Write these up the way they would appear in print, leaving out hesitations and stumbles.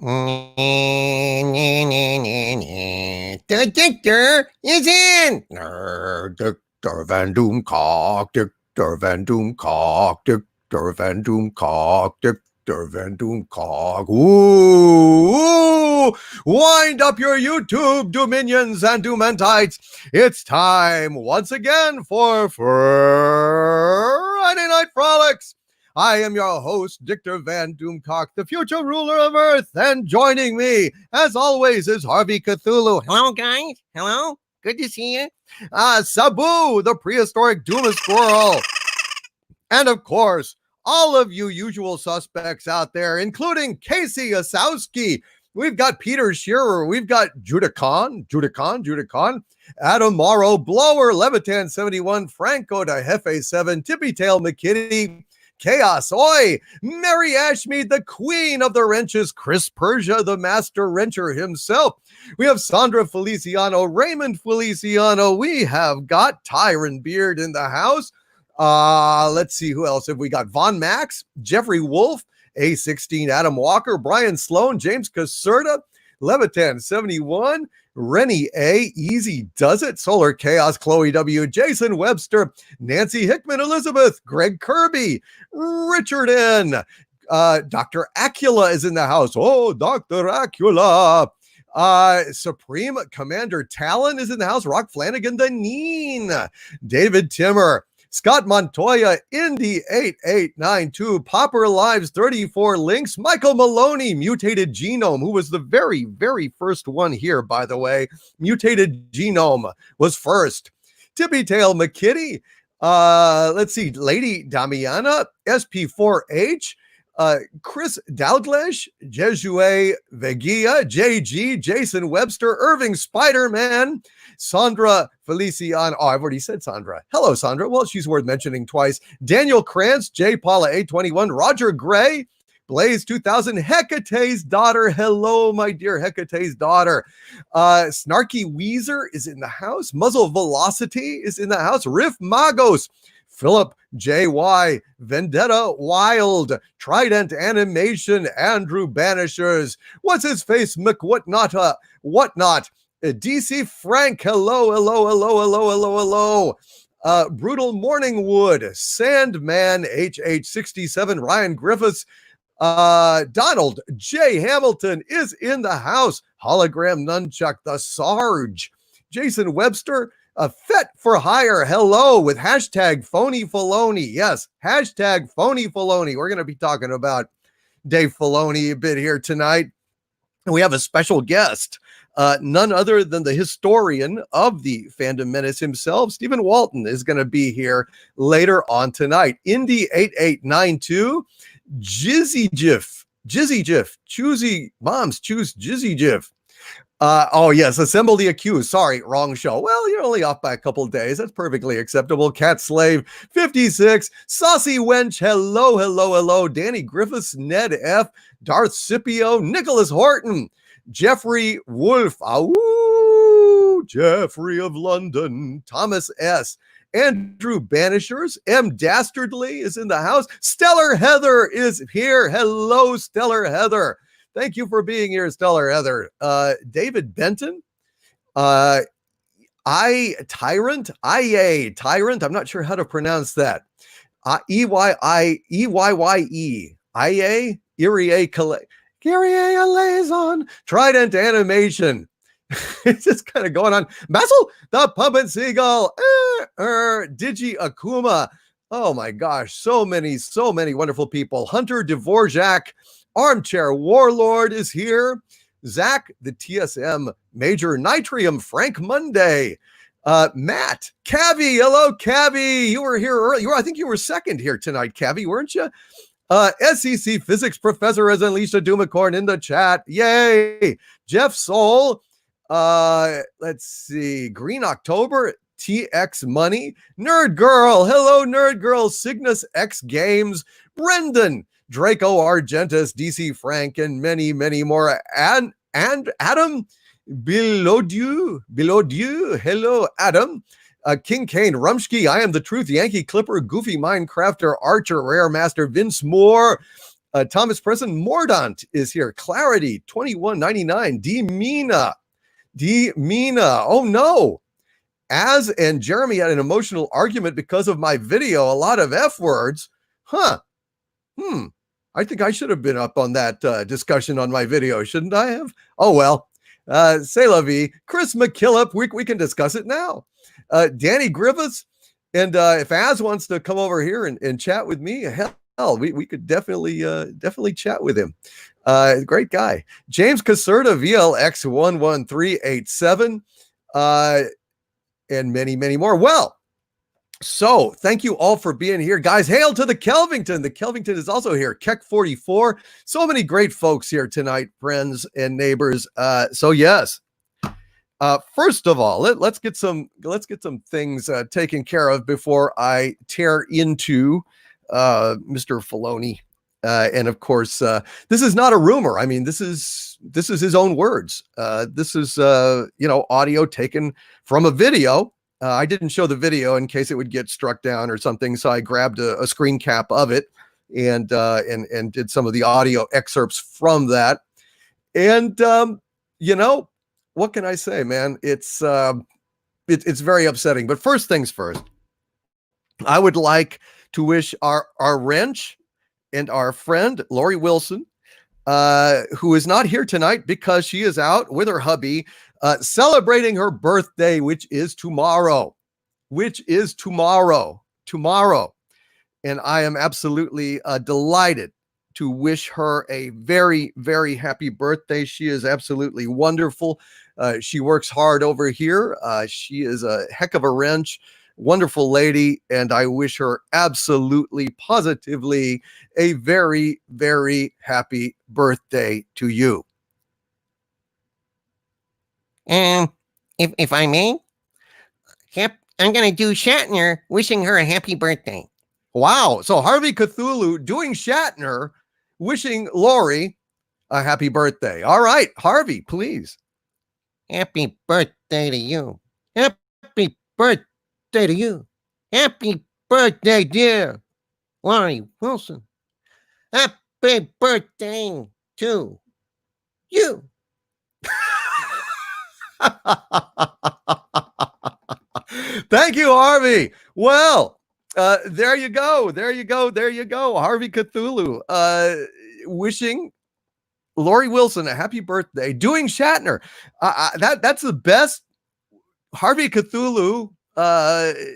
The Dictator is in. Dictator Van Doomcock, Dictator Van Doomcock, Dictator Van Doomcock, Dictator Van Doomcock. Ooh, wind up your YouTube dominions and Doomentites. It's time once again for Friday Night Frolics. I am your host, Dictator Van Doomcock, the future ruler of Earth, and joining me, as always, is Harvey Cthulhu. Hello, guys. Hello. Good to see you. Sabu, the prehistoric Doom Squirrel. And of course, all of you usual suspects out there, including Casey Asowski. We've got Peter Shearer. We've got Judicon, Adam Morrow, Blower, Levitan 71, Franco de Jefe 7, Tippy Tail McKitty, Chaos, oi, Mary Ashmead, the queen of the wrenches, Chris Persia, the master wrencher himself. We have Sandra Feliciano, Raymond Feliciano. We have got Tyron Beard in the house. Let's see, who else have we got? Von Max, Jeffrey Wolf, A16, Adam Walker, Brian Sloan, James Caserta, Levitan 71, Rennie A, Easy Does It, Solar Chaos, Chloe W, Jason Webster, Nancy Hickman, Elizabeth, Greg Kirby, Richard N, Dr. Acula is in the house. Oh, Dr. Acula. Supreme Commander Talon is in the house. Rock Flanagan, the Neen, David Timmer, Scott Montoya, Indy 8892, Popper Lives 34 Links, Michael Maloney, Mutated Genome, who was the very, very first one here, by the way. Mutated Genome was first. Tippy Tail McKitty, let's see, Lady Damiana, SP4H, Chris Dowdlesh, Jesue Vegia, JG, Jason Webster, Irving Spider-Man, Sandra Feliciano. Oh, I've already said Sandra. Hello, Sandra. Well, she's worth mentioning twice. Daniel Krantz, J. Paula 821, Roger Gray, Blaze 2000, Hecate's daughter. Hello, my dear Hecate's daughter. Snarky Weezer is in the house. Muzzle Velocity is in the house. Riff Magos, Philip J.Y., Vendetta Wild, Trident Animation, Andrew Banishers, What's His Face, Whatnot, DC Frank, hello. Brutal Morningwood, Sandman, HH67, Ryan Griffiths, Donald J. Hamilton is in the house, Hologram Nunchuck, the Sarge, Jason Webster, Fet for Hire, hello, with hashtag Phony Filoni. Yes, hashtag Phony Filoni. We're going to be talking about Dave Filoni a bit here tonight. And we have a special guest, none other than the historian of the Fandom Menace himself, Stephen Walton, is going to be here later on tonight. Indy 8892, Jizzy Jiff, choosy moms choose Jizzy Jiff. Oh yes, Assemble the Accused. Sorry, wrong show. Well, you're only off by a couple of days. That's perfectly acceptable. Cat Slave 56, Saucy Wench. Hello. Danny Griffiths, Ned F, Darth Scipio, Nicholas Horton, Jeffrey Wolf. Ooh, Jeffrey of London, Thomas S. Andrew Banishers, M. Dastardly is in the house. Stellar Heather is here. Hello, Stellar Heather. Thank you for being here, Stellar Heather. David Benton, Tyrant, I'm not sure how to pronounce that. Eyye, Kyrie Alazon, Trident Animation. It's just kind of going on. Basil, the Puppet Seagull, Digi Akuma. Oh my gosh, so many wonderful people. Hunter Dvorak, Armchair Warlord is here. Zach, the TSM Major Nitrium, Frank Monday, Matt, Cavi. Hello, Cavi. You were here early. I think you were second here tonight, Cavi, weren't you? SEC Physics Professor has unleashed a Doomicorn in the chat. Yay. Jeff Soul. Let's see. Green October, TX Money, Nerd Girl. Hello, Nerd Girl. Cygnus X Games, Brendan, Draco Argentus, DC Frank, and many more. And Adam Bilodieu. Hello, Adam. King Kane, Rumsky, I Am the Truth, Yankee Clipper, Goofy Minecrafter, Archer, Rare Master, Vince Moore, Thomas Preston Mordaunt is here. Clarity 2199. D Mina. Oh no. Az and Jeremy had an emotional argument because of my video. A lot of F words. Huh. I think I should have been up on that discussion on my video, shouldn't I have? Oh, well. C'est la vie. Chris McKillop, we can discuss it now. Danny Griffiths, and if Az wants to come over here and chat with me, hell, we could definitely chat with him. Great guy. James Caserta, VLX11387, and many, many more. Well, so thank you all for being here, guys. Hail to the Kelvington. The Kelvington is also here. Keck 44. So many great folks here tonight, friends and neighbors. So yes. First of all, let's get some things taken care of before I tear into Mr. Filoni. And of course, this is not a rumor. I mean, this is his own words. This is audio taken from a video. I didn't show the video in case it would get struck down or something, so I grabbed a screen cap of it and did some of the audio excerpts from that. And what can I say, man? It's very upsetting. But first things first, I would like to wish our wrench and our friend Lori Wilson, who is not here tonight because she is out with her hubby celebrating her birthday, which is tomorrow. And I am absolutely delighted to wish her a very, very happy birthday. She is absolutely wonderful. She works hard over here. She is a heck of a wrench, wonderful lady, and I wish her absolutely, positively a very, very happy birthday to you. If I may, I'm going to do Shatner wishing her a happy birthday. Wow. So Harvey Cthulhu doing Shatner, wishing Lori a happy birthday. All right, Harvey, please. Happy birthday to you. Happy birthday to you. Happy birthday, dear Lori Wilson. Happy birthday to you. Thank you, Harvey. Well, there you go. Harvey Cthulhu wishing Lori Wilson a happy birthday, doing Shatner. That's the best Harvey Cthulhu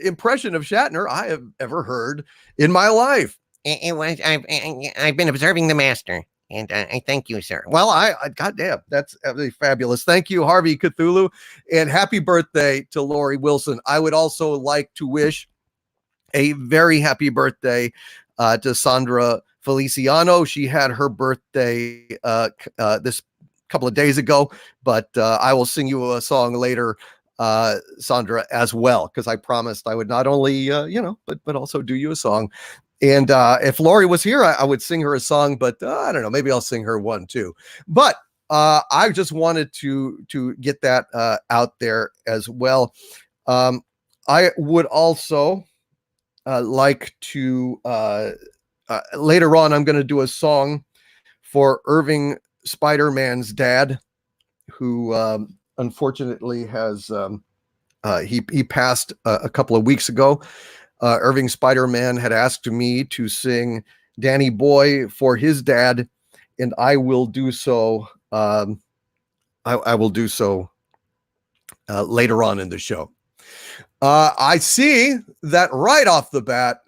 impression of Shatner I have ever heard in my life. It was. I've been observing the master. And I thank you, sir. Well, I goddamn, that's absolutely fabulous. Thank you, Harvey Cthulhu, and happy birthday to Lori Wilson. I would also like to wish a very happy birthday to Sandra Feliciano. She had her birthday this couple of days ago, but I will sing you a song later, Sandra, as well, because I promised I would not only, but also do you a song. And if Lori was here, I would sing her a song, but I don't know, maybe I'll sing her one too. But I just wanted to get that out there as well. I would also like to, later on, I'm going to do a song for Irving Spider-Man's dad, who unfortunately has, he passed a couple of weeks ago. Irving Spider-Man had asked me to sing Danny Boy for his dad, and I will do so. I will do so later on in the show. I see that right off the bat,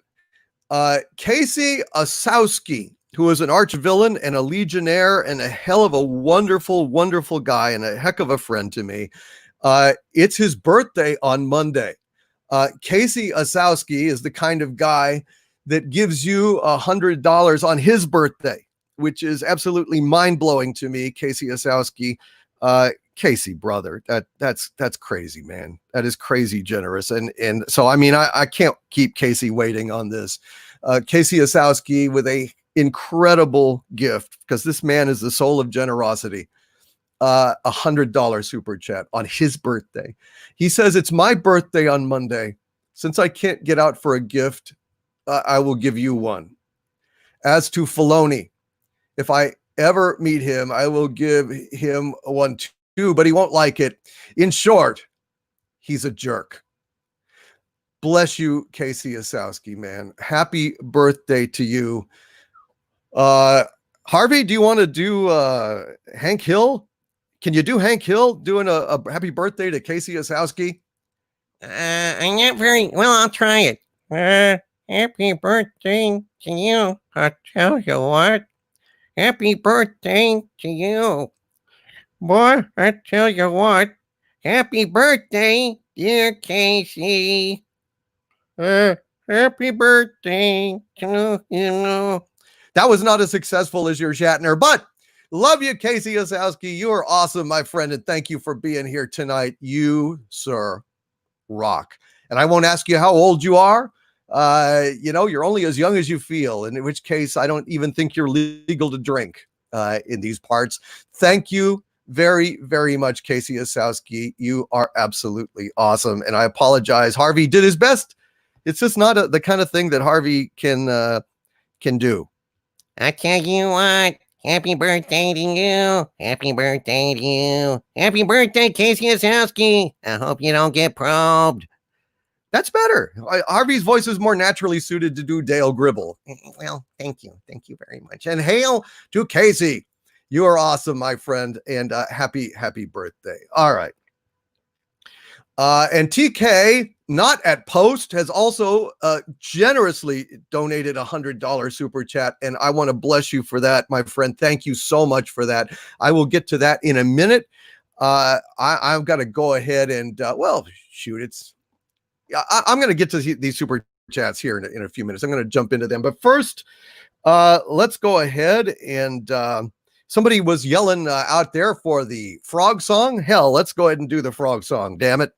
Casey Osowski, who is an arch villain and a legionnaire and a hell of a wonderful, wonderful guy and a heck of a friend to me. It's his birthday on Monday. Casey Osowski is the kind of guy that gives you $100 on his birthday, which is absolutely mind-blowing to me. Casey Osowski, Casey, brother, that's crazy, man. That is crazy generous. And so, I mean, I can't keep Casey waiting on this. Casey Osowski with a incredible gift, because this man is the soul of generosity. $100 super chat on his birthday. He says, it's my birthday on Monday. Since I can't get out for a gift, I will give you one. As to Filoni, If I ever meet him, I will give him one too, but he won't like it. In short, he's a jerk. Bless you, Casey Asowski, man. Happy birthday to you. Harvey, do you want to do Hank Hill? Can you do Hank Hill doing a happy birthday to Casey Asowski? I'm not very well. I'll try it. Happy birthday to you. I tell you what. Happy birthday to you. Boy, I tell you what. Happy birthday, dear Casey. Happy birthday to you. That was not as successful as your Shatner, but love you, Casey Asowski. You are awesome, my friend, and thank you for being here tonight. You, sir, rock. And I won't ask you how old you are. You're only as young as you feel, and in which case I don't even think you're legal to drink in these parts. Thank you very, very much, Casey Asowski. You are absolutely awesome, and I apologize. Harvey did his best. It's just not the kind of thing that Harvey can do. I tell you what. Happy birthday to you. Happy birthday to you. Happy birthday, Casey Asowski. I hope you don't get probed. That's better. Harvey's voice is more naturally suited to do Dale Gribble. Well, thank you. Thank you very much. And hail to Casey. You are awesome, my friend. And happy birthday. All right. And TK, not at post, has also generously donated $100 super chat. And I want to bless you for that, my friend. Thank you so much for that. I will get to that in a minute. I've got to go ahead and, I'm going to get to these super chats here in a few minutes. I'm going to jump into them. But first, let's go ahead and somebody was yelling out there for the frog song. Hell, let's go ahead and do the frog song. Damn it.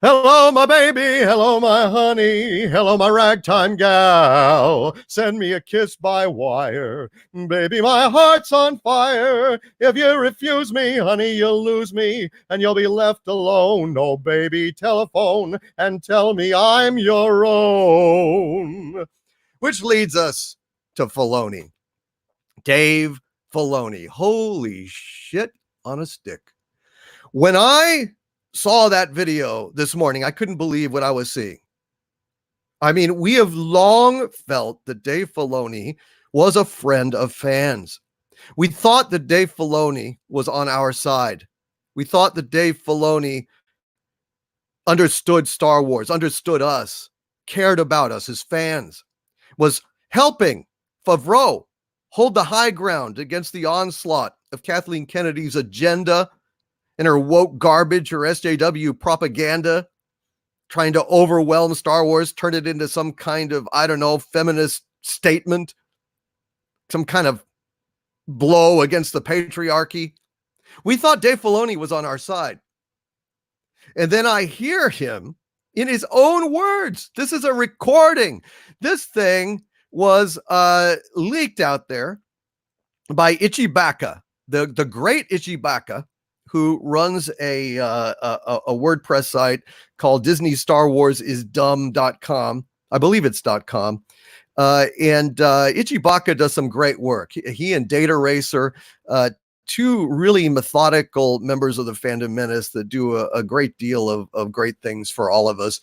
Hello, my baby. Hello, my honey. Hello, my ragtime gal. Send me a kiss by wire. Baby, my heart's on fire. If you refuse me, honey, you'll lose me and you'll be left alone. No, baby, telephone and tell me I'm your own. Which leads us to Filoni. Dave Filoni. Holy shit on a stick. When I saw that video this morning, I couldn't believe what I was seeing. I mean, we have long felt that Dave Filoni was a friend of fans. We thought that Dave Filoni was on our side. We thought that Dave Filoni understood Star Wars, understood us, cared about us as fans, was helping Favreau hold the high ground against the onslaught of Kathleen Kennedy's agenda and her woke garbage, her SJW propaganda, trying to overwhelm Star Wars, turn it into some kind of, feminist statement, some kind of blow against the patriarchy. We thought Dave Filoni was on our side. And then I hear him in his own words. This is a recording. This thing was leaked out there by Ichi Baka, the great Ichi Baka, who runs a WordPress site called DisneyStarWarsIsDumb.com. I believe it's .com. And Ichi Baka does some great work. He and Data Racer, two really methodical members of the Fandom Menace that do a great deal of great things for all of us.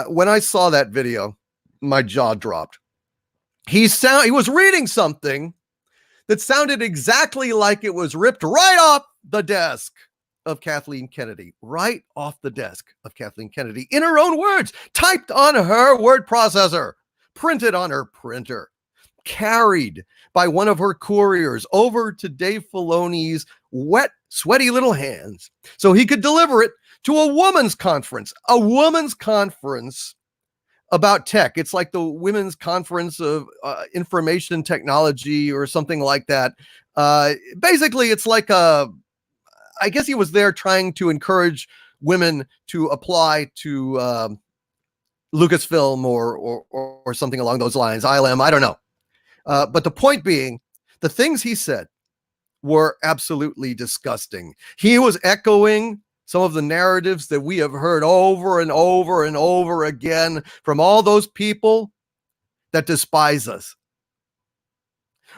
When I saw that video, my jaw dropped. He was reading something that sounded exactly like it was ripped right off the desk of Kathleen Kennedy, right off the desk of Kathleen Kennedy, in her own words, typed on her word processor, printed on her printer, carried by one of her couriers over to Dave Filoni's wet, sweaty little hands so he could deliver it to a women's conference about tech. It's like the Women's Conference of Information Technology or something like that. Basically, it's like I guess he was there trying to encourage women to apply to Lucasfilm or something along those lines. ILM, I don't know. But the point being, the things he said were absolutely disgusting. He was echoing some of the narratives that we have heard over and over and over again from all those people that despise us.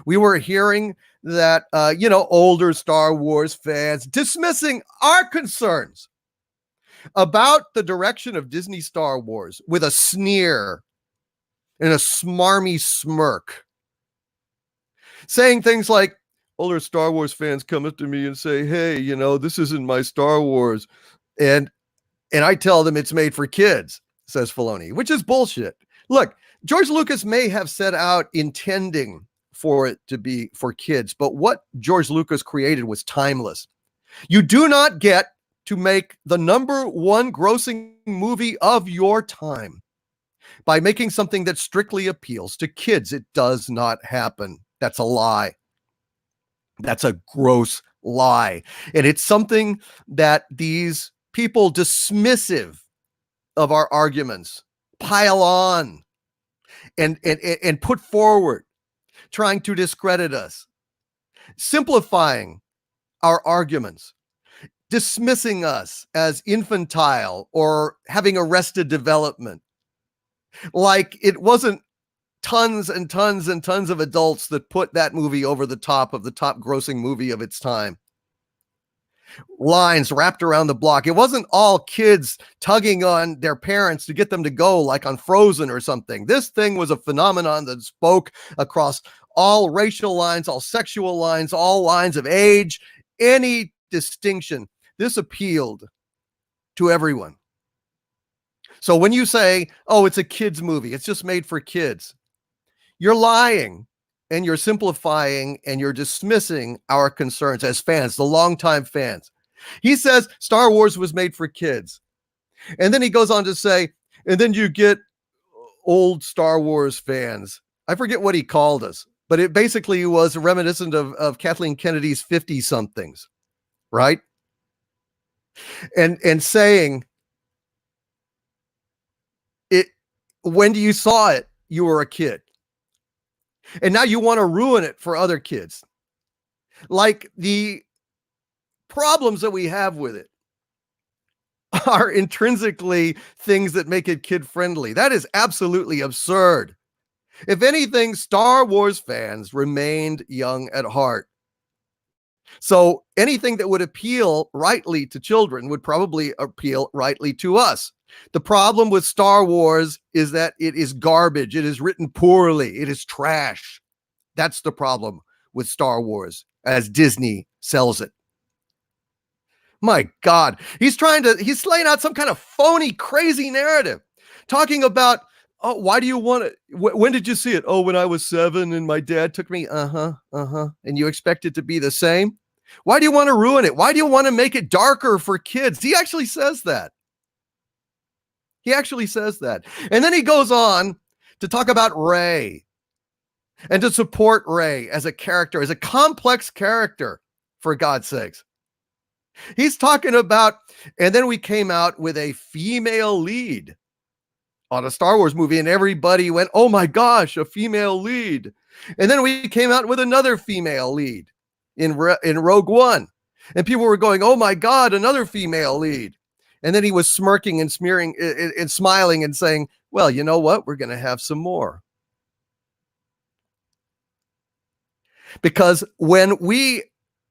We were hearing that, older Star Wars fans dismissing our concerns about the direction of Disney Star Wars with a sneer and a smarmy smirk, saying things like, older Star Wars fans come up to me and say, hey, this isn't my Star Wars. And I tell them it's made for kids, says Filoni, which is bullshit. Look, George Lucas may have set out intending for it to be for kids, but what George Lucas created was timeless. You do not get to make the number one grossing movie of your time by making something that strictly appeals to kids. It does not happen. That's a lie. That's a gross lie. And it's something that these people dismissive of our arguments pile on and put forward, trying to discredit us, simplifying our arguments, dismissing us as infantile or having arrested development, like it wasn't tons and tons and tons of adults that put that movie over the top of the top grossing movie of its time. Lines wrapped around the block. It wasn't all kids tugging on their parents to get them to go, like on Frozen or something. This thing was a phenomenon that spoke across all racial lines, all sexual lines, all lines of age, any distinction. This appealed to everyone. So when you say, oh, it's a kid's movie, it's just made for kids, you're lying and you're simplifying and you're dismissing our concerns as fans, the longtime fans. He says Star Wars was made for kids. And then he goes on to say, and then you get old Star Wars fans. I forget what he called us, but it basically was reminiscent of Kathleen Kennedy's 50-somethings, right? And saying it, when you saw it, you were a kid. And now you want to ruin it for other kids. Like the problems that we have with it are intrinsically things that make it kid friendly. That is absolutely absurd. If anything, Star Wars fans remained young at heart. So anything that would appeal rightly to children would probably appeal rightly to us. The problem with Star Wars is that it is garbage. It is written poorly. It is trash. That's the problem with Star Wars as Disney sells it. My God, he's laying out some kind of phony, crazy narrative, talking about, oh, why do you want it? When did you see it? Oh, when I was 7 and my dad took me. And you expect it to be the same? Why do you want to ruin it? Why do you want to make it darker for kids? He actually says that. And then he goes on to talk about Rey and to support Rey as a character, as a complex character, for God's sakes. He's talking about, and then we came out with a female lead on a Star Wars movie, and everybody went, oh my gosh, a female lead. And then we came out with another female lead in Rogue One, and people were going, oh my God, another female lead. And then he was smirking and smearing and smiling and saying, well, you know what? We're going to have some more. Because when we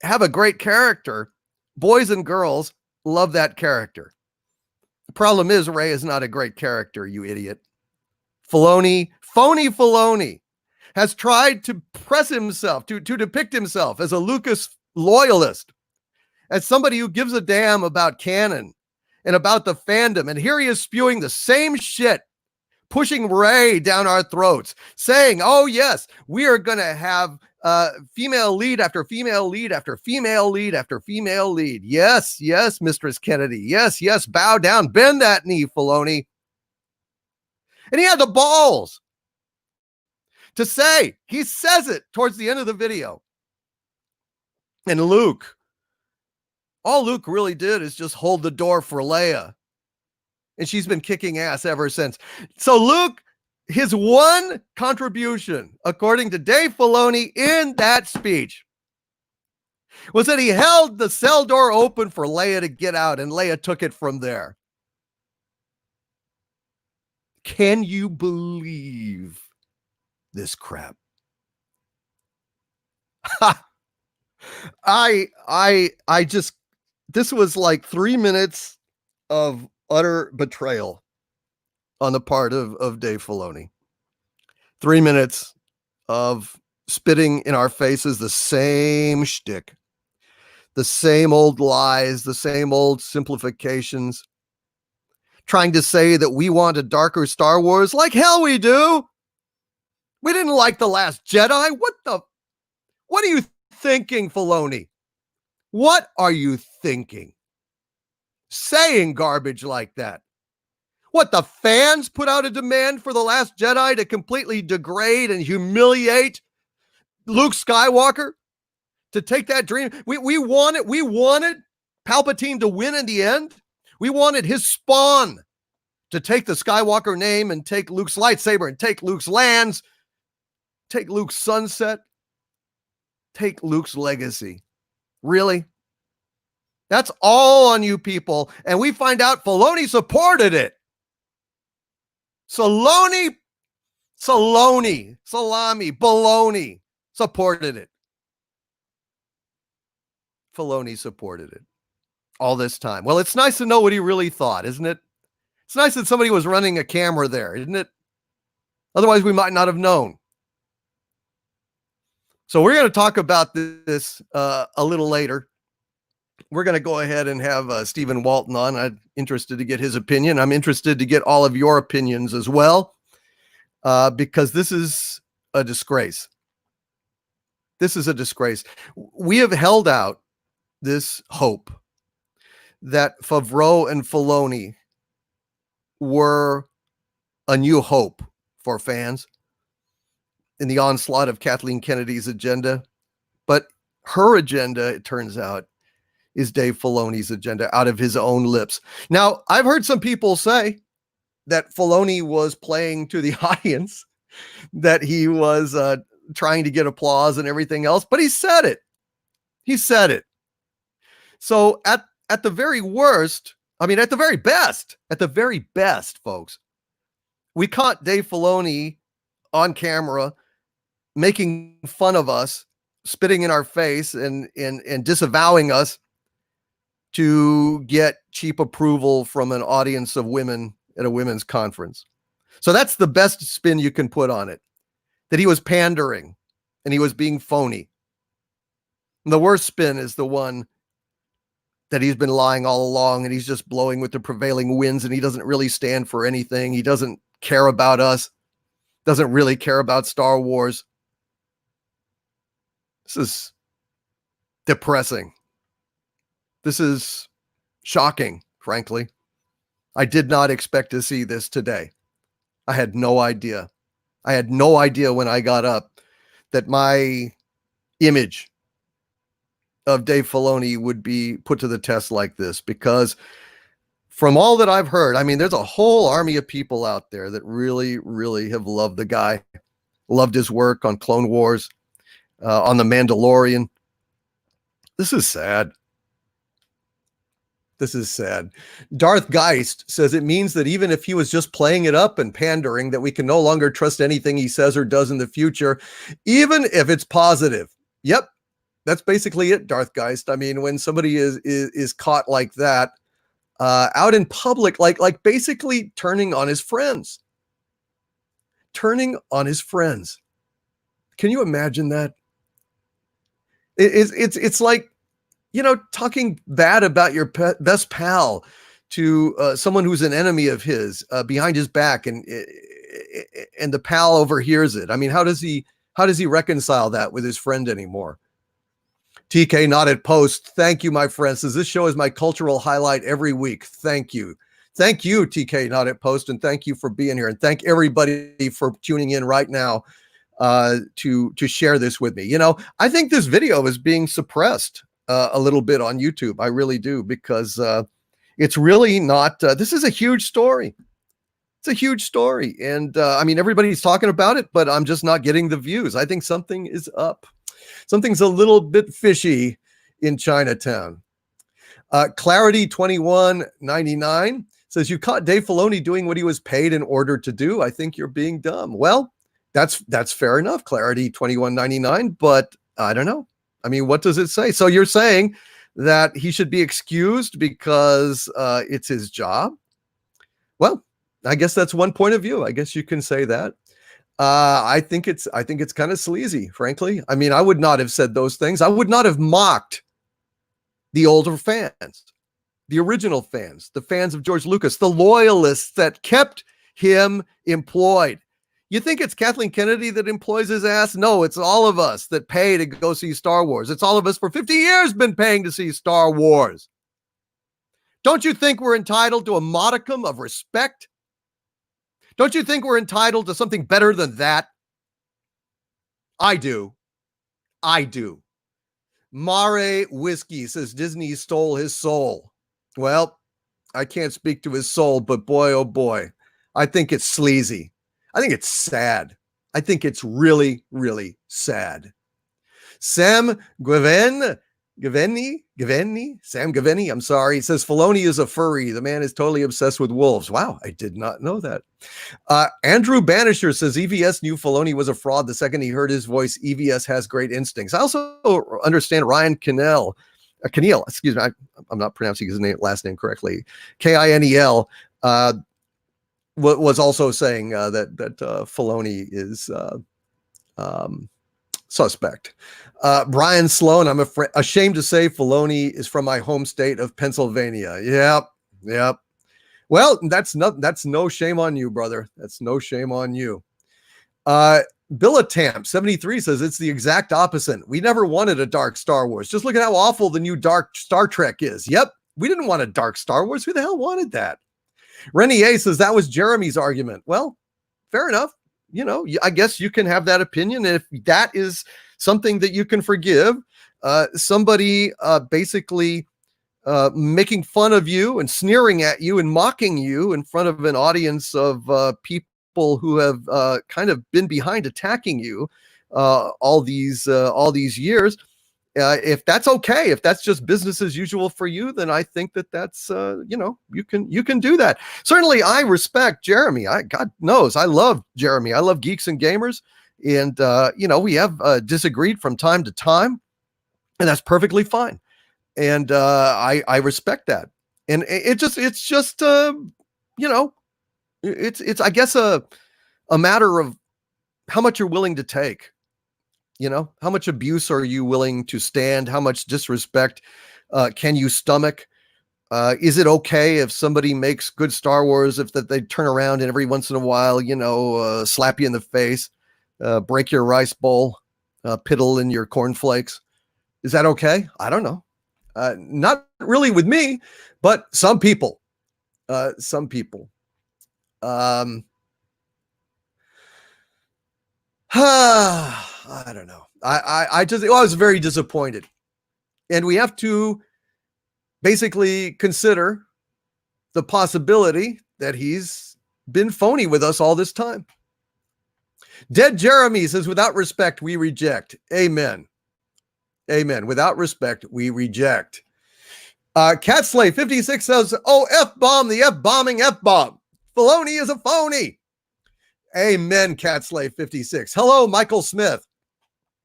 have a great character, boys and girls love that character. The problem is Rey is not a great character, you idiot. Phony Filoni has tried to press himself, to depict himself as a Lucas loyalist, as somebody who gives a damn about canon and about the fandom. And here he is spewing the same shit, pushing Rey down our throats, saying, oh yes, we are going to have female lead after female lead after female lead after female lead. Yes, Mistress Kennedy. Yes, bow down, bend that knee, Filoni. And he had the balls to say, he says it towards the end of the video. And all Luke really did is just hold the door for Leia. And she's been kicking ass ever since. So Luke, his one contribution, according to Dave Filoni in that speech, was that he held the cell door open for Leia to get out, and Leia took it from there. Can you believe this crap? I just, this was like 3 minutes of utter betrayal on the part of Dave Filoni. 3 minutes of spitting in our faces the same shtick, the same old lies, the same old simplifications, trying to say that we want a darker Star Wars. Like hell we do. We didn't like The Last Jedi. What are you thinking, Filoni? What are you thinking? Saying garbage like that. What, the fans put out a demand for The Last Jedi to completely degrade and humiliate Luke Skywalker? To take that dream? We wanted Palpatine to win in the end. We wanted his spawn to take the Skywalker name and take Luke's lightsaber and take Luke's lands, take Luke's sunset, take Luke's legacy. Really? That's all on you people. And we find out Filoni supported it. Salami, baloney, supported it. Filoni supported it all this time. Well, it's nice to know what he really thought, isn't it? It's nice that somebody was running a camera there, isn't it? Otherwise, we might not have known. So we're going to talk about this a little later. We're going to go ahead and have Stephen Walton on. I'm interested to get his opinion. I'm interested to get all of your opinions as well, because this is a disgrace. This is a disgrace. We have held out this hope that Favreau and Filoni were a new hope for fans in the onslaught of Kathleen Kennedy's agenda. But her agenda, it turns out, is Dave Filoni's agenda out of his own lips. Now, I've heard some people say that Filoni was playing to the audience, that he was trying to get applause and everything else, but he said it. He said it. So at the very worst, I mean, at the very best, folks, we caught Dave Filoni on camera making fun of us, spitting in our face and disavowing us to get cheap approval from an audience of women at a women's conference. So that's the best spin you can put on it, that he was pandering and he was being phony. And the worst spin is the one that he's been lying all along and he's just blowing with the prevailing winds and he doesn't really stand for anything. He doesn't care about us, doesn't really care about Star Wars. This is depressing. This is shocking, frankly. I did not expect to see this today. I had no idea. I had no idea when I got up that my image of Dave Filoni would be put to the test like this, because from all that I've heard, I mean, there's a whole army of people out there that really, really have loved the guy, loved his work on Clone Wars, on The Mandalorian. This is sad. This is sad. Darth Geist says it means that even if he was just playing it up and pandering, that we can no longer trust anything he says or does in the future, even if it's positive. Yep. That's basically it, Darth Geist. I mean, when somebody is caught like that, out in public, like basically turning on his friends. Turning on his friends. Can you imagine that? It's like, you know, talking bad about your best pal to someone who's an enemy of his behind his back, and the pal overhears it. I mean, how does he reconcile that with his friend anymore? TK Not at Post. Thank you, my friend. Says this show is my cultural highlight every week. Thank you. Thank you, TK Not at Post. And thank you for being here. And thank everybody for tuning in right now to share this with me. You know, I think this video is being suppressed a little bit on YouTube. I really do, because it's really not, this is a huge story. It's a huge story. And I mean, everybody's talking about it, but I'm just not getting the views. I think something is up. Something's a little bit fishy in Chinatown. Clarity 2199 says, you caught Dave Filoni doing what he was paid and ordered to do. I think you're being dumb. Well, that's fair enough, Clarity 2199. But I don't know. I mean, what does it say? So you're saying that he should be excused because it's his job? Well, I guess that's one point of view. I guess you can say that. I think it's kind of sleazy, frankly. I mean, I would not have said those things. I would not have mocked the older fans, the original fans, the fans of George Lucas, the loyalists that kept him employed. You think it's Kathleen Kennedy that employs his ass? No, it's all of us that pay to go see Star Wars. It's all of us for 50 years been paying to see Star Wars. Don't you think we're entitled to a modicum of respect? Don't you think we're entitled to something better than that? I do. Mare Whiskey says Disney stole his soul. Well, I can't speak to his soul, but boy, oh boy, I think it's sleazy. I think it's sad. I think it's really, really sad. Sam Sam Gaveni, I'm sorry. He says Filoni is a furry. The man is totally obsessed with wolves. Wow, I did not know that. Andrew Banisher says EVS knew Filoni was a fraud the second he heard his voice. EVS has great instincts. I also understand Ryan Kinel, excuse me, I'm not pronouncing his last name correctly. Kinel was also saying that Filoni is suspect. Brian Sloan, I'm ashamed to say Filoni is from my home state of Pennsylvania. Yep. Well, that's no shame on you, brother. That's no shame on you. Billatamp 73 says it's the exact opposite. We never wanted a dark Star Wars. Just look at how awful the new dark Star Trek is. Yep, we didn't want a dark Star Wars. Who the hell wanted that? Renier says that was Jeremy's argument. Well, fair enough. You know, I guess you can have that opinion. And if that is something that you can forgive, somebody basically making fun of you and sneering at you and mocking you in front of an audience of people who have kind of been behind attacking you all these years. If that's okay, if that's just business as usual for you, then I think that's you can do that. Certainly, I respect Jeremy. God knows I love Jeremy. I love Geeks and Gamers, and we have disagreed from time to time, and that's perfectly fine. And I respect that. And it's just it's I guess a matter of how much you're willing to take. You know, how much abuse are you willing to stand? How much disrespect can you stomach? Is it okay if somebody makes good Star Wars, if that they turn around and every once in a while, slap you in the face, break your rice bowl, piddle in your cornflakes? Is that okay? I don't know. Not really with me, but some people. I don't know. I was very disappointed. And we have to basically consider the possibility that he's been phony with us all this time. Dead Jeremy says, without respect, we reject. Amen. Without respect, we reject. Catslay 56 says, oh, F-bomb, the F-bombing F-bomb. Filoni is a phony. Amen, Catslay 56. Hello, Michael Smith.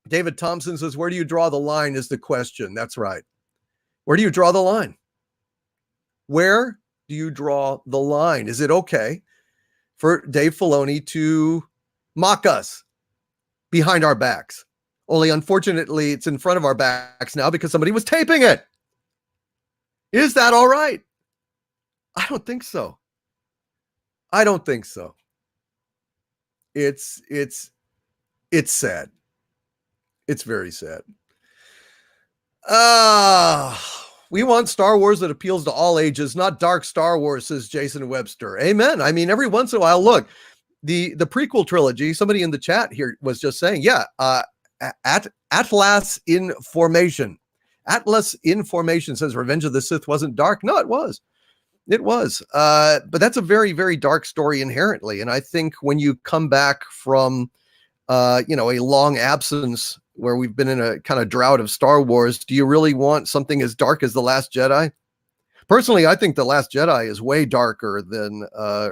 David Thompson says, where do you draw the line is the question. That's right. Where do you draw the line? Where do you draw the line? Is it okay for Dave Filoni to mock us behind our backs? Only unfortunately, it's in front of our backs now because somebody was taping it. Is that all right? I don't think so. It's sad. It's very sad. We want Star Wars that appeals to all ages, not dark Star Wars, says Jason Webster. Amen. I mean, every once in a while, look, the prequel trilogy, somebody in the chat here was just saying, Atlas in Formation. Atlas in Formation says Revenge of the Sith wasn't dark. No, it was. But that's a very, very dark story inherently. And I think when you come back from, a long absence where we've been in a kind of drought of Star Wars, do you really want something as dark as The Last Jedi? Personally, I think The Last Jedi is way darker than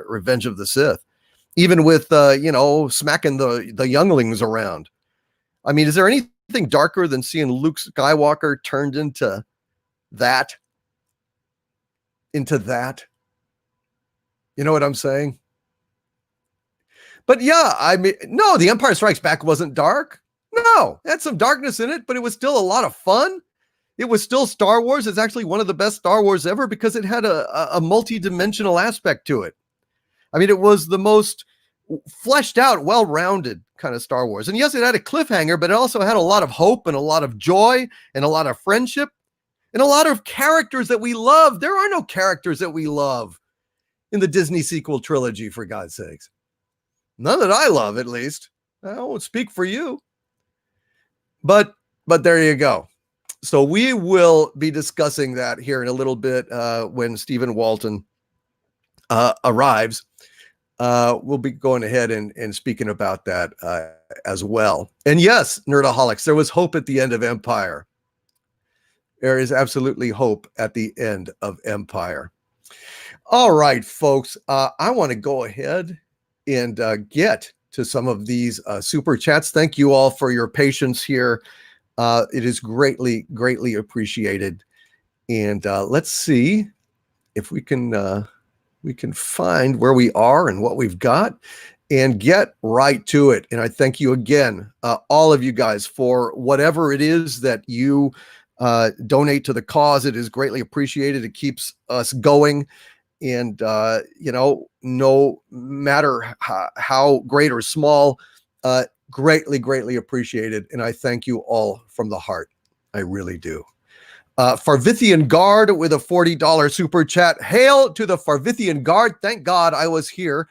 Revenge of the Sith, even with, smacking the younglings around. I mean, is there anything anything darker than seeing Luke Skywalker turned into that? Into that? You know what I'm saying? But yeah, I mean, no, The Empire Strikes Back wasn't dark. No, it had some darkness in it, but it was still a lot of fun. It was still Star Wars. It's actually one of the best Star Wars ever because it had a multi-dimensional aspect to it. I mean, it was the most fleshed out, well-rounded kind of Star Wars. And yes, it had a cliffhanger, but it also had a lot of hope and a lot of joy and a lot of friendship and a lot of characters that we love. There are no characters that we love in the Disney sequel trilogy, for God's sakes. None that I love, at least. I won't speak for you. But there you go. So we will be discussing that here in a little bit when Stephen Walton arrives. We'll be going ahead and speaking about that as well. And yes, Nerdaholics, there was hope at the end of Empire. There is absolutely hope at the end of Empire. All right, folks, I want to go ahead and get to some of these super chats. Thank you all for your patience here. It is greatly, greatly appreciated. And let's see if we can find where we are and what we've got and get right to it. And I thank you again, all of you guys, for whatever it is that you donate to the cause. It is greatly appreciated. It keeps us going. And, no matter how great or small, greatly, greatly appreciated. And I thank you all from the heart. I really do. Farvithian Guard with a $40 super chat. Hail to the Farvithian Guard. Thank God I was here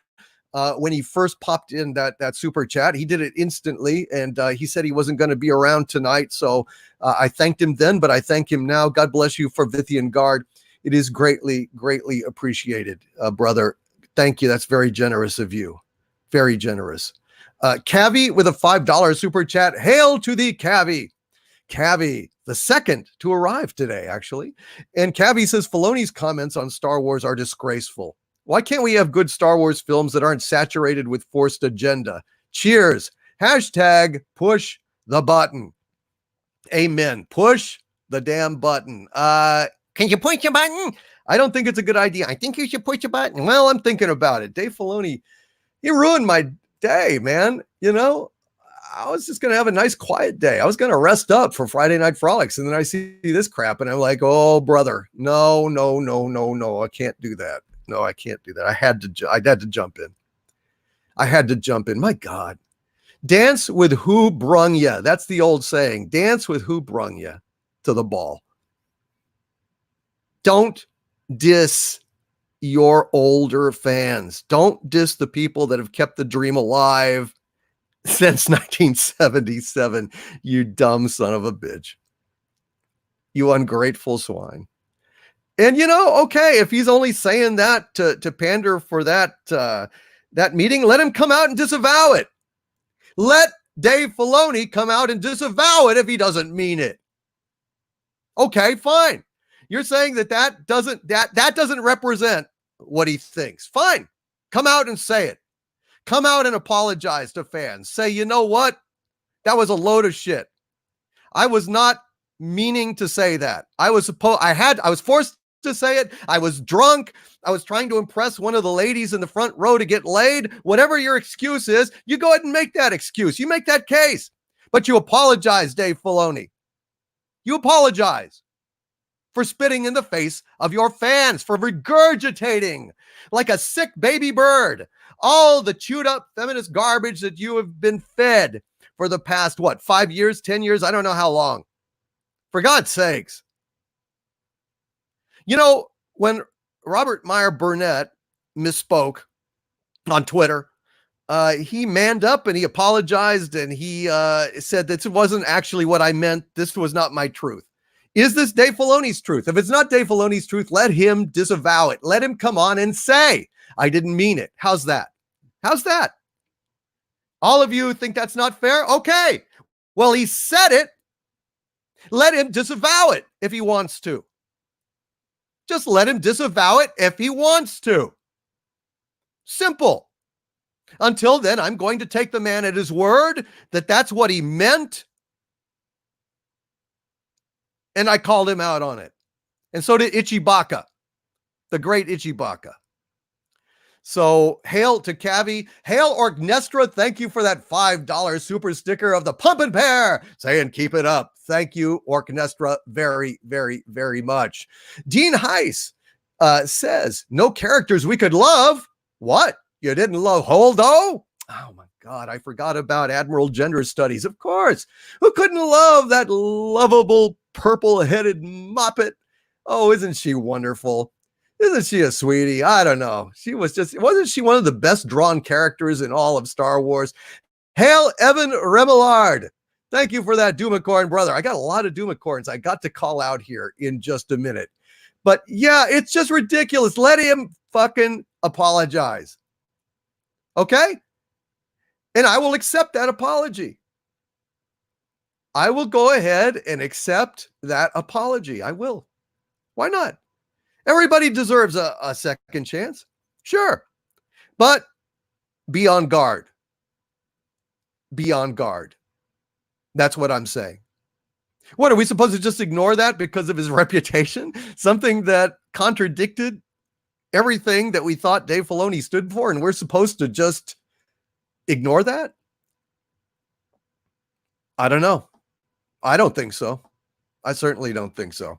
when he first popped in that super chat. He did it instantly, and he said he wasn't going to be around tonight. So I thanked him then, but I thank him now. God bless you, Farvithian Guard. It is greatly, greatly appreciated, brother. Thank you. That's very generous of you. Very generous. Cavi with a $5 super chat. Hail to the Cavi. Cavi, the second to arrive today, actually. And Cavi says, Filoni's comments on Star Wars are disgraceful. Why can't we have good Star Wars films that aren't saturated with forced agenda? Cheers. Hashtag push the button. Amen. Push the damn button. Can you push a button? I don't think it's a good idea. I think you should push a button. Well, I'm thinking about it. Dave Filoni, he ruined my day, man. You know, I was just going to have a nice quiet day. I was going to rest up for Friday Night Frolics. And then I see this crap and I'm like, oh, brother, no. I can't do that. No, I can't do that. I had to jump in. I had to jump in. My God. Dance with who brung ya. That's the old saying. Dance with who brung ya to the ball. Don't diss your older fans. Don't diss the people that have kept the dream alive since 1977, you dumb son of a bitch. You ungrateful swine. And okay, if he's only saying that to pander for that meeting, let him come out and disavow it. Let Dave Filoni come out and disavow it if he doesn't mean it. Okay, fine. You're saying that doesn't represent what he thinks. Fine. Come out and say it. Come out and apologize to fans. Say, you know what? That was a load of shit. I was not meaning to say that. I was forced to say it. I was drunk. I was trying to impress one of the ladies in the front row to get laid. Whatever your excuse is, you go ahead and make that excuse. You make that case. But you apologize, Dave Filoni. You apologize for spitting in the face of your fans, for regurgitating like a sick baby bird all the chewed up feminist garbage that you have been fed for the past, 5 years, 10 years? I don't know how long. For God's sakes. When Robert Meyer Burnett misspoke on Twitter, he manned up and he apologized and he said this wasn't actually what I meant. This was not my truth. Is this Dave Filoni's truth? If it's not Dave Filoni's truth, let him disavow it. Let him come on and say, I didn't mean it. How's that? How's that? All of you think that's not fair? Okay. Well, he said it. Let him disavow it if he wants to. Just let him disavow it if he wants to. Simple. Until then, I'm going to take the man at his word that that's what he meant. And I called him out on it. And so did Ichibaka, the great Ichibaka. So hail to Cavi. Hail Orchnestra. Thank you for that $5 super sticker of the Pump and Pair. Saying keep it up. Thank you, Orchnestra, very, very, very much. Dean Heiss says, no characters we could love. What? You didn't love Holdo? Oh my God, I forgot about Admiral Gender Studies. Of course. Who couldn't love that lovable purple-headed moppet? Oh, isn't she wonderful? Isn't she a sweetie? I don't know. Wasn't she one of the best drawn characters in all of Star Wars? Hail Evan Remillard. Thank you for that, Doomacorn brother. I got a lot of Doomacorns I got to call out here in just a minute. But yeah, it's just ridiculous. Let him fucking apologize. Okay? And I will accept that apology. I will go ahead and accept that apology. I will. Why not? Everybody deserves a second chance. Sure. But be on guard. Be on guard. That's what I'm saying. What, are we supposed to just ignore that because of his reputation? Something that contradicted everything that we thought Dave Filoni stood for, and we're supposed to just ignore that? I don't know. I don't think so. I certainly don't think so.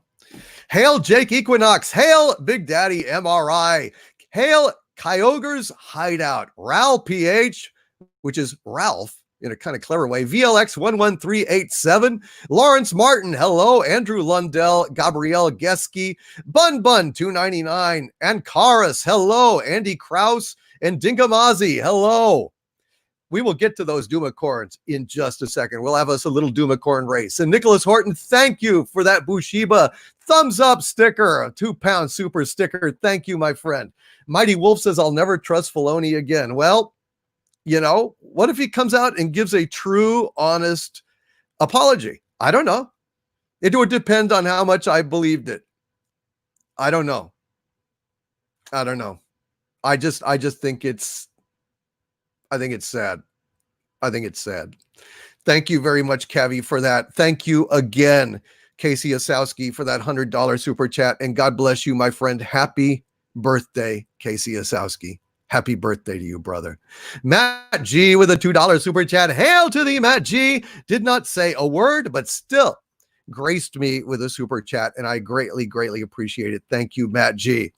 Hail Jake Equinox. Hail Big Daddy MRI. Hail Kyogre's Hideout. Ral PH, which is Ralph in a kind of clever way. VLX 11387. Lawrence Martin. Hello. Andrew Lundell. Gabrielle Geske. Bun 299. And Karis. Hello. Andy Kraus and Dinkamazi. Hello. We will get to those Doomacorns in just a second. We'll have us a little Doomacorn race. And Nicholas Horton, thank you for that Bushiba thumbs up sticker, a 2-pound super sticker. Thank you, my friend. Mighty Wolf says, I'll never trust Filoni again. Well, you know, what if he comes out and gives a true, honest apology? I don't know. It would depend on how much I believed it. I don't know. I just think it's sad. I think it's sad. Thank you very much, Cavi, for that. Thank you again, Casey Osowski, for that $100 super chat. And God bless you, my friend. Happy birthday, Casey Osowski. Happy birthday to you, brother. Matt G with a $2 super chat. Hail to thee, Matt G. Did not say a word, but still graced me with a super chat, and I greatly, greatly appreciate it. Thank you, Matt G.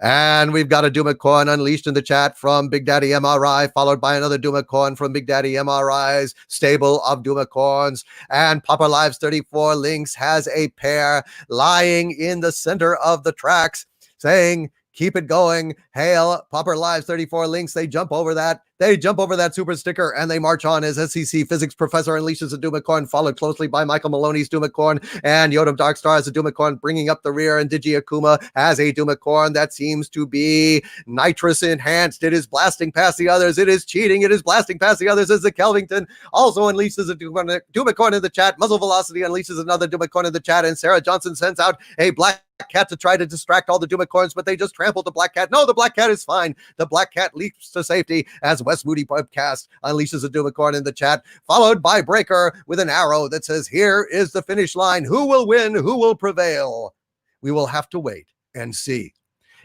And we've got a Doomacorn unleashed in the chat from Big Daddy MRI, followed by another Doomacorn from Big Daddy MRI's stable of Doomacorns. And Papa Lives 34 Links has a pair lying in the center of the tracks saying, keep it going. Hail Popper Lives 34 Links. They jump over that. They jump over that super sticker and they march on as SEC physics professor unleashes a Doomacorn, followed closely by Michael Maloney's Doomacorn and Yodam Darkstar as a Doomacorn, bringing up the rear, and Digi Akuma as a Doomacorn that seems to be nitrous enhanced. It is blasting past the others. It is cheating. It is blasting past the others as the Kelvington also unleashes a Doomacorn in the chat. Muzzle Velocity unleashes another Doomacorn in the chat, and Sarah Johnson sends out a Black Cat to try to distract all the Doomacorns, but they just trampled the Black Cat. No, the Black Cat is fine. The Black Cat leaps to safety as Wes Moody Podcast unleashes a Doomacorn in the chat, followed by Breaker with an arrow that says, here is the finish line. Who will win? Who will prevail? We will have to wait and see.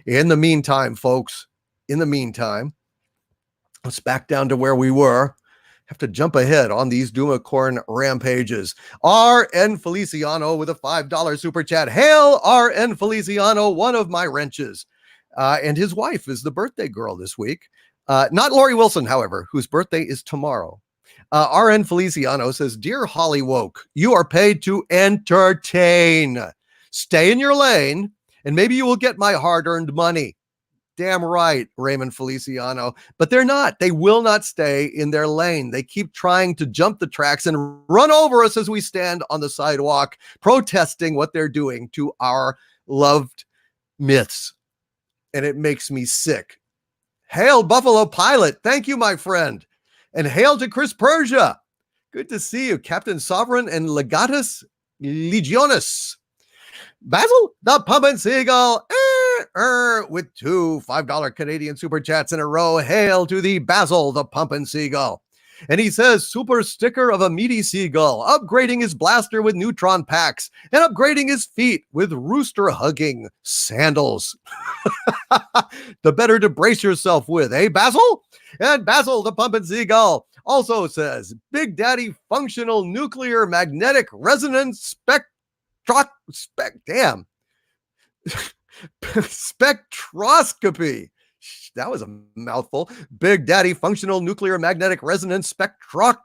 In the meantime, folks, let's back down to where we were. Have to jump ahead on these Doomacorn rampages. R.N. Feliciano with a $5 super chat. Hail R.N. Feliciano, one of my wrenches. And his wife is the birthday girl this week. Not Lori Wilson, however, whose birthday is tomorrow. R.N. Feliciano says, Dear Hollywoke, you are paid to entertain. Stay in your lane, and maybe you will get my hard-earned money. Damn right, Raymond Feliciano. But they're not. They will not stay in their lane. They keep trying to jump the tracks and run over us as we stand on the sidewalk, protesting what they're doing to our loved myths. And it makes me sick. Hail, Buffalo Pilot. Thank you, my friend. And hail to Chris Persia. Good to see you, Captain Sovereign and Legatus Legionis. Basil, the Pump and Seagull, with two $5 Canadian super chats in a row. Hail to the Basil, the Pump and Seagull. And he says, super sticker of a meaty seagull, upgrading his blaster with neutron packs and upgrading his feet with rooster hugging sandals. The better to brace yourself with, eh, Basil? And Basil the Pumpin' Seagull also says, Big Daddy functional nuclear magnetic resonance spectroscopy. That was a mouthful. Big Daddy functional nuclear magnetic resonance spectroscopy.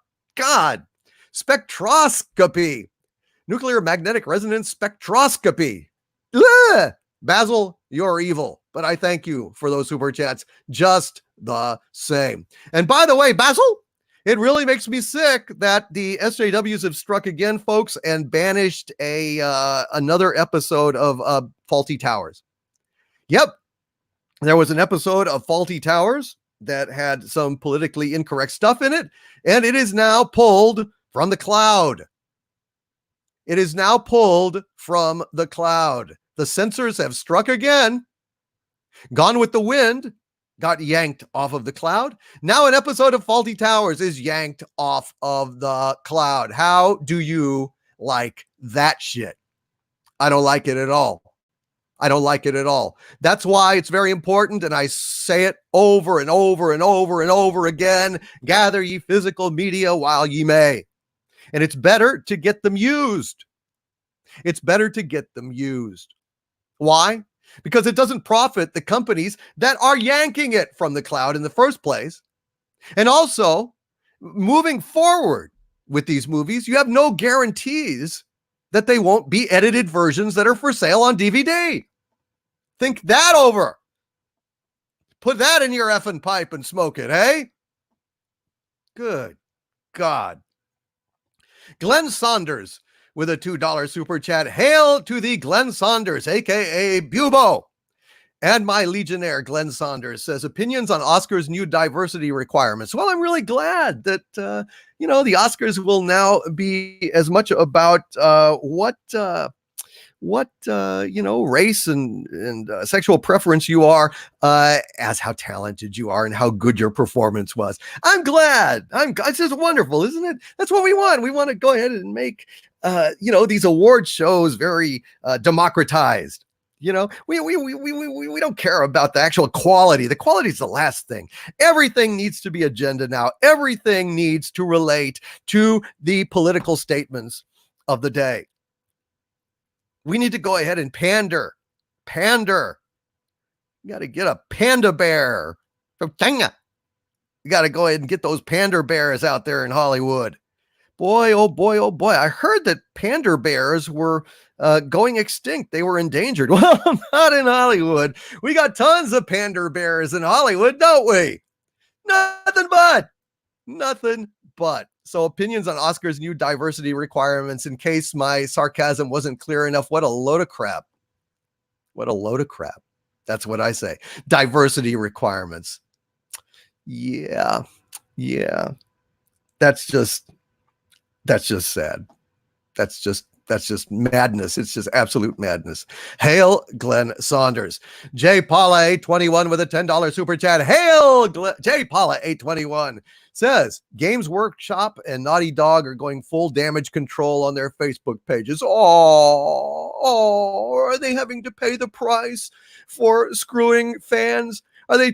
Nuclear magnetic resonance spectroscopy. Ugh! Basil, you're evil, but I thank you for those super chats just the same. And by the way, Basil, it really makes me sick that the SJWs have struck again, folks, and banished another episode of Faulty Towers. Yep, there was an episode of Faulty Towers that had some politically incorrect stuff in it, and it is now pulled from the cloud. It is now pulled from the cloud. The censors have struck again. Gone with the Wind got yanked off of the cloud. Now an episode of Faulty Towers is yanked off of the cloud. How do you like that shit? I don't like it at all. I don't like it at all. That's why it's very important, and I say it over and over and over and over again, gather ye physical media while ye may. And it's better to get them used. It's better to get them used. Why? Because it doesn't profit the companies that are yanking it from the cloud in the first place. And also, moving forward with these movies, you have no guarantees that they won't be edited versions that are for sale on DVD. Think that over. Put that in your effing pipe and smoke it, hey? Good God. Glenn Saunders with a $2 super chat. Hail to the Glenn Saunders, aka Bubo. And my Legionnaire, Glenn Saunders, says opinions on Oscars' new diversity requirements. Well, I'm really glad that, the Oscars will now be as much about what race and sexual preference you are as how talented you are and how good your performance was. I'm glad. It's just wonderful, isn't it? That's what we want. We want to go ahead and make, these award shows very democratized. We don't care about the actual quality. The quality is the last thing. Everything needs to be agenda now. Everything needs to relate to the political statements of the day. We need to go ahead and pander. You got to get a panda bear from China. You got to go ahead and get those panda bears out there in Hollywood. Boy, oh boy, oh boy. I heard that panda bears were going extinct. They were endangered. Well, not in Hollywood. We got tons of panda bears in Hollywood, don't we? Nothing but. So opinions on Oscars' new diversity requirements, in case my sarcasm wasn't clear enough. What a load of crap. What a load of crap. That's what I say. Diversity requirements. Yeah. That's just sad. That's just madness. It's just absolute madness. Hail Glenn Saunders. J Paula 821 with a $10 super chat. Hail J Paula 821 says Games Workshop and Naughty Dog are going full damage control on their Facebook pages. Oh, are they having to pay the price for screwing fans? Are they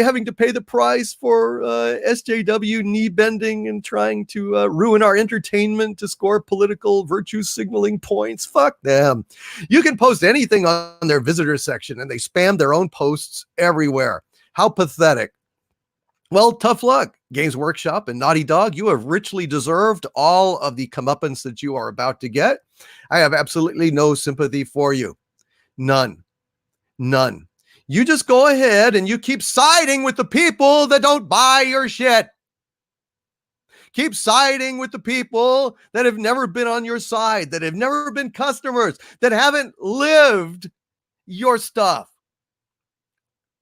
having to pay the price for SJW knee bending and trying to ruin our entertainment to score political virtue signaling points? Fuck them. You can post anything on their visitor section and they spam their own posts everywhere. How pathetic. Well, tough luck, Games Workshop and Naughty Dog. You have richly deserved all of the comeuppance that you are about to get. I have absolutely no sympathy for you. None. You just go ahead and you keep siding with the people that don't buy your shit. Keep siding with the people that have never been on your side, that have never been customers, that haven't lived your stuff.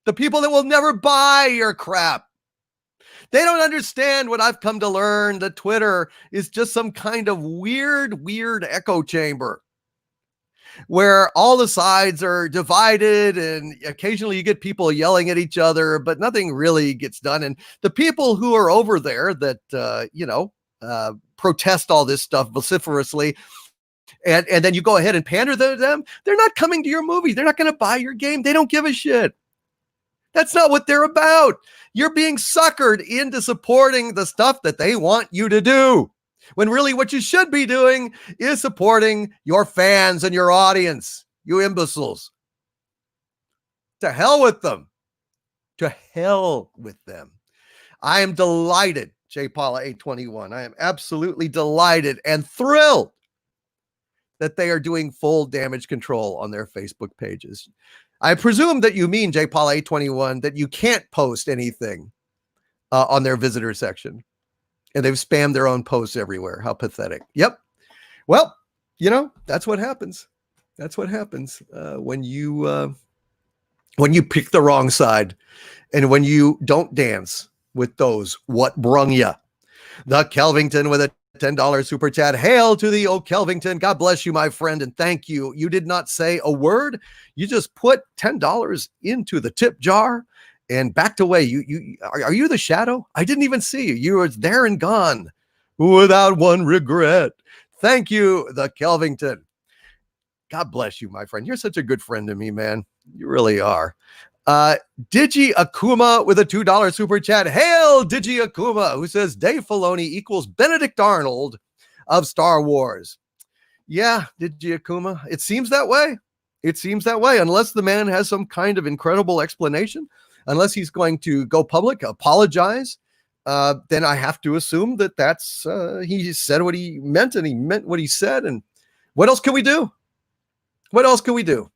The people that will never buy your crap. They don't understand what I've come to learn, that Twitter is just some kind of weird echo chamber. where all the sides are divided and occasionally you get people yelling at each other, but nothing really gets done. And the people who are over there that, protest all this stuff vociferously, and then you go ahead and pander to them, they're not coming to your movie. They're not going to buy your game. They don't give a shit. That's not what they're about. You're being suckered into supporting the stuff that they want you to do, when really what you should be doing is supporting your fans and your audience, you imbeciles. To hell with them. To hell with them. I am delighted, J. Paula 821. I am absolutely delighted and thrilled that they are doing full damage control on their Facebook pages. I presume that you mean, J. Paula 821, that you can't post anything on their visitor section. And they've spammed their own posts everywhere. How pathetic. Yep. Well, that's what happens. That's what happens when you pick the wrong side and when you don't dance with those what brung ya. The Kelvington with a $10 super chat. Hail to the old Kelvington. God bless you, my friend, and thank you. You did not say a word. You just put $10 into the tip jar and backed away. Are you the shadow? I didn't even see you. You were there and gone without one regret. Thank you, the Kelvington. God bless you, my friend. You're such a good friend to me, man. You really are. Digi Akuma with a $2 super chat. Hail Digi Akuma, who says Dave Filoni equals Benedict Arnold of Star Wars. Yeah, Digi Akuma. It seems that way. It seems that way, unless the man has some kind of incredible explanation, unless he's going to go public, apologize. Then I have to assume that that's he said what he meant and he meant what he said. And what else can we do? What else can we do?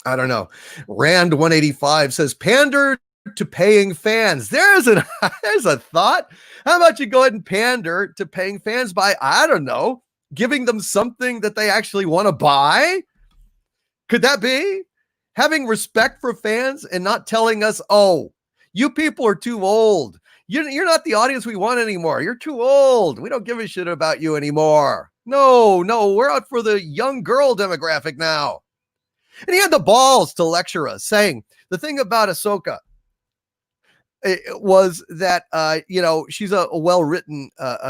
I don't know. Rand 185 says pander to paying fans. There's a thought. How about you go ahead and pander to paying fans by, I don't know, giving them something that they actually want to buy? Could that be? Having respect for fans and not telling us, oh, you people are too old. You're not the audience we want anymore. You're too old. We don't give a shit about you anymore. No, we're out for the young girl demographic now. And he had the balls to lecture us, saying the thing about Ahsoka was that, she's a well-written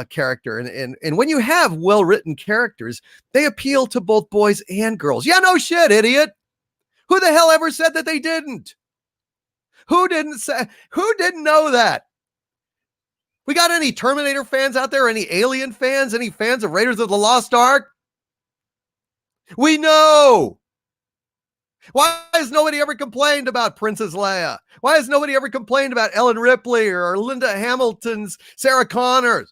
character. And when you have well-written characters, they appeal to both boys and girls. Yeah, no shit, idiot. Who the hell ever said that they didn't? Who didn't know that? We got any Terminator fans out there? Any Alien fans? Any fans of Raiders of the Lost Ark? We know. Why has nobody ever complained about Princess Leia? Why has nobody ever complained about Ellen Ripley or Linda Hamilton's Sarah Connors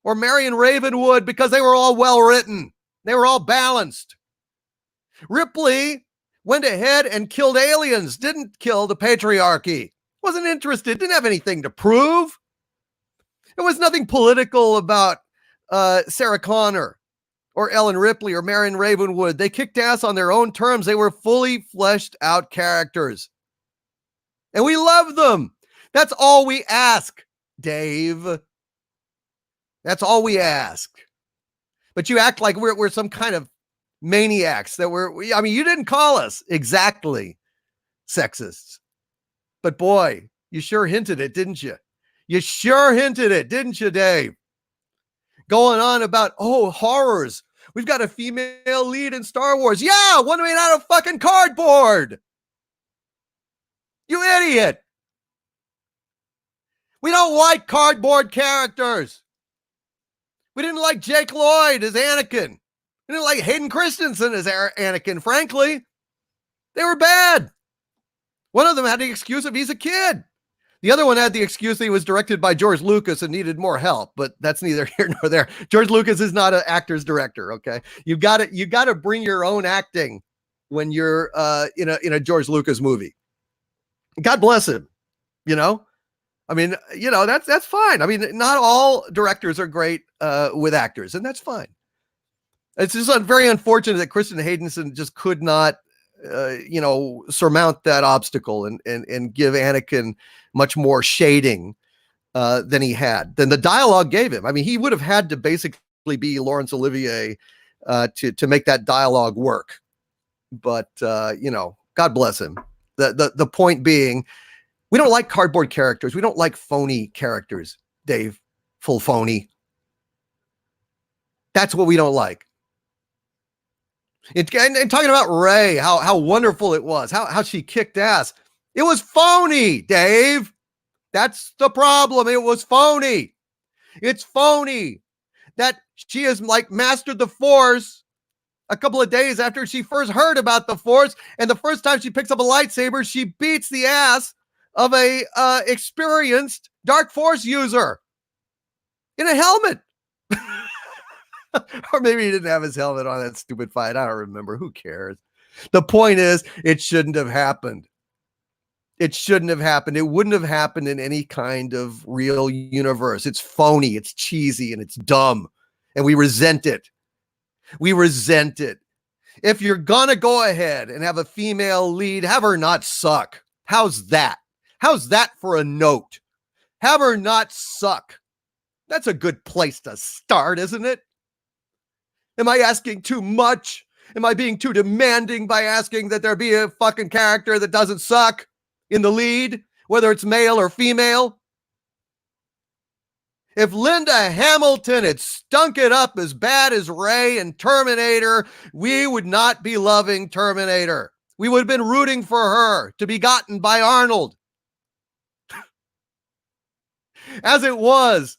or Marion Ravenwood? Because they were all well written. They were all balanced. Ripley went ahead and killed aliens, didn't kill the patriarchy. Wasn't interested, didn't have anything to prove. There was nothing political about Sarah Connor or Ellen Ripley or Marion Ravenwood. They kicked ass on their own terms. They were fully fleshed out characters. And we love them. That's all we ask, Dave. That's all we ask. But you act like we're some kind of maniacs that you didn't call us exactly sexists. But boy, you sure hinted it, didn't you? You sure hinted it, didn't you, Dave? Going on about, horrors. We've got a female lead in Star Wars. Yeah, one made out of fucking cardboard. You idiot. We don't like cardboard characters. We didn't like Jake Lloyd as Anakin. We didn't like Hayden Christensen as Anakin, frankly. They were bad. One of them had the excuse of he's a kid. The other one had the excuse that he was directed by George Lucas and needed more help, but that's neither here nor there. George Lucas is not an actor's director. Okay. You got to bring your own acting when you're in a George Lucas movie. God bless him. That's fine. I mean, not all directors are great with actors, and that's fine. It's just very unfortunate that Kristen Haydenson just could not surmount that obstacle and give Anakin much more shading than the dialogue gave him. I mean, he would have had to basically be Laurence Olivier to make that dialogue work. But God bless him. The point being, we don't like cardboard characters. We don't like phony characters, Dave. Full phony. That's what we don't like. And talking about Ray, how wonderful it was, how she kicked ass. It was phony, Dave. That's the problem. It was phony. It's phony that she has like mastered the Force a couple of days after she first heard about the Force, and the first time she picks up a lightsaber, she beats the ass of a experienced Dark Force user in a helmet. Or maybe he didn't have his helmet on that stupid fight. I don't remember. Who cares? The point is, it shouldn't have happened. It shouldn't have happened. It wouldn't have happened in any kind of real universe. It's phony, it's cheesy, and it's dumb. And we resent it. We resent it. If you're gonna go ahead and have a female lead, have her not suck. How's that? How's that for a note? Have her not suck. That's a good place to start, isn't it? Am I asking too much? Am I being too demanding by asking that there be a fucking character that doesn't suck in the lead, whether it's male or female? If Linda Hamilton had stunk it up as bad as Ray in Terminator, we would not be loving Terminator. We would have been rooting for her to be gotten by Arnold. As it was,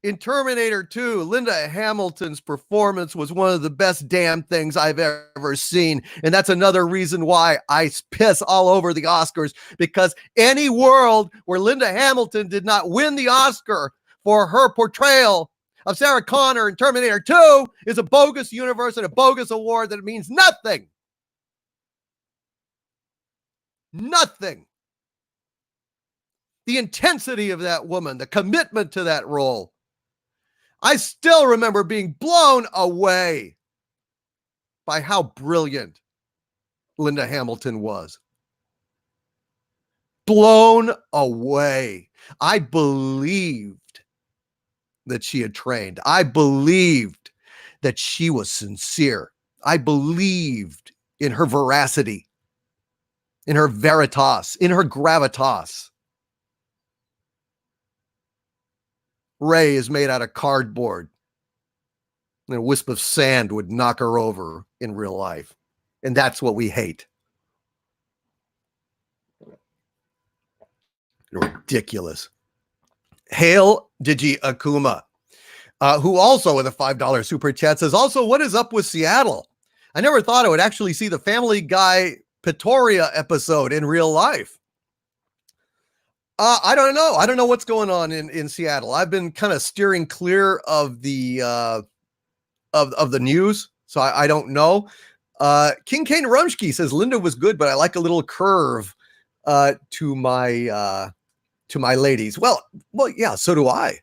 in Terminator 2, Linda Hamilton's performance was one of the best damn things I've ever seen. And that's another reason why I piss all over the Oscars, because any world where Linda Hamilton did not win the Oscar for her portrayal of Sarah Connor in Terminator 2 is a bogus universe and a bogus award that means nothing. Nothing. The intensity of that woman, the commitment to that role. I still remember being blown away by how brilliant Linda Hamilton was. Blown away. I believed that she had trained. I believed that she was sincere. I believed in her veracity, in her veritas, in her gravitas. Ray is made out of cardboard, and a wisp of sand would knock her over in real life. And that's what we hate. Ridiculous. Hail Digi Akuma, who also with a $5 super chat says, also, what is up with Seattle? I never thought I would actually see the Family Guy Pretoria episode in real life. I don't know. I don't know what's going on in Seattle. I've been kind of steering clear of the of the news, so I don't know. King Kane Rumsky says Linda was good, but I like a little curve to my ladies. Well, yeah, so do I.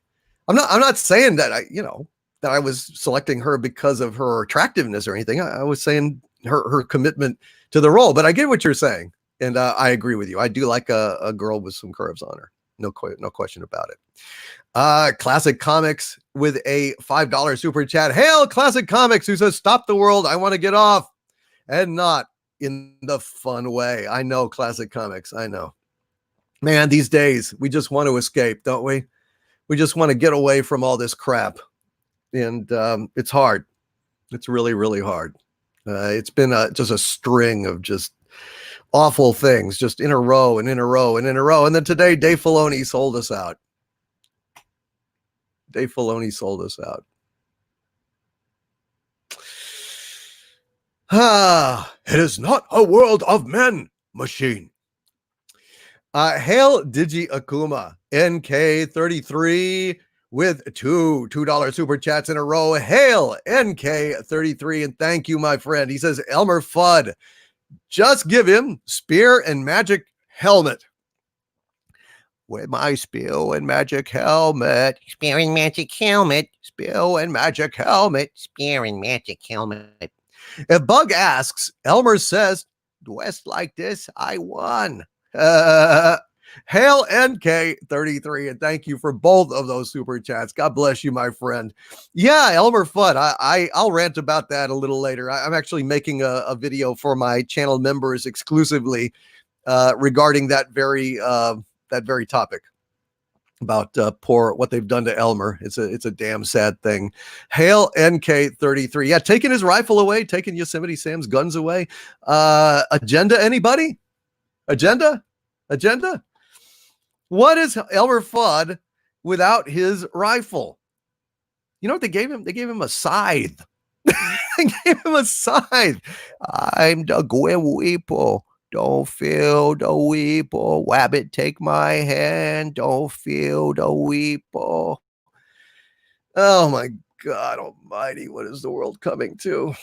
I'm not saying that that I was selecting her because of her attractiveness or anything. I was saying her commitment to the role. But I get what you're saying. And I agree with you. I do like a girl with some curves on her. No question about it. Classic Comics with a $5 super chat. Hail Classic Comics, who says, stop the world. I want to get off. And not in the fun way. I know, Classic Comics. I know. Man, these days, we just want to escape, don't we? We just want to get away from all this crap. And it's hard. It's really, really hard. It's been just a string of just awful things, just in a row and in a row and in a row. And then today, Dave Filoni sold us out. Dave Filoni sold us out. It is not a world of men, machine. Hail Digi Akuma, NK33 with $2 super chats in a row. Hail NK33, and thank you, my friend. He says, Elmer Fudd, just give him spear and magic helmet. With my spear and magic helmet. Spear and magic helmet. Spear and magic helmet. Spear and magic helmet. If Bug asks, Elmer says, dressed like this, I won. Hail NK33, and thank you for both of those super chats. God bless you, my friend. Yeah, Elmer Fudd. I'll rant about that a little later. I'm actually making a video for my channel members exclusively regarding that very topic about what they've done to Elmer. It's a damn sad thing. Hail NK33. Yeah, taking his rifle away, taking Yosemite Sam's guns away. Agenda, anybody? Agenda? What is Elmer Fudd without his rifle? You know what they gave him? They gave him a scythe. They gave him a scythe. I'm the Gwen Weeple. Don't feel the weeple. Wabbit, take my hand. Don't feel the weeple. Oh my God almighty. What is the world coming to?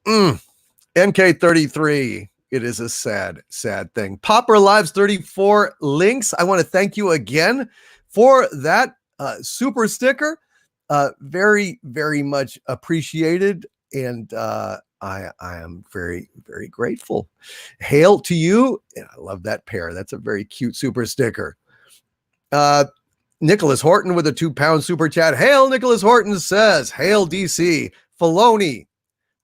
NK33. It is a sad, sad thing. Popper Lives 34 links. I want to thank you again for that super sticker. Very, very much appreciated. And I am very, very grateful. Hail to you. And I love that pair. That's a very cute super sticker. Nicholas Horton with a £2 super chat. Hail, Nicholas Horton says, hail DC, Filoni,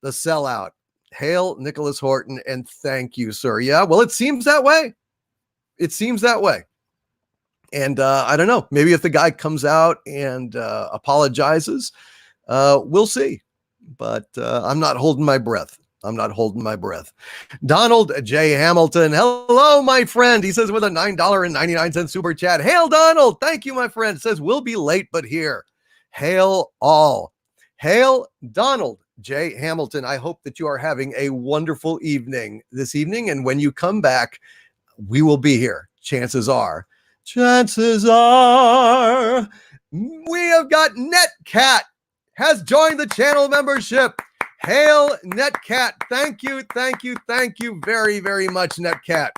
the sellout. Hail, Nicholas Horton, and thank you, sir. Yeah, well, it seems that way. And I don't know. Maybe if the guy comes out and apologizes, we'll see. But I'm not holding my breath. Donald J. Hamilton. Hello, my friend. He says with a $9.99 super chat. Hail, Donald. Thank you, my friend. Says we'll be late, but here. Hail all. Hail, Donald J. Hamilton. I hope that you are having a wonderful evening this evening. And when you come back, we will be here. Chances are, we have got Netcat has joined the channel membership. Hail, Netcat. Thank you very, very much, Netcat.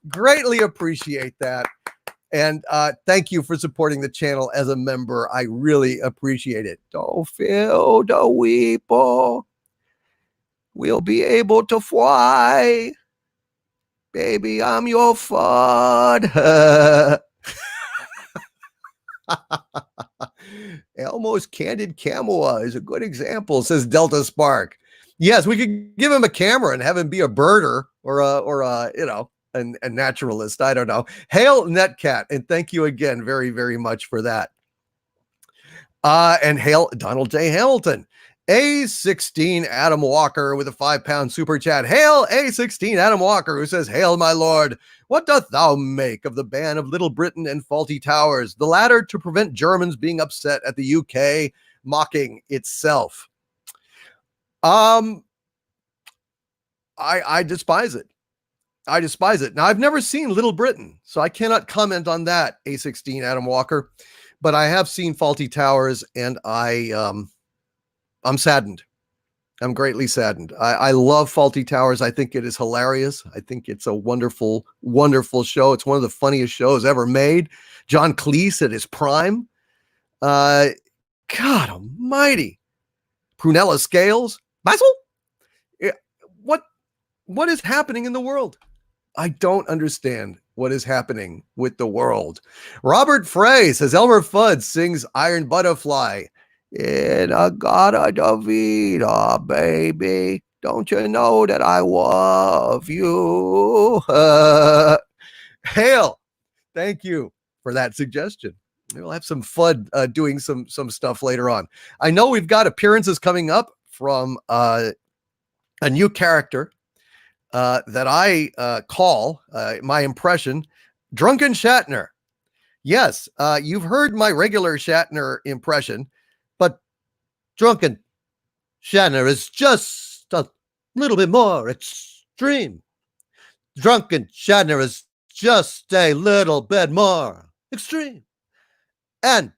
Greatly appreciate that. And thank you for supporting the channel as a member. I really appreciate it. Don't feel the weeple. We'll be able to fly. Baby, I'm your FUD. Elmo's Candid Camoa is a good example, says Delta Spark. Yes, we could give him a camera and have him be a birder or a naturalist. I don't know. Hail, Netcat, and thank you again very, very much for that. And hail, Donald J. Hamilton. A16 Adam Walker with a £5 super chat. Hail, A16 Adam Walker, who says, hail, my lord. What doth thou make of the ban of Little Britain and Faulty Towers, the latter to prevent Germans being upset at the UK mocking itself? I despise it. Now, I've never seen Little Britain, so I cannot comment on that, A16 Adam Walker, but I have seen Faulty Towers, and I'm saddened. I'm greatly saddened. I love Faulty Towers. I think it is hilarious. I think it's a wonderful, wonderful show. It's one of the funniest shows ever made. John Cleese at his prime. God almighty. Prunella Scales. Basil? What is happening in the world? I don't understand what is happening with the world. Robert Frey says, Elmer Fudd sings Iron Butterfly. In a Gata Davida, baby. Don't you know that I love you? Hail. Thank you for that suggestion. We'll have some fun doing some stuff later on. I know we've got appearances coming up from a new character that I call my impression, Drunken Shatner. Yes, you've heard my regular Shatner impression, but Drunken Shatner is just a little bit more extreme. Drunken Shatner is just a little bit more extreme. And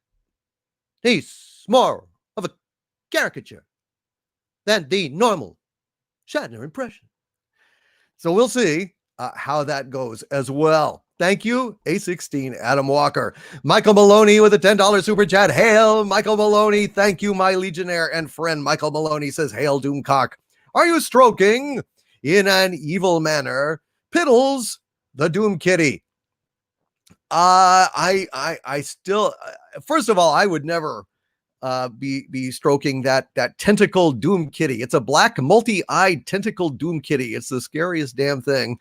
he's more of a caricature than the normal Shatner impression. So we'll see how that goes as well. Thank you, A16 Adam Walker. Michael Maloney with a $10 super chat. Hail, Michael Maloney. Thank you, my legionnaire and friend. Michael Maloney says, hail, Doomcock. Are you stroking in an evil manner Piddles, the Doom Kitty? I still, first of all, I would never be stroking that tentacle doom kitty. It's a black multi-eyed tentacle doom kitty. It's the scariest damn thing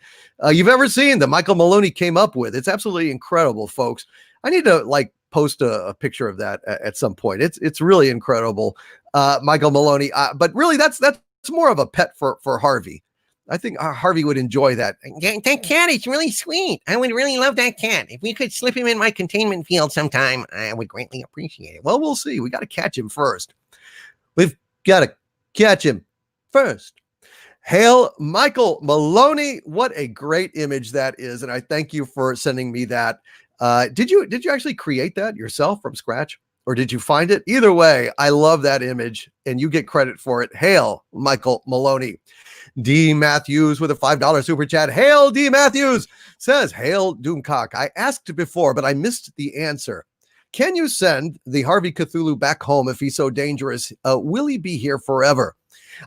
you've ever seen that Michael Maloney came up with. It's absolutely incredible, folks. I need to like post a picture of that at some point. It's really incredible, Michael Maloney. But really, that's more of a pet for Harvey. I think Harvey would enjoy that. That cat is really sweet. I would really love that cat. If we could slip him in my containment field sometime, I would greatly appreciate it. Well, we'll see. We got to catch him first. We've got to catch him first. Hail Michael Maloney. What a great image that is. And I thank you for sending me that. Did you actually create that yourself from scratch? Or did you find it? Either way, I love that image and you get credit for it. Hail Michael Maloney. D. Matthews with a $5 super chat. Hail D. Matthews says, Hail Doomcock. I asked before, but I missed the answer. Can you send the Harvey Cthulhu back home if he's so dangerous? Will he be here forever?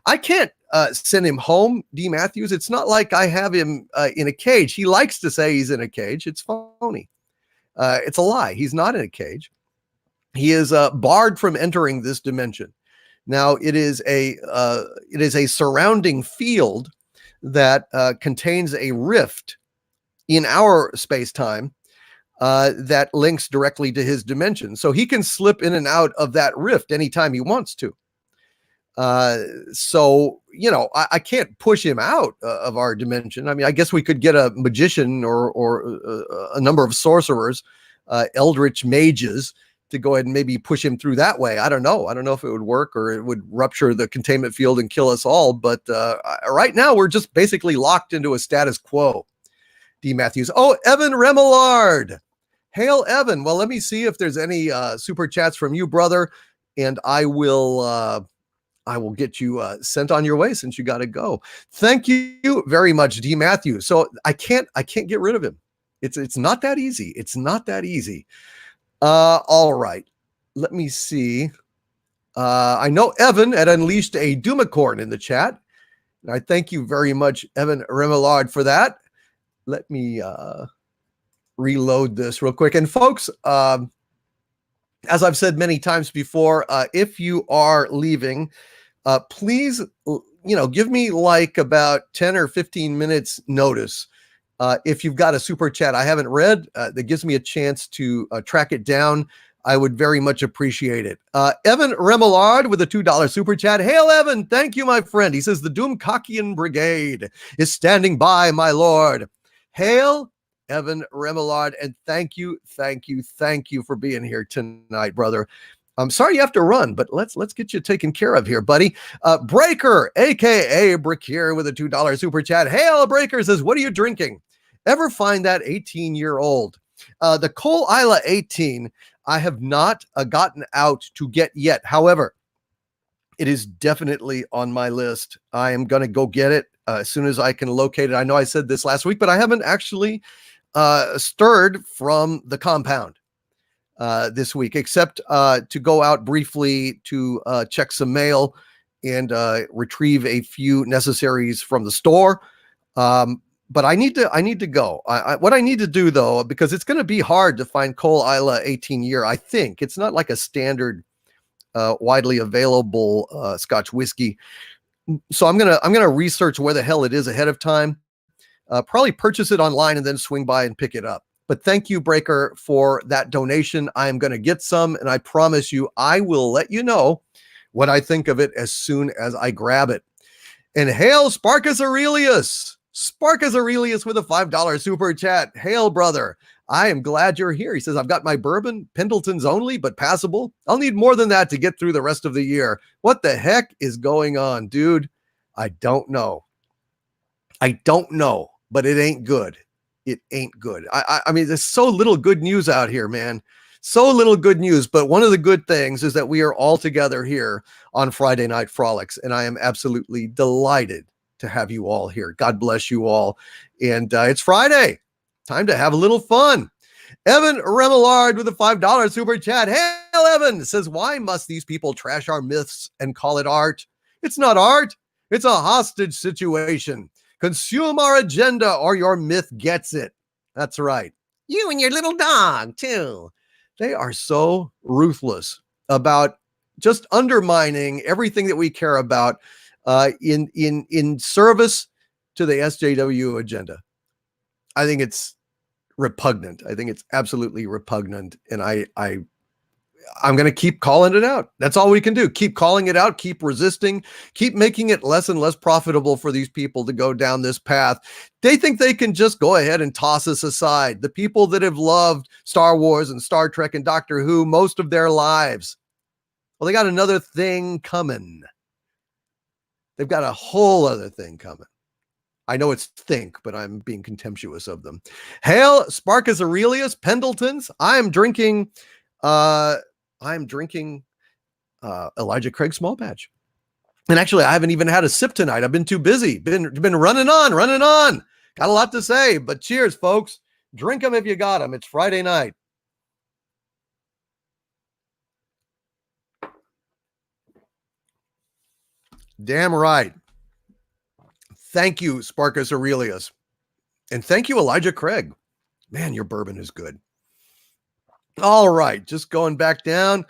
I can't send him home, D. Matthews. It's not like I have him in a cage. He likes to say he's in a cage. It's phony. It's a lie. He's not in a cage. He is barred from entering this dimension. Now it is a surrounding field that contains a rift in our space-time that links directly to his dimension. So he can slip in and out of that rift anytime he wants to. So, you know, I can't push him out of our dimension. I mean, I guess we could get a magician or a number of sorcerers, eldritch mages, to go ahead and maybe push him through that way. I don't know. I don't know if it would work or it would rupture the containment field and kill us all. But right now we're just basically locked into a status quo. D. Matthews. Oh, Evan Remillard. Hail, Evan. Well, let me see if there's any super chats from you, brother. And I will get you sent on your way since you got to go. Thank you very much, D. Matthews. So I can't get rid of him. It's not that easy. It's not that easy. All right. Let me see. I know Evan had unleashed a Doomicorn in the chat. And I thank you very much, Evan Remillard, for that. Let me reload this real quick. And folks, as I've said many times before, if you are leaving, please, give me like about 10 or 15 minutes notice. If you've got a super chat I haven't read, that gives me a chance to track it down, I would very much appreciate it. Evan Remillard with a $2 super chat. Hail, Evan. Thank you, my friend. He says, the Doomcockian Brigade is standing by, my lord. Hail, Evan Remillard. And thank you for being here tonight, brother. I'm sorry you have to run, but let's get you taken care of here, buddy. Breaker, a.k.a. Brick here with a $2 super chat. Hail, Breaker says, what are you drinking? Ever find that 18-year-old? The Cole Isla 18, I have not gotten out to get yet. However, it is definitely on my list. I am going to go get it as soon as I can locate it. I know I said this last week, but I haven't actually stirred from the compound this week, except to go out briefly to check some mail and retrieve a few necessaries from the store. But I need to go. What I need to do, though, because it's going to be hard to find Cole Isla 18 year. I think it's not like a standard, widely available Scotch whiskey. So I'm gonna research where the hell it is ahead of time. Probably purchase it online and then swing by and pick it up. But thank you, Breaker, for that donation. I am going to get some, and I promise you, I will let you know what I think of it as soon as I grab it. And hail, Sparkus Aurelius. Sparkus Aurelius with a $5 super chat. Hail, brother. I am glad you're here. He says, I've got my bourbon, Pendleton's only, but passable. I'll need more than that to get through the rest of the year. What the heck is going on, dude? I don't know. But it ain't good. It ain't good. I mean, there's so little good news out here, man. So little good news. But one of the good things is that we are all together here on Friday Night Frolics. And I am absolutely delighted to have you all here. God bless you all. And it's Friday. Time to have a little fun. Evan Remillard with a $5 super chat. Hail, Evan says, why must these people trash our myths and call it art? It's not art. It's a hostage situation. Consume our agenda or your myth gets it. That's right. You and your little dog, too. They are so ruthless about just undermining everything that we care about in service to the SJW agenda. I think it's repugnant. I think it's absolutely repugnant. And I'm going to keep calling it out. That's all we can do. Keep calling it out, keep resisting, keep making it less and less profitable for these people to go down this path. They think they can just go ahead and toss us aside. The people that have loved Star Wars and Star Trek and Doctor Who most of their lives. Well, they got another thing coming. They've got a whole other thing coming. I know it's think, but I'm being contemptuous of them. Hail, Sparkus Aurelius, Pendletons. I'm drinking Elijah Craig Small Batch. And actually, I haven't even had a sip tonight. I've been too busy. Been running on. Got a lot to say, but cheers, folks. Drink them if you got them. It's Friday night. Damn right. Thank you, Sparkus Aurelius. And thank you, Elijah Craig. Man, your bourbon is good. All right, just going back down.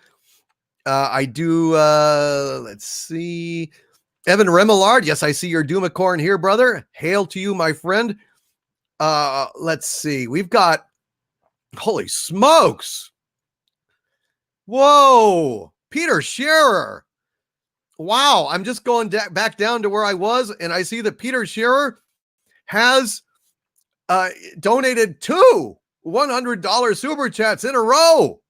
I do, let's see. Evan Remillard. Yes, I see your Doomacorn here, brother. Hail to you, my friend. Let's see. We've got, holy smokes. Whoa, Peter Scherer. Wow, I'm just going back down to where I was, and I see that Peter Scherer has donated 2 $100 super chats in a row.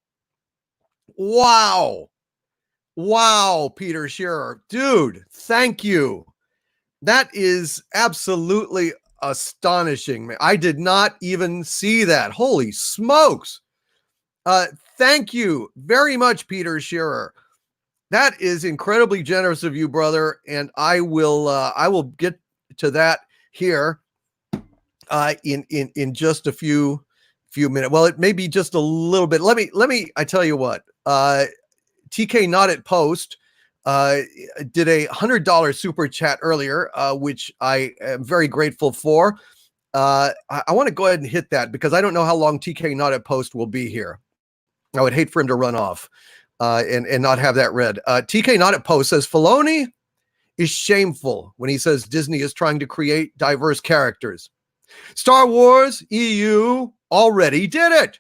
Wow, Peter Scherer. Dude, thank you. That is absolutely astonishing. I did not even see that. Holy smokes. Thank you very much, Peter Scherer. That is incredibly generous of you, brother, and I will get to that here in just a few minutes. Well, it may be just a little bit. Let me. I tell you what. TK Not at Post did a $100 super chat earlier, which I am very grateful for. I want to go ahead and hit that because I don't know how long TK Not at Post will be here. I would hate for him to run off. And not have that read. TK Not at Post says Filoni is shameful when he says Disney is trying to create diverse characters. Star Wars EU already did it.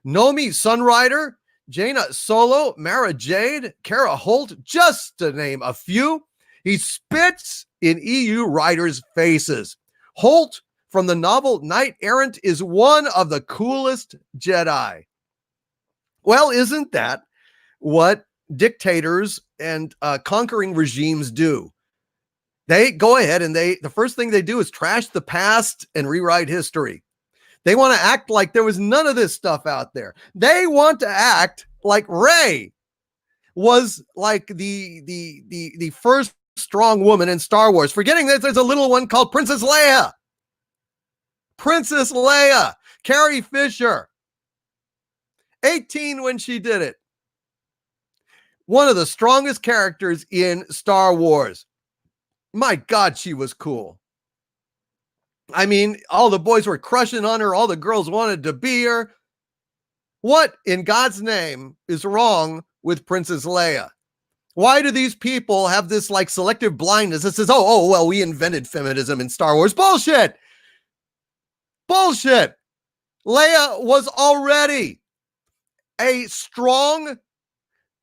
Nomi Sunrider, Jaina Solo, Mara Jade, Kara Holt, just to name a few. He spits in EU writers' faces. Holt from the novel Knight Errant is one of the coolest Jedi. Well, isn't that what dictators and conquering regimes do? They go ahead and the first thing they do is trash the past and rewrite history. They want to act like there was none of this stuff out there. They want to act like Rey was like the first strong woman in Star Wars, forgetting that there's a little one called Princess Leia. Carrie Fisher, 18 when she did it. One of the strongest characters in Star Wars. My God, she was cool. I mean, all the boys were crushing on her. All the girls wanted to be her. What in God's name is wrong with Princess Leia? Why do these people have this like selective blindness that says, oh, well, we invented feminism in Star Wars? Bullshit. Leia was already a strong,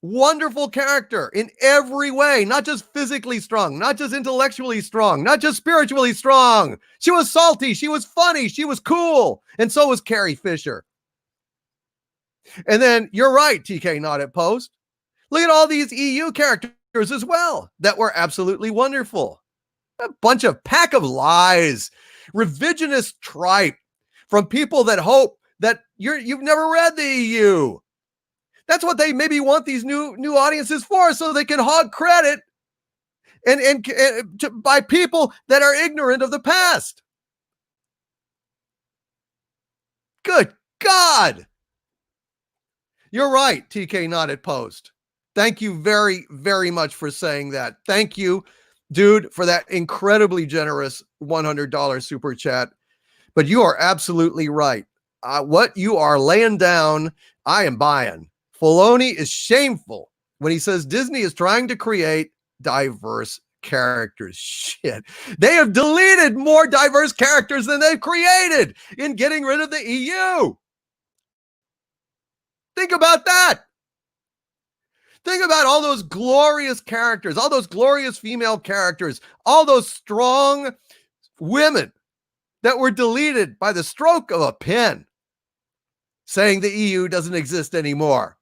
wonderful character in every way, not just physically strong, not just intellectually strong, not just spiritually strong. She was salty, she was funny, she was cool, and so was Carrie Fisher. And then you're right, TK Not at Post. Look at all these EU characters as well that were absolutely wonderful. A bunch of pack of lies, revisionist tripe from people that hope that you've never read the EU. That's what they maybe want these new audiences for, so they can hog credit and by people that are ignorant of the past. Good God. You're right, TK Not at Post. Thank you very, very much for saying that. Thank you, dude, for that incredibly generous $100 super chat. But you are absolutely right. what you are laying down, I am buying. Filoni is shameful when he says Disney is trying to create diverse characters. Shit. They have deleted more diverse characters than they've created in getting rid of the EU. Think about that. Think about all those glorious characters, all those glorious female characters, all those strong women that were deleted by the stroke of a pen, saying the EU doesn't exist anymore.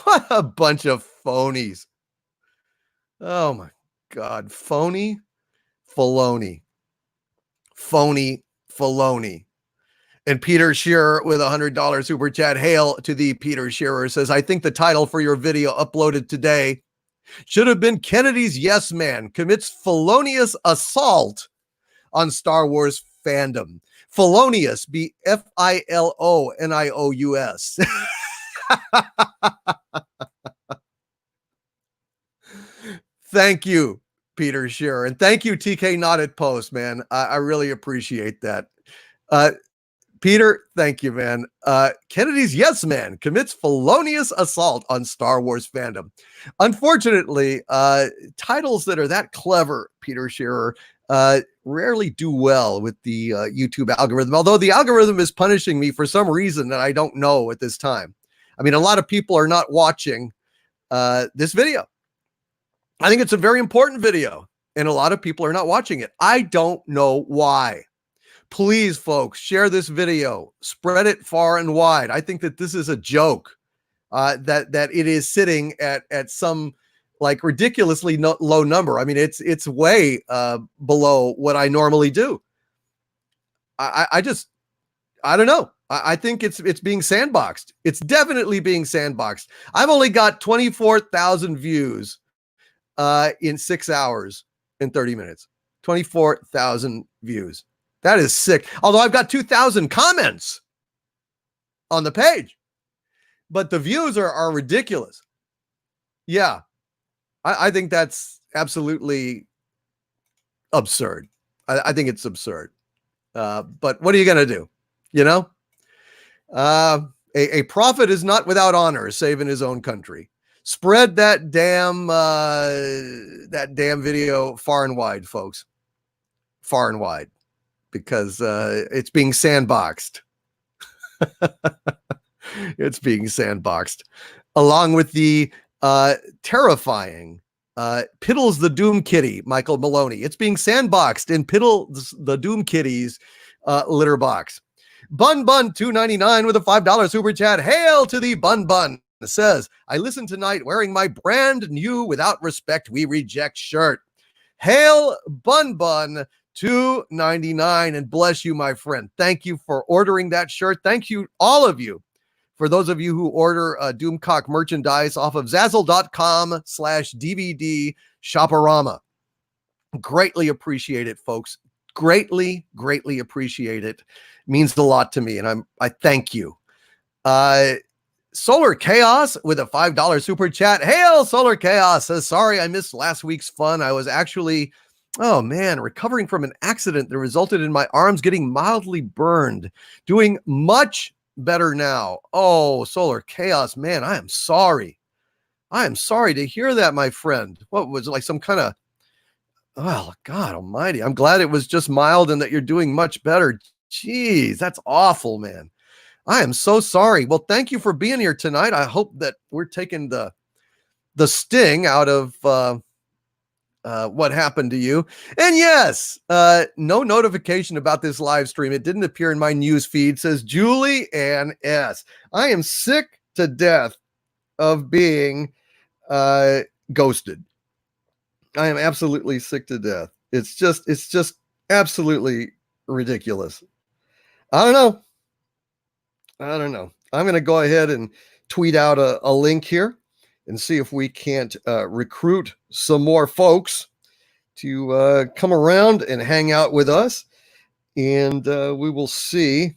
What a bunch of phonies. Oh my God. Phony, Filoni. Phony, Filoni. And Peter Shearer with $100 super chat. Hail to the Peter Shearer says, I think the title for your video uploaded today should have been Kennedy's Yes Man commits felonious assault on Star Wars fandom. Felonious, be Filonious. Thank you, Peter Shearer. And thank you, TK Not at Post, man. I really appreciate that. Peter, thank you, man. Kennedy's Yes Man commits felonious assault on Star Wars fandom. Unfortunately, titles that are that clever, Peter Shearer, rarely do well with the YouTube algorithm, although the algorithm is punishing me for some reason that I don't know at this time. I mean, a lot of people are not watching this video. I think it's a very important video, and a lot of people are not watching it. I don't know why. Please, folks, share this video, spread it far and wide. I think that this is a joke, that it is sitting at some like ridiculously low number. I mean, it's way below what I normally do. I don't know. I think it's being sandboxed. It's definitely being sandboxed. I've only got 24,000 views in 6 hours and 30 minutes. 24,000 views. That is sick. Although I've got 2,000 comments on the page, but the views are ridiculous. Yeah, I think that's absolutely absurd. I think it's absurd. But what are you going to do? You know, a prophet is not without honor, save in his own country. Spread that damn video far and wide, folks. Far and wide. Because it's being sandboxed. It's being sandboxed. Along with the terrifying Piddles the Doom Kitty, Michael Maloney. It's being sandboxed in Piddles the Doom Kitty's litter box. Bun Bun 299 with a $5 super chat. Hail to the Bun Bun. Says, I listened tonight wearing my brand new Without Respect We Reject shirt. Hail Bun Bun 299, and bless you, my friend. Thank you for ordering that shirt. Thank you, all of you, for those of you who order Doomcock merchandise off of Zazzle.com/DVD Shoporama. Greatly appreciate it, folks. Greatly appreciate it. Means a lot to me, and I thank you. Solar Chaos with a $5 super chat. Hail, Solar Chaos says, sorry I missed last week's fun. I was actually, oh man, recovering from an accident that resulted in my arms getting mildly burned. Doing much better now. Oh, Solar Chaos, man, I am sorry. I am sorry to hear that, my friend. What was it, like some kind of, oh, God almighty. I'm glad it was just mild and that you're doing much better. Jeez, that's awful, man. I am so sorry. Well, thank you for being here tonight. I hope that we're taking the sting out of what happened to you. And yes, no notification about this live stream. It didn't appear in my news feed. Says Julie Ann S. I am sick to death of being ghosted. I am absolutely sick to death. It's just absolutely ridiculous. I don't know. I'm going to go ahead and tweet out a link here and see if we can't recruit some more folks to come around and hang out with us. And we will see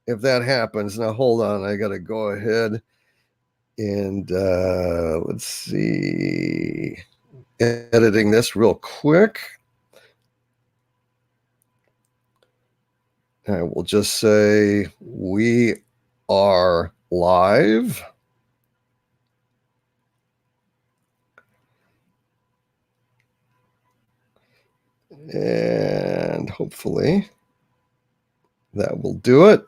if that happens. Now, hold on. I got to go ahead and let's see. Editing this real quick. I will just say we are live. And hopefully that will do it.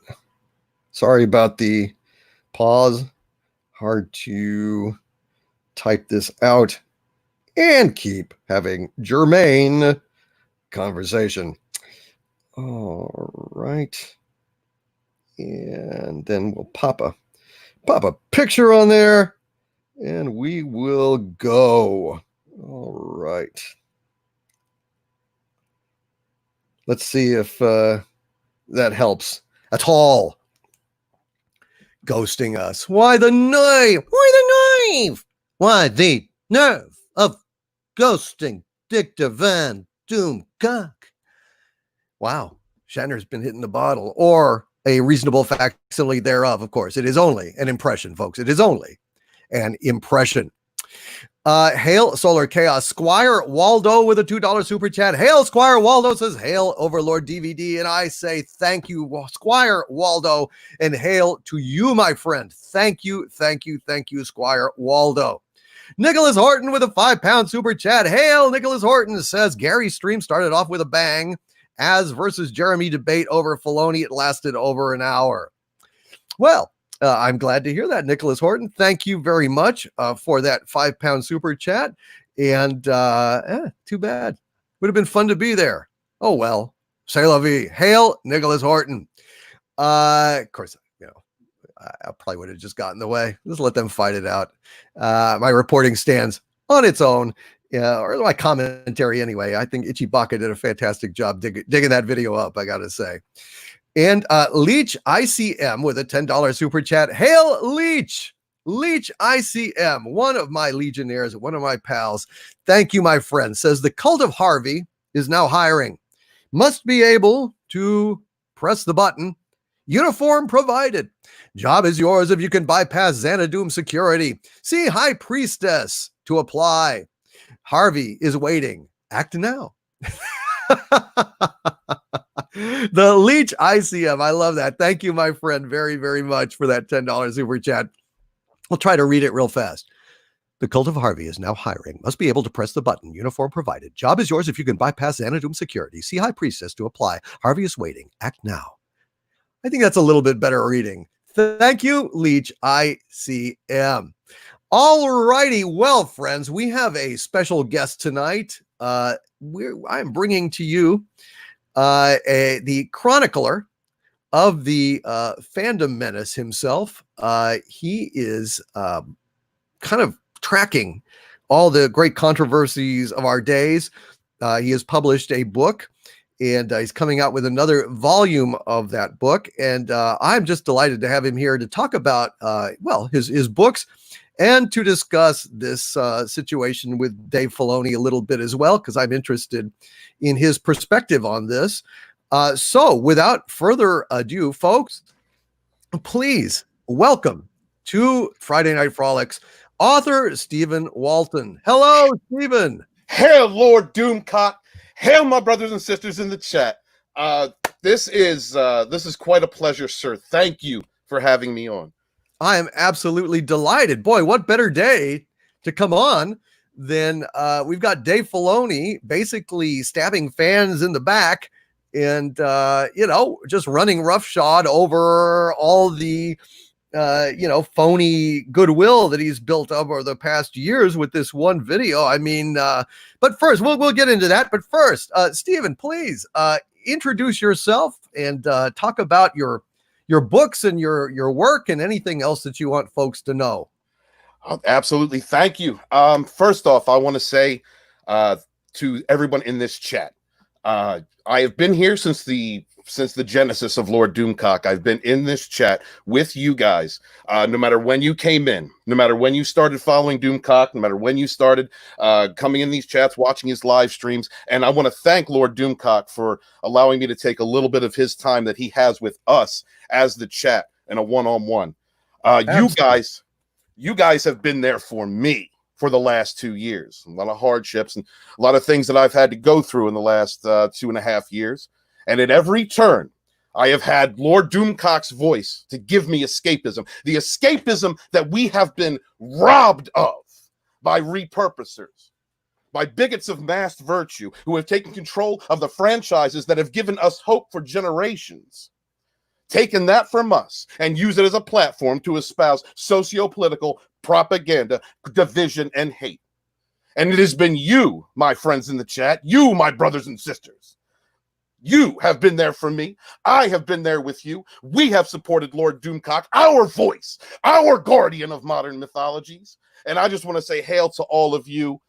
Sorry about the pause. Hard to type this out and keep having germane conversation. All right. And then we'll pop a picture on there and we will go. All right. Let's see if that helps at all. Ghosting us. Why the knife? Why the knife? Why the nerve of ghosting Dictor Van Doomcock? Wow. Shatner's been hitting the bottle, or a reasonable facsimile thereof, of course. It is only an impression, folks. It is only an impression. Hail Solar Chaos. Squire Waldo with a $2 super chat. Hail Squire Waldo says, hail Overlord DVD. And I say thank you, Squire Waldo, and hail to you, my friend. Thank you, Squire Waldo. Nicholas Horton with a £5 super chat. Hail Nicholas Horton says, Gary's stream started off with a bang. As versus Jeremy debate over Filoni, it lasted over an hour. Well, I'm glad to hear that, Nicholas Horton. Thank you very much for that £5 super chat. And too bad. Would have been fun to be there. Oh, well. C'est la vie. Hail, Nicholas Horton. Of course, you know, I probably would have just gotten in the way. Just let them fight it out. My reporting stands on its own. Yeah, or my commentary anyway. I think Itchy Baka did a fantastic job digging that video up, I got to say. And Leech ICM with a $10 super chat. Hail Leech! Leech ICM, one of my legionnaires, one of my pals. Thank you, my friend. Says the cult of Harvey is now hiring. Must be able to press the button. Uniform provided. Job is yours if you can bypass Xanadu security. See High Priestess to apply. Harvey is waiting. Act now. The Leech ICM. I love that. Thank you, my friend, very, very much for that $10 super chat. We'll try to read it real fast. The cult of Harvey is now hiring. Must be able to press the button. Uniform provided. Job is yours if you can bypass Xanadu security. See High Priestess to apply. Harvey is waiting. Act now. I think that's a little bit better reading. Thank you, Leech ICM. All righty. Well, friends, we have a special guest tonight. I'm bringing to you the chronicler of the fandom menace himself. He is kind of tracking all the great controversies of our days. He has published a book, and he's coming out with another volume of that book. And I'm just delighted to have him here to talk about, his books, and to discuss this situation with Dave Filoni a little bit as well, because I'm interested in his perspective on this. So without further ado, folks, please welcome to Friday Night Frolics, author Stephen Walton. Hello, Stephen. Hail, Lord Doomcock. Hail, my brothers and sisters in the chat. This is quite a pleasure, sir. Thank you for having me on. I am absolutely delighted. Boy, what better day to come on than we've got Dave Filoni basically stabbing fans in the back and, just running roughshod over all the, phony goodwill that he's built up over the past years with this one video. I mean, but first, we'll get into that. But first, Stephen, please introduce yourself and talk about your books and your work and anything else that you want folks to know. Absolutely. Thank you. First off, I want to say to everyone in this chat, I have been here since the genesis of Lord Doomcock. I've been in this chat with you guys, no matter when you came in, no matter when you started following Doomcock, no matter when you started coming in these chats, watching his live streams. And I want to thank Lord Doomcock for allowing me to take a little bit of his time that he has with us as the chat in a one-on-one. You guys have been there for me for the last 2 years. A lot of hardships and a lot of things that I've had to go through in the last 2.5 years. And at every turn, I have had Lord Doomcock's voice to give me escapism, the escapism that we have been robbed of by repurposers, by bigots of masked virtue who have taken control of the franchises that have given us hope for generations, taken that from us and use it as a platform to espouse socio-political propaganda, division, and hate. And it has been you, my friends in the chat, you, my brothers and sisters. You have been there for me. I have been there with you. We have supported Lord Doomcock, our voice, our guardian of modern mythologies. And I just want to say hail to all of you.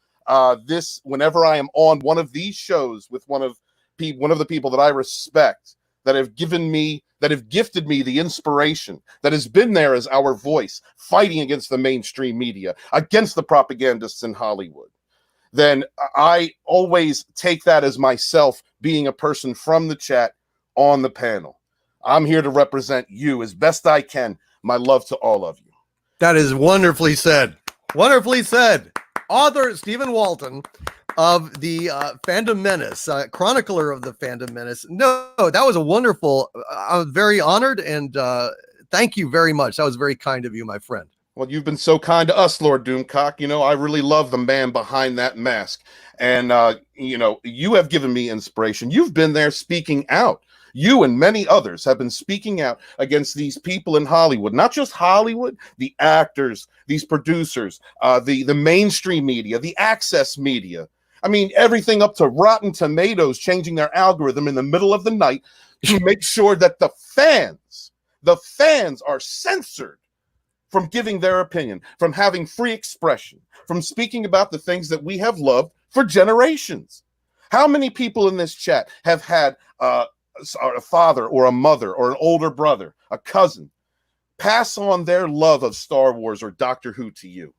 Whenever I am on one of these shows with one of the people that I respect, that have gifted me the inspiration, that has been there as our voice, fighting against the mainstream media, against the propagandists in Hollywood, then I always take that as myself being a person from the chat on the panel. I'm here to represent you as best I can. My love to all of you. That is wonderfully said. Wonderfully said. Author Stephen Walton of the Fandom Menace, chronicler of the Fandom Menace. No, that was a wonderful, I was very honored, and thank you very much. That was very kind of you, my friend. Well, you've been so kind to us, Lord Doomcock. You know, I really love the man behind that mask. And, you have given me inspiration. You've been there speaking out. You and many others have been speaking out against these people in Hollywood, not just Hollywood, the actors, these producers, the mainstream media, the access media. I mean, everything up to Rotten Tomatoes changing their algorithm in the middle of the night to make sure that the fans are censored from giving their opinion, from having free expression, from speaking about the things that we have loved for generations. How many people in this chat have had a father or a mother or an older brother, a cousin, pass on their love of Star Wars or Doctor Who to you?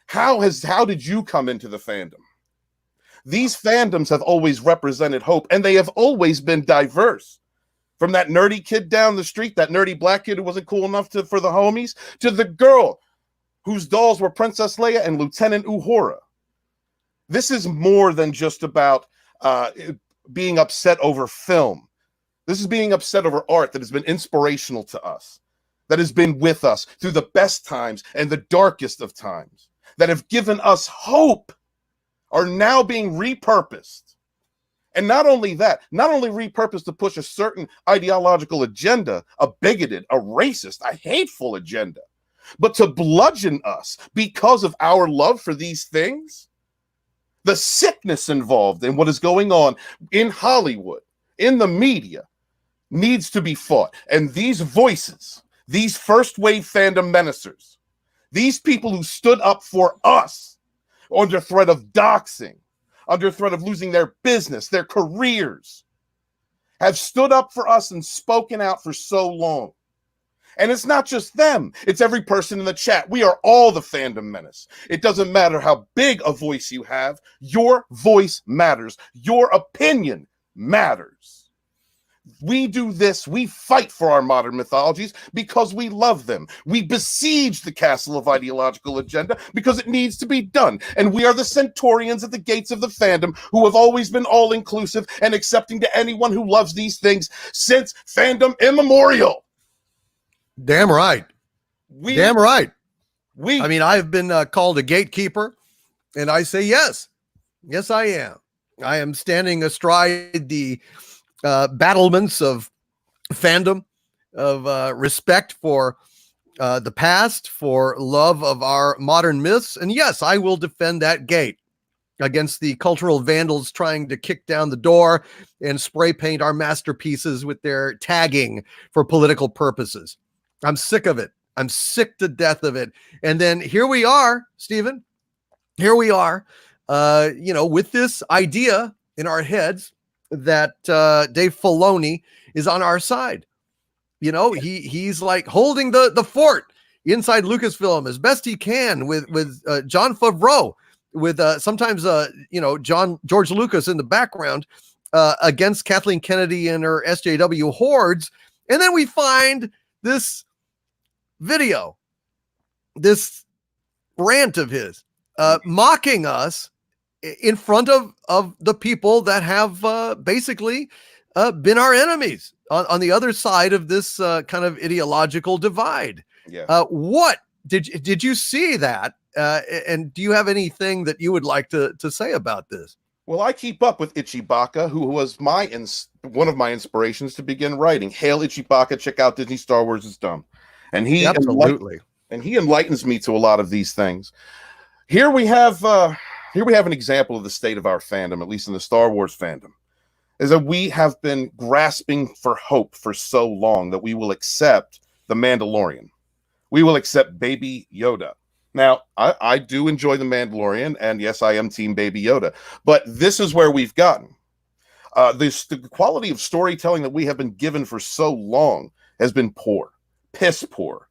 How did you come into the fandom? These fandoms have always represented hope, and they have always been diverse. From that nerdy kid down the street, that nerdy black kid who wasn't cool enough for the homies, to the girl whose dolls were Princess Leia and Lieutenant Uhura. This is more than just about being upset over film. This is being upset over art that has been inspirational to us, that has been with us through the best times and the darkest of times, that have given us hope, are now being repurposed. And not only that, not only repurposed to push a certain ideological agenda, a bigoted, a racist, a hateful agenda, but to bludgeon us because of our love for these things. The sickness involved in what is going on in Hollywood, in the media, needs to be fought. And these voices, these first wave fandom menacers, these people who stood up for us under threat of doxing, under threat of losing their business, their careers, have stood up for us and spoken out for so long. And it's not just them. It's every person in the chat. We are all the Fandom Menace. It doesn't matter how big a voice you have. Your voice matters. Your opinion matters. We do this. We fight for our modern mythologies because we love them. We besiege the castle of ideological agenda because it needs to be done. And we are the Centaurians at the gates of the fandom who have always been all-inclusive and accepting to anyone who loves these things since fandom immemorial. Damn right. Damn right. I mean, I've been called a gatekeeper, and I say yes. Yes, I am. I am standing astride the battlements of fandom, of respect for the past, for love of our modern myths. And yes, I will defend that gate against the cultural vandals trying to kick down the door and spray paint our masterpieces with their tagging for political purposes. I'm sick of it. I'm sick to death of it. And then here we are, Stephen. Here we are, with this idea in our heads that Dave Filoni is on our side. He's like holding the fort inside Lucasfilm as best he can with Jon Favreau, with sometimes George Lucas in the background against Kathleen Kennedy and her SJW hordes. And then we find this video, this rant of his, mocking us in front of the people that have basically been our enemies on the other side of this kind of ideological divide. Yeah. What did you see that? And do you have anything that you would like to say about this? Well, I keep up with Ichibaka, who was one of my inspirations to begin writing. Hail Ichibaka! Check out Disney Star Wars is dumb, and he Absolutely. he enlightens me to a lot of these things. Here we have an example of the state of our fandom, at least in the Star Wars fandom, is that we have been grasping for hope for so long that we will accept the Mandalorian. We will accept Baby Yoda. Now, I do enjoy The Mandalorian, and yes, I am Team Baby Yoda, but this is where we've gotten. The quality of storytelling that we have been given for so long has been poor, piss poor.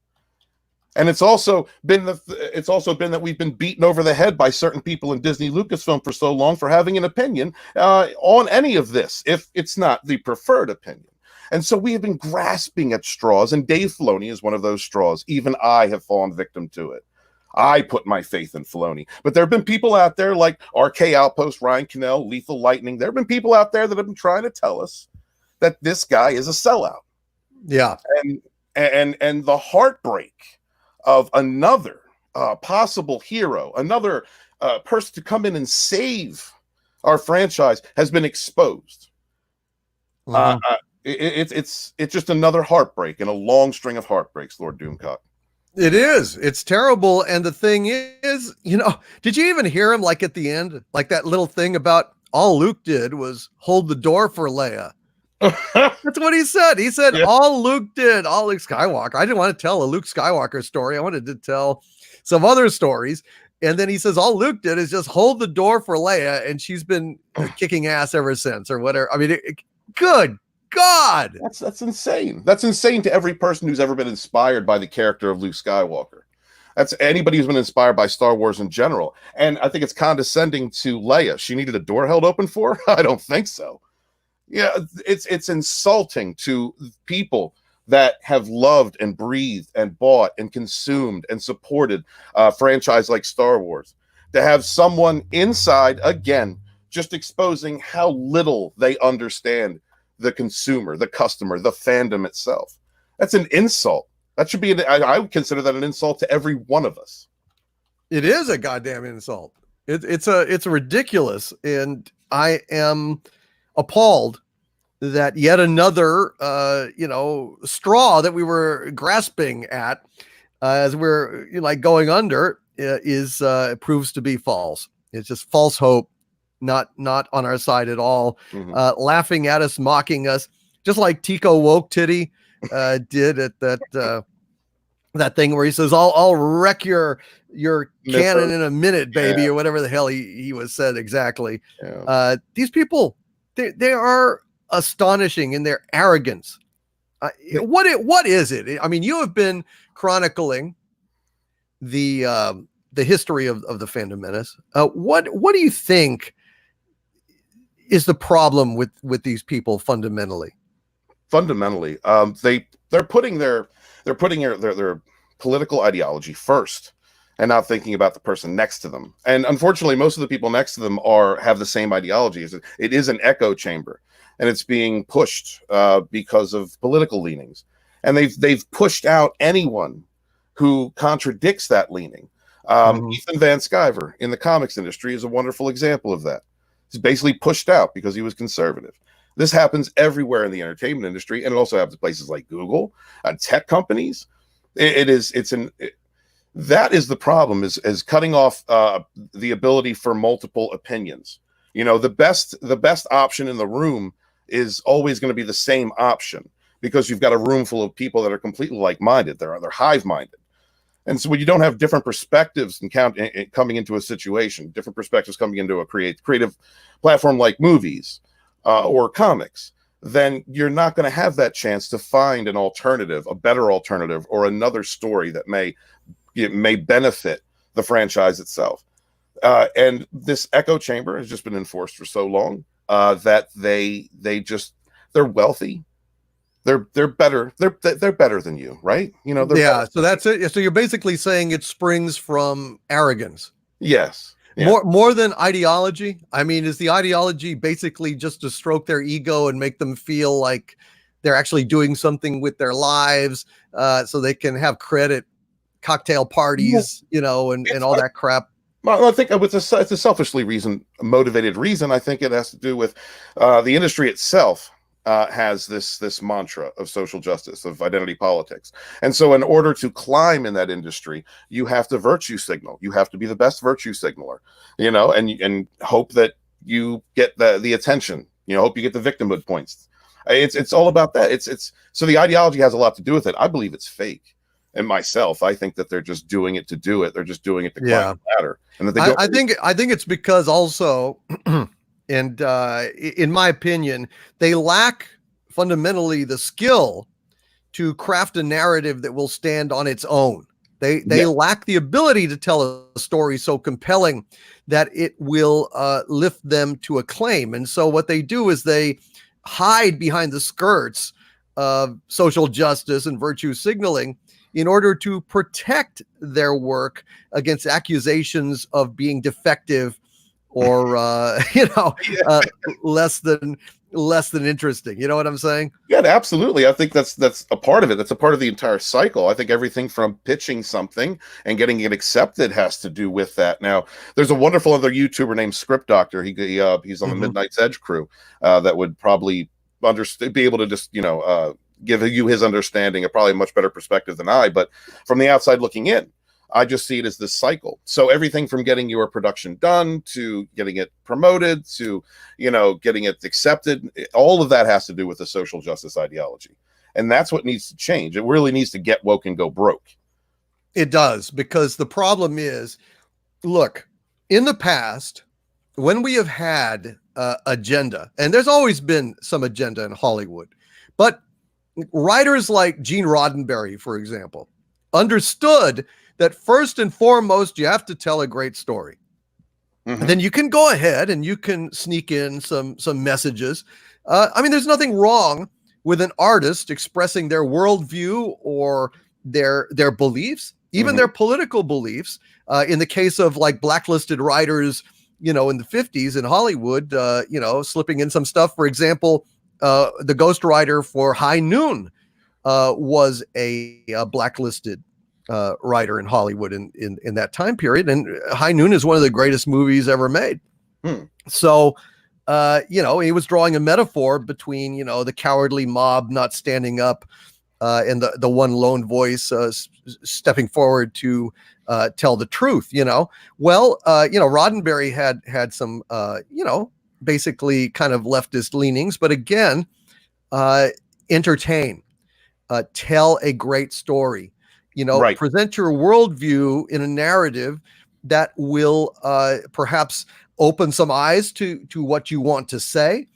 And it's also been that we've been beaten over the head by certain people in Disney Lucasfilm for so long for having an opinion on any of this, if it's not the preferred opinion. And so we have been grasping at straws, and Dave Filoni is one of those straws. Even I have fallen victim to it. I put my faith in Filoni. But there have been people out there like RK Outpost, Ryan Cannell, Lethal Lightning. There have been people out there that have been trying to tell us that this guy is a sellout. Yeah. And the heartbreak of another possible hero, another person to come in and save our franchise has been exposed. Mhm. It's just another heartbreak in a long string of heartbreaks, Lord Doomcock. It is. It's terrible. And the thing is, did you even hear him like at the end? Like that little thing about all Luke did was hold the door for Leia. That's what he said. He said, Yeah. all Luke Skywalker. I didn't want to tell a Luke Skywalker story. I wanted to tell some other stories. And then he says, all Luke did is just hold the door for Leia. And she's been kicking ass ever since or whatever. I mean, good God. That's insane. That's insane to every person who's ever been inspired by the character of Luke Skywalker. That's anybody who's been inspired by Star Wars in general. And I think it's condescending to Leia. She needed a door held open for her? I don't think so. Yeah, it's insulting to people that have loved and breathed and bought and consumed and supported a franchise like Star Wars. To have someone inside, again, just exposing how little they understand the consumer, the customer, the fandom itself. That's an insult. That should be, I would consider that an insult to every one of us. It is a goddamn insult. It's ridiculous. And I am appalled that yet another, straw that we were grasping at as we're going under proves to be false. It's just false hope. Not on our side at all. Mhm. Laughing at us, mocking us, just like Tico Woke Titty did at that thing where he says, "I'll wreck your cannon in a minute, baby," Yeah. or whatever the hell he was said exactly. Yeah. These people, they are astonishing in their arrogance. What is it? I mean, you have been chronicling the history of the Phantom Menace. What do you think is the problem with these people fundamentally? Fundamentally, they're putting their political ideology first and not thinking about the person next to them. And unfortunately, most of the people next to them have the same ideology. It is an echo chamber, and it's being pushed because of political leanings. And they've pushed out anyone who contradicts that leaning. Ethan Van Sciver in the comics industry is a wonderful example of that. He's basically pushed out because he was conservative. This happens everywhere in the entertainment industry, and it also happens at places like Google and tech companies. That is the problem, is cutting off the ability for multiple opinions. The best option in the room is always going to be the same option because you've got a room full of people that are completely like-minded. They're hive-minded. And so when you don't have different perspectives coming into a situation, different perspectives coming into a creative platform like movies or comics, then you're not going to have that chance to find an alternative, a better alternative, or another story that may benefit the franchise itself. And this echo chamber has just been enforced for so long that they're wealthy. They're better. They're better than you, right? Yeah. So that's it. So you're basically saying it springs from arrogance. Yes. Yeah. More than ideology. I mean, is the ideology basically just to stroke their ego and make them feel like they're actually doing something with their lives, so they can have credit, cocktail parties, and all that crap? Well, I think it's a selfishly motivated reason. I think it has to do with the industry itself. Has this mantra of social justice, of identity politics. And so in order to climb in that industry, you have to virtue signal. You have to be the best virtue signaler, and hope that you get the attention, hope you get the victimhood points. It's all about that. It's so the ideology has a lot to do with it. I believe it's fake. And myself, I think that they're just doing it to do it. They're just doing it to climb the ladder. And that they I think it's because also and in my opinion, they lack fundamentally the skill to craft a narrative that will stand on its own. They lack the ability to tell a story so compelling that it will lift them to acclaim. And so what they do is they hide behind the skirts of social justice and virtue signaling in order to protect their work against accusations of being defective or less than interesting. You know what I'm saying? Yeah, absolutely. I think that's a part of it. That's a part of the entire cycle. I think everything from pitching something and getting it accepted has to do with that. Now, there's a wonderful other YouTuber named Script Doctor. He's on the Midnight's Edge crew that would probably be able to just give you his understanding, probably a much better perspective than I. But from the outside looking in, I just see it as this cycle. So everything from getting your production done to getting it promoted to, getting it accepted, all of that has to do with the social justice ideology. And that's what needs to change. It really needs to get woke and go broke. It does, because the problem is, look, in the past, when we have had agenda, and there's always been some agenda in Hollywood, but writers like Gene Roddenberry, for example, understood that first and foremost, you have to tell a great story. And then you can go ahead and you can sneak in some messages. There's nothing wrong with an artist expressing their worldview or their beliefs, even their political beliefs. In the case of like blacklisted writers, in the 50s in Hollywood, slipping in some stuff. For example, the ghostwriter for High Noon was a blacklisted writer in Hollywood in that time period. And High Noon is one of the greatest movies ever made. So, he was drawing a metaphor between, the cowardly mob not standing up and the one lone voice stepping forward to tell the truth, Well, Roddenberry had some, basically kind of leftist leanings, but again, entertain, tell a great story. Present your worldview in a narrative that will perhaps open some eyes to what you want to say.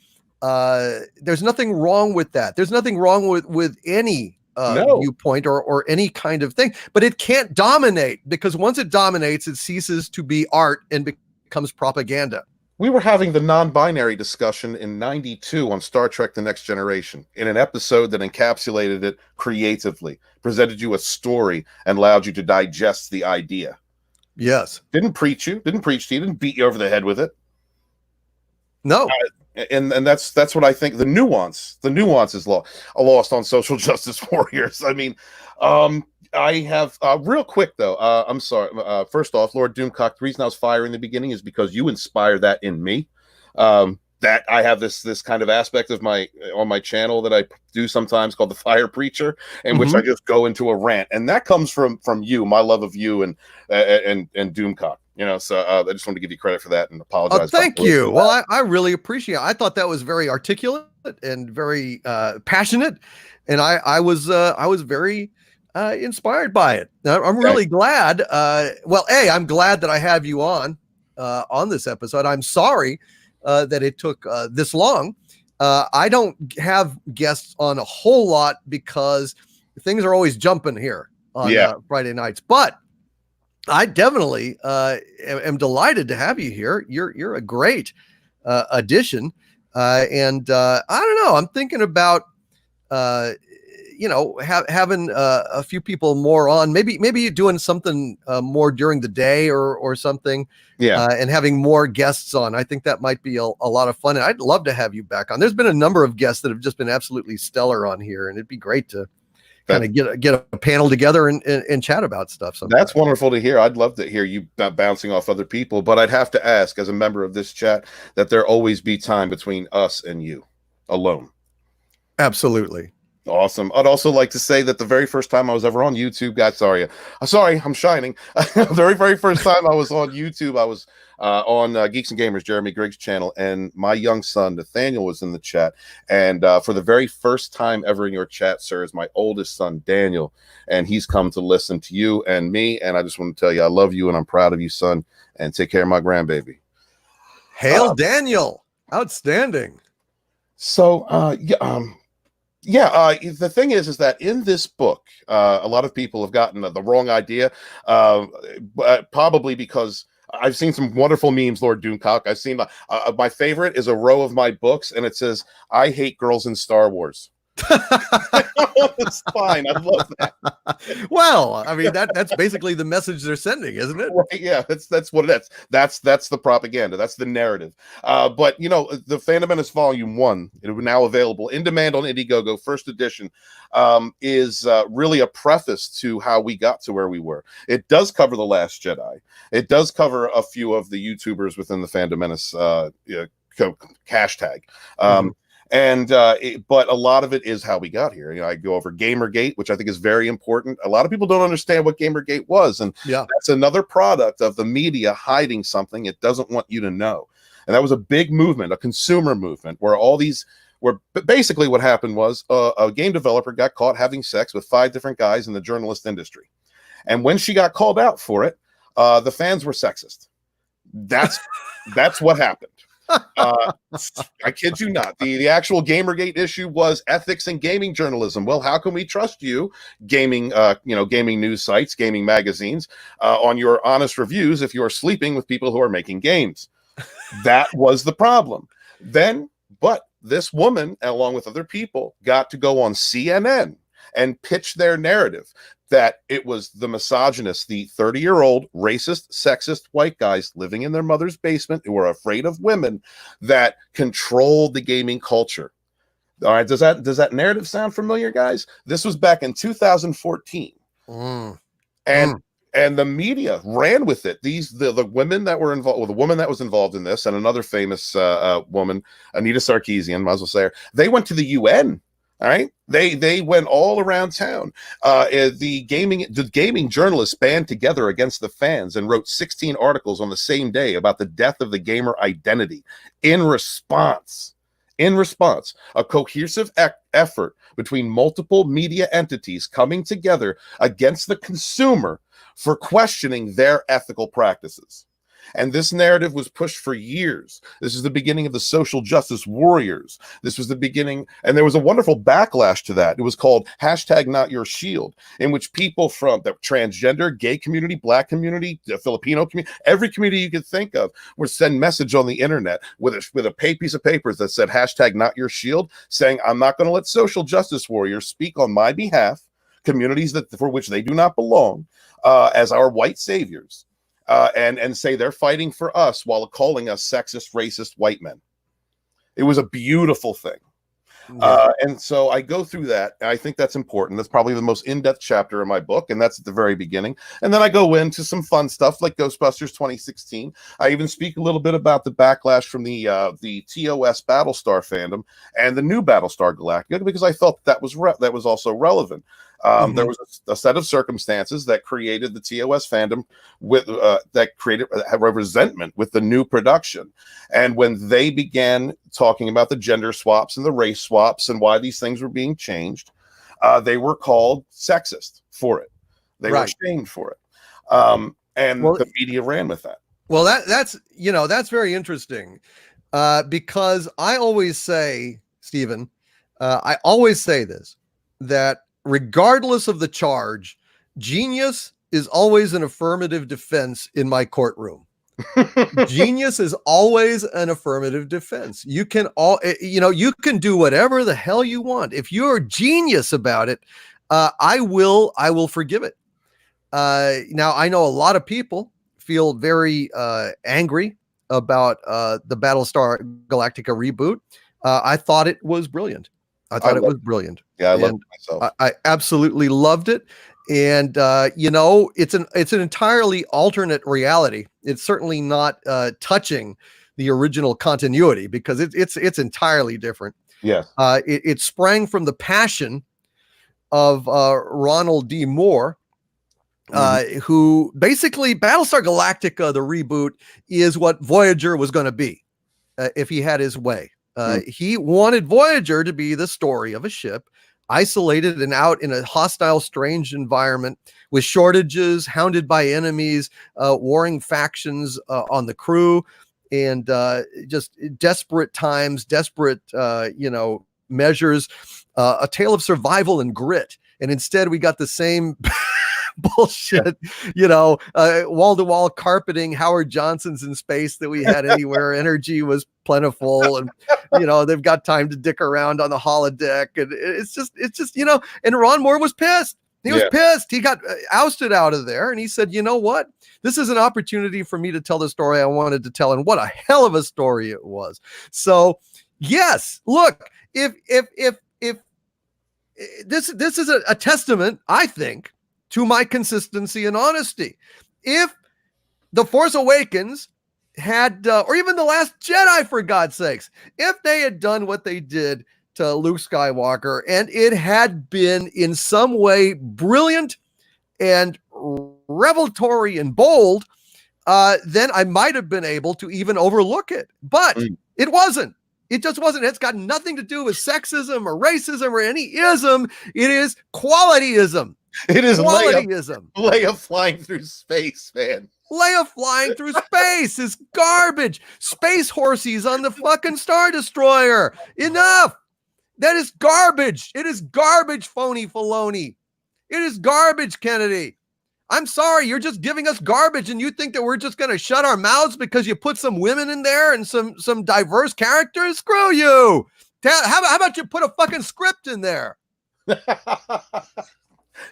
There's nothing wrong with that. There's nothing wrong with any viewpoint or any kind of thing, but it can't dominate, because once it dominates, it ceases to be art and becomes propaganda. We were having the non-binary discussion in '92 on Star Trek: The Next Generation, in an episode that encapsulated it creatively, presented you a story, and allowed you to digest the idea. Yes. Didn't preach to you, didn't beat you over the head with it. No. And that's what I think. The nuance is lost on social justice warriors. I have real quick though. I'm sorry. First off, Lord Doomcock, the reason I was firing in the beginning is because you inspired that in me. That I have this kind of aspect of on my channel that I do sometimes called the Fire Preacher, in which I just go into a rant, and that comes from you, my love of you and Doomcock. So I just want to give you credit for that and apologize. Thank you. Well, I really appreciate it. I thought that was very articulate and very passionate, and I was very inspired by it. I'm really glad. I'm glad that I have you on this episode. I'm sorry that it took this long. I don't have guests on a whole lot because things are always jumping here on Friday nights, but I definitely am delighted to have you here. You're a great addition. And I don't know, I'm thinking about having a few people more on, maybe you're doing something more during the day or something. Yeah. And having more guests on. I think that might be a lot of fun. And I'd love to have you back on. There's been a number of guests that have just been absolutely stellar on here, and it'd be great to kind of get a panel together and chat about stuff. Sometime. That's wonderful to hear. I'd love to hear you bouncing off other people, but I'd have to ask, as a member of this chat, that there always be time between us and you alone. Absolutely. Awesome. I'd also like to say that the very first time I was ever on YouTube, guys, sorry, I'm shining. The very first time I was on YouTube, I was on Geeks and Gamers, Jeremy Griggs' channel, and my young son, Nathaniel, was in the chat. And for the very first time ever in your chat, sir, is my oldest son, Daniel, and he's come to listen to you and me. And I just want to tell you, I love you and I'm proud of you, son, and take care of my grandbaby. Hail Daniel. Outstanding. So, the thing is that in this book, a lot of people have gotten the wrong idea, probably because I've seen some wonderful memes, Lord Doomcock. I've seen my favorite is a row of my books, and it says, "I hate girls in Star Wars." It's fine. I love that. Well, I mean that's basically the message they're sending, isn't it? Right, yeah, that's what it is. That's the propaganda. That's the narrative. But the Phantom Menace Volume 1, it is now available in demand on Indiegogo, first edition, is really a preface to how we got to where we were. It does cover The Last Jedi. It does cover a few of the YouTubers within the Phantom Menace hashtag. But a lot of it is how we got here. I go over Gamergate, which I think is very important. A lot of people don't understand what Gamergate was, and that's another product of the media hiding something it doesn't want you to know. And that was a big movement, a consumer movement, where basically what happened was a game developer got caught having sex with 5 different guys in the journalist industry, and when she got called out for it, the fans were sexist. That's what happened. I kid you not. The actual Gamergate issue was ethics in gaming journalism. Well, how can we trust you, gaming news sites, gaming magazines, on your honest reviews if you are sleeping with people who are making games? That was the problem. But this woman, along with other people, got to go on CNN and pitch their narrative that it was the misogynist, the 30-year-old racist, sexist white guys living in their mother's basement who were afraid of women that controlled the gaming culture. All right, does that narrative sound familiar, guys? This was back in 2014. And the media ran with it. The women that were involved, the woman that was involved in this, and another famous woman, Anita Sarkeesian, might as well say her, they went to the UN. All right, they went all around town. The gaming journalists band together against the fans and wrote 16 articles on the same day about the death of the gamer identity. In response, a cohesive effort between multiple media entities coming together against the consumer for questioning their ethical practices. And this narrative was pushed for years. This is the beginning of the social justice warriors. This was the beginning, and there was a wonderful backlash to that. It was called #NotYourShield, in which people from the transgender, gay community, black community, the Filipino community, every community you could think of would send message on the internet with a piece of paper that said #NotYourShield, saying, I'm not going to let social justice warriors speak on my behalf, communities for which they do not belong, as our white saviors. And say they're fighting for us while calling us sexist, racist white men. It was a beautiful thing. And so I go through that. And I think that's important. That's probably the most in-depth chapter in my book, and that's at the very beginning. And then I go into some fun stuff like Ghostbusters 2016. I even speak a little bit about the backlash from the TOS Battlestar fandom and the new Battlestar Galactica, because I felt that was also relevant. There was a set of circumstances that created the TOS fandom that created a resentment with the new production. And when they began talking about the gender swaps and the race swaps and why these things were being changed, they were called sexist for it. They were shamed for it. The media ran with that. Well, that's very interesting, because I always say, Stephen, I always say this, that regardless of the charge, genius is always an affirmative defense in my courtroom. Genius is always an affirmative defense. You can you can do whatever the hell you want. If you're genius about it, I will forgive it. Now I know a lot of people feel very angry about the Battlestar Galactica reboot. I thought it was brilliant. I thought it was brilliant. Yeah, I loved it myself. I absolutely loved it. And it's an entirely alternate reality. It's certainly not touching the original continuity because it's entirely different. Yeah. It sprang from the passion of Ronald D. Moore, who basically Battlestar Galactica, the reboot, is what Voyager was going to be if he had his way. He wanted Voyager to be the story of a ship isolated and out in a hostile, strange environment with shortages, hounded by enemies, warring factions on the crew, and just desperate times, desperate, measures, a tale of survival and grit. And instead we got the same bullshit, wall-to-wall carpeting Howard Johnson's in space that we had anywhere. Energy was plentiful, and they've got time to dick around on the holodeck, and it's just and Ron Moore was pissed. He was pissed. He got ousted out of there, and he said, you know what, this is an opportunity for me to tell the story I wanted to tell, and what a hell of a story it was. So yes, look, if this is a testament, I think, to my consistency and honesty. If The Force Awakens had, or even The Last Jedi, for God's sakes, if they had done what they did to Luke Skywalker and it had been in some way brilliant and revelatory and bold, then I might have been able to even overlook it. But it wasn't. It just wasn't. It's got nothing to do with sexism or racism or any ism. It is qualityism. It is qualityism. Leia flying through space, man. Leia flying through space is garbage. Space horsies on the fucking Star Destroyer. Enough. That is garbage. It is garbage, phony Filoni. It is garbage, Kennedy. I'm sorry, you're just giving us garbage, and you think that we're just going to shut our mouths because you put some women in there and some diverse characters? Screw you. How about you put a fucking script in there?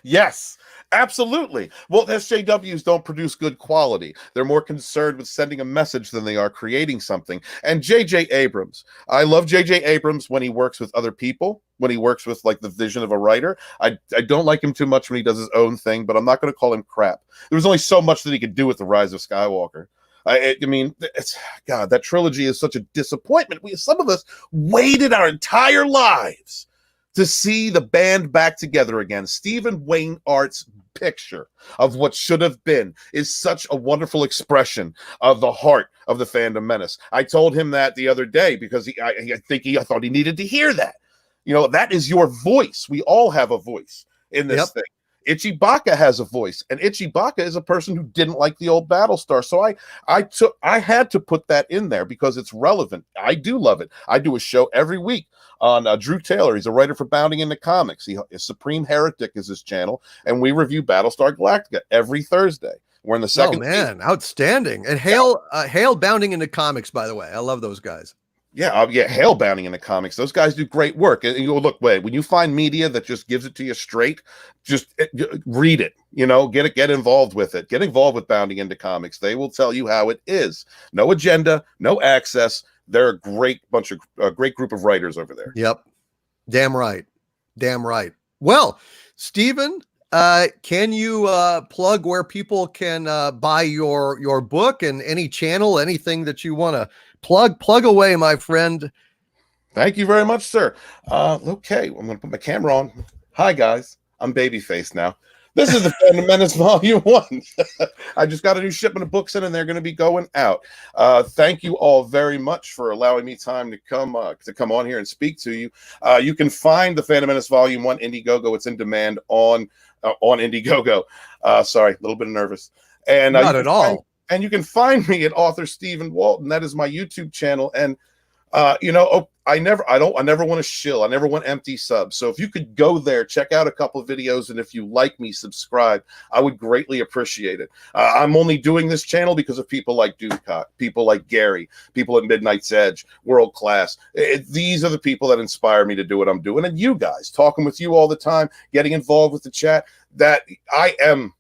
Yes, absolutely. Well, SJWs don't produce good quality. They're more concerned with sending a message than they are creating something. And J.J. Abrams, I love J.J. Abrams when he works with other people, when he works with like the vision of a writer. I don't like him too much when he does his own thing, but I'm not going to call him crap. There was only so much that he could do with The Rise of Skywalker. I mean, God, that trilogy is such a disappointment. Some of us waited our entire lives to see the band back together again. Stephen Wayne Art's picture of what should have been is such a wonderful expression of the heart of the fandom menace. I told him that the other day because I thought he needed to hear that. That is your voice. We all have a voice in this thing. Ichi Baka has a voice, and Ichi Baka is a person who didn't like the old Battlestar. So I had to put that in there because it's relevant. I do love it. I do a show every week on Drew Taylor. He's a writer for Bounding into Comics. Supreme Heretic is his channel, and we review Battlestar Galactica every Thursday. We're in the second. Oh man, outstanding! And hail Bounding into Comics, by the way. I love those guys. Yeah, hail Bounding into Comics. Those guys do great work. And you go, look, wait, when you find media that just gives it to you straight, just read it. Get involved with it. Get involved with Bounding into Comics. They will tell you how it is. No agenda, no access. They're a great group of writers over there. Yep. Damn right. Well, Stephen, can you plug where people can buy your book and any channel, anything that you want to plug away, my friend? Thank you very much, sir. Okay, I'm going to put my camera on. Hi, guys. I'm Babyface now. This is the Phantom Menace Volume 1. I just got a new shipment of books in, and they're going to be going out. Thank you all very much for allowing me time to come on here and speak to you. You can find the Phantom Menace Volume 1 Indiegogo. It's in demand on Indiegogo. Sorry, a little bit nervous. And not at all. And you can find me at author Stephen Walton. That is my YouTube channel. And I never want to shill. I never want empty subs. So if you could go there, check out a couple of videos, and if you like me, subscribe. I would greatly appreciate it. I'm only doing this channel because of people like Doomcock, people like Gary, people at Midnight's Edge, World Class. These are the people that inspire me to do what I'm doing. And you guys, talking with you all the time, getting involved with the chat, that I am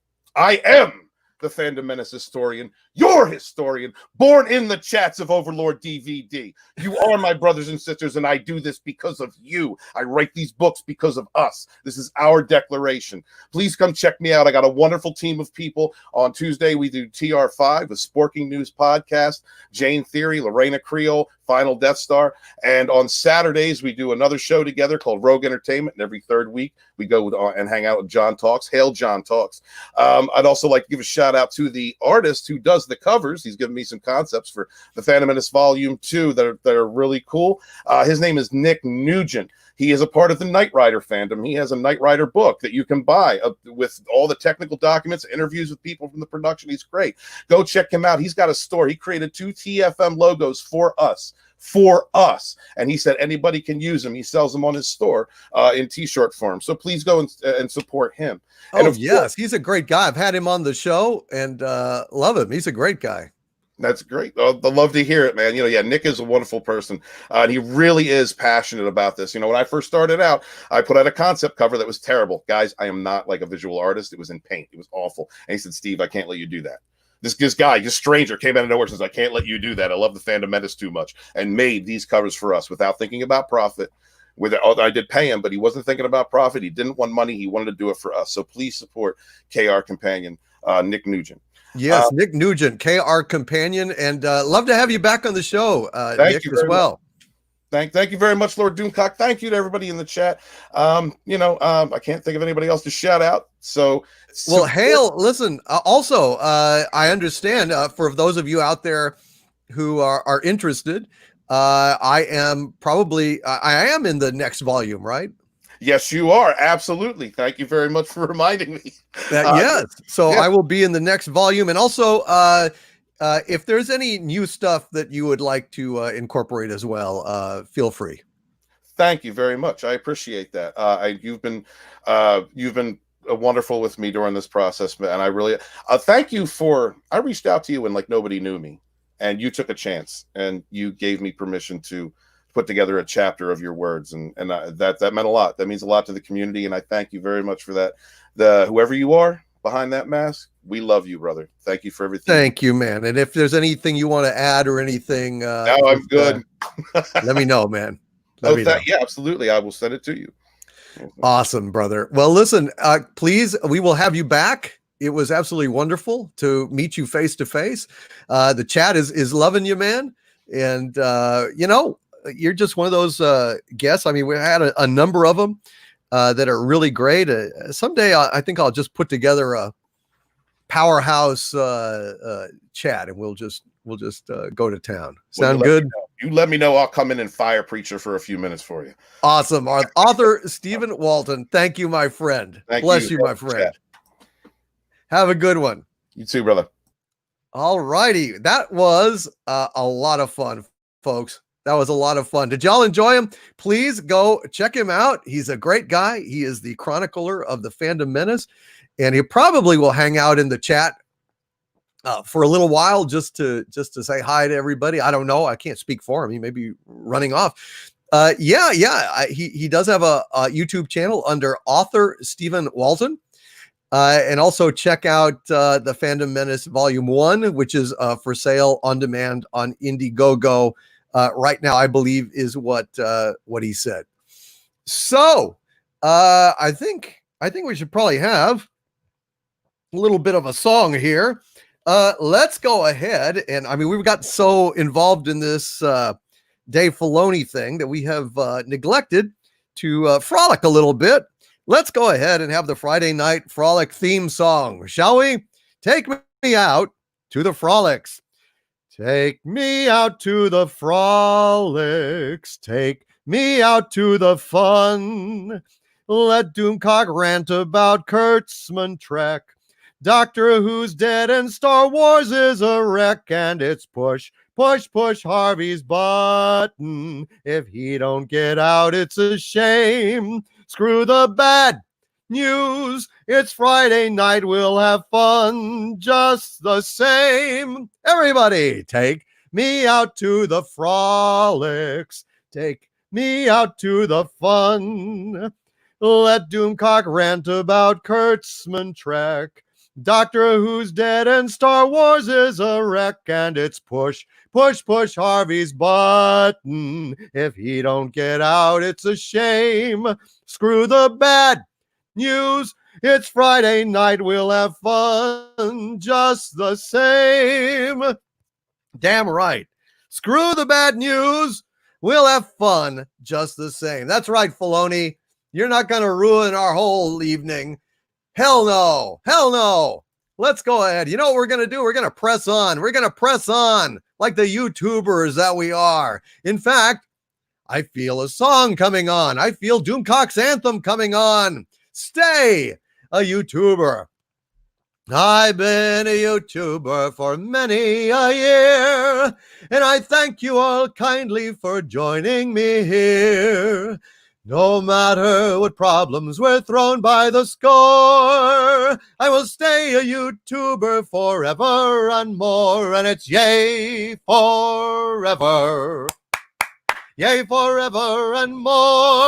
the Fandom Menace historian, your historian, born in the chats of Overlord DVD. You are my brothers and sisters, and I do this because of you. I write these books because of us. This is our declaration. Please come check me out. I got a wonderful team of people. On Tuesday, we do TR5, a Sporking News podcast, Jane Theory, Lorena Creole, Final Death Star. And on Saturdays, we do another show together called Rogue Entertainment. And every third week, we go and hang out with John Talks. Hail John Talks. I'd also like to give a shout out to the artist who does the covers. He's given me some concepts for the Phantom Menace Volume 2 that are really cool. His name is Nick Nugent. He is a part of the Knight Rider fandom. He has a Knight Rider book that you can buy with all the technical documents, interviews with people from the production. He's great. Go check him out. He's got a store. He created 2 TFM logos for us. And he said anybody can use them. He sells them on his store in t-shirt form. So please go and support him. Oh, yes. He's a great guy. I've had him on the show and love him. He's a great guy. That's great. I'd love to hear it, man. Nick is a wonderful person. And he really is passionate about this. When I first started out, I put out a concept cover that was terrible. Guys, I am not like a visual artist. It was in paint. It was awful. And he said, Steve, I can't let you do that. This guy, this stranger came out of nowhere and says, I can't let you do that. I love the Fandom Menace too much, and made these covers for us without thinking about profit. I did pay him, but he wasn't thinking about profit. He didn't want money. He wanted to do it for us. So please support KR Companion, Nick Nugent. Yes, Nick Nugent, KR Companion, and love to have you back on the show, Nick, as well. Thank you very much, Lord Doomcock. Thank you to everybody in the chat. I can't think of anybody else to shout out. So, well, Hale, listen, also, I understand for those of you out there who are interested, I am in the next volume, right? Yes, you are. Absolutely. Thank you very much for reminding me. Yes. So yeah. I will be in the next volume. And also, if there's any new stuff that you would like to incorporate as well, feel free. Thank you very much. I appreciate that. You've been wonderful with me during this process, and I really thank you I reached out to you when like nobody knew me, and you took a chance and you gave me permission to put together a chapter of your words, and that meant a lot. That means a lot to the community, and I thank you very much for that. Whoever you are behind that mask, we love you, brother. Thank you for everything. Thank you, man. And if there's anything you want to add or anything, no, I'm good. Let me know, man. Yeah, absolutely. I will send it to you. Awesome, brother. Well, listen, please, we will have you back. It was absolutely wonderful to meet you face to face. The chat is loving you, man. And, you're just one of those guests. I mean, we had a number of them that are really great. Someday I think I'll just put together a powerhouse chat, and we'll just go to town. Sound good? You let me know. I'll come in and fire preacher for a few minutes for you. Awesome. Our author Stephen Walton. Thank you, my friend. Bless you, my friend. Have a good one. You too, brother. All righty. That was a lot of fun, folks. That was a lot of fun. Did y'all enjoy him? Please go check him out. He's a great guy. He is the chronicler of the Fandom Menace, and he probably will hang out in the chat for a little while just to say hi to everybody. I don't know. I can't speak for him. He may be running off. He does have a YouTube channel under author Stephen Walton. And also check out the Fandom Menace Volume 1, which is for sale on demand on Indiegogo. Right now, I believe is what he said. So I think we should probably have a little bit of a song here. Let's go ahead. And I mean, we've got so involved in this Dave Filoni thing that we have neglected to frolic a little bit. Let's go ahead and have the Friday Night Frolic theme song, shall we? Take me out to the frolics. Take me out to the frolics. Take me out to the fun. Let Doomcock rant about Kurtzman Trek. Doctor Who's dead and Star Wars is a wreck, and it's push, push Harvey's button. If he don't get out, it's a shame. Screw the bad news. It's Friday night. We'll have fun just the same. Everybody, take me out to the frolics. Take me out to the fun. Let Doomcock rant about Kurtzman Trek. Doctor Who's dead and Star Wars is a wreck, and it's push Harvey's button. If he don't get out, it's a shame. Screw the bad news. It's Friday night. We'll have fun just the same. Damn right. Screw the bad news. We'll have fun just the same. That's right, Filoni. You're not going to ruin our whole evening. Hell no. Hell no. Let's go ahead. You know what we're going to do? We're going to press on. We're going to press on like the YouTubers that we are. In fact, I feel a song coming on. I feel Doomcock's anthem coming on. Stay a YouTuber. I've been a YouTuber for many a year, and I thank you all kindly for joining me here. No matter what problems were thrown by the score, I will stay a YouTuber forever and more, and it's yay forever. Yea, forever and more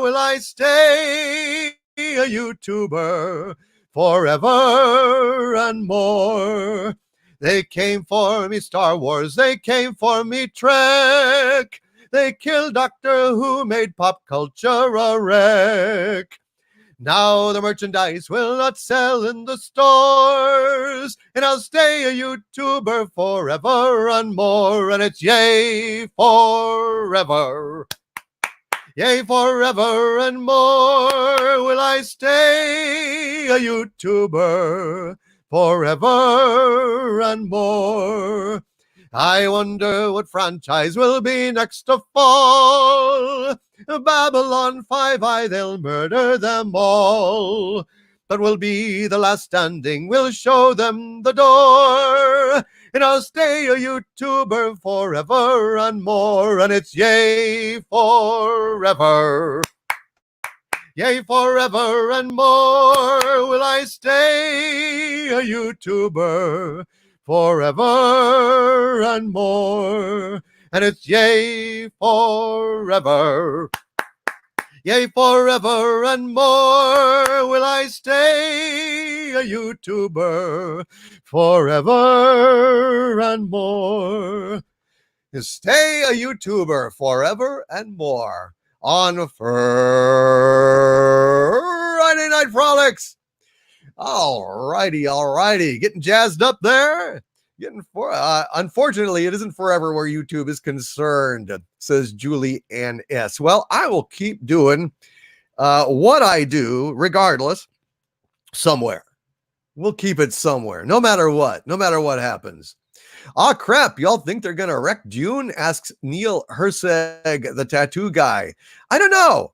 will I stay a YouTuber forever and more. They came for me Star Wars, they came for me Trek. They killed Doctor Who, made pop culture a wreck. Now the merchandise will not sell in the stores, and I'll stay a YouTuber forever and more, and it's yay forever. Yea, forever and more will I stay a YouTuber forever and more. I wonder what franchise will be next to fall. Babylon 5, they'll murder them all. But we'll be the last standing, we'll show them the door. And I'll stay a YouTuber forever and more, and it's yay forever. Yea, forever and more will I stay a YouTuber forever and more, and it's yea forever. Yea, forever and more will I stay a YouTuber forever and more. Stay a YouTuber forever and more on Friday Night Frolics. All righty. Getting jazzed up there. Unfortunately, it isn't forever where YouTube is concerned, says Julie Ann S. Well, I will keep doing what I do, regardless, somewhere. We'll keep it somewhere, no matter what happens. Ah, crap. Y'all think they're going to wreck Dune? Asks Neil Herseg, the tattoo guy. I don't know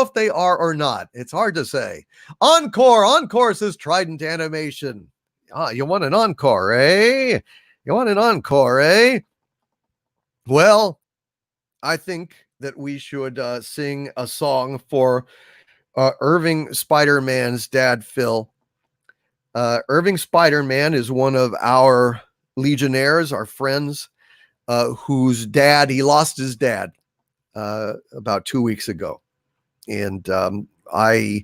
if they are or not. It's hard to say. Encore says Trident Animation. You want an encore, eh? Well, I think that we should sing a song for Irving Spider-Man's dad, Phil. Irving Spider-Man is one of our Legionnaires, our friends, whose dad, he lost his dad about 2 weeks ago. And I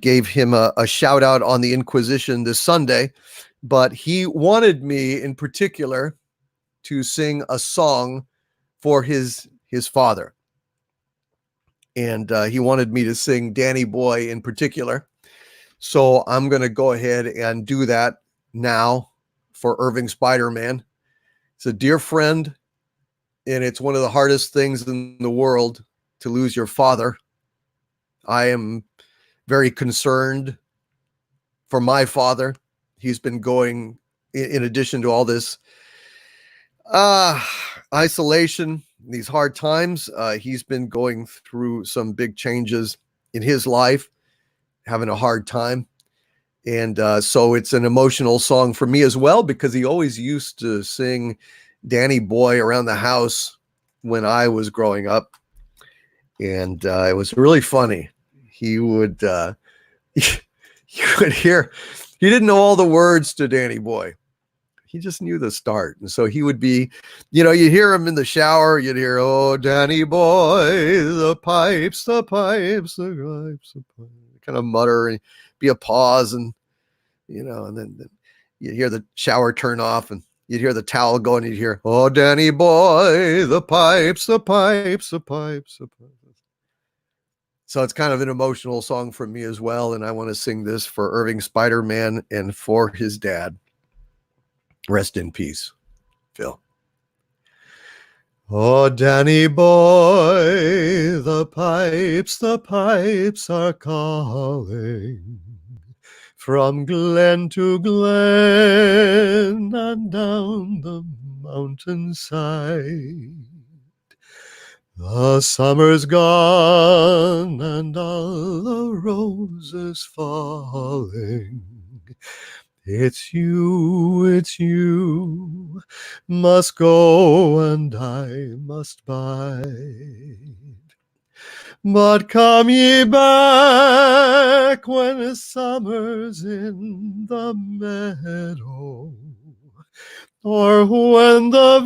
gave him a shout out on the Inquisition this Sunday, but he wanted me in particular to sing a song for his father. And he wanted me to sing Danny Boy in particular. So I'm going to go ahead and do that now for Irving Spider-Man. It's a dear friend, and it's one of the hardest things in the world to lose your father. I am very concerned for my father. He's been going, in addition to all this isolation, these hard times, he's been going through some big changes in his life, having a hard time. And so it's an emotional song for me as well, because he always used to sing Danny Boy around the house when I was growing up. And it was really funny. He would, you would hear, he didn't know all the words to Danny Boy. He just knew the start. And so he would be, you'd hear him in the shower. You'd hear, oh, Danny Boy, the pipes, the pipes, the pipes, the pipes. Kind of mutter and be a pause. And, and then you'd hear the shower turn off and you'd hear the towel go and you'd hear, oh, Danny Boy, the pipes, the pipes, the pipes, the pipes. So it's kind of an emotional song for me as well. And I want to sing this for Irving Spider-Man and for his dad. Rest in peace, Phil. Oh, Danny Boy, the pipes are calling from glen to glen and down the mountainside. The summer's gone and all the roses falling. It's you, must go and I must bide. But come ye back when summer's in the meadow, or when the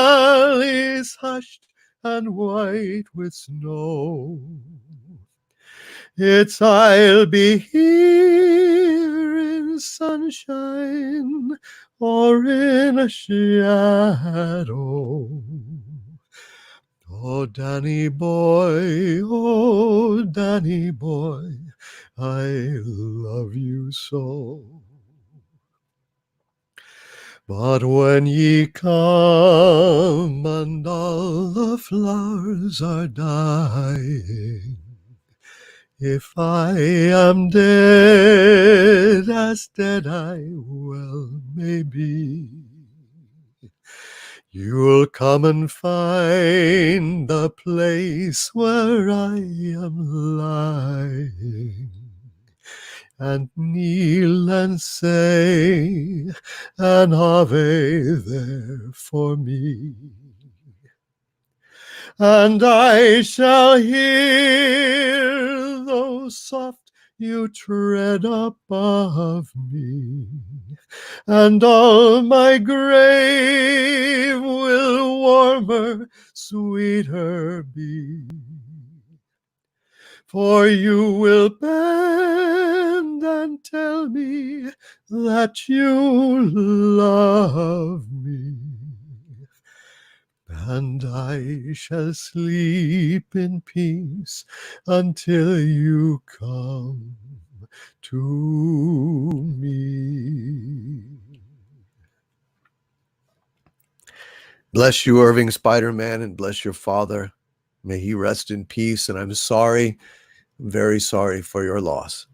valley's hushed and white with snow. It's I'll be here in sunshine or in a shadow. Oh, Danny Boy, I love you so. But when ye come and all the flowers are dying, if I am dead, as dead I well may be, you'll come and find the place where I am lying, and kneel and say an Ave there for me. And I shall hear, though soft, you tread above me, and all my grave will warmer, sweeter be. For you will bend and tell me that you love me, and I shall sleep in peace until you come to me. Bless you, Irving Spider-Man, and bless your father. May he rest in peace, and I'm sorry, very sorry for your loss.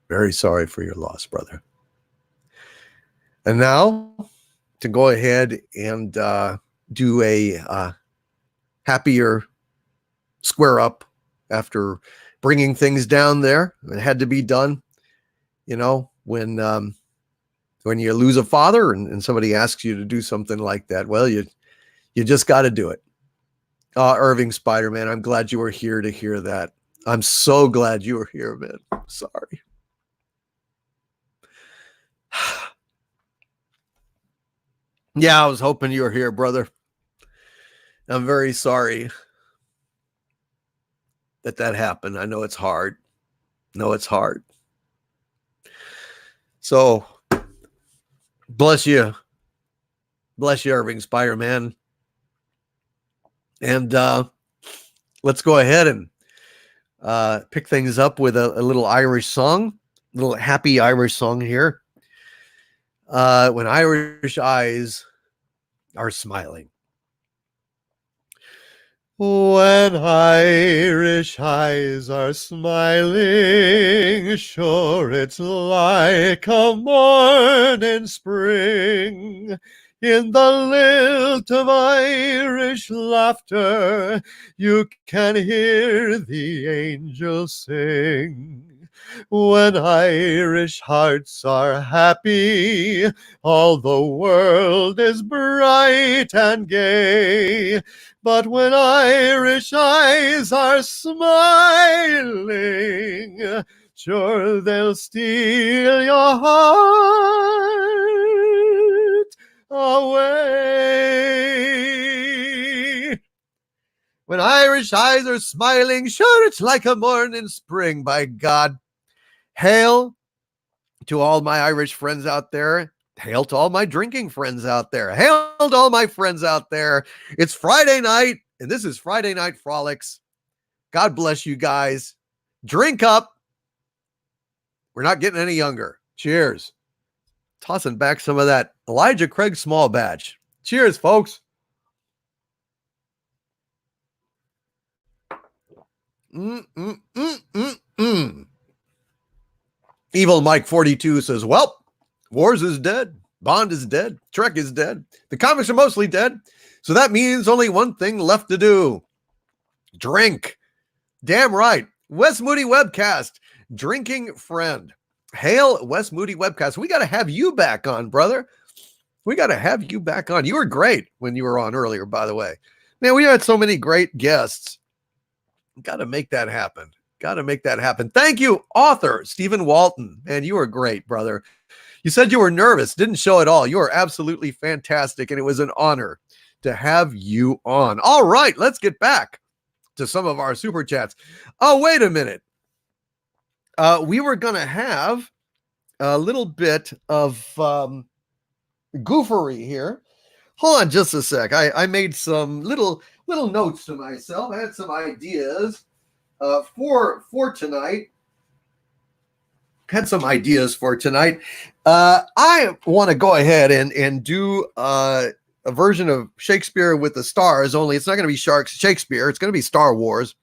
Very sorry for your loss, brother. And now, to go ahead and do a happier square up after bringing things down there. It had to be done, when you lose a father and somebody asks you to do something like that. Well, you just got to do it. Irving Spider-Man, I'm glad you were here to hear that. I'm so glad you were here, man. I'm sorry. Yeah, I was hoping you were here, brother. I'm very sorry that happened. I know it's hard. So, bless you. Bless you, Irving Spider-Man. And let's go ahead and pick things up with a little Irish song, a little happy Irish song here. When Irish eyes are smiling. When Irish eyes are smiling, sure it's like a morning spring. In the lilt of Irish laughter, you can hear the angels sing. When Irish hearts are happy, all the world is bright and gay. But when Irish eyes are smiling, sure they'll steal your heart away. When Irish eyes are smiling, sure it's like a morning spring, by God. Hail to all my Irish friends out there. Hail to all my drinking friends out there. Hail to all my friends out there. It's Friday night, and this is Friday Night Frolics. God bless you guys. Drink up. We're not getting any younger. Cheers. Tossing back some of that Elijah Craig small batch. Cheers, folks. Evil Mike 42 says, well, Wars is dead. Bond is dead. Trek is dead. The comics are mostly dead. So that means only one thing left to do. Drink. Damn right. Wes Moody Webcast. Drinking friend. Hail, Wes Moody Webcast. We got to have you back on, brother. We got to have you back on. You were great when you were on earlier, by the way. Man, we had so many great guests. Got to make that happen. Got to make that happen. Thank you, author Stephen Walton. Man, you were great, brother. You said you were nervous. Didn't show at all. You were absolutely fantastic, and it was an honor to have you on. All right, let's get back to some of our super chats. Oh, wait a minute. We were going to have a little bit of goofery here. Hold on just a sec. I made some little notes to myself. I had some ideas for tonight. I want to go ahead and do a version of Shakespeare with the stars, only it's not going to be Shakespeare. It's going to be Star Wars.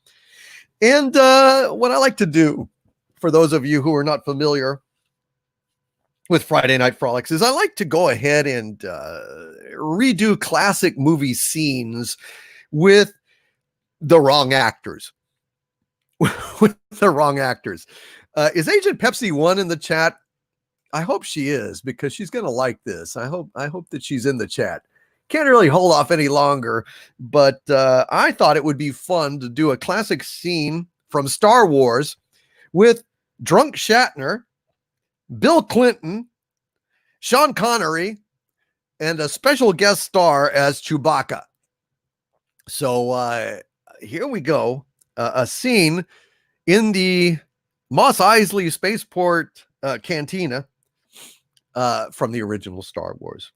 And what I like to do, for those of you who are not familiar with Friday Night Frolics, is I like to go ahead and redo classic movie scenes with the wrong actors. With the wrong actors. Is Agent Pepsi 1 in the chat? I hope she is, because she's going to like this. I hope that she's in the chat. Can't really hold off any longer, but I thought it would be fun to do a classic scene from Star Wars with drunk Shatner, Bill Clinton, Sean Connery, and a special guest star as Chewbacca. So here we go. A scene in the Mos Eisley Spaceport Cantina from the original Star Wars.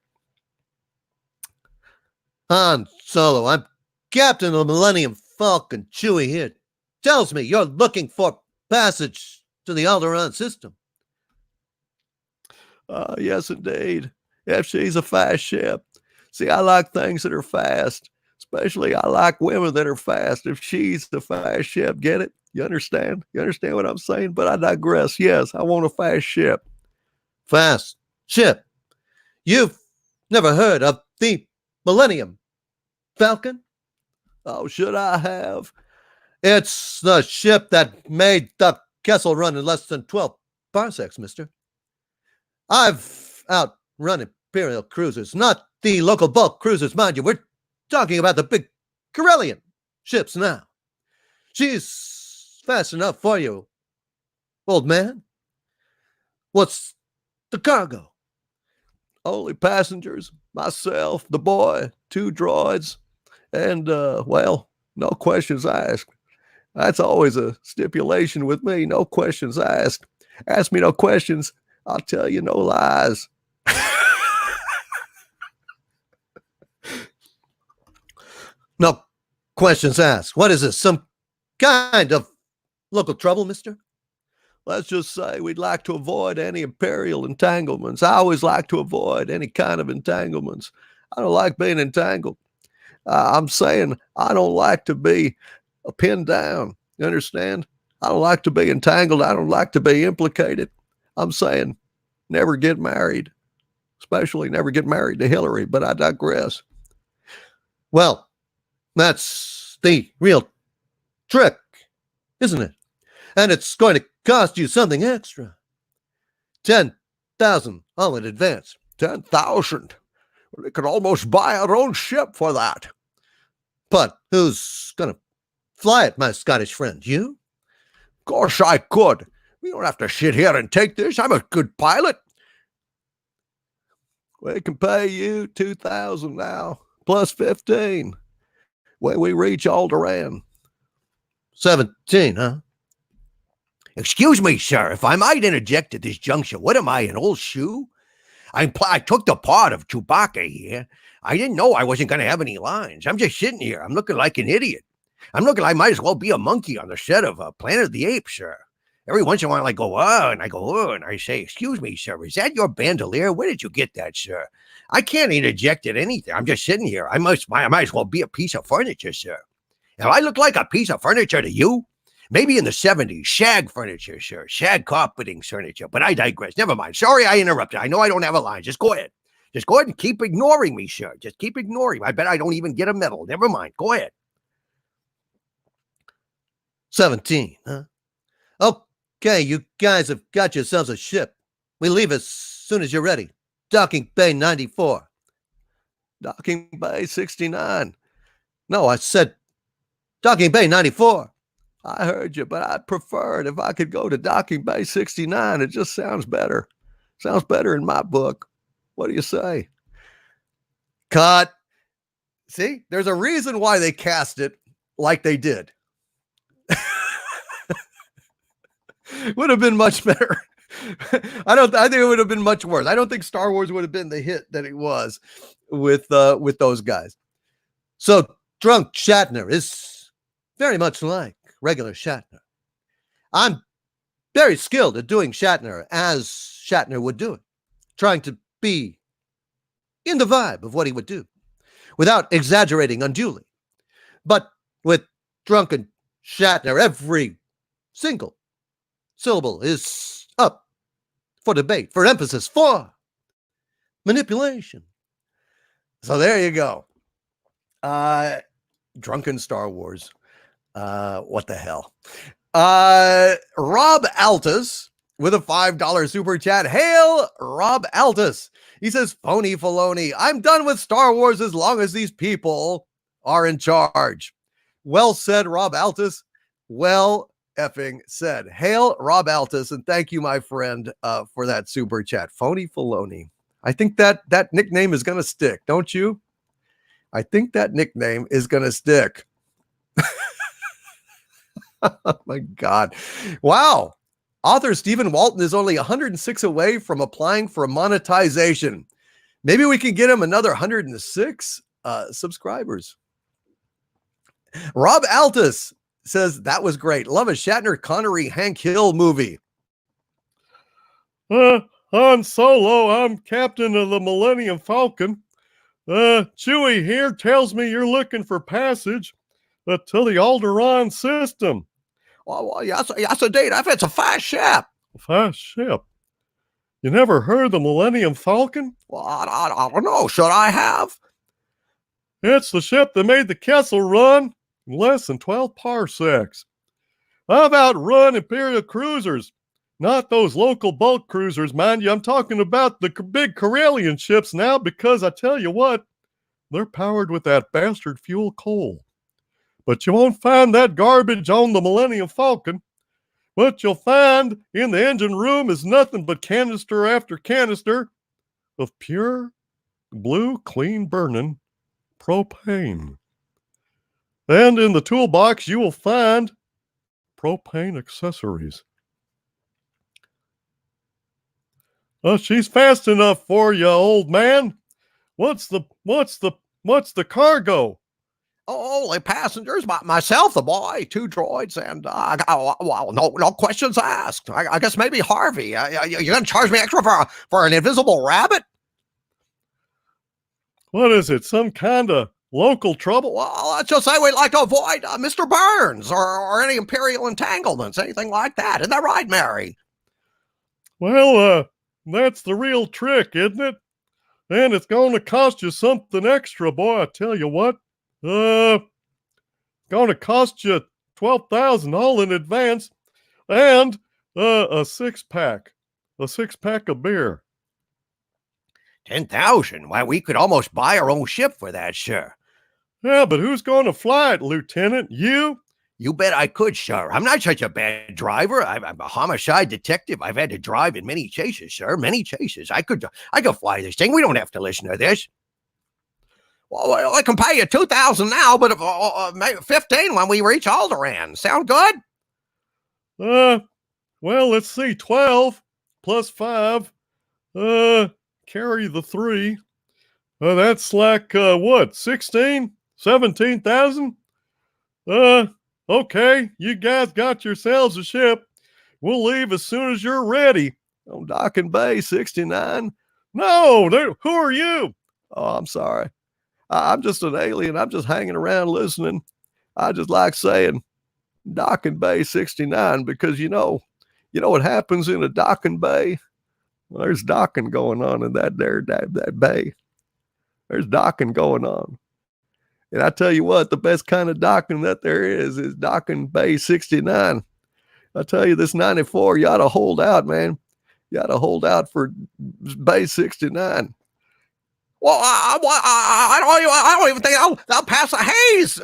Han Solo, I'm Captain of the Millennium Falcon. Chewie here tells me you're looking for passage to the Alderaan system. Yes, indeed. FC's a fast ship. See, I like things that are fast. Especially, I like women that are fast. If she's the fast ship, get it? You understand? You understand what I'm saying? But I digress. Yes, I want a fast ship. Fast ship. You've never heard of the Millennium Falcon? Oh, should I have? It's the ship that made the Kessel run in less than 12 parsecs, mister. I've outrun Imperial cruisers, not the local bulk cruisers, mind you. We're talking about the big Corellian ships now. She's fast enough for you, old man. What's the cargo? Only passengers, myself, the boy, 2 droids, and, well, no questions asked. That's always a stipulation with me, no questions asked. Ask me no questions, I'll tell you no lies. No questions asked. What is this? Some kind of local trouble, mister? Let's just say we'd like to avoid any Imperial entanglements. I always like to avoid any kind of entanglements. I don't like being entangled. I'm saying I don't like to be pinned down. You understand? I don't like to be entangled. I don't like to be implicated. I'm saying never get married, especially never get married to Hillary, but I digress. Well, that's the real trick, isn't it? And it's going to cost you something extra. 10,000 all in advance. 10,000. We could almost buy our own ship for that. But who's gonna fly it, my Scottish friend? You? Of course I could. We don't have to sit here and take this. I'm a good pilot. We can pay you 2,000 now, plus 15 when we reach Alderaan. 17, huh? Excuse me, sir, if I might interject at this juncture, what am I, an old shoe? I took the part of Chewbacca here. I didn't know I wasn't going to have any lines. I'm just sitting here. I'm looking like an idiot. I'm looking like I might as well be a monkey on the set of Planet of the Apes, sir. Every once in a while I go, oh, and I go, oh, and I say, excuse me, sir, is that your bandolier? Where did you get that, sir? I can't interject at anything. I'm just sitting here. I might as well be a piece of furniture, sir. Now, I look like a piece of furniture to you? Maybe in the 70s, shag furniture, sir, shag carpeting furniture, but I digress. Never mind. Sorry I interrupted. I know I don't have a line. Just go ahead. Just go ahead and keep ignoring me, sir. Just keep ignoring me. I bet I don't even get a medal. Never mind. Go ahead. 17, huh? Okay, you guys have got yourselves a ship. We leave as soon as you're ready. Docking Bay 94. Docking Bay 69. No, I said Docking Bay 94. I heard you, but I'd prefer it if I could go to Docking Bay 69. It just sounds better. Sounds better in my book. What do you say? Cut. See, there's a reason why they cast it like they did. Would have been much better. I think it would have been much worse. I don't think Star Wars would have been the hit that it was with those guys. So Drunk Shatner is very much like regular Shatner. I'm very skilled at doing Shatner as Shatner would do it, trying to be in the vibe of what he would do without exaggerating unduly. But with Drunken Shatner, every single syllable is up for debate, for emphasis, for manipulation. So there you go. Drunken Star Wars. What the hell? Rob Altus with a $5 super chat. Hail, Rob Altus. He says, phony Filoni, I'm done with Star Wars as long as these people are in charge. Well said, Rob Altus. Well effing said. Hail, Rob Altus, and thank you, my friend, for that super chat. Phony Filoni. I think that nickname is going to stick, don't you? I think that nickname is going to stick. Oh, my God. Wow. Author Stephen Walton is only 106 away from applying for monetization. Maybe we can get him another 106 subscribers. Rob Altus says, that was great. Love a Shatner, Connery, Hank Hill movie. Han Solo, I'm captain of the Millennium Falcon. Chewie here tells me you're looking for passage to the Alderaan system. Well, yes, indeed. It's a fast ship. Fast ship? You never heard the Millennium Falcon? Well, I don't know. Should I have? It's the ship that made the Kessel Run in less than 12 parsecs. I've outrun Imperial cruisers. Not those local bulk cruisers, mind you. I'm talking about the big Corellian ships now, because I tell you what, they're powered with that bastard fuel coal. But you won't find that garbage on the Millennium Falcon. What you'll find in the engine room is nothing but canister after canister of pure, blue, clean-burning propane. And in the toolbox, you will find propane accessories. She's fast enough for you, old man. What's the cargo? Only passengers, myself, the boy, 2 droids, and no questions asked. I guess maybe Harvey. You're going to charge me extra for an invisible rabbit? What is it, some kind of local trouble? Well, let's just say we'd like to avoid Mr. Burns or any Imperial entanglements, anything like that. Isn't that right, Mary? Well, that's the real trick, isn't it? And it's going to cost you something extra, boy, I tell you what. Going to cost you $12,000 all in advance, and A six-pack of beer. 10,000? Why, we could almost buy our own ship for that, sir. Yeah, but who's going to fly it, Lieutenant? You? You bet I could, sir. I'm not such a bad driver. I'm a homicide detective. I've had to drive in many chases, sir. Many chases. I could fly this thing. We don't have to listen to this. Well, I can pay you 2,000 now, but 15 when we reach Alderaan. Sound good? Well, let's see. 12 plus 5. Carry the 3. That's like, what, 16? 17,000? Okay, you guys got yourselves a ship. We'll leave as soon as you're ready. On Docking Bay 69. No, who are you? Oh, I'm sorry. I'm just an alien. I'm just hanging around listening. I just like saying Docking Bay 69 because you know what happens in a docking bay? Well, there's docking going on in that bay. There's docking going on. And I tell you what, the best kind of docking that there is Docking Bay 69. I tell you, this 94, you ought to hold out, man. You ought to hold out for Bay 69. Well, I don't even think I'll pass a haze.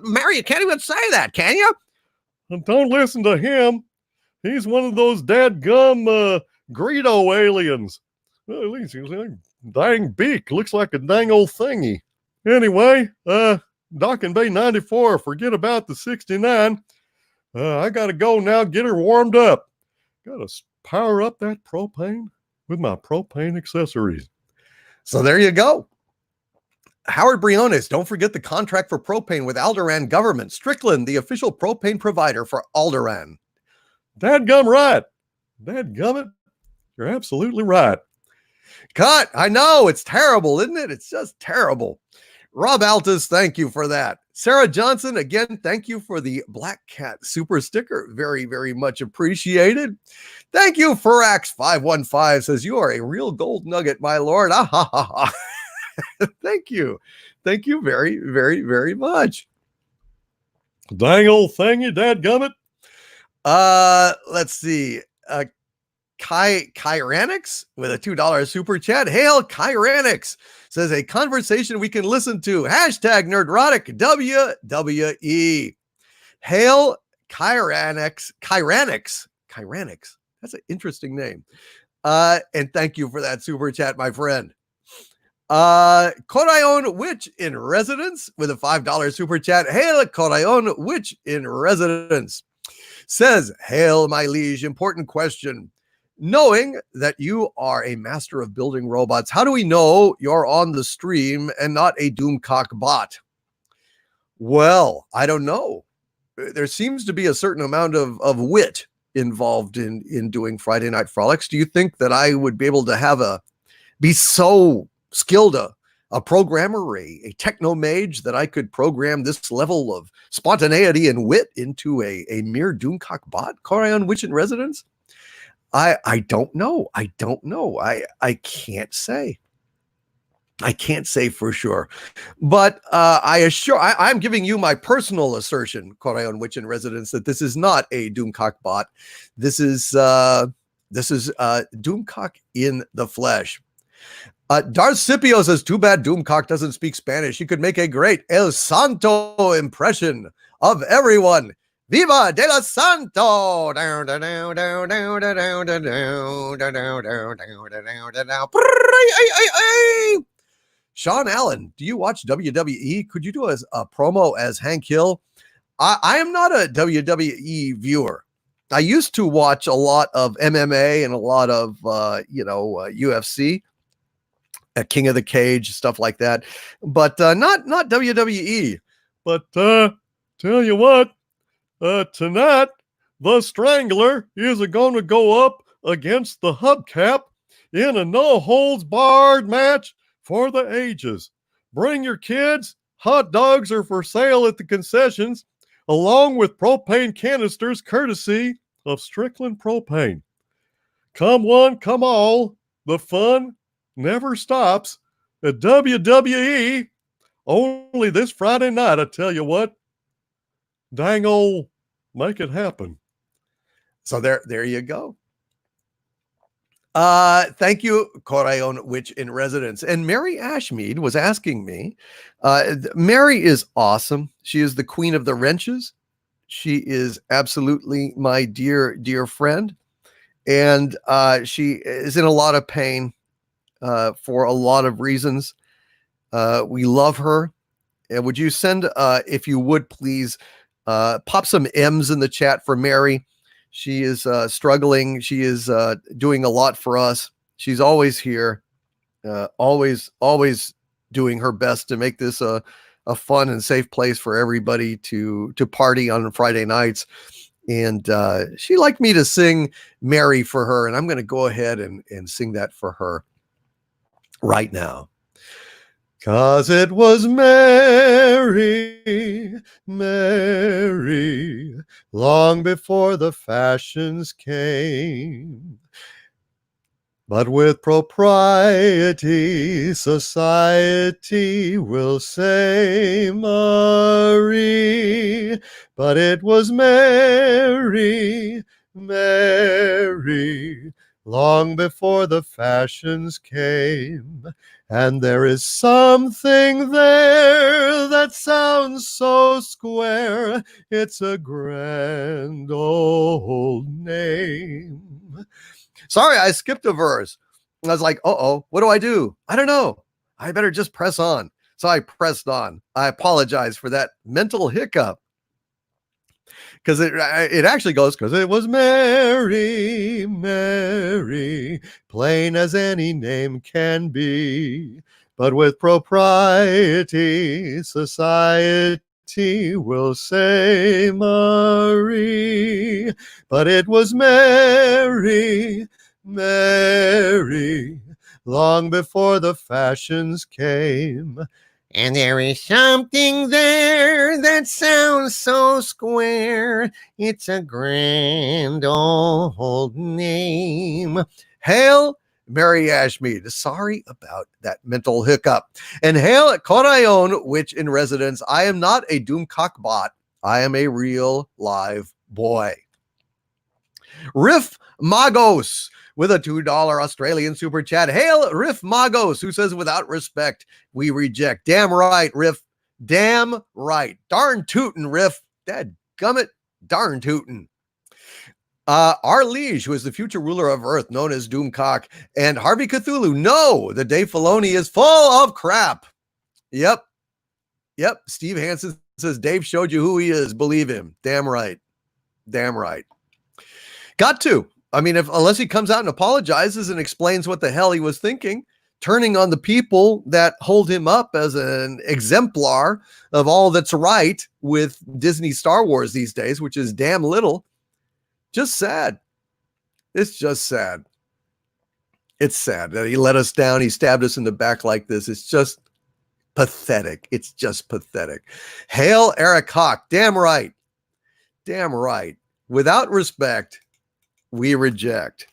Mary, you can't even say that, can you? And don't listen to him. He's one of those dadgum Greedo aliens. Well, at least he's a dang beak. Looks like a dang old thingy. Anyway, Docking Bay 94. Forget about the 69. I gotta go now. Get her warmed up. Gotta power up that propane with my propane accessories. So there you go. Howard Briones, don't forget the contract for propane with Alderaan government. Strickland, the official propane provider for Alderaan. Dadgum right. Dadgummit, you're absolutely right. Cut. I know. It's terrible, isn't it? It's just terrible. Rob Altus, thank you for that. Sarah Johnson, again, thank you for the Black Cat super sticker. Very, very much appreciated. Thank you. Furax515 says, you are a real gold nugget, my lord. Ah, ha, ha, ha. Thank you. Thank you very, very, very much. Dang old thingy, dadgummit. Let's see. Kyranix with a $2 super chat. Hail Kyranix says a conversation we can listen to. Hashtag Nerdrotic WWE. Hail Kyranix. That's an interesting name. And thank you for that super chat, my friend. Korayon Witch in Residence with a $5 super chat. Hail Korayon Witch in Residence says, hail my liege, important question. Knowing that you are a master of building robots, how do we know you're on the stream and not a Doomcock bot? Well, I don't know. There seems to be a certain amount of wit involved in doing Friday Night Frolics. Do you think that I would be able to be so skilled a programmer, a techno mage, that I could program this level of spontaneity and wit into a mere Doomcock bot? Korayon Witch in Residence? I don't know. I can't say. I can't say for sure, but I'm giving you my personal assertion, Korayon Witch in Residence, that this is not a Doomcock bot. This is Doomcock in the flesh. Darth Scipio says, too bad Doomcock doesn't speak Spanish. He could make a great El Santo impression of everyone. Viva de la Santo! Sean Allen, do you watch WWE? Could you do a promo as Hank Hill? I am not a WWE viewer. I used to watch a lot of MMA and a lot of UFC, King of the Cage, stuff like that, but not WWE. But tell you what, tonight the Strangler is going to go up against the Hubcap in a no-holds-barred match for the ages. Bring your kids. Hot dogs are for sale at the concessions, along with propane canisters courtesy of Strickland Propane. Come one, come all. The fun never stops at WWE. Only this Friday night, I tell you what. Dang old Make it happen. So there you go. Thank you, Corayon Witch in Residence. And Mary Ashmead was asking me, Mary is awesome. She is the queen of the wrenches. She is absolutely my dear, dear friend. And she is in a lot of pain for a lot of reasons. We love her. And would you send, if you would please, pop some M's in the chat for Mary. She is struggling. She is doing a lot for us. She's always here, always doing her best to make this a fun and safe place for everybody to party on Friday nights. And she'd like me to sing Mary for her. And I'm going to go ahead and sing that for her right now. 'Cause it was Mary, Mary, long before the fashions came. But with propriety, society will say Marie. But it was Mary, Mary, long before the fashions came. And there is something there that sounds so square. It's a grand old name. Sorry, I skipped a verse. I was like, uh-oh, what do I do? I don't know. I better just press on. So I pressed on. I apologize for that mental hiccup. Because it actually goes, because it was Mary, Mary, plain as any name can be. But with propriety, society will say Marie. But it was Mary, Mary, long before the fashions came. And there is something there that sounds so square. It's a grand old name. Hail, Mary Ashmead. Sorry about that mental hiccup. And hail at Corayon Witch in Residence. I am not a Doomcock bot. I am a real live boy. Riff Magos with a $2 Australian super chat. Hail Riff Magos, who says, without respect, we reject. Damn right, Riff. Damn right. Darn tootin', Riff. Dadgummit. Darn tootin'. Our liege, who is the future ruler of Earth, known as Doomcock, and Harvey Cthulhu. No, the Dave Filoni is full of crap. Yep. Steve Hansen says, Dave showed you who he is. Believe him. Damn right. Got to. I mean, unless he comes out and apologizes and explains what the hell he was thinking, turning on the people that hold him up as an exemplar of all that's right with Disney Star Wars these days, which is damn little. Just sad. It's just sad. It's sad that he let us down. He stabbed us in the back like this. It's just pathetic. It's just pathetic. Hail Eric Hawk. Damn right. Without respect, we reject.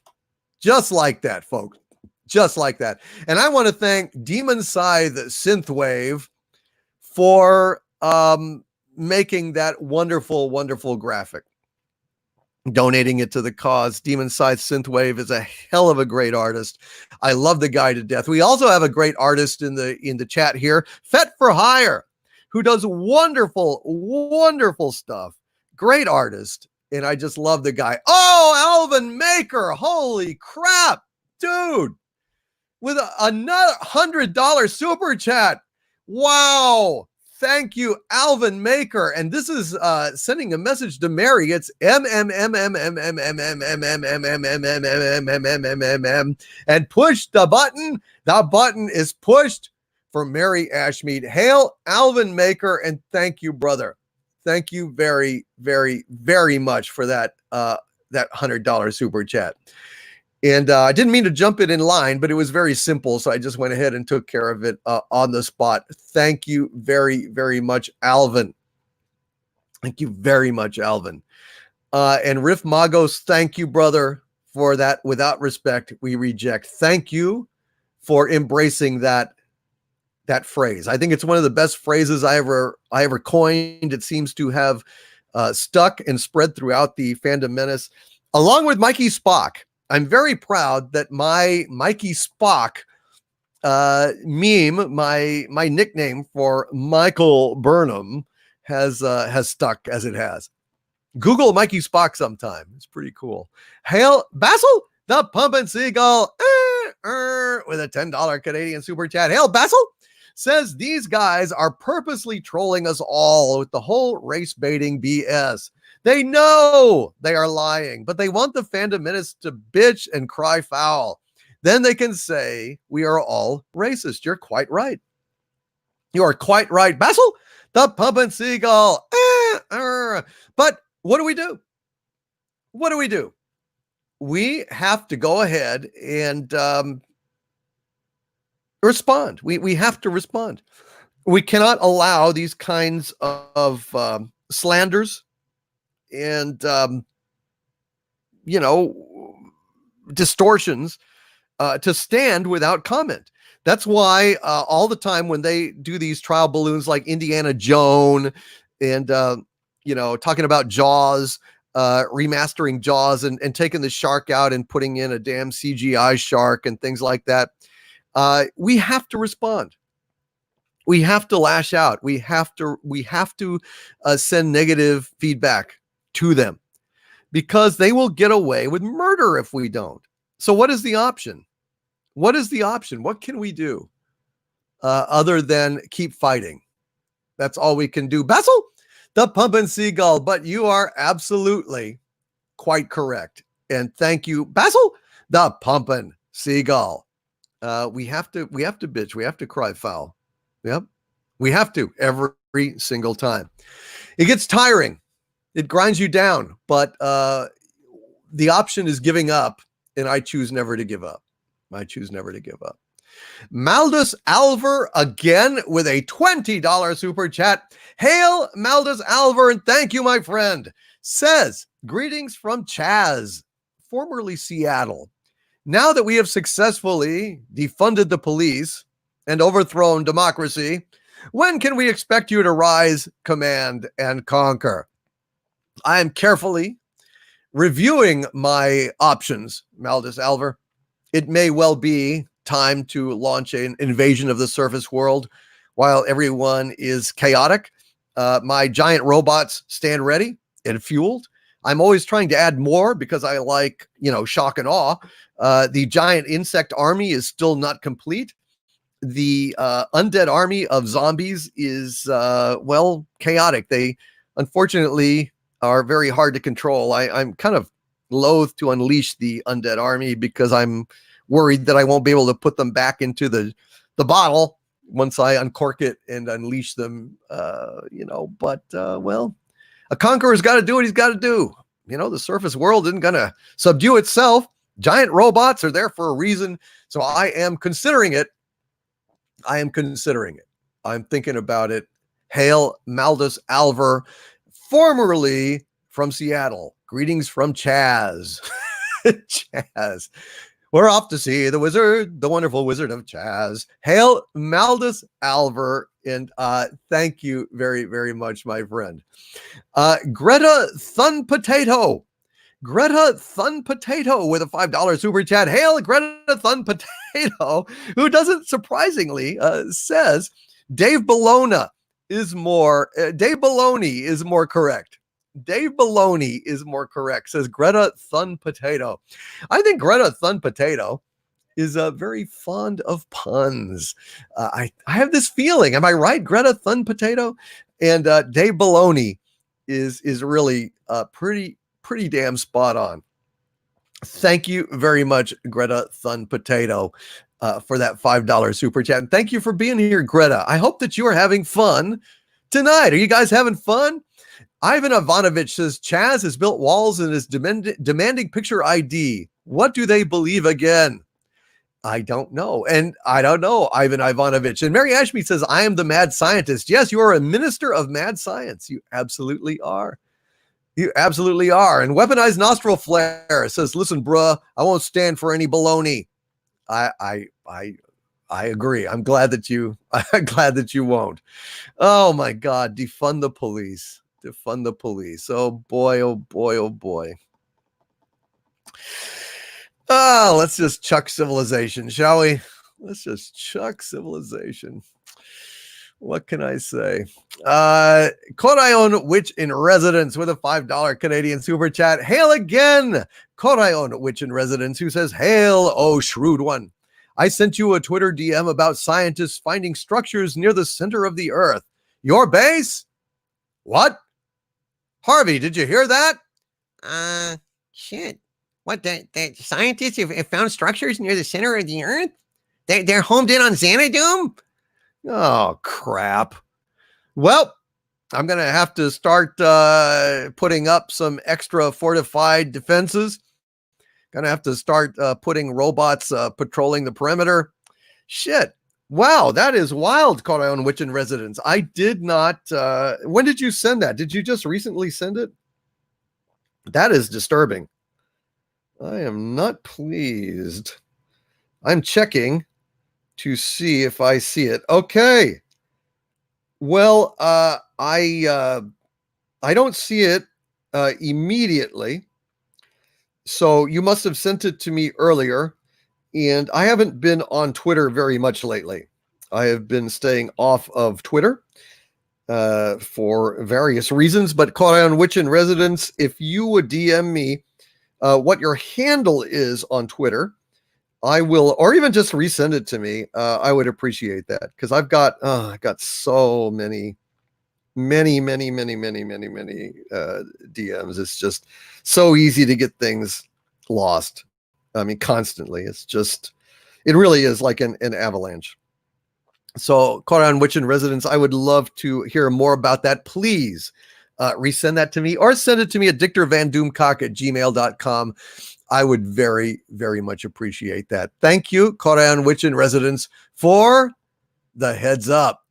Just like that, folks. Just like that. And I want to thank Demon Scythe Synthwave for making that wonderful, wonderful graphic. Donating it to the cause. Demon Scythe Synthwave is a hell of a great artist. I love the guy to death. We also have a great artist in the chat here, Fet for Hire, who does wonderful, wonderful stuff. Great artist. And I just love the guy. Oh, Alvin Maker. Holy crap, dude. With another $100 super chat. Wow. Thank you, Alvin Maker. And this is sending a message to Mary. It's and push the button. The button is pushed for Mary Ashmead. Hail, Alvin Maker, and thank you, brother. Thank you very, very, very much for that $100 super chat. And I didn't mean to jump it in line, but it was very simple. So I just went ahead and took care of it on the spot. Thank you very, very much, Alvin. Thank you very much, Alvin. And Riff Magos, thank you, brother, for that. Without respect, we reject. Thank you for embracing that phrase. I think it's one of the best phrases I ever coined. It seems to have stuck and spread throughout the fandom menace, along with Mikey Spock. I'm very proud that my Mikey Spock meme, my nickname for Michael Burnham, has stuck as it has. Google Mikey Spock sometime. It's pretty cool. Hail Basil, the Pumpin' Seagull, with a $10 Canadian super chat. Hail Basil says these guys are purposely trolling us all with the whole race baiting BS. They know they are lying, but they want the fandom menace to bitch and cry foul. Then they can say we are all racist. You're quite right. You are quite right. Basil, the Pumpin' Seagull. But what do we do? What do we do? We have to go ahead and respond. We have to respond. We cannot allow these kinds of slanders and, distortions to stand without comment. That's why all the time when they do these trial balloons like Indiana Jones and, talking about Jaws, remastering Jaws and taking the shark out and putting in a damn CGI shark and things like that, we have to respond. We have to lash out. We have to send negative feedback to them because they will get away with murder if we don't. So what is the option? What is the option? What can we do other than keep fighting? That's all we can do. Basil, the Pumpin' Seagull, but you are absolutely quite correct. And thank you, Basil, the Pumpin' Seagull. We have to bitch. We have to cry foul. Yep. We have to every single time. It gets tiring. It grinds you down, but the option is giving up, and I choose never to give up. I choose never to give up. Maldus Alver again with a $20 super chat. Hail Maldus Alver, and thank you, my friend. Says, greetings from Chaz, formerly Seattle. Now that we have successfully defunded the police and overthrown democracy, when can we expect you to rise, command, and conquer? I am carefully reviewing my options, Maldus Alver. It may well be time to launch an invasion of the surface world while everyone is chaotic. My giant robots stand ready and fueled. I'm always trying to add more because I like, shock and awe. The giant insect army is still not complete. The undead army of zombies is, chaotic. They, unfortunately, are very hard to control. I'm kind of loath to unleash the undead army because I'm worried that I won't be able to put them back into the bottle once I uncork it and unleash them, but a conqueror's got to do what he's got to do. The surface world isn't going to subdue itself. Giant robots are there for a reason. So I am considering it. I'm thinking about it. Hail Maldus Alver, formerly from Seattle. Greetings from Chaz. Chaz. We're off to see the wizard, the wonderful wizard of Chaz. Hail Maldus Alver, and thank you very, very much, my friend. Greta Thun Potato. Greta Thun Potato with a $5 super chat. Hail Greta Thun Potato, who doesn't surprisingly says Dave Bologna is more correct. Dave Filoni is more correct, says Greta Thun Potato. I think Greta Thun Potato is very fond of puns. I have this feeling. Am I right, Greta Thun Potato? And Dave Filoni is really pretty damn spot on. Thank you very much, Greta Thun Potato, for that $5 super chat. And thank you for being here, Greta. I hope that you are having fun tonight. Are you guys having fun? Ivan Ivanovich says, Chaz has built walls and is demanding picture ID. What do they believe again? I don't know. And I don't know, Ivan Ivanovich. And Mary Ashmead says, I am the mad scientist. Yes, you are a minister of mad science. You absolutely are. You absolutely are. And Weaponized Nostril Flare says, listen, bruh, I won't stand for any baloney. I agree. I'm glad that you won't. Oh my God. Defund the police. Defund the police. Oh boy, oh boy, oh boy. Let's just chuck civilization, shall we? Let's just chuck civilization. What can I say? Korayon Witch in Residence with a $5 Canadian super chat. Hail again, Korayon Witch in Residence, who says, hail, oh shrewd one. I sent you a Twitter DM about scientists finding structures near the center of the earth. Your base? What? Harvey, did you hear that? Shit. What, the scientists have found structures near the center of the earth? They're homed in on Xanadu? Oh, crap. Well, I'm going to have to start putting up some extra fortified defenses. Going to have to start putting robots patrolling the perimeter. Shit. Wow, that is wild, Korayon Witch in Residence. I did not... when did you send that? Did you just recently send it? That is disturbing. I am not pleased. I'm checking to see if I see it. Okay. Well, I don't see it immediately. So you must have sent it to me earlier, and I haven't been on Twitter very much lately. I have been staying off of Twitter for various reasons, but Korayon Witch in Residence, if you would DM me what your handle is on Twitter, I will, or even just resend it to me. I would appreciate that, because I've got so many DMs. It's just so easy to get things lost. I mean, constantly. It really is like an avalanche. So, Korayon Witch in Residence, I would love to hear more about that. Please resend that to me, or send it to me at dictorvandoomcock@gmail.com. I would very, very much appreciate that. Thank you, Korayon Witch in Residence, for the heads up.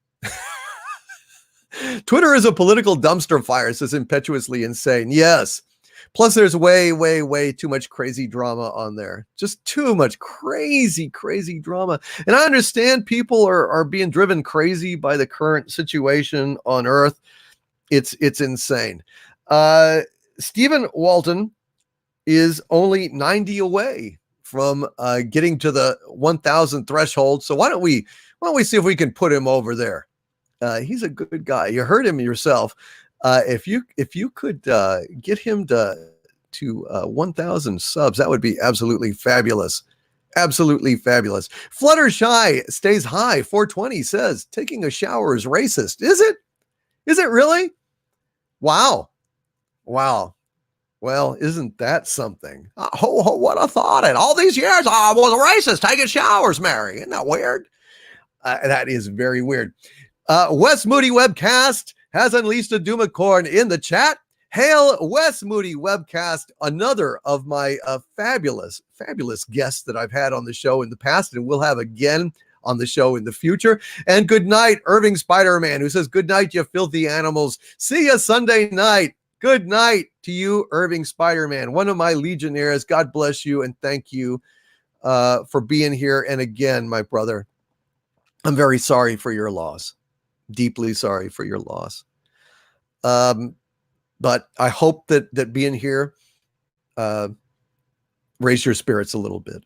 Twitter is a political dumpster fire, says Impetuously Insane. Yes. Plus, there's way, way, way too much crazy drama on there. Just too much crazy, crazy drama. And I understand people are being driven crazy by the current situation on Earth. It's insane. Stephen Walton is only 90 away from getting to the 1,000 threshold. So why don't we see if we can put him over there? He's a good guy. You heard him yourself. If you could get him to 1,000 subs, that would be absolutely fabulous. Absolutely fabulous. Fluttershy stays high. 420 says taking a shower is racist. Is it? Is it really? Wow. Wow. Well, isn't that something? What a thought. And all these years, I was a racist taking showers, Mary. Isn't that weird? That is very weird. Wes Moody Webcast has unleashed a Doomicorn in the chat. Hail, Wes Moody Webcast, another of my fabulous guests that I've had on the show in the past and will have again on the show in the future. And good night, Irving Spider-Man, who says, good night, you filthy animals. See you Sunday night. Good night to you, Irving Spider-Man, one of my Legionnaires. God bless you and thank you for being here. And again, my brother, I'm very sorry for your loss. Deeply sorry for your loss. But I hope that being here raise your spirits a little bit.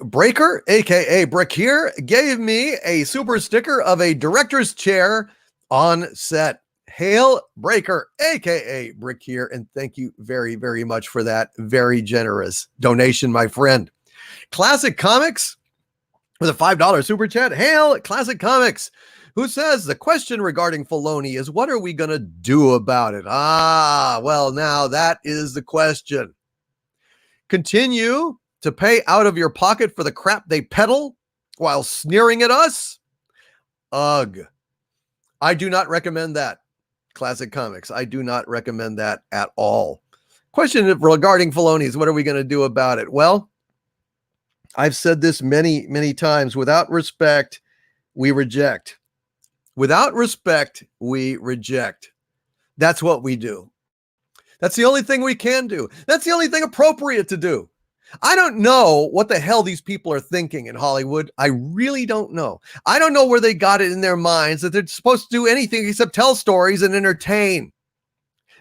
Breaker, aka Brick here, gave me a super sticker of a director's chair on set. Hail Breaker, aka Brick here, and thank you very, very much for that very generous donation, my friend. Classic Comics with a $5 super chat. Hail Classic Comics, who says the question regarding Filoni is, what are we going to do about it? Well, now that is the question. Continue to pay out of your pocket for the crap they peddle while sneering at us? Ugh. I do not recommend that. Classic Comics. I do not recommend that at all. Question regarding Filoni is, what are we going to do about it? Well, I've said this many, many times. Without respect, we reject. Without respect, we reject. That's what we do. That's the only thing we can do. That's the only thing appropriate to do. I don't know what the hell these people are thinking in Hollywood. I really don't know. I don't know where they got it in their minds that they're supposed to do anything except tell stories and entertain.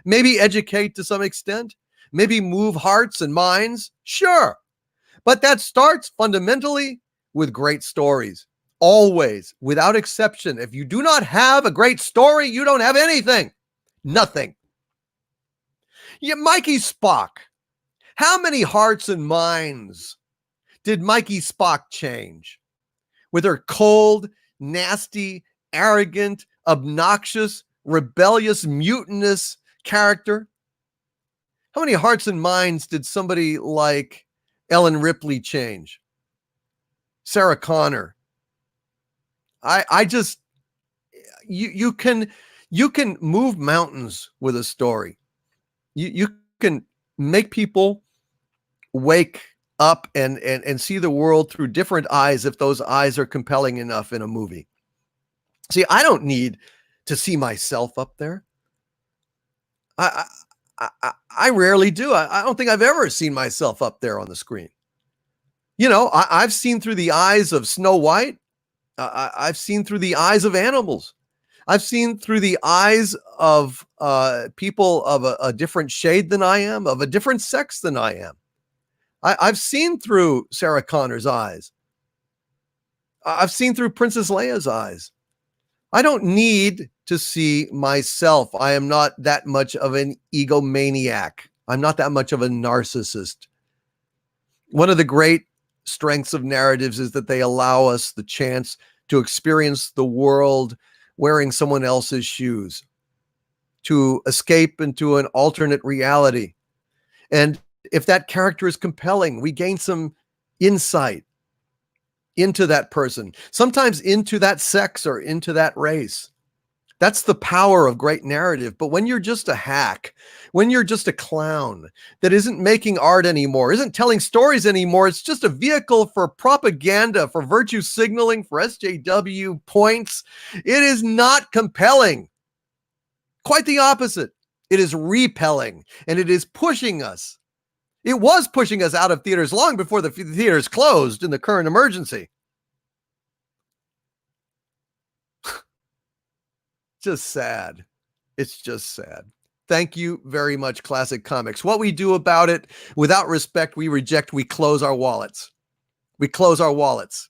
Maybe educate to some extent. Maybe move hearts and minds. Sure. But that starts fundamentally with great stories. Always, without exception. If you do not have a great story, you don't have anything. Nothing. Yeah, Mikey Spock. How many hearts and minds did Mikey Spock change? With her cold, nasty, arrogant, obnoxious, rebellious, mutinous character? How many hearts and minds did somebody like Ellen Ripley change? Sarah Connor? I just, you can move mountains with a story. You can make people wake up and see the world through different eyes if those eyes are compelling enough in a movie. See, I don't need to see myself up there. I rarely do. I don't think I've ever seen myself up there on the screen. You know, I've seen through the eyes of Snow White. I've seen through the eyes of animals. I've seen through the eyes of people of a different shade than I am, of a different sex than I am. I've seen through Sarah Connor's eyes. I've seen through Princess Leia's eyes. I don't need to see myself. I am not that much of an egomaniac. I'm not that much of a narcissist. One of the great strengths of narratives is that they allow us the chance to experience the world wearing someone else's shoes, to escape into an alternate reality. And if that character is compelling, we gain some insight into that person, sometimes into that sex or into that race. That's the power of great narrative. But when you're just a hack, when you're just a clown that isn't making art anymore, isn't telling stories anymore, it's just a vehicle for propaganda, for virtue signaling, for SJW points, it is not compelling. Quite the opposite. It is repelling, and it is pushing us. It was pushing us out of theaters long before the theaters closed in the current emergency. Just sad. It's just sad. Thank you very much, Classic Comics. What we do about it, without respect, we reject, we close our wallets. We close our wallets.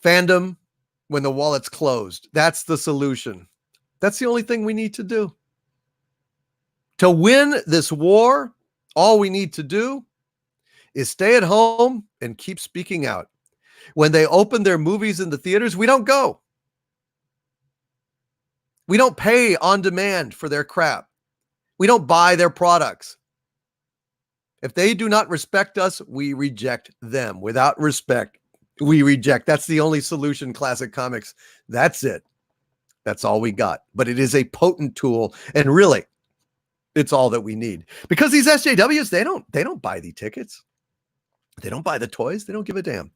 Fandom, when the wallet's closed, that's the solution. That's the only thing we need to do. To win this war, all we need to do is stay at home and keep speaking out. When they open their movies in the theaters, we don't go. We don't pay on demand for their crap. We don't buy their products. If they do not respect us, we reject them. Without respect, we reject. That's the only solution, Classic Comics. That's it. That's all we got. But it is a potent tool, and really, it's all that we need. Because these SJWs, they don't buy the tickets. They don't buy the toys. They don't give a damn.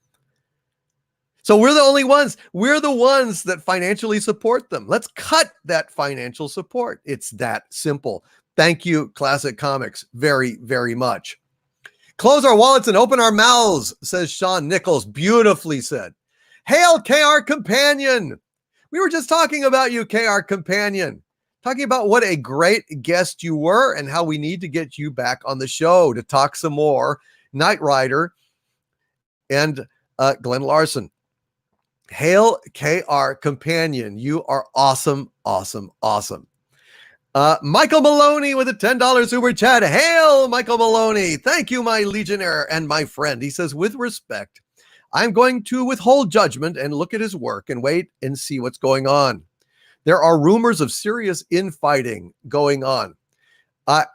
So we're the only ones. We're the ones that financially support them. Let's cut that financial support. It's that simple. Thank you, Classic Comics, very, very much. Close our wallets and open our mouths, says Sean Nichols. Beautifully said. Hail, KR Companion. We were just talking about you, KR Companion. Talking about what a great guest you were and how we need to get you back on the show to talk some more. Knight Rider and Glenn Larson. Hail, KR Companion. You are awesome, awesome, awesome. Michael Maloney with a $10 super chat. Hail, Michael Maloney. Thank you, my legionnaire and my friend. He says, with respect, I'm going to withhold judgment and look at his work and wait and see what's going on. There are rumors of serious infighting going on.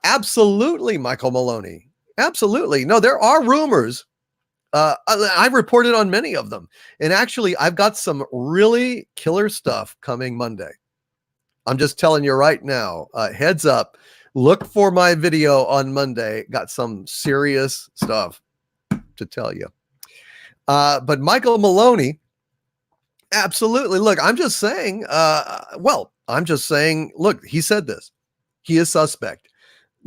Absolutely, Michael Maloney. Absolutely. No, there are rumors. I've reported on many of them. And actually, I've got some really killer stuff coming Monday. I'm just telling you right now, heads up, look for my video on Monday. Got some serious stuff to tell you. But Michael Maloney, absolutely. Look, I'm just saying, look, he said this. He is suspect.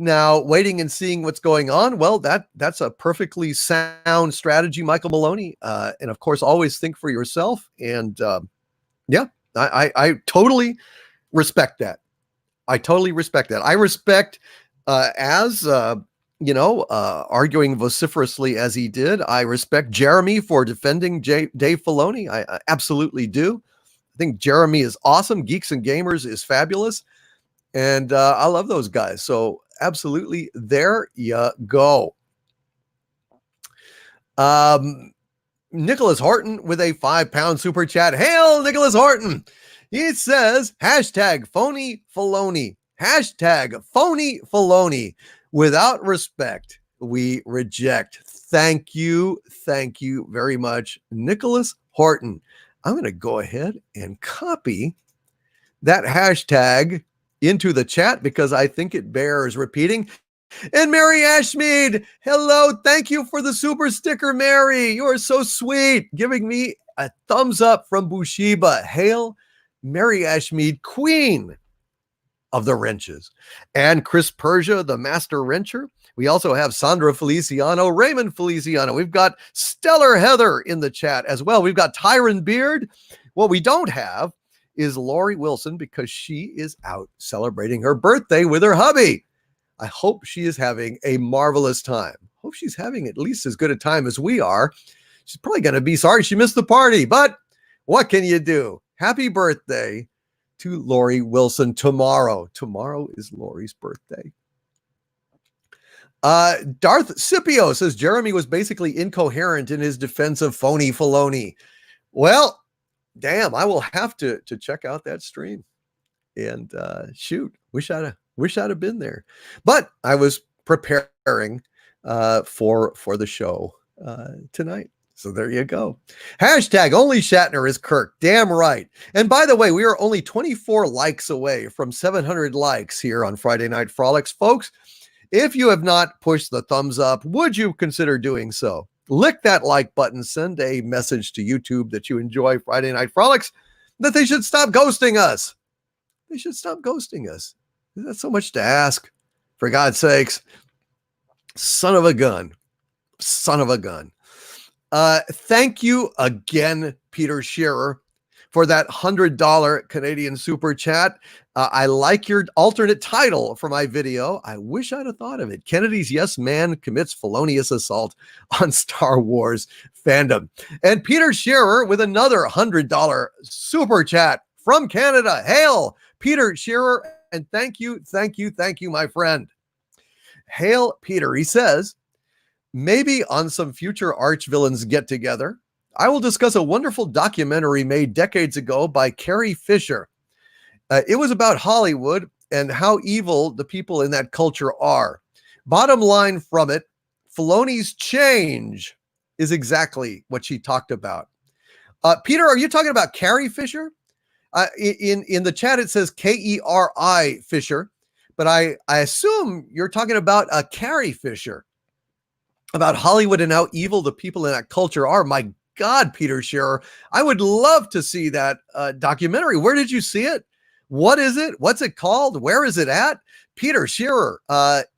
Now, waiting and seeing what's going on, well, that's a perfectly sound strategy, Michael Maloney. And of course, always think for yourself. And yeah, I totally respect that. I totally respect that. I respect arguing vociferously as he did. I respect Jeremy for defending Dave Filoni. I absolutely do. I think Jeremy is awesome. Geeks and Gamers is fabulous. And I love those guys. So absolutely, there you go. Nicholas Horton with a £5 super chat. Hail, Nicholas Horton. He says, hashtag phony Filoni. Hashtag phony Filoni. Without respect, we reject. Thank you. Thank you very much, Nicholas Horton. I'm going to go ahead and copy that hashtag into the chat because I think it bears repeating. And Mary Ashmead, hello. Thank you for the super sticker, Mary. You are so sweet. Giving me a thumbs up from Bushiba. Hail, Mary Ashmead, queen of the wrenches. And Chris Persia, the master wrencher. We also have Sandra Feliciano, Raymond Feliciano. We've got Stellar Heather in the chat as well. We've got Tyron Beard. What we don't have is Lori Wilson because she is out celebrating her birthday with her hubby. I hope she is having a marvelous time. Hope she's having at least as good a time as we are. She's probably going to be sorry she missed the party, but what can you do? Happy birthday to Lori Wilson tomorrow. Tomorrow is Lori's birthday. Darth Scipio says Jeremy was basically incoherent in his defense of phony Filoni. Well, damn, I will have to check out that stream. And shoot, wish I'd have been there. But I was preparing for the show tonight. So there you go. Hashtag only Shatner is Kirk. Damn right. And by the way, we are only 24 likes away from 700 likes here on Friday Night Frolics. Folks, if you have not pushed the thumbs up, would you consider doing so? Lick that like button. Send a message to YouTube that you enjoy Friday Night Frolics, that they should stop ghosting us. They should stop ghosting us. That's so much to ask. For God's sakes. Son of a gun. Son of a gun. Thank you again, Peter Shearer, for that $100 Canadian super chat. I like your alternate title for my video. I wish I'd have thought of it. Kennedy's yes man commits felonious assault on Star Wars fandom. And Peter Shearer with another $100 super chat from Canada. Hail, Peter Shearer, and thank you, my friend. Hail, Peter. He says, maybe on some future archvillains get-together, I will discuss a wonderful documentary made decades ago by Carrie Fisher. It was about Hollywood and how evil the people in that culture are. Bottom line from it, Filoni's change is exactly what she talked about. Peter, are you talking about Carrie Fisher? In the chat, it says Keri Fisher, but I assume you're talking about Carrie Fisher, about Hollywood and how evil the people in that culture are. My God, Peter Shearer, I would love to see that documentary. Where did you see it? What is it? What's it called? Where is it at? Peter Shearer,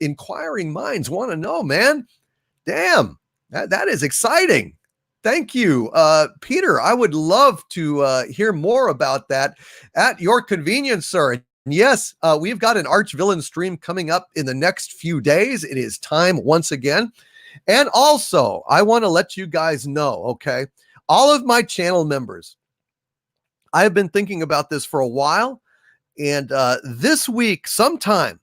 inquiring minds want to know, man. Damn, that is exciting. Thank you, Peter. I would love to hear more about that at your convenience, sir. Yes, we've got an Archvillain stream coming up in the next few days. It is time once again. And also, I want to let you guys know, okay, all of my channel members, I have been thinking about this for a while. And this week, sometime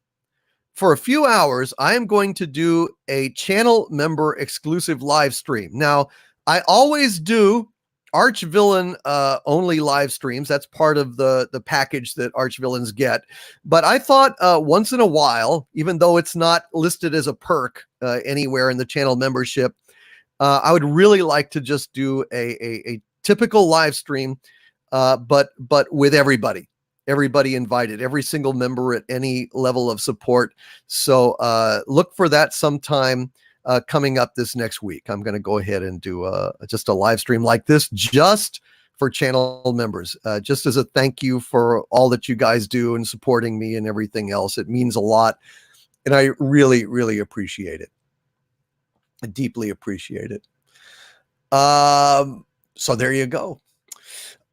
for a few hours, I am going to do a channel member exclusive live stream. Now, I always do Archvillain only live streams. That's part of the package that Archvillains get. But I thought once in a while, even though it's not listed as a perk anywhere in the channel membership, I would really like to just do a typical live stream, but with everybody invited, every single member at any level of support. So look for that sometime coming up this next week. I'm going to go ahead and do just a live stream like this just for channel members, just as a thank you for all that you guys do and supporting me and everything else. It means a lot. And I really, really appreciate it. I deeply appreciate it. So there you go.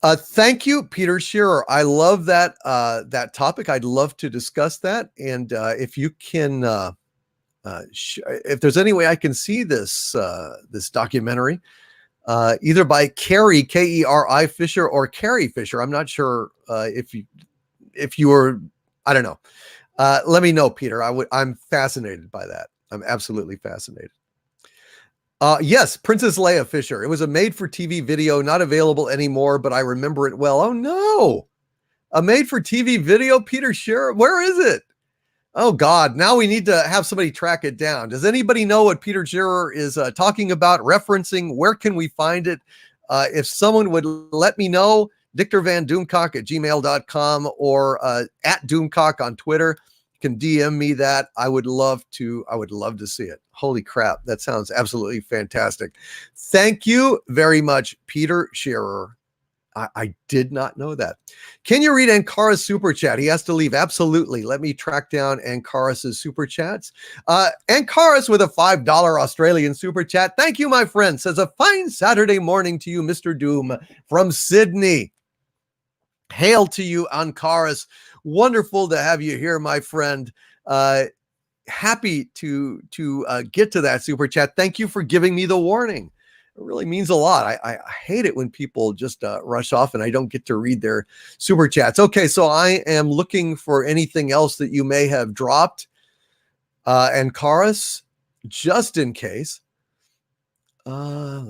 Thank you, Peter Shearer. I love that that topic. I'd love to discuss that. And if you can, if there's any way I can see this this documentary, either by Carrie Keri Fisher or Carrie Fisher. I'm not sure if you were, I don't know. Let me know, Peter. I'm fascinated by that. I'm absolutely fascinated. Yes, Princess Leia Fisher. It was a made-for-TV video, not available anymore, but I remember it well. Oh no, a made-for-TV video, Peter Shearer. Where is it? Oh God, now we need to have somebody track it down. Does anybody know what Peter Shearer is talking about, referencing? Where can we find it? If someone would let me know, DictorVanDoomcock@gmail.com or at Doomcock on Twitter. You can DM me that. I would love to see it. Holy crap. That sounds absolutely fantastic. Thank you very much, Peter Shearer. I did not know that. Can you read Ankara's super chat? He has to leave. Absolutely. Let me track down Ankaras's super chats. Ankaras with a $5 Australian super chat. Thank you, my friend. Says a fine Saturday morning to you, Mr. Doom from Sydney. Hail to you, Ankaras. Wonderful to have you here, my friend. Happy to get to that super chat. Thank you for giving me the warning. It really means a lot. I hate it when people just rush off and I don't get to read their super chats. Okay, so I am looking for anything else that you may have dropped. Ankaras, just in case. Are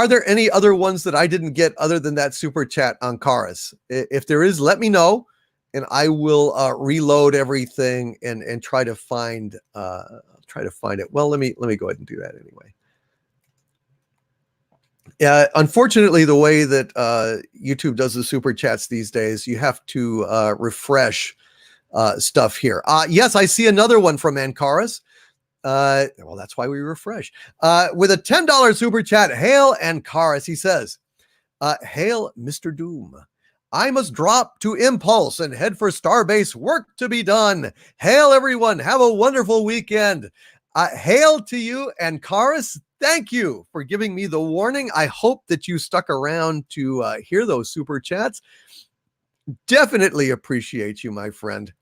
there any other ones that I didn't get other than that super chat, Ankaras? If there is, let me know, and I will reload everything and try to find it. Well, let me go ahead and do that anyway. Unfortunately, the way that YouTube does the super chats these days, you have to refresh stuff here. Yes, I see another one from Ankaras. Well, that's why we refresh. With a $10 super chat, hail Ankaras. He says, hail Mr. Doom. I must drop to Impulse and head for Starbase. Work to be done. Hail everyone. Have a wonderful weekend. Hail to you, Ankaras. Thank you for giving me the warning. I hope that you stuck around to hear those super chats. Definitely appreciate you, my friend.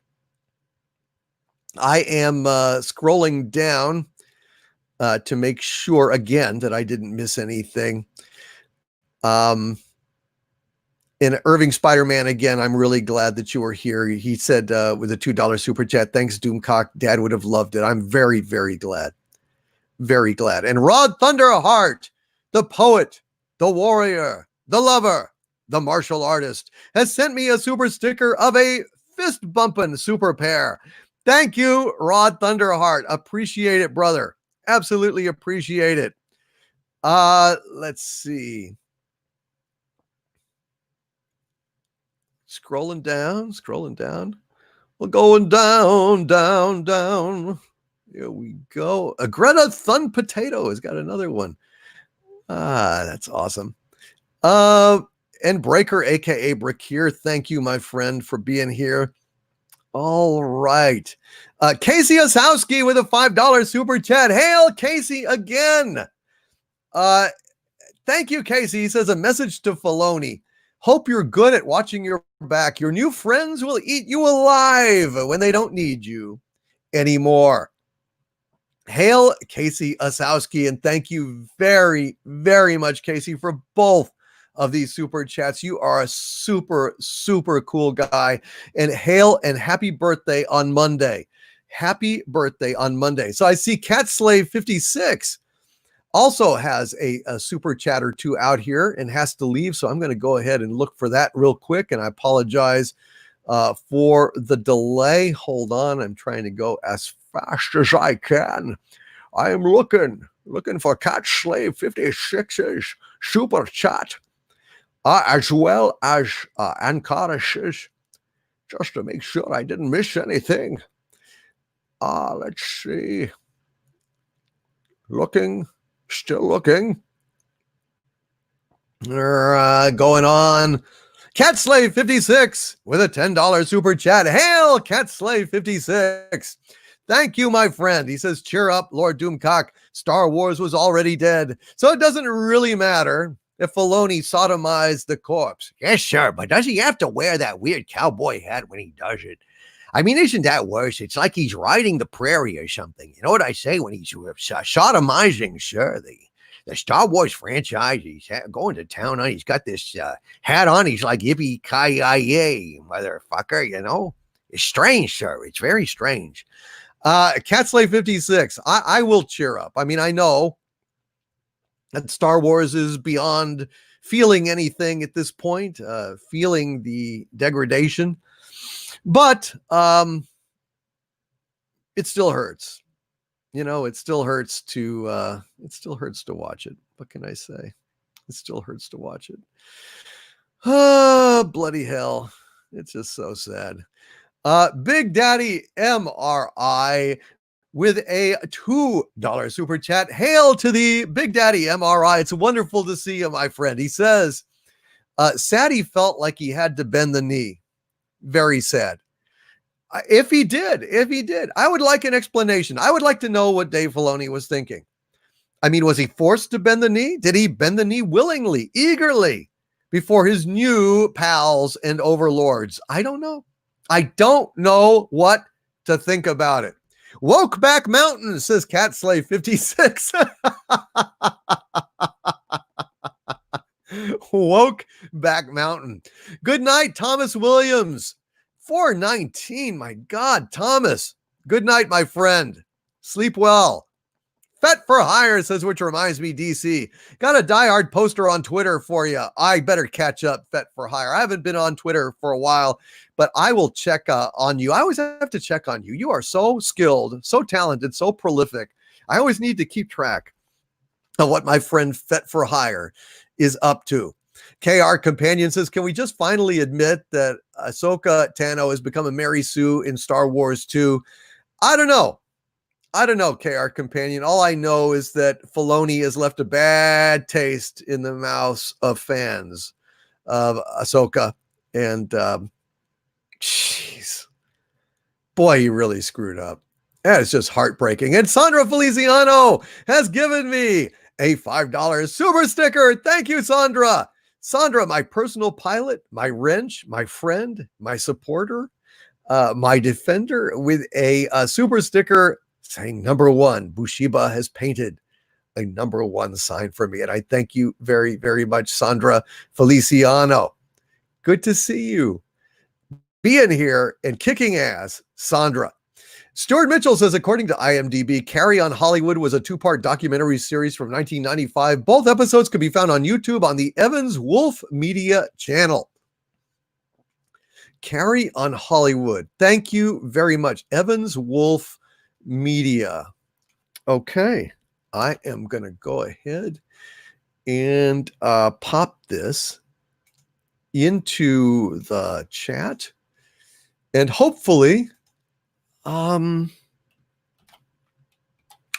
I am scrolling down to make sure again that I didn't miss anything. And Irving Spider-Man, again, I'm really glad that you were here. He said with a $2 super chat, thanks, Doomcock. Dad would have loved it. I'm very, very glad. Very glad. And Rod Thunderheart, the poet, the warrior, the lover, the martial artist, has sent me a super sticker of a fist bumping super pair. Thank you, Rod Thunderheart. Appreciate it, brother. Absolutely appreciate it. Let's see. Scrolling down. We're going down. Here we go. Greta Thun Potato has got another one. That's awesome. And Breaker, aka Brick here. Thank you, my friend, for being here. All right. Casey Osowski with a $5 super chat. Hail Casey again. Thank you, Casey. He says a message to Filoni. Hope you're good at watching your back. Your new friends will eat you alive when they don't need you anymore. Hail Casey Osowski, and thank you very, very much, Casey, for both of these super chats. You are a super, super cool guy. And hail and happy birthday on Monday. Happy birthday on Monday. So I see Cat Slave 56 also has a super chat or two out here and has to leave. So I'm going to go ahead and look for that real quick. And I apologize for the delay. Hold on. I'm trying to go as fast as I can. I am looking for Cat Slave 56's super chat. As well as Ankaras's, just to make sure I didn't miss anything. Let's see. Still looking. Going on. Cat Slave 56 with a $10 super chat. Hail, Cat Slave 56. Thank you, my friend. He says, cheer up, Lord Doomcock. Star Wars was already dead, so it doesn't really matter if Filoni sodomized the corpse. Yes, sir, but does he have to wear that weird cowboy hat when he does it? I mean, isn't that worse? It's like he's riding the prairie or something. You know what I say when he's sodomizing, sir? The Star Wars franchise, he's going to town on. He's got this hat on. He's like yippee-ki-yay, motherfucker, you know? It's strange, sir. It's very strange. Cat Slave 56, I will cheer up. I mean, I know that Star Wars is beyond feeling anything at this point, feeling the degradation, but it still hurts. You know, it still hurts to watch it. What can I say? It still hurts to watch it. Oh, bloody hell. It's just so sad. Big Daddy MRI with a $2 super chat. Hail to the Big Daddy MRI. It's wonderful to see you, my friend. He says, sad he felt like he had to bend the knee. Very sad. If he did, I would like an explanation. I would like to know what Dave Filoni was thinking. I mean, was he forced to bend the knee? Did he bend the knee willingly, eagerly, before his new pals and overlords? I don't know. I don't know what to think about it. Woke Back Mountain, says Cat Slave 56. Woke Back Mountain. Good night, Thomas Williams. 419. My God, Thomas. Good night, my friend. Sleep well. Fet for Hire says, which reminds me, DC, got a diehard poster on Twitter for you. I better catch up, Fet for Hire. I haven't been on Twitter for a while, but I will check on you. I always have to check on you. You are so skilled, so talented, so prolific. I always need to keep track of what my friend Fet for Hire is up to. KR Companion says, can we just finally admit that Ahsoka Tano has become a Mary Sue in Star Wars 2? I don't know, KR Companion. All I know is that Filoni has left a bad taste in the mouths of fans of Ahsoka. And, jeez, boy, he really screwed up. That is just heartbreaking. And Sandra Feliciano has given me a $5 super sticker. Thank you, Sandra. Sandra, my personal pilot, my wrench, my friend, my supporter, my defender, with a super sticker saying number one. Bushiba has painted a number one sign for me. And I thank you very, very much, Sandra Feliciano. Good to see you being here and kicking ass, Sandra. Stuart Mitchell says, according to IMDb, Carry on Hollywood was a two-part documentary series from 1995. Both episodes can be found on YouTube on the Evans Wolf Media channel. Carry on Hollywood. Thank you very much. Evans Wolf Media. Okay. I am going to go ahead and pop this into the chat. And hopefully, I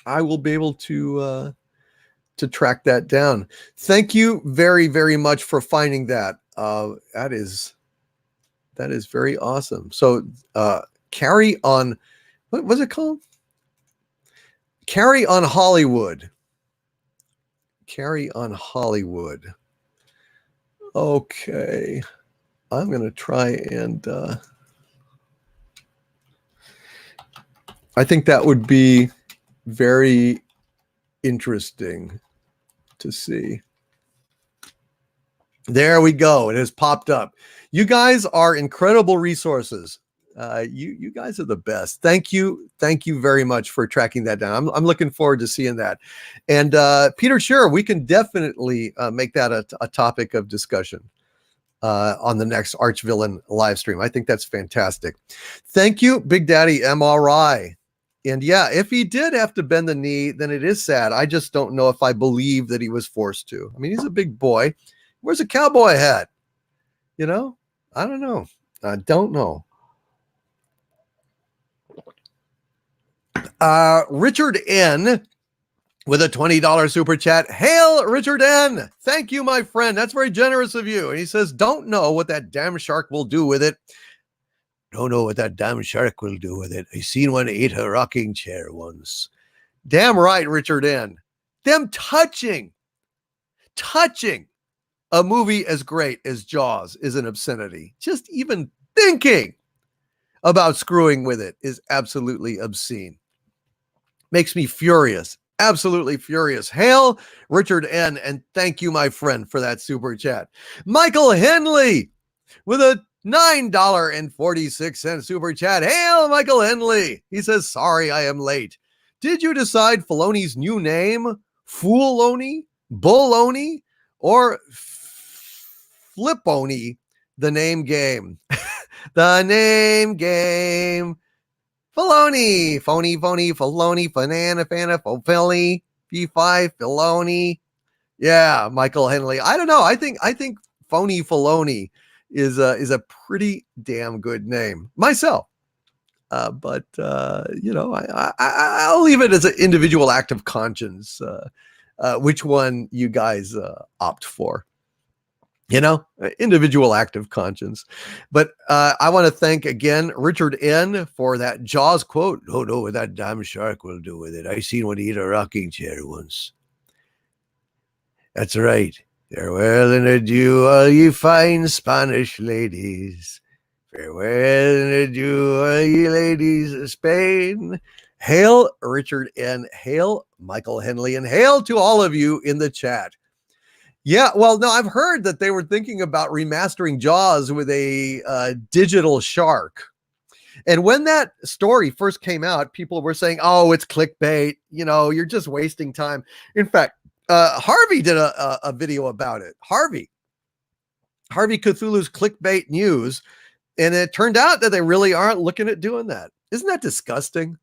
will be able to track that down. Thank you very, very much for finding that. That is very awesome. So, Carry on, what was it called? Carry on Hollywood. Carry on Hollywood. Okay. I'm going to try and, I think that would be very interesting to see. There we go. It has popped up. You guys are incredible resources. You guys are the best. Thank you. Thank you very much for tracking that down. I'm looking forward to seeing that. And Peter, sure, we can definitely make that a topic of discussion on the next Archvillain live stream. I think that's fantastic. Thank you, Big Daddy MRI. And yeah, if he did have to bend the knee, then it is sad. I just don't know if I believe that he was forced to. I mean, he's a big boy. Where's a cowboy hat? You know, I don't know. I don't know. Richard N. with a $20 super chat. Hail, Richard N. Thank you, my friend. That's very generous of you. And he says, don't know what that damn shark will do with it. Don't know what that damn shark will do with it. I seen one eat a rocking chair once. Damn right, Richard N. Them touching a movie as great as Jaws is an obscenity. Just even thinking about screwing with it is absolutely obscene. Makes me furious. Absolutely furious. Hail, Richard N. And thank you, my friend, for that super chat. Michael Henley with a $9.46 super chat. Hail, Michael Henley. He says, sorry, I am late. Did you decide Filoni's new name? Fooloni? Bulloni? Or Fliponi? The name game. The name game. Filoni, phony, Filoni, banana, fana, Philly, P5, Filoni. Yeah, Michael Henley. I don't know. I think phony Filoni is a pretty damn good name myself. But I'll leave it as an individual act of conscience. Which one you guys opt for? Individual act of conscience. But I want to thank again Richard N. for that Jaws quote. Oh, no, what that damn shark will do with it. I seen one eat a rocking chair once. That's right. Farewell and adieu, all you fine Spanish ladies. Farewell and adieu, all you ladies of Spain. Hail, Richard N. Hail, Michael Henley. And hail to all of you in the chat. Yeah, well, no, I've heard that they were thinking about remastering Jaws with a digital shark. And when that story first came out, people were saying, oh, it's clickbait. You're just wasting time. In fact, Harvey did a video about it. Harvey Cthulhu's Clickbait News. And it turned out that they really aren't looking at doing that. Isn't that disgusting?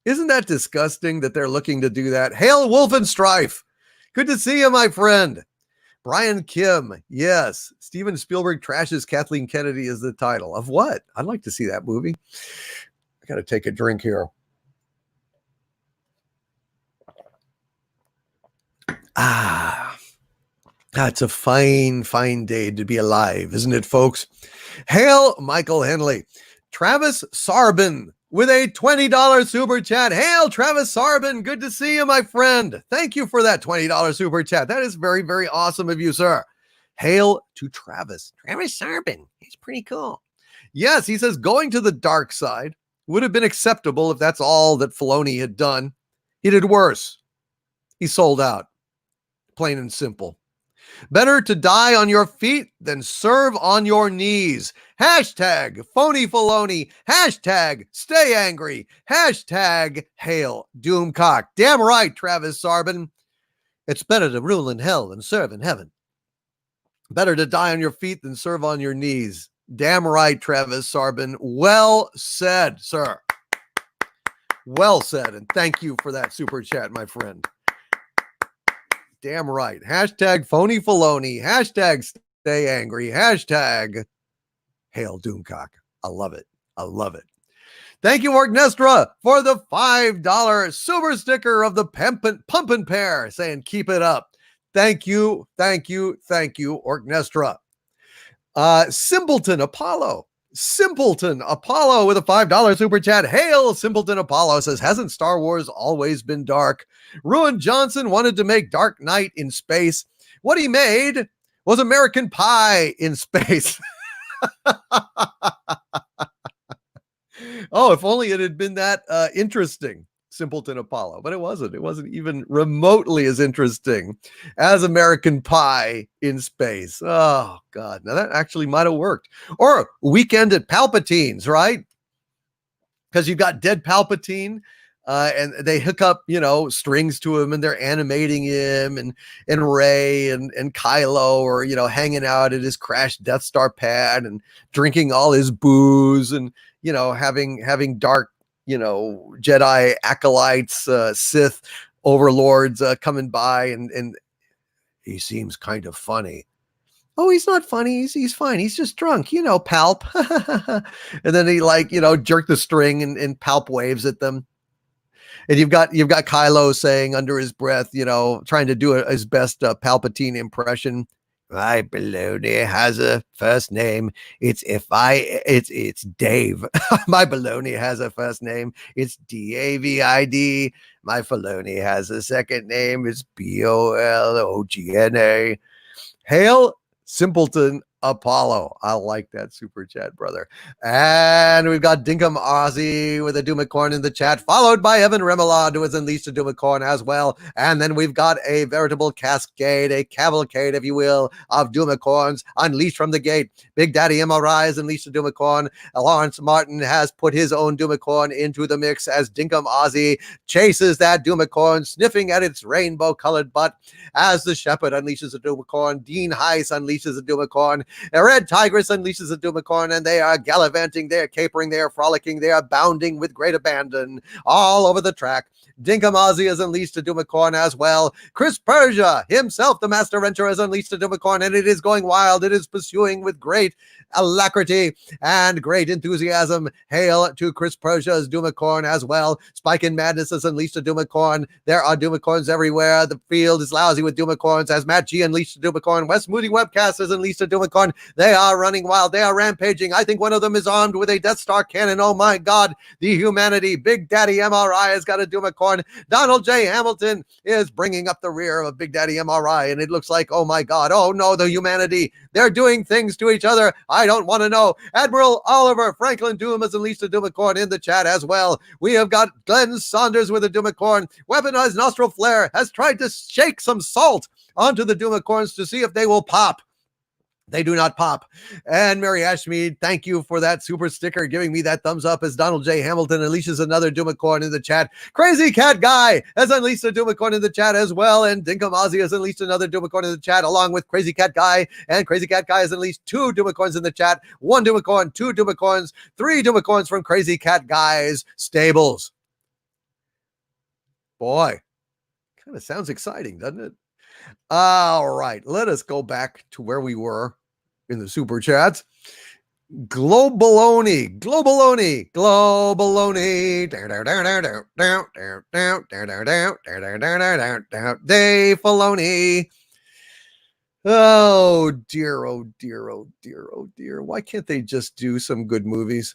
Isn't that disgusting that they're looking to do that? Hail, Wolf and Strife. Good to see you, my friend. Brian Kim. Yes. Steven Spielberg trashes Kathleen Kennedy is the title of what? I'd like to see that movie. I got to take a drink here. It's a fine, fine day to be alive, isn't it, folks? Hail, Michael Henley. Travis Sarbin with a $20 super chat. Hail, Travis Sarbin. Good to see you, my friend. Thank you for that $20 super chat. That is very, very awesome of you, sir. Hail to Travis. Travis Sarbin. He's pretty cool. Yes, he says going to the dark side would have been acceptable if that's all that Filoni had done. He did worse. He sold out. Plain and simple. Better to die on your feet than serve on your knees. Hashtag phony Filoni. Hashtag stay angry. Hashtag hail Doomcock. Damn right, Travis Sarbin. It's better to rule in hell than serve in heaven. Better to die on your feet than serve on your knees. Damn right, Travis Sarbin. Well said, sir. Well said. And thank you for that super chat, my friend. Damn right. Hashtag phony Filoni. Hashtag stay angry. Hashtag hail Doomcock. I love it. I love it. Thank you, Orchnestra, for the $5 super sticker of the Pumpin' Pear, saying keep it up. Thank you. Thank you. Thank you, Orchnestra. Simpleton Apollo with a $5 super chat. Hail, Simpleton Apollo, says, hasn't Star Wars always been dark? Ruin Johnson wanted to make Dark Knight in space. What he made was American Pie in space. Oh, if only it had been that interesting, Simpleton Apollo. But it wasn't. It wasn't even remotely as interesting as American Pie in space. Oh, God. Now, that actually might have worked. Or Weekend at Palpatine's, right? Because you've got dead Palpatine, and they hook up, strings to him, and they're animating him, and Rey and Kylo are, hanging out at his crashed Death Star pad and drinking all his booze and, having dark, Jedi acolytes, Sith overlords coming by, and he seems kind of funny. Oh, he's not funny. He's fine. He's just drunk, Palp. And then he jerk the string and Palp waves at them. And you've got Kylo saying under his breath, trying to do his best Palpatine impression. My baloney has a first name. It's Dave. My baloney has a first name. It's David. My Filoni has a second name. It's Bologna. Hail Simpleton Apollo. I like that super chat, brother. And we've got Dinkum Ozzy with a Doomacorn in the chat, followed by Evan Remelad, who has unleashed a Doomacorn as well. And then we've got a veritable cascade, a cavalcade, if you will, of Doomacorns unleashed from the gate. Big Daddy MRI has unleashed a Doomacorn. Lawrence Martin has put his own Doomacorn into the mix as Dinkum Ozzy chases that Doomacorn, sniffing at its rainbow-colored butt as the Shepherd unleashes a Doomacorn. Dean Heiss unleashes a Doomacorn. A Red Tigress unleashes a Doomacorn, and they are gallivanting, they are capering, they are frolicking, they are bounding with great abandon all over the track. Dinkum Ozzy has unleashed a Doomacorn as well. Chris Persia himself, the Master Wrencher, has unleashed a Doomacorn, and it is going wild. It is pursuing with great alacrity and great enthusiasm. Hail to Chris Persia's Doomacorn as well. Spike and Madness has unleashed a Doomacorn. There are Doomacorns everywhere. The field is lousy with Doomacorns as Matt G unleashed a Doomacorn. West Moody Webcast has unleashed a Doomacorn. They are running wild. They are rampaging. I think one of them is armed with a Death Star cannon. Oh my God, the humanity. Big Daddy MRI has got a Doomacorn. Donald J. Hamilton is bringing up the rear of Big Daddy MRI, and it looks like, oh my God, oh no, the humanity. They're doing things to each other. I don't want to know. Admiral Oliver Franklin Doom has unleashed a Doomacorn in the chat as well. We have got Glenn Saunders with a Doomacorn. Weaponized Nostril Flare has tried to shake some salt onto the Doomacorns to see if they will pop. They do not pop. And Mary Ashmead, thank you for that super sticker, giving me that thumbs up as Donald J. Hamilton unleashes another Doomacorn in the chat. Crazy Cat Guy has unleashed a Doomacorn in the chat as well. And Dinkum Ozzy has unleashed another Doomacorn in the chat, along with Crazy Cat Guy. And Crazy Cat Guy has unleashed 2 Doomacorns in the chat. 1 Doomacorn, 2 Doomacorns, 3 Doomacorns from Crazy Cat Guy's stables. Boy, kind of sounds exciting, doesn't it? All right, let us go back to where we were in the super chats. Globaloni. Dave Filoni. Oh dear, oh dear, oh dear, oh dear. Why can't they just do some good movies?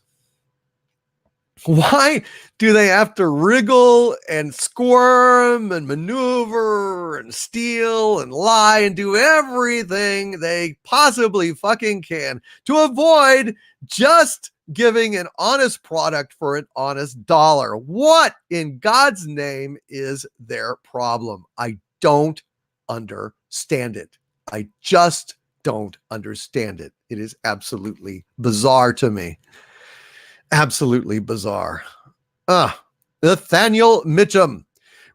Why do they have to wriggle and squirm and maneuver and steal and lie and do everything they possibly fucking can to avoid just giving an honest product for an honest dollar? What in God's name is their problem? I don't understand it. I just don't understand it. It is absolutely bizarre to me. Absolutely bizarre. Nathaniel Mitchum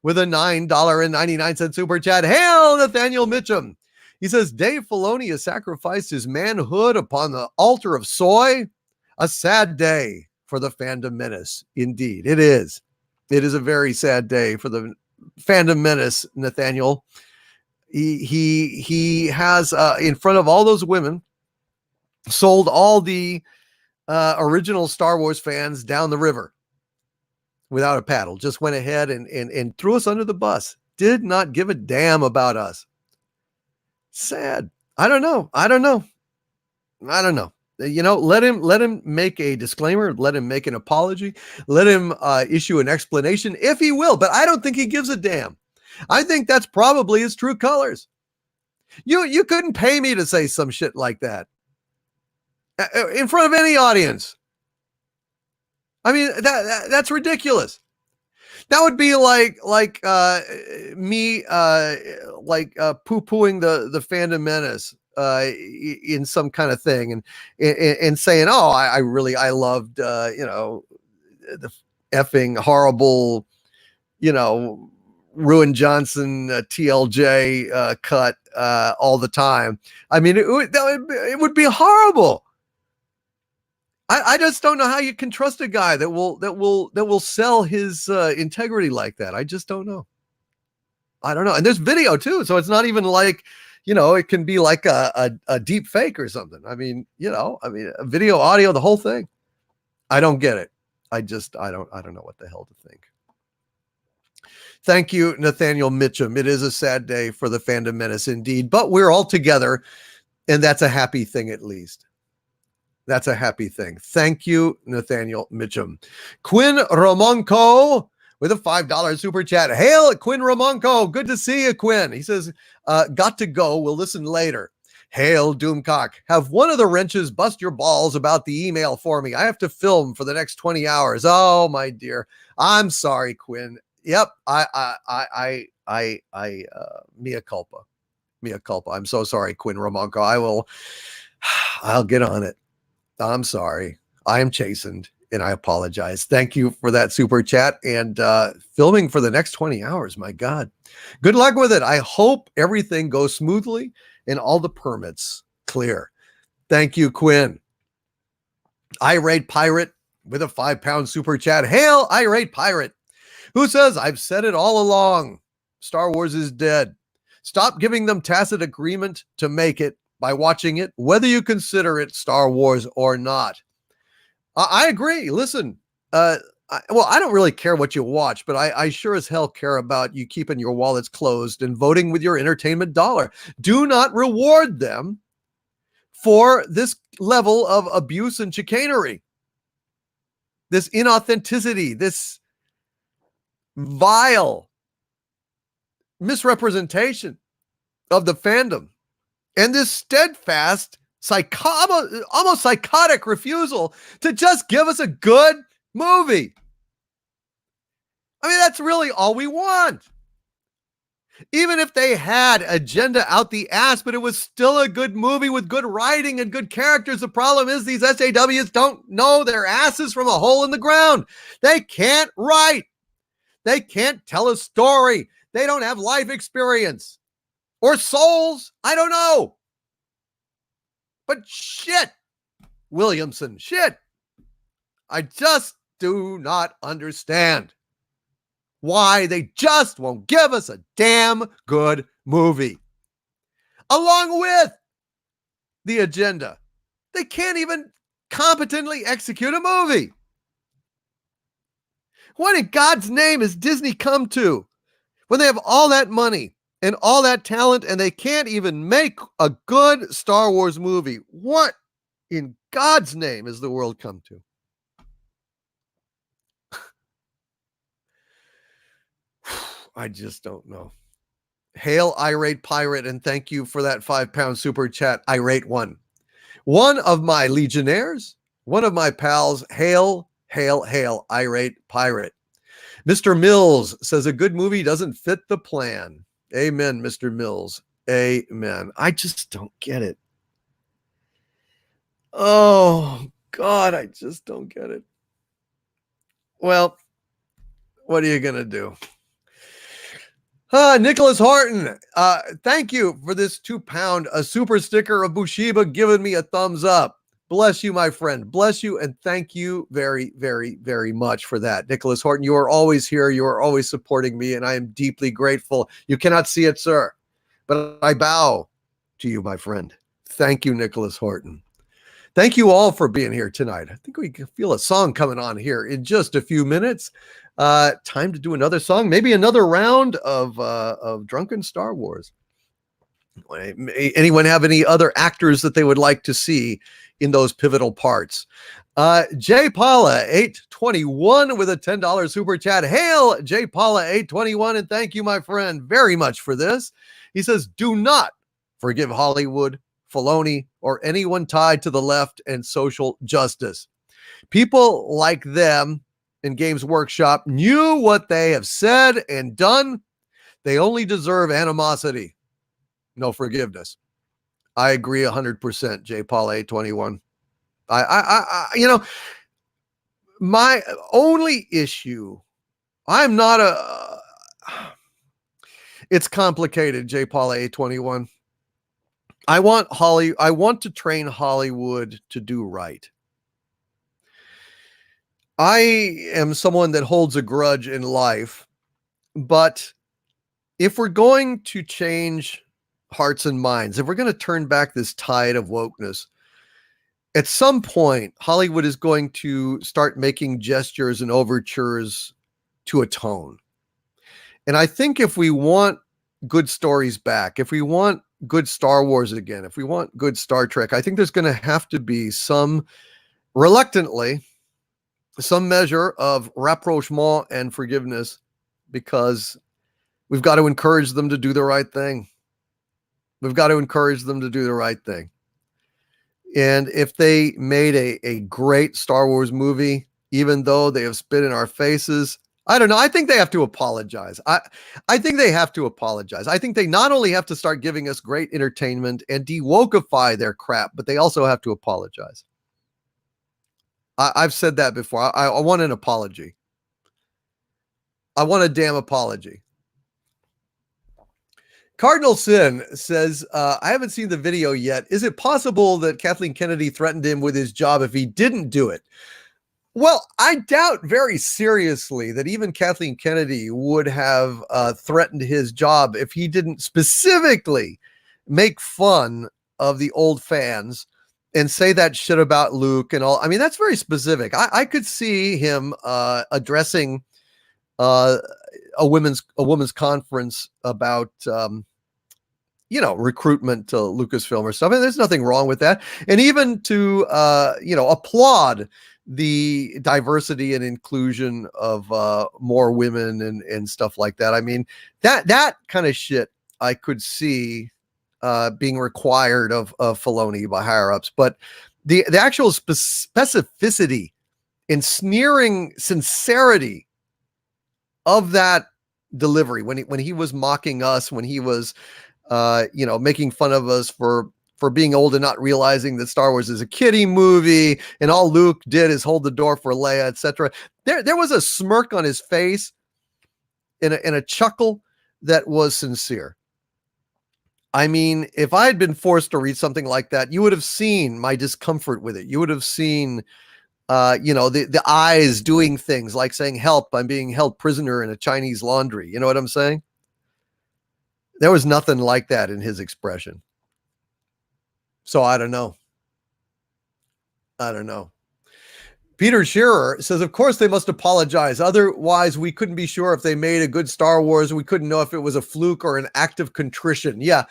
with a $9.99 super chat. Hail, Nathaniel Mitchum. He says, Dave Filoni has sacrificed his manhood upon the altar of soy. A sad day for the fandom menace. Indeed, it is. It is a very sad day for the fandom menace, Nathaniel. He has, in front of all those women, sold all the original Star Wars fans down the river without a paddle. Just went ahead and threw us under the bus. Did not give a damn about us. Sad. I don't know. Let him make a disclaimer. Let him make an apology. Let him issue an explanation if he will. But I don't think he gives a damn. I think that's probably his true colors. You couldn't pay me to say some shit like that in front of any audience. I mean, that's ridiculous. That would be like me poo-pooing the fandom menace in some kind of thing and saying, oh, I loved the effing horrible, Ruin Johnson TLJ cut all the time. I mean, it would be horrible. I just don't know how you can trust a guy that will sell his integrity like that. I just don't know. I don't know. And there's video too, so it's not even like, it can be like a deep fake or something. I mean, video, audio, the whole thing. I don't get it. I don't know what the hell to think. Thank you, Nathaniel Mitchum. It is a sad day for the Fandom Menace indeed, but we're all together, and that's a happy thing at least. That's a happy thing. Thank you, Nathaniel Mitchum. Quinn Romonco with a $5 super chat. Hail, Quinn Romonco. Good to see you, Quinn. He says, got to go. We'll listen later. Hail, Doomcock. Have one of the wrenches bust your balls about the email for me. I have to film for the next 20 hours. Oh, my dear. I'm sorry, Quinn. Yep. Mea culpa. Mea culpa. I'm so sorry, Quinn Romonco. I'll get on it. I'm sorry. I am chastened and I apologize. Thank you for that super chat and filming for the next 20 hours. My God. Good luck with it. I hope everything goes smoothly and all the permits clear. Thank you, Quinn. Irate Pirate with a £5 super chat. Hail, Irate Pirate, who says, I've said it all along. Star Wars is dead. Stop giving them tacit agreement to make it by watching it, whether you consider it Star Wars or not. I agree. Listen, I don't really care what you watch, but I sure as hell care about you keeping your wallets closed and voting with your entertainment dollar. Do not reward them for this level of abuse and chicanery, this inauthenticity, this vile misrepresentation of the fandom. And this steadfast, almost psychotic refusal to just give us a good movie. I mean, that's really all we want. Even if they had agenda out the ass, but it was still a good movie with good writing and good characters. The problem is these SJWs don't know their asses from a hole in the ground. They can't write. They can't tell a story. They don't have life experience. Or souls, I don't know. But shit, Williamson, shit. I just do not understand why they just won't give us a damn good movie. Along with the agenda. They can't even competently execute a movie. What in God's name has Disney come to when they have all that money and all that talent and they can't even make a good Star Wars movie? What in God's name has the world come to? I just don't know. Hail, Irate Pirate, and thank you for that £5 super chat, Irate One. One of my legionnaires, one of my pals, hail, hail, hail, Irate Pirate. Mr. Mills says a good movie doesn't fit the plan. Amen, Mr. Mills. Amen. I just don't get it. Oh, God, I just don't get it. Well, what are you going to do? Nicholas Horton, thank you for this £2 a super sticker of Bushiba giving me a thumbs up. Bless you, my friend. Bless you, and thank you very, very, very much for that. Nicholas Horton, you are always here. You are always supporting me, and I am deeply grateful. You cannot see it, sir, but I bow to you, my friend. Thank you, Nicholas Horton. Thank you all for being here tonight. I think we can feel a song coming on here in just a few minutes. Time to do another song, maybe another round of Drunken Star Wars. Anyone have any other actors that they would like to see in those pivotal parts? Jay Paula 821 with a $10 super chat. Hail, Jay Paula 821, and thank you, my friend, very much for this. He says, do not forgive Hollywood, Filoni, or anyone tied to the left and social justice. People like them in Games Workshop knew what they have said and done. They only deserve animosity, no forgiveness. I agree 100%, J. Paul 821. My only issue, it's complicated, J. Paul 821. I want to train Hollywood to do right. I am someone that holds a grudge in life, but if we're going to change hearts and minds, if we're going to turn back this tide of wokeness, at some point, Hollywood is going to start making gestures and overtures to atone. And I think if we want good stories back, if we want good Star Wars again, if we want good Star Trek, I think there's going to have to be reluctantly, some measure of rapprochement and forgiveness, because we've got to encourage them to do the right thing. We've got to encourage them to do the right thing. And if they made a great Star Wars movie, even though they have spit in our faces, I don't know. I think they have to apologize. I think they have to apologize. I think they not only have to start giving us great entertainment and de-wokeify their crap, but they also have to apologize. I've said that before. I want an apology. I want a damn apology. Cardinal Sin says, I haven't seen the video yet. Is it possible that Kathleen Kennedy threatened him with his job if he didn't do it? Well, I doubt very seriously that even Kathleen Kennedy would have threatened his job if he didn't specifically make fun of the old fans and say that shit about Luke and all. I mean, that's very specific. I could see him addressing a women's conference about recruitment to Lucasfilm or stuff. And there's nothing wrong with that. And even to applaud the diversity and inclusion of more women and stuff like that. I mean, that kind of shit I could see being required of Filoni by higher ups, but the actual specificity and sneering sincerity of that delivery when he was mocking us, when he was making fun of us for being old and not realizing that Star Wars is a kiddie movie and all Luke did is hold the door for Leia, etc. There was a smirk on his face and a chuckle that was sincere. I mean, if I had been forced to read something like that, you would have seen my discomfort with it. You would have seen, the eyes doing things like saying, "Help, I'm being held prisoner in a Chinese laundry." You know what I'm saying? There was nothing like that in his expression. So I don't know. Peter Shearer says, of course they must apologize. Otherwise, we couldn't be sure if they made a good Star Wars. We couldn't know if it was a fluke or an act of contrition. Yeah,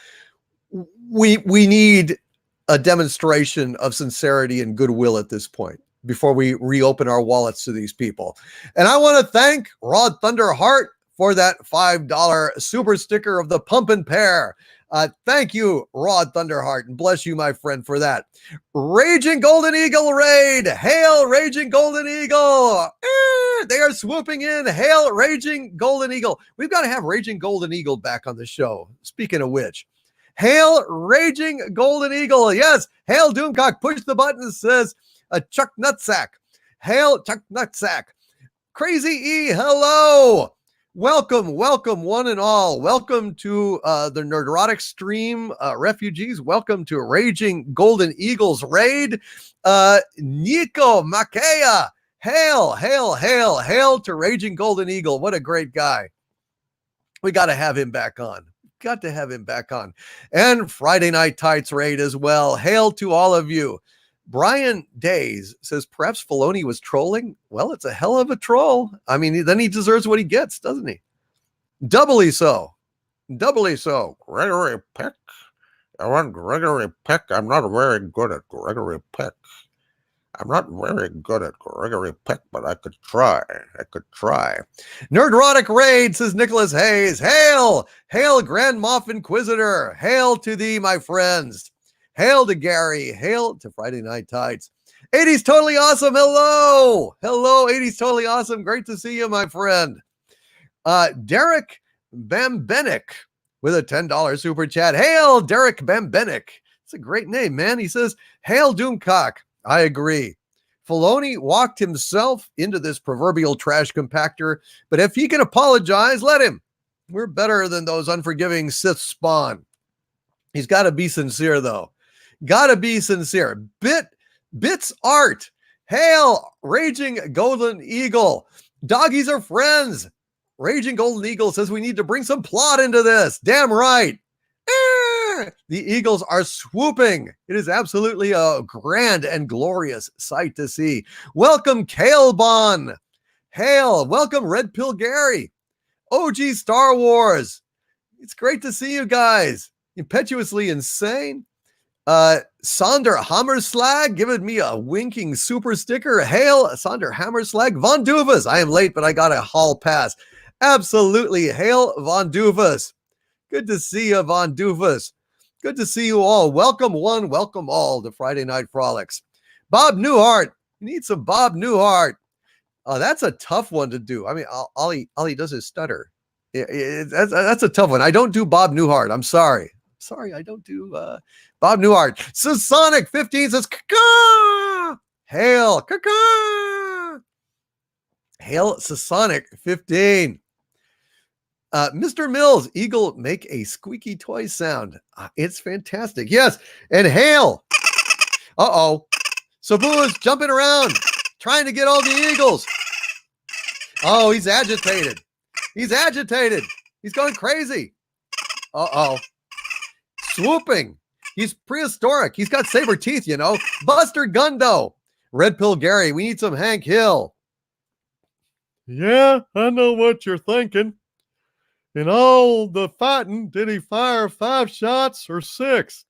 we need a demonstration of sincerity and goodwill at this point before we reopen our wallets to these people. And I want to thank Rod Thunderheart for that $5 super sticker of the Pumpin' Pear. Thank you, Rod Thunderheart, and bless you, my friend, for that. Raging Golden Eagle raid. Hail, Raging Golden Eagle. They are swooping in. Hail, Raging Golden Eagle. We've got to have Raging Golden Eagle back on the show. Speaking of which, hail, Raging Golden Eagle. Yes, hail, Doomcock. Push the button, says Chuck Nutsack. Hail, Chuck Nutsack. Crazy E, hello. Welcome, one and all. Welcome to the Nerdrotic stream, refugees. Welcome to Raging Golden Eagles raid. Nico Makea, hail to Raging Golden Eagle. What a great guy. We got to have him back on. And Friday Night Tights raid as well. Hail to all of you. Brian Days says, perhaps Filoni was trolling. Well, it's a hell of a troll. I mean, then he deserves what he gets, doesn't he? Doubly so. Gregory Peck. I want Gregory Peck. I'm not very good at Gregory Peck. But I could try. Nerdrotic raid, says Nicholas Hayes. Hail, Grand Moff Inquisitor. Hail to thee, my friends. Hail to Gary. Hail to Friday Night Tights. 80s Totally Awesome. Hello, 80s Totally Awesome. Great to see you, my friend. Derek Bambenik with a $10 super chat. Hail, Derek Bambenik. It's a great name, man. He says, hail, Doomcock. I agree. Filoni walked himself into this proverbial trash compactor, but if he can apologize, let him. We're better than those unforgiving Sith spawn. He's got to be sincere, though. Bits art. Hail, Raging Golden Eagle. Doggies are friends. Raging Golden Eagle says we need to bring some plot into this. Damn right. The Eagles are swooping. It is absolutely a grand and glorious sight to see. Welcome, Kale Bon. Hail. Welcome, Red Pill Gary. OG Star Wars. It's great to see you guys. Impetuously insane. Sonder Hammerslag giving me a winking super sticker. Hail, Sonder Hammerslag. Von Duvas. I am late, but I got a hall pass. Absolutely. Hail, Von Duvas. Good to see you, Von Duvas. Good to see you all. Welcome one, welcome all to Friday Night Frolics. Bob Newhart. You need some Bob Newhart. That's a tough one to do. I mean, all he does is stutter. That's a tough one. I don't do Bob Newhart. I'm sorry. I don't do Bob Newhart. So Sonic 15 says, Caw! Hail, caw! Hail, Sonic 15. Mr. Mills, Eagle, make a squeaky toy sound. It's fantastic. Yes, and hail. Uh-oh. Sabu is jumping around, trying to get all the eagles. Oh, he's agitated. He's going crazy. Uh-oh. Swooping. He's prehistoric. He's got saber teeth, you know. Buster Gundo. Red Pill Gary, we need some Hank Hill. Yeah, I know what you're thinking. In all the fighting, did he fire 5 shots or 6?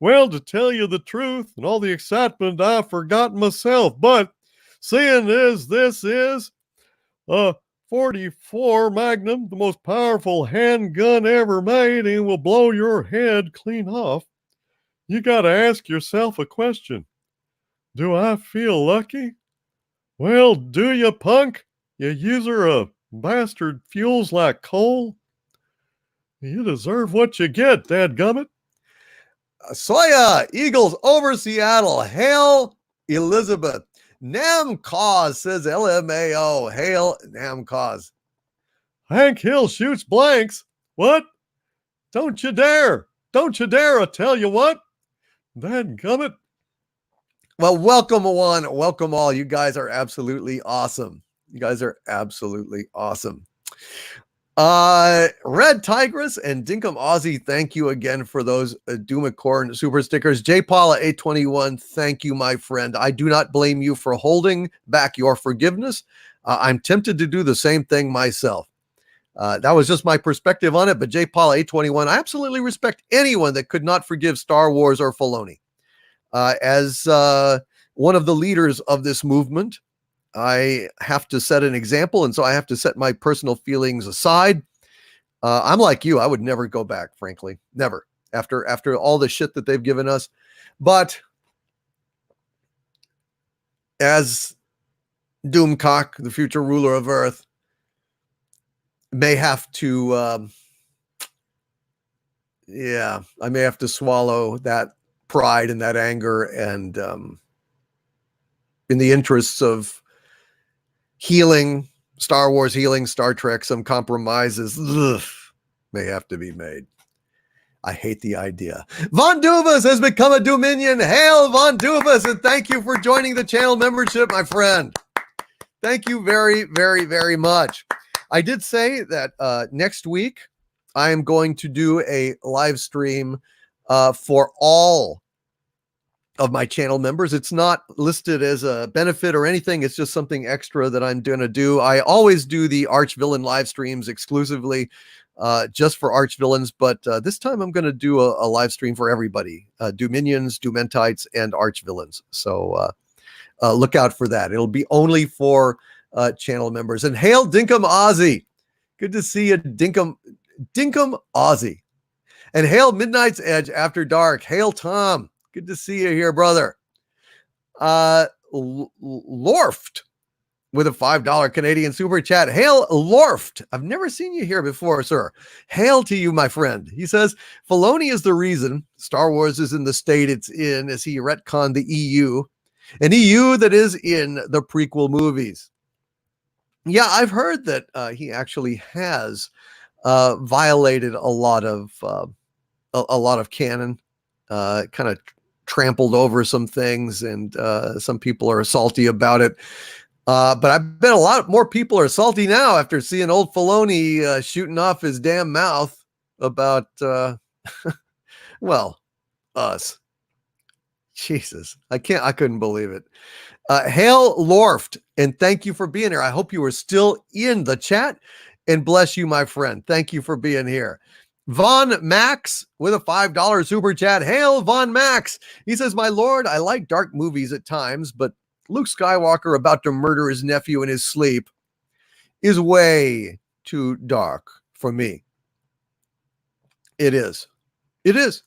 Well, to tell you the truth and all the excitement, I've forgotten myself. But seeing as this is a 44 Magnum, the most powerful handgun ever made, and will blow your head clean off, you got to ask yourself a question. Do I feel lucky? Well, do you, punk? You user of bastard fuels like coal? You deserve what you get, dadgummit. Soya, Eagles over Seattle. Hail, Elizabeth. Nam Cause says LMAO. Hail, Nam Cause. Hank Hill shoots blanks. What? Don't you dare. Don't you dare, I tell you what. Dadgummit. Well, welcome one, welcome all. You guys are absolutely awesome. Red Tigress and Dinkum Aussie, thank you again for those Doomacorn super stickers. J Paula 821, thank you, my friend. I do not blame you for holding back your forgiveness. I'm tempted to do the same thing myself. That was just my perspective on it, but J Paula 821, I absolutely respect anyone that could not forgive Star Wars or Filoni. As one of the leaders of this movement, I have to set an example, and so I have to set my personal feelings aside. I'm like you. I would never go back, frankly. Never. After all the shit that they've given us. But as Doomcock, the future ruler of Earth, may have to, I may have to swallow that pride and that anger, and in the interests of healing, Star Wars healing, Star Trek, some compromises may have to be made. I hate the idea. Von Duvas has become a Dominion. Hail, Von Duvas, and thank you for joining the channel membership, my friend. Thank you very, very, very much. I did say that next week I am going to do a live stream for all of my channel members. It's not listed as a benefit or anything. It's just something extra that I'm going to do. I always do the Arch Villain live streams exclusively just for Arch Villains, but this time I'm going to do a live stream for everybody, Dominions, Dumentites, and Arch Villains. So look out for that. It'll be only for channel members. And hail Dinkum Aussie. Good to see you, Dinkum Aussie. And hail Midnight's Edge After Dark. Hail Tom. Good to see you here, brother. Lorft with a $5 Canadian super chat. Hail Lorft. I've never seen you here before, sir. Hail to you, my friend. He says, Filoni is the reason Star Wars is in the state it's in as he retconned the EU, an EU that is in the prequel movies. Yeah, I've heard that he actually has violated a lot of canon, kind of trampled over some things, and some people are salty about it. But I bet a lot more people are salty now after seeing old Filoni shooting off his damn mouth about, well, us. Jesus, I couldn't believe it. Hail Lorft, and thank you for being here. I hope you are still in the chat, and bless you, my friend. Thank you for being here. Von Max with a $5 super chat. Hail Von Max. He says, my lord, I like dark movies at times, but Luke Skywalker about to murder his nephew in his sleep is way too dark for me. It is. It is.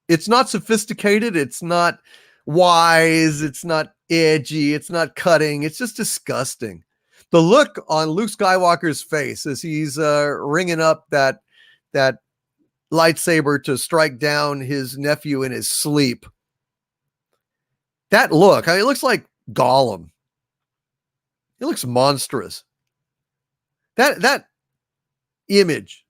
It's not sophisticated. It's not wise. It's not edgy. It's not cutting. It's just disgusting. The look on Luke Skywalker's face as he's ringing up that lightsaber to strike down his nephew in his sleep. That look, it looks like Gollum. It looks monstrous. That image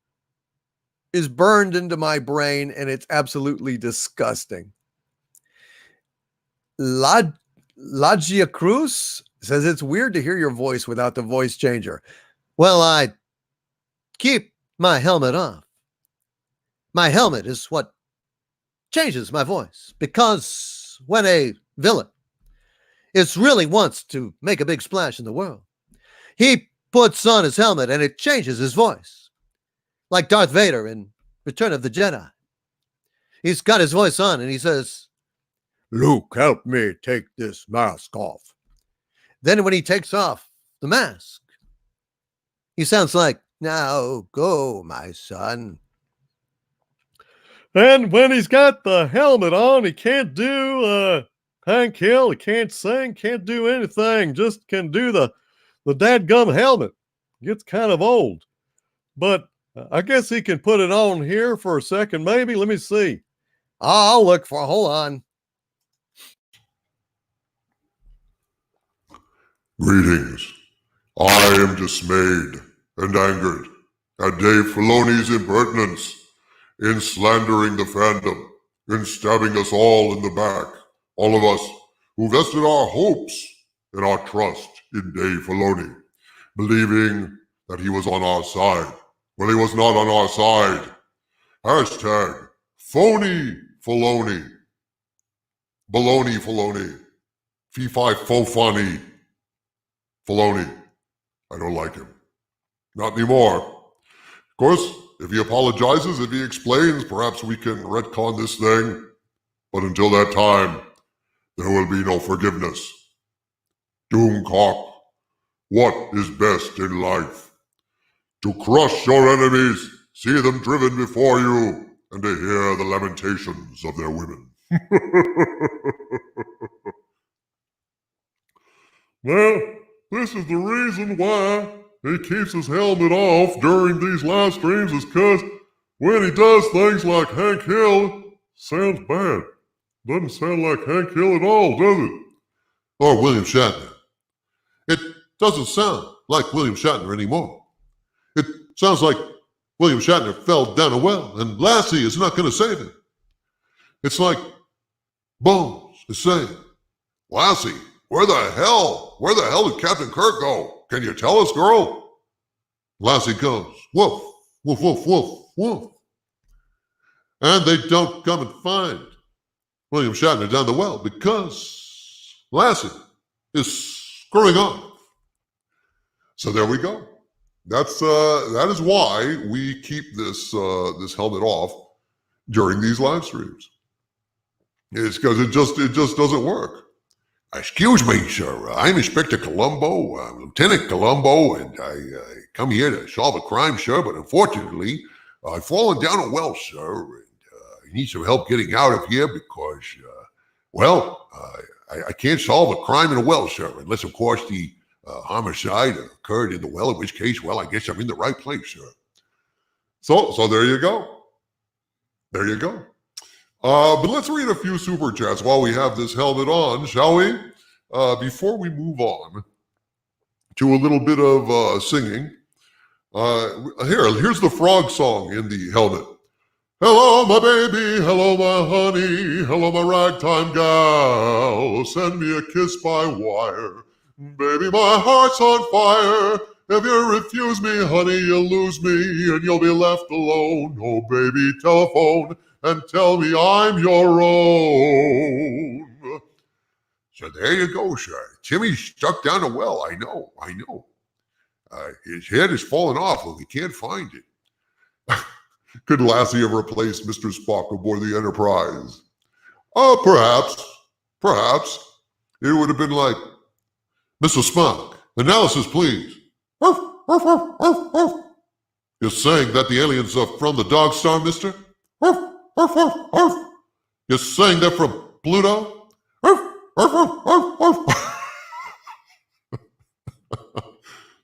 is burned into my brain, and it's absolutely disgusting. Lagia Cruz says it's weird to hear your voice without the voice changer. Well, I keep my helmet off. My helmet is what changes my voice, because when a villain really wants to make a big splash in the world, he puts on his helmet and it changes his voice. Like Darth Vader in Return of the Jedi. He's got his voice on and he says, Luke, help me take this mask off. Then when he takes off the mask, he sounds like, now go, my son. And when he's got the helmet on, he can't do Hank Hill. He can't sing, can't do anything. Just can do the dadgum helmet. Gets kind of old. But I guess he can put it on here for a second, maybe. Let me see. I'll look for, hold on. Greetings. I am dismayed and angered at Dave Filoni's impertinence in slandering the fandom, in stabbing us all in the back, all of us who vested our hopes and our trust in Dave Filoni, believing that he was on our side. Well, he was not on our side. Hashtag phony Filoni. Baloney Filoni. Fee-fi fo-funny Filoni. I don't like him. Not anymore. Of course, if he apologizes, if he explains, perhaps we can retcon this thing. But until that time, there will be no forgiveness. Doomcock, what is best in life? To crush your enemies, see them driven before you, and to hear the lamentations of their women. Well, this is the reason why he keeps his helmet off during these live streams, is because when he does things like Hank Hill, sounds bad. Doesn't sound like Hank Hill at all, does it? Or William Shatner. It doesn't sound like William Shatner anymore. It sounds like William Shatner fell down a well and Lassie is not going to save him. It's like Bones is saying, Lassie, where the hell did Captain Kirk go? Can you tell us, girl? Lassie goes, woof, woof, woof, woof, woof. And they don't come and find William Shatner down the well because Lassie is screwing off. So there we go. That is why we keep this helmet off during these live streams. It's because it just doesn't work. Excuse me, sir. I'm Inspector Columbo, Lieutenant Columbo, and I come here to solve a crime, sir. But unfortunately, I've fallen down a well, sir, and I need some help getting out of here because, I can't solve a crime in a well, sir, unless, of course, the homicide occurred in the well, in which case, well, I guess I'm in the right place, sir. So there you go. There you go. But let's read a few super chats while we have this helmet on, shall we? Before we move on to a little bit of singing, here's the frog song in the helmet. Hello, my baby, hello, my honey, hello, my ragtime gal, send me a kiss by wire. Baby, my heart's on fire. If you refuse me, honey, you'll lose me and you'll be left alone. Oh, baby, telephone and tell me I'm your own. So there you go, sir. Timmy's stuck down a well. I know. His head is falling off and we can't find it. Could Lassie have replaced Mr. Spock aboard the Enterprise? Oh, perhaps. It would have been like, Mr. Spock, analysis, please. You're saying that the aliens are from the Dog Star, mister? You're saying they're from Pluto?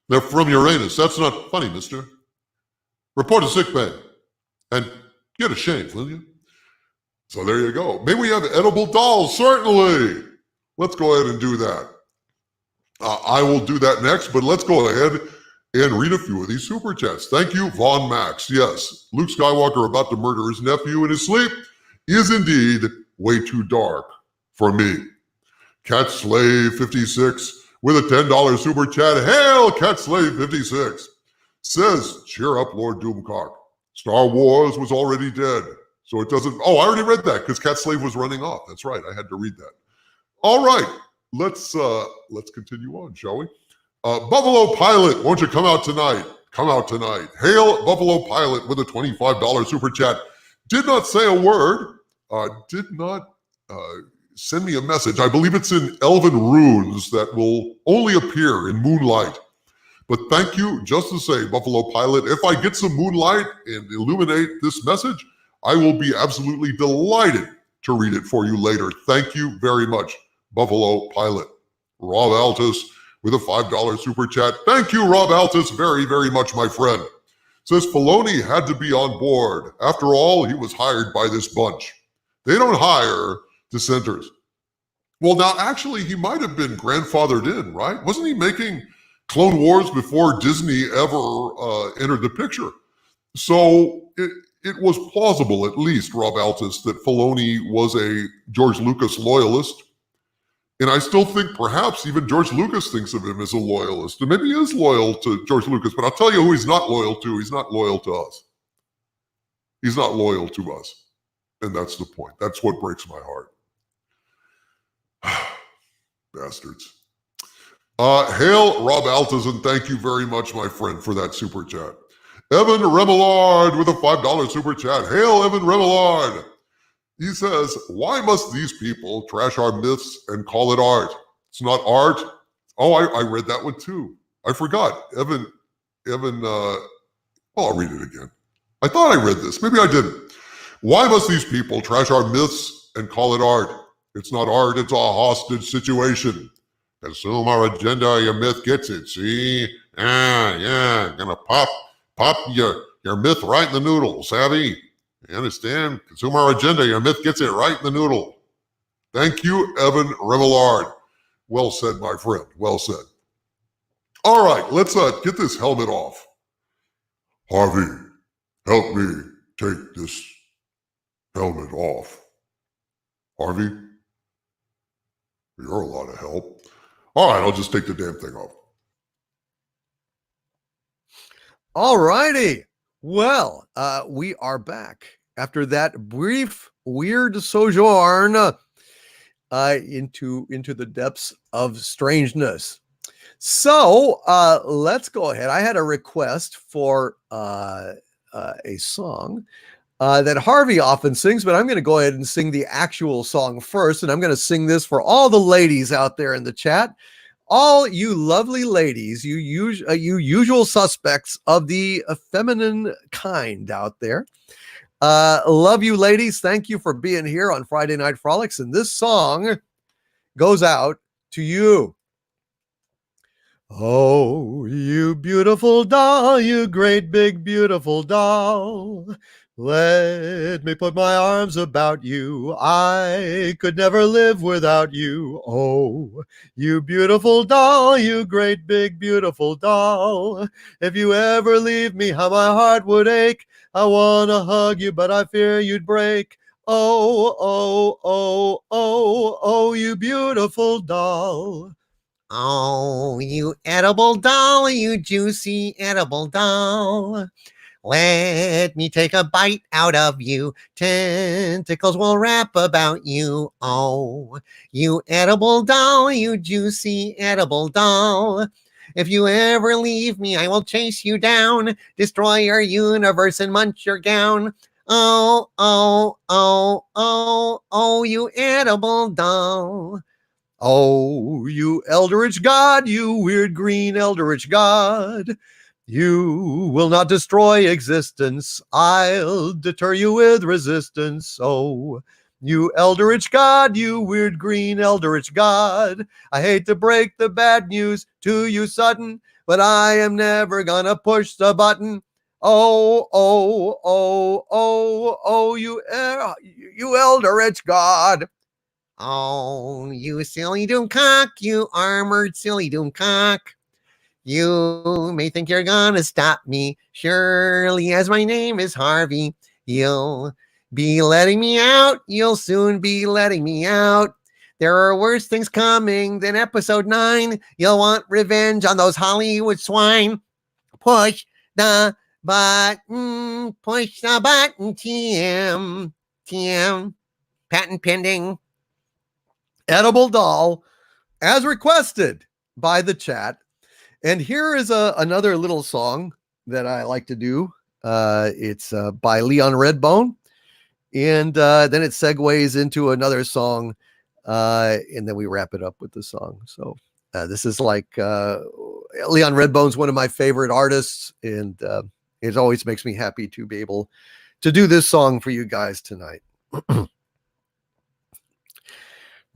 They're from Uranus. That's not funny, mister. Report to sickbay. And get a shave, will you? So there you go. May we have edible dolls? Certainly. Let's go ahead and do that. I will do that next, but let's go ahead and read a few of these super chats. Thank you, Von Max. Yes, Luke Skywalker about to murder his nephew in his sleep is indeed way too dark for me. Cat Slave 56 with a $10 super chat. Hail, Cat Slave 56 says, cheer up, Lord Doomcock. Star Wars was already dead, so it doesn't. Oh, I already read that because Cat Slave was running off. That's right, I had to read that. All right, let's continue on, shall we? Buffalo Pilot, won't you come out tonight? Come out tonight. Hail, Buffalo Pilot with a $25 super chat. Did not say a word. Did not send me a message. I believe it's in Elven runes that will only appear in moonlight. But thank you, just to say, Buffalo Pilot, if I get some moonlight and illuminate this message, I will be absolutely delighted to read it for you later. Thank you very much, Buffalo Pilot. Rob Altus with a $5 super chat. Thank you, Rob Altus, very, very much, my friend. Says Filoni had to be on board. After all, he was hired by this bunch. They don't hire dissenters. Well, now, actually, he might have been grandfathered in, right? Wasn't he making Clone Wars before Disney ever entered the picture? So it was plausible, at least, Rob Altus, that Filoni was a George Lucas loyalist. And I still think perhaps even George Lucas thinks of him as a loyalist. And maybe he is loyal to George Lucas, but I'll tell you who he's not loyal to. He's not loyal to us. He's not loyal to us. And that's the point. That's what breaks my heart. Bastards. Hail, Rob Altus, and thank you very much, my friend, for that super chat. Evan Remillard with a $5 super chat. Hail, Evan Remillard. He says, why must these people trash our myths and call it art? It's not art. Oh, I read that one too. I forgot. Evan, I'll read it again. I thought I read this. Maybe I didn't. Why must these people trash our myths and call it art? It's not art. It's a hostage situation. Consume our agenda. Your myth gets it. See? Yeah. Gonna pop your myth right in the noodle. Savvy? You understand? Consume our agenda. Your myth gets it right in the noodle. Thank you, Evan Remillard. Well said, my friend. Well said. All right, let's get this helmet off. Harvey, help me take this helmet off. Harvey, you're a lot of help. All right, I'll just take the damn thing off. All righty. Well, we are back after that brief, weird sojourn into the depths of strangeness. So let's go ahead. I had a request for a song that Harvey often sings, but I'm going to go ahead and sing the actual song first, and I'm going to sing this for all the ladies out there in the chat. All you lovely ladies, you usual suspects of the feminine kind out there. Love you, ladies. Thank you for being here on Friday Night Frolics. And this song goes out to you. Oh, you beautiful doll, you great big beautiful doll. Let me put my arms about you. I could never live without you. Oh, you beautiful doll, you great big beautiful doll. If you ever leave me, how my heart would ache. I want to hug you, but I fear you'd break. Oh, you beautiful doll. Oh, you edible doll, you juicy edible doll. Let me take a bite out of you. Tentacles will wrap about you. Oh, you edible doll, you juicy edible doll. If you ever leave me, I will chase you down, destroy your universe and munch your gown. Oh, oh, oh, oh, oh, you edible doll. Oh, you eldritch god, you weird green eldritch god. You will not destroy existence. I'll deter you with resistance. Oh, you eldritch god, you weird green eldritch god. I hate to break the bad news to you sudden, but I am never gonna push the button. Oh, oh, oh, oh, oh, you eldritch god. Oh, you silly doomcock, you armored silly doomcock. You may think you're gonna stop me, surely as my name is Harvey. You'll be letting me out, you'll soon be letting me out. There are worse things coming than episode 9. You'll want revenge on those Hollywood swine. Push the button, TM. TM. Patent pending. Edible doll, as requested by the chat. And here is another little song that I like to do. It's by Leon Redbone. And then it segues into another song. And then we wrap it up with the song. So this is like Leon Redbone's one of my favorite artists. And it always makes me happy to be able to do this song for you guys tonight.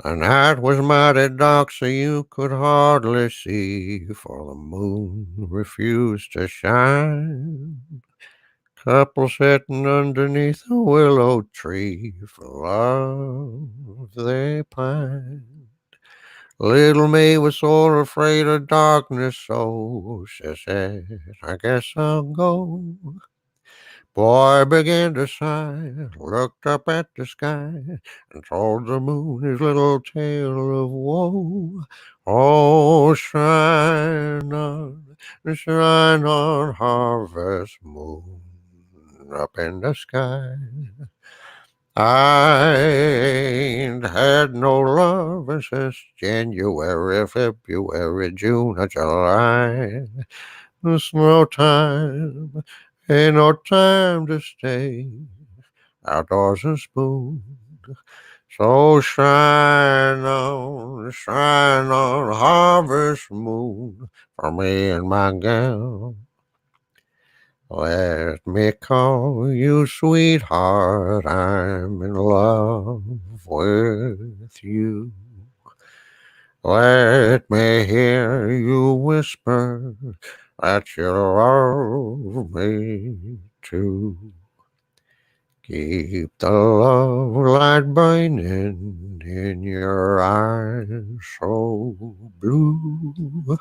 The night was mighty dark, so you could hardly see, for the moon refused to shine. Couple sitting underneath a willow tree, for love they pined. Little me was sore afraid of darkness, so she said, I guess I'll go. Boy began to sigh, looked up at the sky, and told the moon his little tale of woe. Oh, shine on, harvest moon, up in the sky. I ain't had no love since January, February, June, or July. There's no time. Ain't no time to stay outdoors and spoon. So shine on, harvest moon, for me and my gal. Let me call you sweetheart, I'm in love with you. Let me hear you whisper that you love me too. Keep the love light burning in your eyes so blue.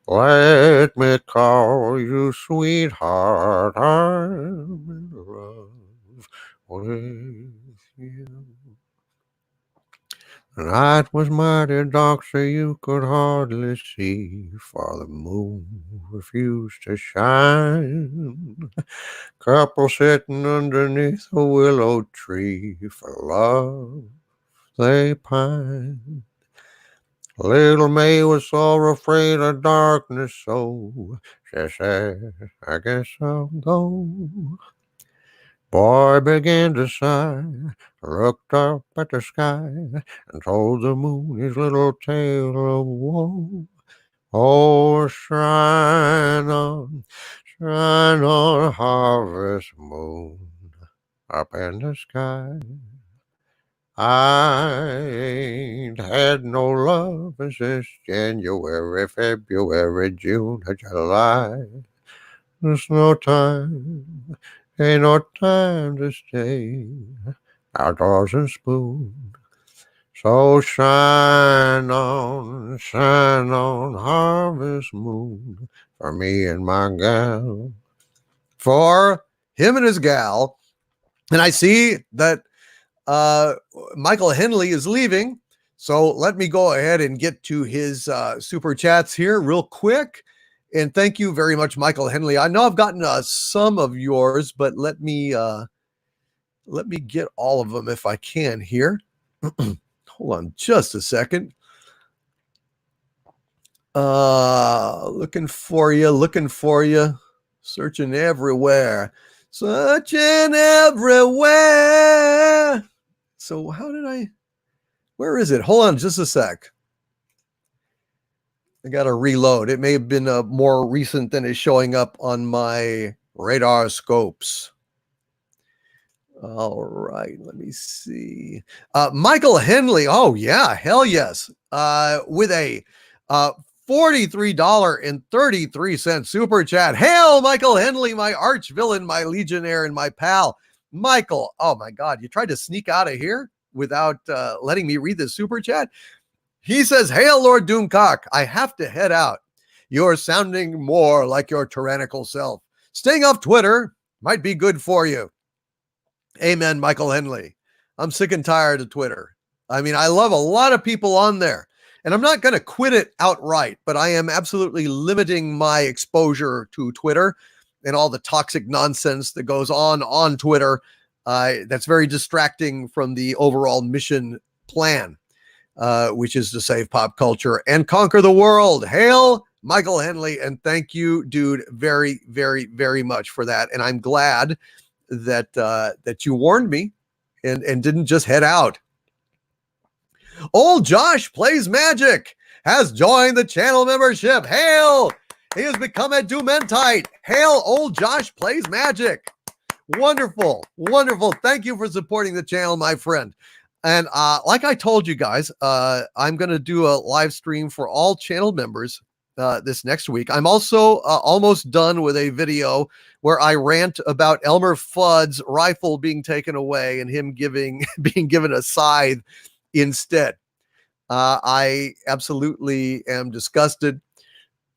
Let me call you sweetheart, I'm in love with you. The night was mighty dark, so you could hardly see, for the moon refused to shine. Couple sitting underneath a willow tree, for love they pined. Little May was so afraid of darkness, so she said, I guess I'll go. Boy began to sigh, looked up at the sky, and told the moon his little tale of woe. Oh, shine on, harvest moon, up in the sky. I ain't had no love since January, February, June, or July. There's no time, ain't no time to stay outdoors and spoon. So shine on, harvest moon, for me and my gal. For him and his gal. And I see that Michael Henley is leaving. So let me go ahead and get to his super chats here real quick. And thank you very much, Michael Henley. I know I've gotten some of yours, but let me get all of them if I can here. Hold on just a second. Looking for you, searching everywhere. Searching everywhere. So where is it? Hold on just a sec. I got to reload. It may have been more recent than is showing up on my radar scopes. All right, let me see. Michael Henley. Oh, yeah, hell yes. With a $43.33 super chat. Hail, Michael Henley, my arch villain, my legionnaire, and my pal. Michael, oh my God, you tried to sneak out of here without letting me read the super chat? He says, hail, Lord Doomcock, I have to head out. You're sounding more like your tyrannical self. Staying off Twitter might be good for you. Amen, Michael Henley. I'm sick and tired of Twitter. I mean, I love a lot of people on there, and I'm not going to quit it outright, but I am absolutely limiting my exposure to Twitter and all the toxic nonsense that goes on Twitter. That's very distracting from the overall mission plan. Which is to save pop culture and conquer the world. Hail, Michael Henley, and thank you, dude, very, very, very much for that. And I'm glad that you warned me and didn't just head out. Old Josh Plays Magic has joined the channel membership. Hail! He has become a Doomentite. Hail, Old Josh Plays Magic. Wonderful, wonderful. Thank you for supporting the channel, my friend. And like I told you guys, I'm going to do a live stream for all channel members this next week. I'm also almost done with a video where I rant about Elmer Fudd's rifle being taken away and him being given a scythe instead. I absolutely am disgusted,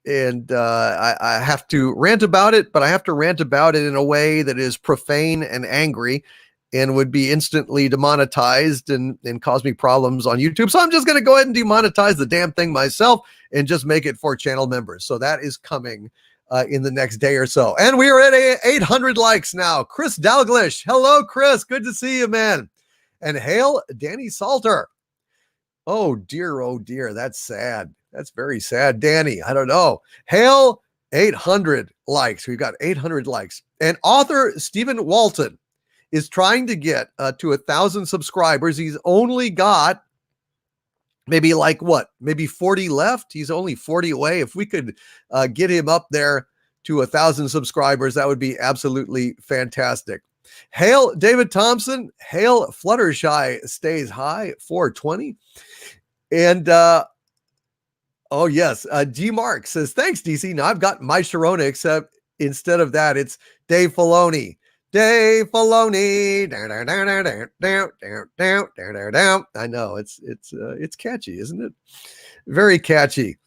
and I have to rant about it, but I have to rant about it in a way that is profane and angry, and would be instantly demonetized and cause me problems on YouTube. So I'm just going to go ahead and demonetize the damn thing myself and just make it for channel members. So that is coming in the next day or so. And we are at 800 likes now. Chris Dalglish. Hello, Chris. Good to see you, man. And hail, Danny Salter. Oh, dear. That's sad. That's very sad. Danny, I don't know. Hail, 800 likes. We've got 800 likes. And author Stephen Walton is trying to get to 1,000 subscribers. He's only got maybe 40 left. He's only 40 away. If we could get him up there to 1,000 subscribers, that would be absolutely fantastic. Hail, David Thompson. Hail, Fluttershy stays high, 420. And oh yes, G Mark says, thanks, DC. Now I've got my Sharona, except instead of that, it's Dave Filoni. Dave Filoni. I know it's catchy, isn't it? Very catchy.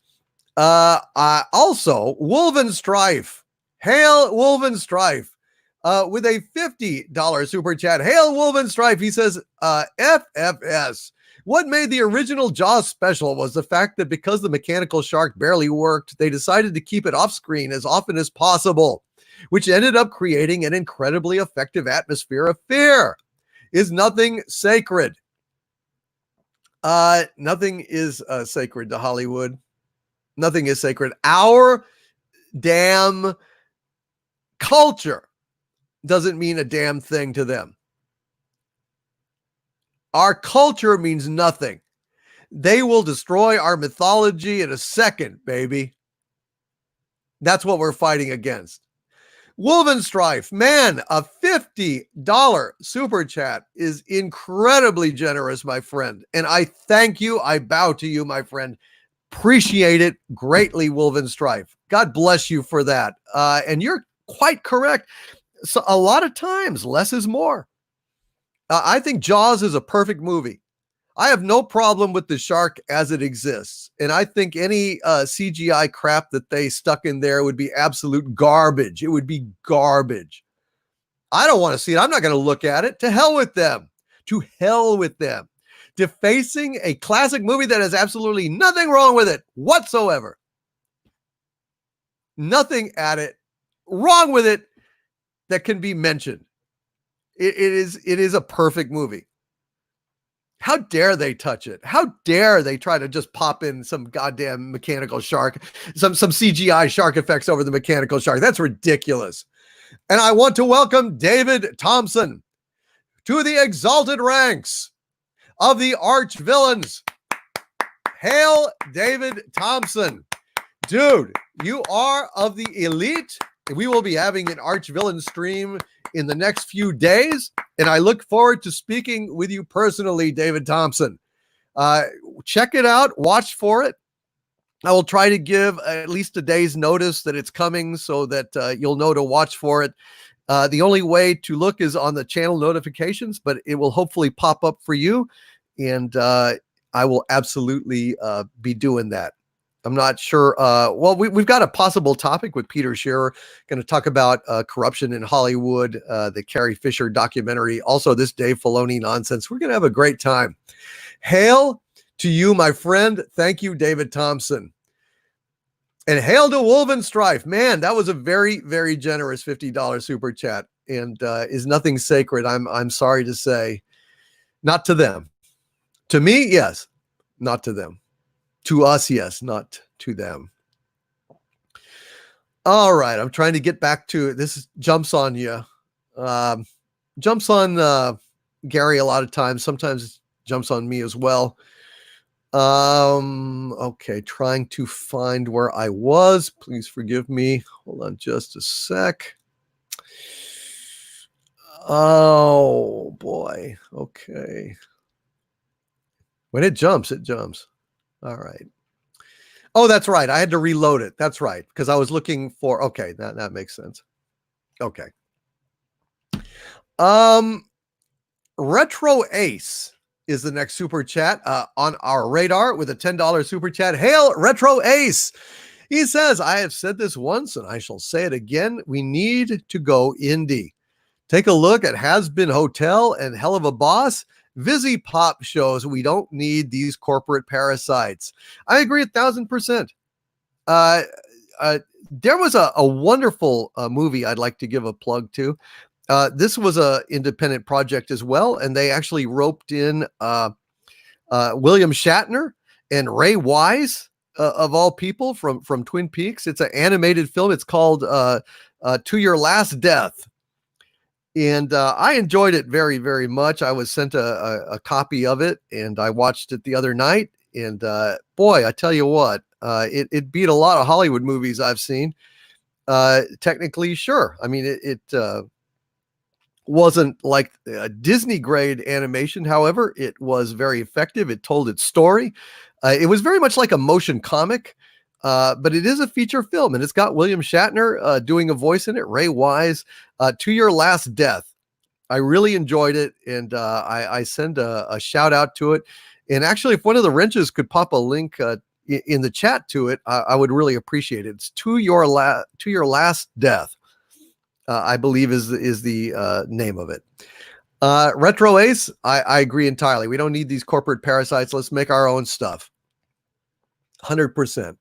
Also, Wolven Strife. Hail, Wolven Strife. With a $50 super chat. Hail, Wolven Strife. He says, FFS. What made the original Jaws special was the fact that because the mechanical shark barely worked, they decided to keep it off screen as often as possible, which ended up creating an incredibly effective atmosphere of fear. Is nothing sacred? Nothing is sacred to Hollywood. Nothing is sacred. Our damn culture doesn't mean a damn thing to them. Our culture means nothing. They will destroy our mythology in a second, baby. That's what we're fighting against. Wolven Strife, man, a $50 super chat is incredibly generous, my friend. And I thank you. I bow to you, my friend. Appreciate it greatly, Wolven Strife. God bless you for that. And you're quite correct. So a lot of times, less is more. I think Jaws is a perfect movie. I have no problem with the shark as it exists. And I think any CGI crap that they stuck in there would be absolute garbage. It would be garbage. I don't want to see it. I'm not going to look at it. To hell with them. To hell with them. Defacing a classic movie that has absolutely nothing wrong with it whatsoever. Nothing at it wrong with it that can be mentioned. It is a perfect movie. How dare they touch it? How dare they try to just pop in some goddamn mechanical shark, some CGI shark effects over the mechanical shark? That's ridiculous. And I want to welcome David Thompson to the exalted ranks of the arch villains. Hail David Thompson. Dude, you are of the elite. We will be having an arch villain stream in the next few days, and I look forward to speaking with you personally, David Thompson. Check it out. Watch for it. I will try to give at least a day's notice that it's coming so that you'll know to watch for it. The only way to look is on the channel notifications, but it will hopefully pop up for you, and I will absolutely be doing that. I'm not sure. Well, we've got a possible topic with Peter Scherer, going to talk about corruption in Hollywood, the Carrie Fisher documentary, also this Dave Filoni nonsense. We're going to have a great time. Hail to you, my friend. Thank you, David Thompson. And hail to Wolven Strife. Man, that was a very, very generous $50 super chat, and is nothing sacred. I'm sorry to say, not to them. To me, yes, not to them. To us, yes, not to them. All right, I'm trying to get back to this. Jumps on you. Jumps on Gary a lot of times. Sometimes it jumps on me as well. Okay, trying to find where I was. Please forgive me. Hold on just a sec. Oh, boy. Okay. When it jumps, it jumps. All right. Oh, that's right. I had to reload it. That's right. Because I was looking for, okay, that makes sense. Okay. Retro Ace is the next super chat on our radar with a $10 super chat. Hail Retro Ace. He says, I have said this once and I shall say it again. We need to go indie. Take a look at Has Been Hotel and Hell of a Boss. Vizzy Pop shows we don't need these corporate parasites. I agree 1,000%. There was a wonderful movie I'd like to give a plug to. This was an independent project as well, and they actually roped in William Shatner and Ray Wise, of all people, from Twin Peaks. It's an animated film. It's called To Your Last Death. And I enjoyed it very, very much. I was sent a copy of it, and I watched it the other night. And boy, I tell you what, it beat a lot of Hollywood movies I've seen. Technically, sure. I mean, it wasn't like a Disney grade animation. However, it was very effective. It told its story. It was very much like a motion comic. But it is a feature film, and it's got William Shatner doing a voice in it, Ray Wise, To Your Last Death. I really enjoyed it, and I send a shout out to it. And actually, if one of the wrenches could pop a link in the chat to it, I would really appreciate it. It's To Your Last Death, I believe is the name of it. Retro Ace, I agree entirely. We don't need these corporate parasites. Let's make our own stuff. 100%.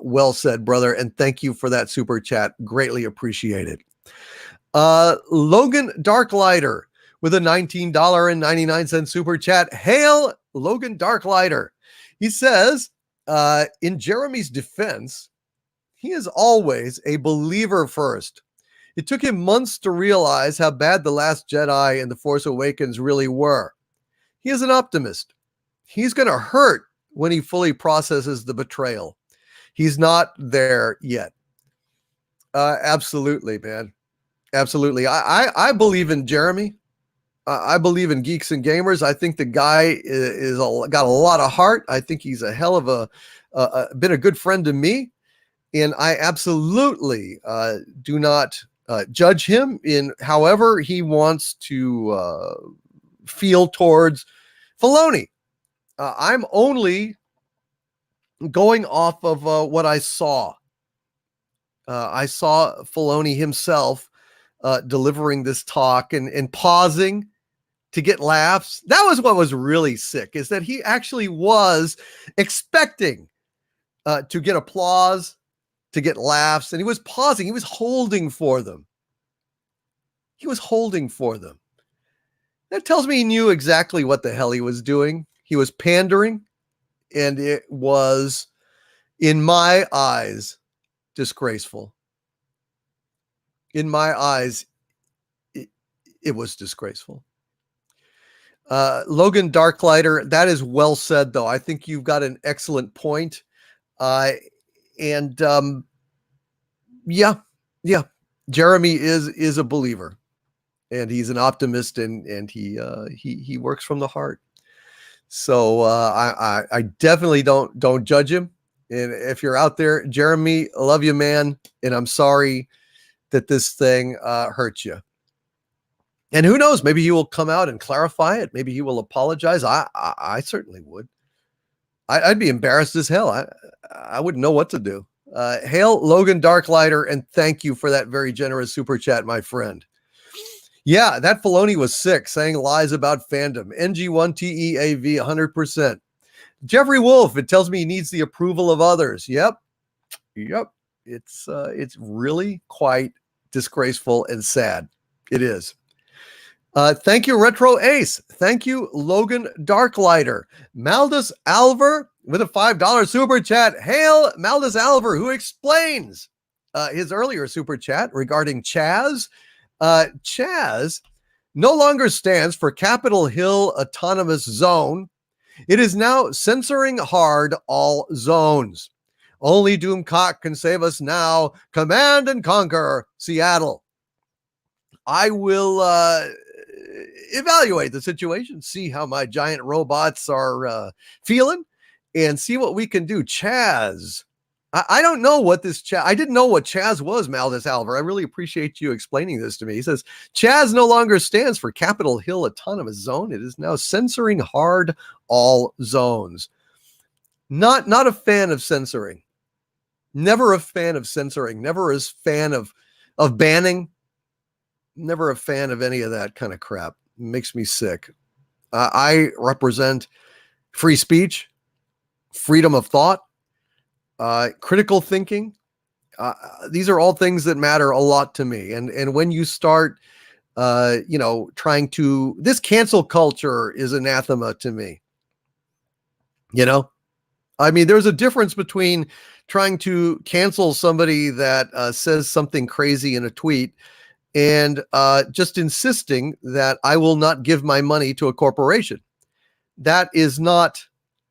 Well said, brother. And thank you for that super chat. Greatly appreciate it. Logan Darklighter with a $19.99 super chat. Hail Logan Darklighter. He says, in Jeremy's defense, he is always a believer first. It took him months to realize how bad The Last Jedi and The Force Awakens really were. He is an optimist. He's going to hurt when he fully processes the betrayal. He's not there yet. Absolutely, man. Absolutely. I believe in Jeremy. I believe in Geeks and Gamers. I think the guy got a lot of heart. I think he's a hell of been a good friend to me. And I absolutely do not judge him in however he wants to feel towards Filoni. I'm only going off of what I saw. I saw Filoni himself delivering this talk and pausing to get laughs. That was what was really sick, is that he actually was expecting to get applause, to get laughs, and he was pausing. He was holding for them. He was holding for them. That tells me he knew exactly what the hell he was doing. He was pandering, and it was, in my eyes, disgraceful. In my eyes, it was disgraceful. Logan Darklighter, that is well said, though. I think you've got an excellent point. Yeah, Jeremy is a believer, and he's an optimist, and he works from the heart. So I definitely don't judge him. And if you're out there, Jeremy, I love you, man, and I'm sorry that this thing hurts you. And who knows? Maybe he will come out and clarify it. Maybe he will apologize. I certainly would. I'd be embarrassed as hell. I wouldn't know what to do. Hail Logan Darklighter, and thank you for that very generous super chat, my friend. Yeah, that Filoni was sick, saying lies about fandom. NG1TEAV 100%. Jeffrey Wolf, it tells me he needs the approval of others. Yep. It's really quite disgraceful and sad. It is. Thank you, Retro Ace. Thank you, Logan Darklighter. Maldus Alver with a $5 super chat. Hail Maldus Alver, who explains his earlier super chat regarding Chaz. Chaz no longer stands for Capitol Hill Autonomous Zone. It is now censoring hard all zones. Only Doomcock can save us now. Command and conquer Seattle. I will evaluate the situation, see how my giant robots are feeling, and see what we can do. Chaz. I don't know what this Chaz, I didn't know what Chaz was, Maldus Alver. I really appreciate you explaining this to me. He says, Chaz no longer stands for Capitol Hill Autonomous Zone. It is now censoring hard all zones. Not a fan of censoring. Never a fan of censoring. Never a fan of banning. Never a fan of any of that kind of crap. It makes me sick. I represent free speech, freedom of thought, critical thinking. These are all things that matter a lot to me. And when you start, trying to, this cancel culture is anathema to me. I mean, there's a difference between trying to cancel somebody that says something crazy in a tweet and just insisting that I will not give my money to a corporation. That is not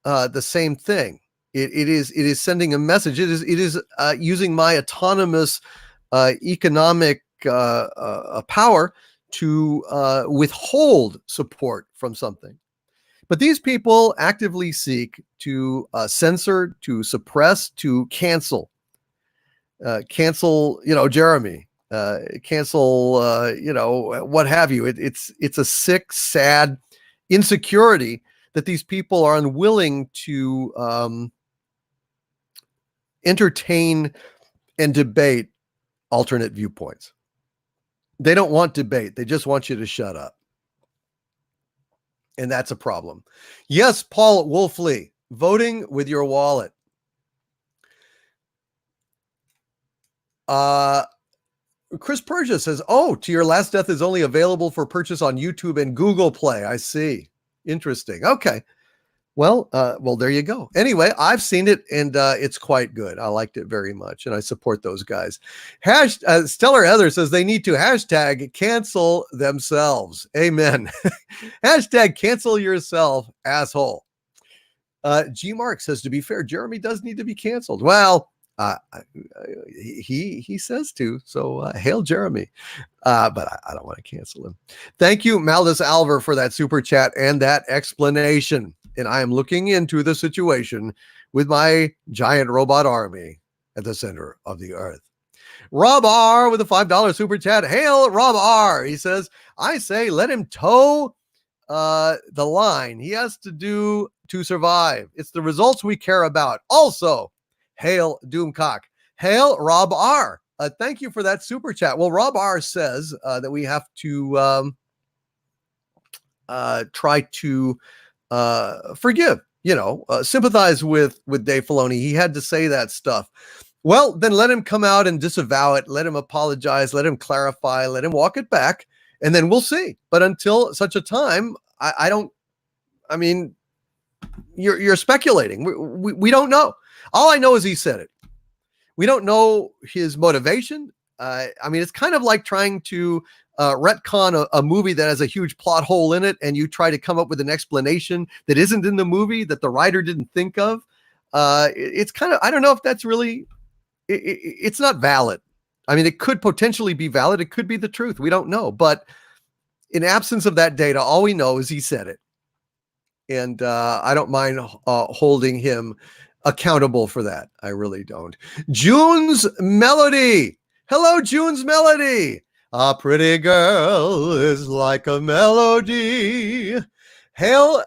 the same thing. It is sending a message. It is using my autonomous economic power to withhold support from something. But these people actively seek to censor, to suppress, to cancel. Cancel, Jeremy. Cancel, what have you. It's a sick, sad insecurity that these people are unwilling to entertain and debate alternate viewpoints. They don't want debate. They just want you to shut up. And that's a problem. Yes, Paul Wolfley, voting with your wallet. Chris Persia says, To Your Last Death is only available for purchase on YouTube and Google Play. I see. Interesting. Okay. Well, there you go. Anyway, I've seen it, and it's quite good. I liked it very much, and I support those guys. Stellar Heather says they need to hashtag cancel themselves. Amen. Hashtag cancel yourself, asshole. G Mark says, to be fair, Jeremy does need to be canceled. Well, he says to, so hail Jeremy. But I don't want to cancel him. Thank you, Maldus Alver, for that super chat and that explanation. And I am looking into the situation with my giant robot army at the center of the earth. Rob R with a $5 super chat. Hail Rob R. He says, I say let him toe the line he has to do to survive. It's the results we care about. Also, hail Doomcock. Hail Rob R. Thank you for that super chat. Well, Rob R says that we have to try to forgive, sympathize with Dave Filoni. He had to say that stuff. Well, then let him come out and disavow it. Let him apologize. Let him clarify. Let him walk it back. And then we'll see. But until such a time, I don't, I mean, you're speculating. We don't know. All I know is he said it. We don't know his motivation. I mean, it's kind of like trying to retcon a movie that has a huge plot hole in it, and you try to come up with an explanation that isn't in the movie that the writer didn't think of. It's kind of, I don't know if that's really, it's not valid. I mean, it could potentially be valid. It could be the truth. We don't know. But in absence of that data, all we know is he said it. And I don't mind holding him accountable for that. I really don't. June's Melody. Hello, June's Melody. A pretty girl is like a melody. Hail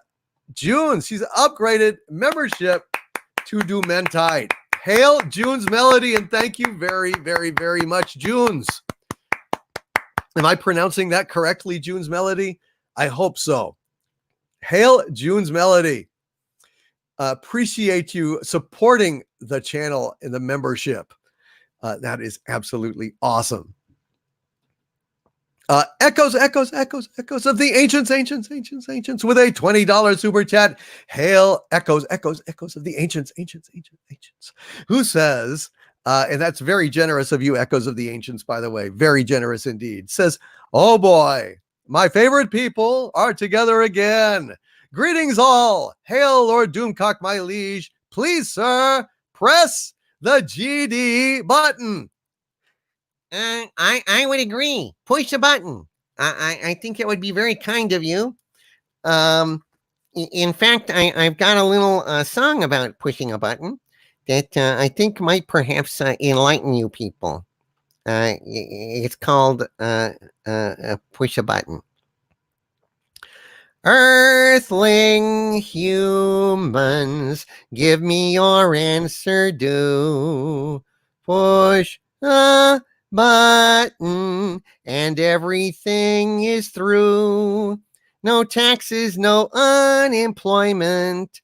June. She's upgraded membership to Do Men Tight. Hail June's Melody, and thank you very, very, very much, June's. Am I pronouncing that correctly, June's Melody? I hope so. Hail June's Melody. Appreciate you supporting the channel and the membership. That is absolutely awesome. Echoes of the ancients with a $20 super chat. Hail echoes of the ancients. Who says, and that's very generous of you, echoes of the ancients, by the way, very generous indeed. Says, oh boy, my favorite people are together again. Greetings all. Hail Lord Doomcock, my liege. Please, sir, press the GD button. I would agree. Push the button. I think it would be very kind of you. In fact, I've got a little song about pushing a button that I think might perhaps enlighten you people. It's called Push a Button. Earthling humans, give me your answer due. Push a button and everything is through. No taxes, no unemployment.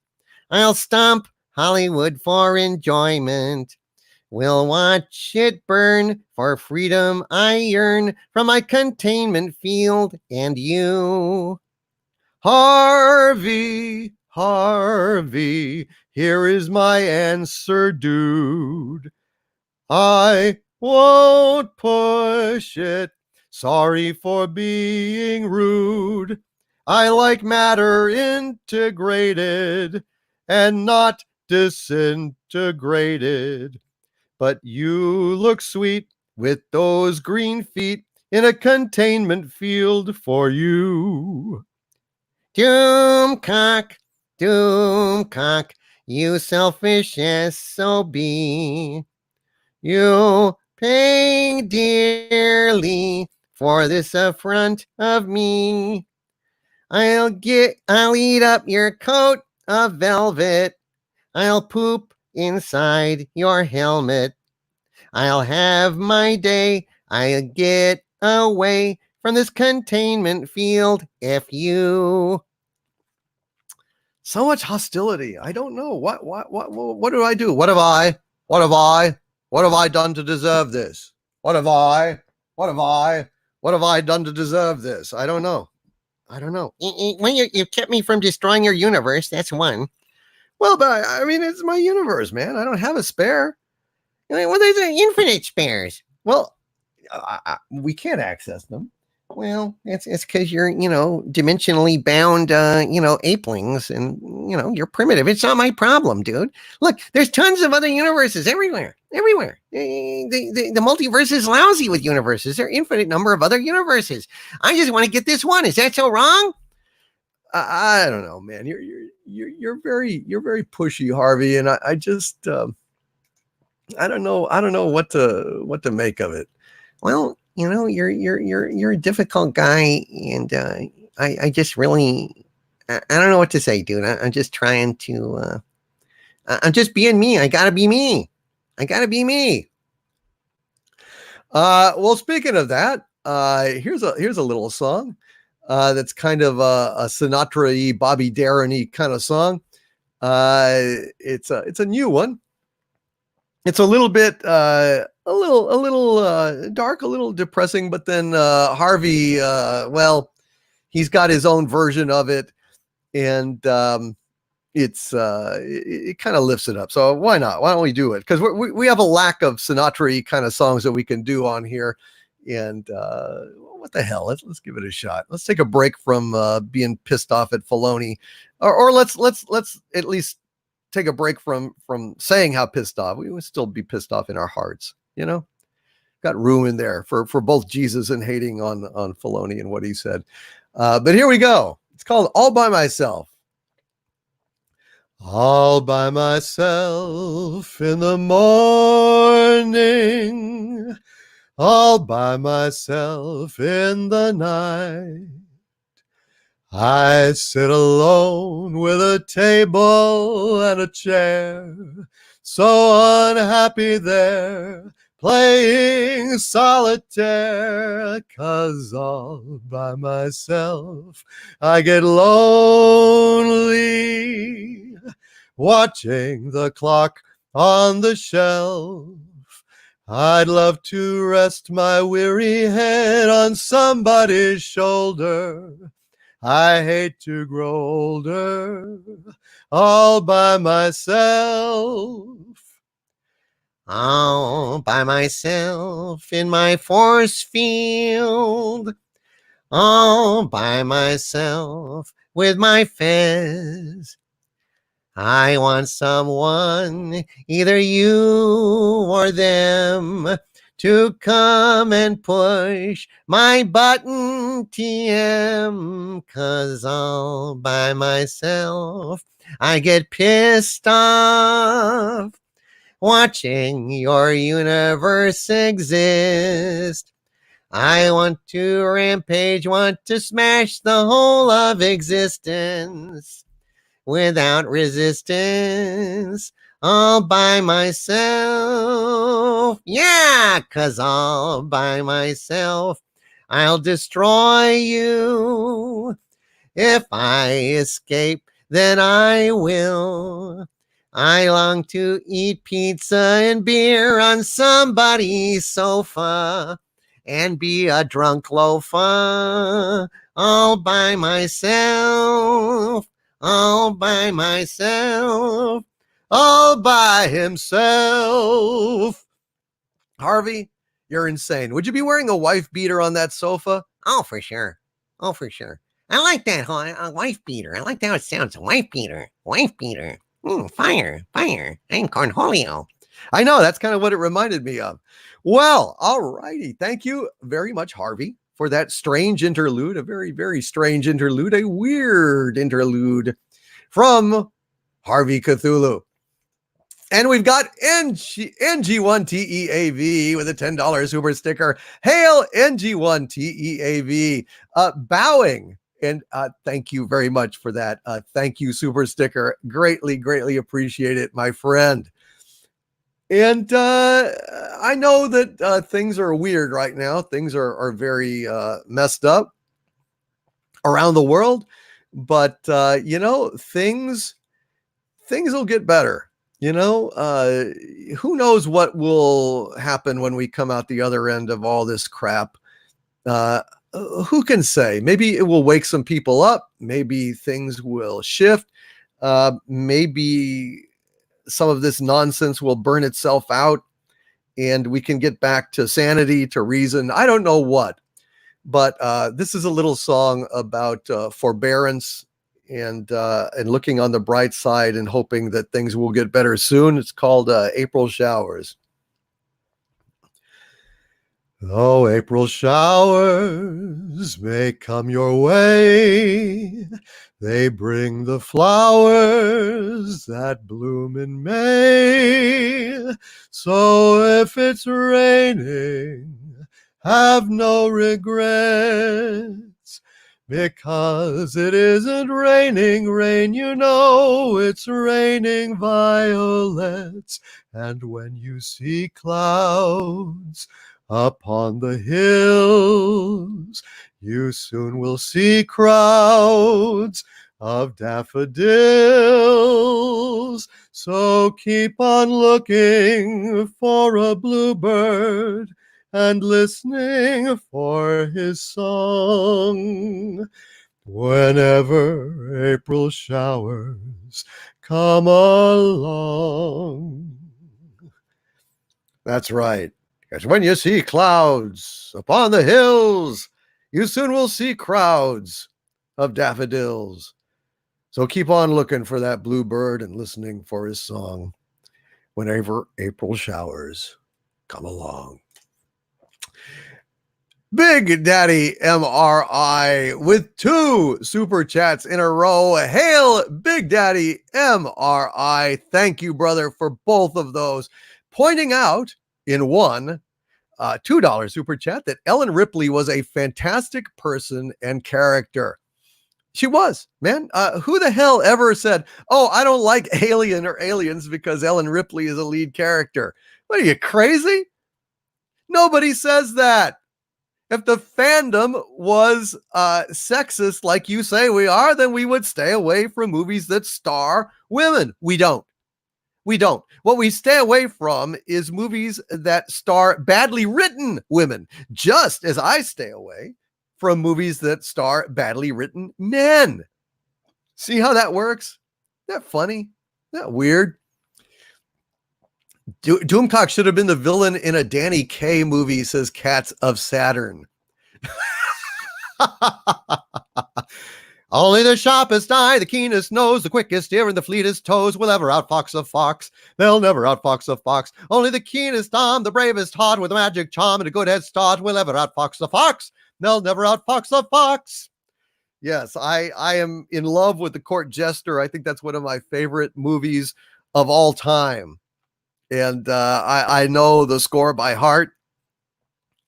I'll stomp Hollywood for enjoyment. We'll watch it burn for freedom I yearn from my containment field and you. Harvey, here is my answer, dude. I won't push it. Sorry for being rude. I like matter integrated and not disintegrated. But you look sweet with those green feet in a containment field for you. Doomcock, you selfish SOB. You pay dearly for this affront of me. I'll eat up your coat of velvet. I'll poop inside your helmet. I'll have my day. I'll get away from this containment field if you. So much hostility. I don't know. What do I do? What have I done to deserve this? What have I done to deserve this? I don't know. Well, you kept me from destroying your universe. That's one. Well, but I mean, it's my universe, man. I don't have a spare. Well, there's infinite spares. Well, we can't access them. Well, it's because you're, dimensionally bound, apelings, and, you're primitive. It's not my problem, dude. Look, there's tons of other universes everywhere. The multiverse is lousy with universes. There are infinite number of other universes. I just want to get this one. Is that so wrong? I don't know, man. You're very pushy, Harvey, and I just I don't know what to make of it. Well, you're a difficult guy, and I just really, I don't know what to say, dude. I'm just trying to, I'm just being me. I gotta be me. Well, speaking of that, here's a little song that's kind of a Sinatra-y, Bobby Darin-y kind of song. It's a new one. it's a little bit dark, a little depressing, but then Harvey, well, he's got his own version of it, and it kind of lifts it up. So why not? Why don't we do it? Because we have a lack of Sinatra kind of songs that we can do on here, and what the hell? Let's give it a shot. Let's take a break from being pissed off at Filoni, or let's at least take a break from saying how pissed off. We would still be pissed off in our hearts, you know. Got room in there for both Jesus and hating on Filoni and what he said. But here we go. It's called All by Myself. All by myself in the morning, all by myself in the night. I sit alone with a table and a chair, so unhappy there, playing solitaire, 'cause all by myself I get lonely, watching the clock on the shelf. I'd love to rest my weary head on somebody's shoulder. I hate to grow older all by myself. All by myself in my force field. All by myself with my fez. I want someone, either you or them, to come and push my button TM, 'cause all by myself I get pissed off watching your universe exist. I want to rampage, want to smash the whole of existence without resistance, all by myself. Yeah, 'cause all by myself I'll destroy you. If I escape, then I will. I long to eat pizza and beer on somebody's sofa and be a drunk loafer, all by myself. All by myself, all by himself. Harvey, you're insane. Would you be wearing a wife beater on that sofa? Oh, for sure. Oh, for sure. I like that wife beater. I like how it sounds. Wife beater. Wife beater. Fire. Fire. I'm Cornholio. I know. That's kind of what it reminded me of. Well, all righty. Thank you very much, Harvey, for that strange interlude, a very, very strange interlude, a weird interlude from Harvey Cthulhu. And we've got NG1TEAV with a $10 super sticker. Hail NG1TEAV, bowing. And thank you very much for that. Thank you, super sticker. Greatly, greatly appreciate it, my friend. And I know that things are weird right now. Things are very messed up around the world. But, things will get better. Who knows what will happen when we come out the other end of all this crap? Who can say? Maybe it will wake some people up. Maybe things will shift. Maybe some of this nonsense will burn itself out and we can get back to sanity, to reason. I don't know what, but this is a little song about forbearance and looking on the bright side and hoping that things will get better soon. It's called April Showers. Oh, April showers may come your way. They bring the flowers that bloom in May. So if it's raining, have no regrets, because it isn't raining rain, it's raining violets. And when you see clouds upon the hills, you soon will see crowds of daffodils. So keep on looking for a bluebird and listening for his song. Whenever April showers come along. That's right. Because when you see clouds upon the hills, you soon will see crowds of daffodils. So keep on looking for that bluebird and listening for his song whenever April showers come along. Big Daddy MRI with 2 super chats in a row. Hail Big Daddy MRI. Thank you, brother, for both of those. Pointing out in one $2 super chat that Ellen Ripley was a fantastic person and character. She was, man. Who the hell ever said, oh, I don't like Alien or Aliens because Ellen Ripley is a lead character? What are you, crazy? Nobody says that. If the fandom was sexist like you say we are, then we would stay away from movies that star women. We don't. What we stay away from is movies that star badly written women, just as I stay away from movies that star badly written men. See how that works? Isn't that funny? Isn't that weird? Doomcock should have been the villain in a Danny Kaye movie, says Cats of Saturn. Only the sharpest eye, the keenest nose, the quickest ear, and the fleetest toes will ever outfox a fox. They'll never outfox a fox. Only the keenest arm, the bravest heart, with a magic charm and a good head start will ever outfox a fox. They'll never outfox a fox. Yes, I am in love with The Court Jester. I think that's one of my favorite movies of all time. And I know the score by heart.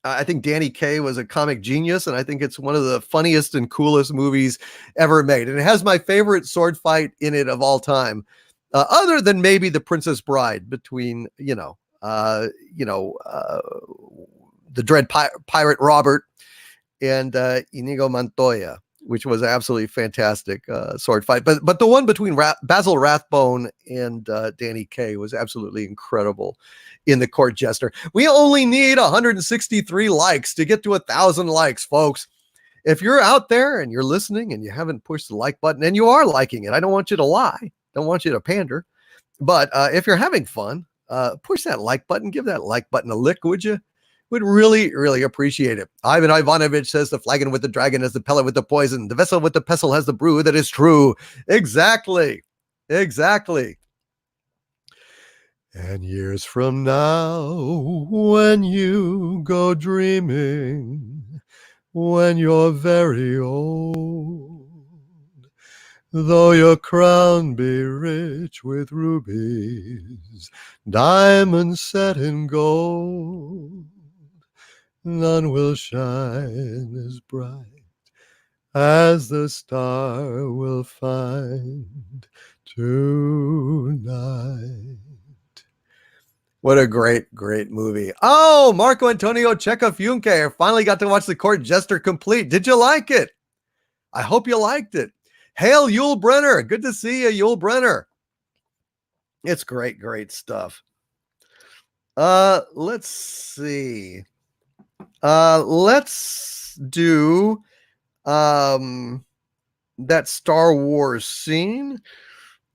I think Danny Kaye was a comic genius, and I think it's one of the funniest and coolest movies ever made. And it has my favorite sword fight in it of all time, other than maybe The Princess Bride between, the Dread Pirate Robert and Inigo Montoya, which was absolutely fantastic sword fight. But the one between Basil Rathbone and Danny Kaye was absolutely incredible in The Court Jester. We only need 163 likes to get to 1,000 likes, folks. If you're out there and you're listening and you haven't pushed the like button, and you are liking it, I don't want you to lie. Don't want you to pander. But if you're having fun, push that like button. Give that like button a lick, would you? Would really, really appreciate it. Ivan Ivanovich says the flagon with the dragon is the pellet with the poison. The vessel with the pestle has the brew. That is true. Exactly. And years from now, when you go dreaming, when you're very old, though your crown be rich with rubies, diamonds set in gold, none will shine as bright as the star will find tonight. What a great, great movie. Oh, Marco Antonio Checafunke. I finally got to watch The Court Jester complete. Did you like it? I hope you liked it. Hail Yul Brenner. Good to see you, Yul Brenner. It's great, great stuff. Let's see. Let's do that Star Wars scene.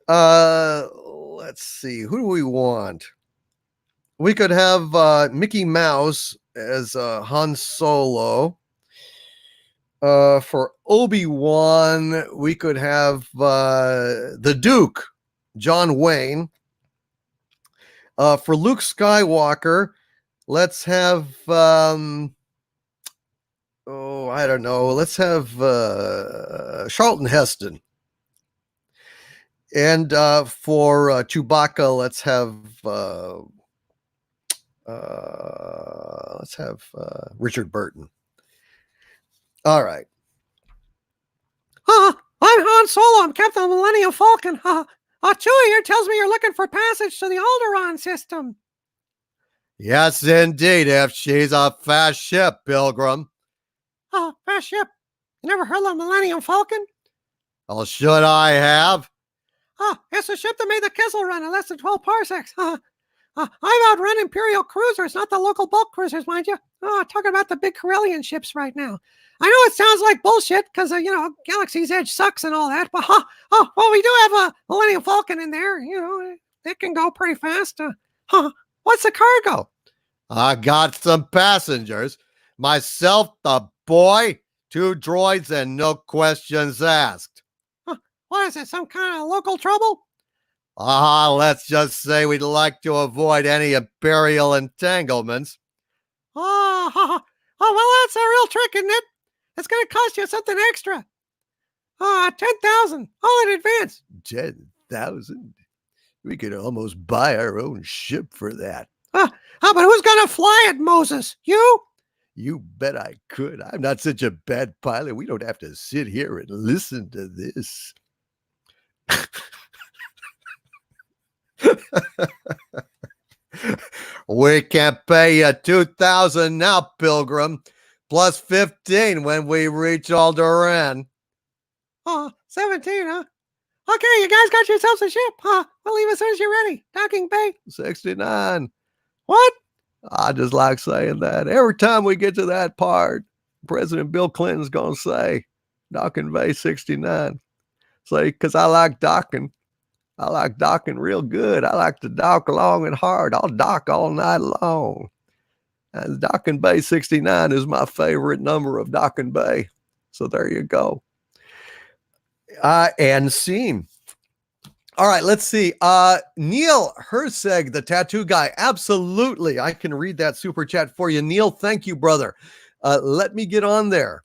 Let's see. Who do we want? We could have Mickey Mouse as Han Solo. For Obi-Wan, we could have the Duke, John Wayne. For Luke Skywalker, let's have I don't know. Let's have Charlton Heston. And for Chewbacca, let's have Richard Burton. All right. I'm Han Solo. I'm Captain of the Millennium Falcon. Chewie here tells me you're looking for passage to the Alderaan system. Yes, indeed, if she's a fast ship, Pilgrim. Oh, fast ship. You never heard of the Millennium Falcon? Oh, should I have? Oh, it's the ship that made the Kessel Run in less than 12 parsecs. I've outrun Imperial cruisers, not the local bulk cruisers, mind you. Talking about the big Corellian ships right now. I know it sounds like bullshit because, Galaxy's Edge sucks and all that, but well, we do have a Millennium Falcon in there. It can go pretty fast. What's the cargo? I got some passengers. Myself, the boy, 2 droids, and no questions asked. What is it, some kind of local trouble? Let's just say we'd like to avoid any Imperial entanglements. Well, that's a real trick, isn't it? It's going to cost you something extra. 10,000, all in advance. 10,000? We could almost buy our own ship for that. But who's going to fly it, Moses? You? You bet I could. I'm not such a bad pilot. We don't have to sit here and listen to this. We can pay you 2,000 now, Pilgrim, plus 15 when we reach Alderaan. 17, huh? Okay, you guys got yourselves a ship, huh? We'll leave as soon as you're ready. Docking bay. 69. What? I just like saying that. Every time we get to that part, President Bill Clinton's going to say, docking bay 69. Say, because I like docking. I like docking real good. I like to dock long and hard. I'll dock all night long. And docking bay 69 is my favorite number of docking bay. So there you go. And scene. All right, let's see. Neil Herseg, the tattoo guy. Absolutely. I can read that super chat for you. Neil, thank you, brother. Let me get on there.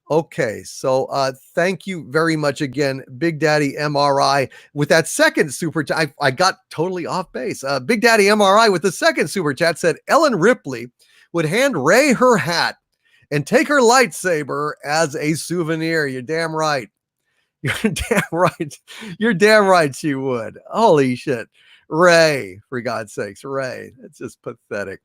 Okay, so thank you very much again, Big Daddy MRI, with that second super chat. I got totally off base. Big Daddy MRI with the second super chat said Ellen Ripley would hand Ray her hat and take her lightsaber as a souvenir. You're damn right. You're damn right. You're damn right she would. Holy shit. Ray, for God's sakes, Ray. That's just pathetic.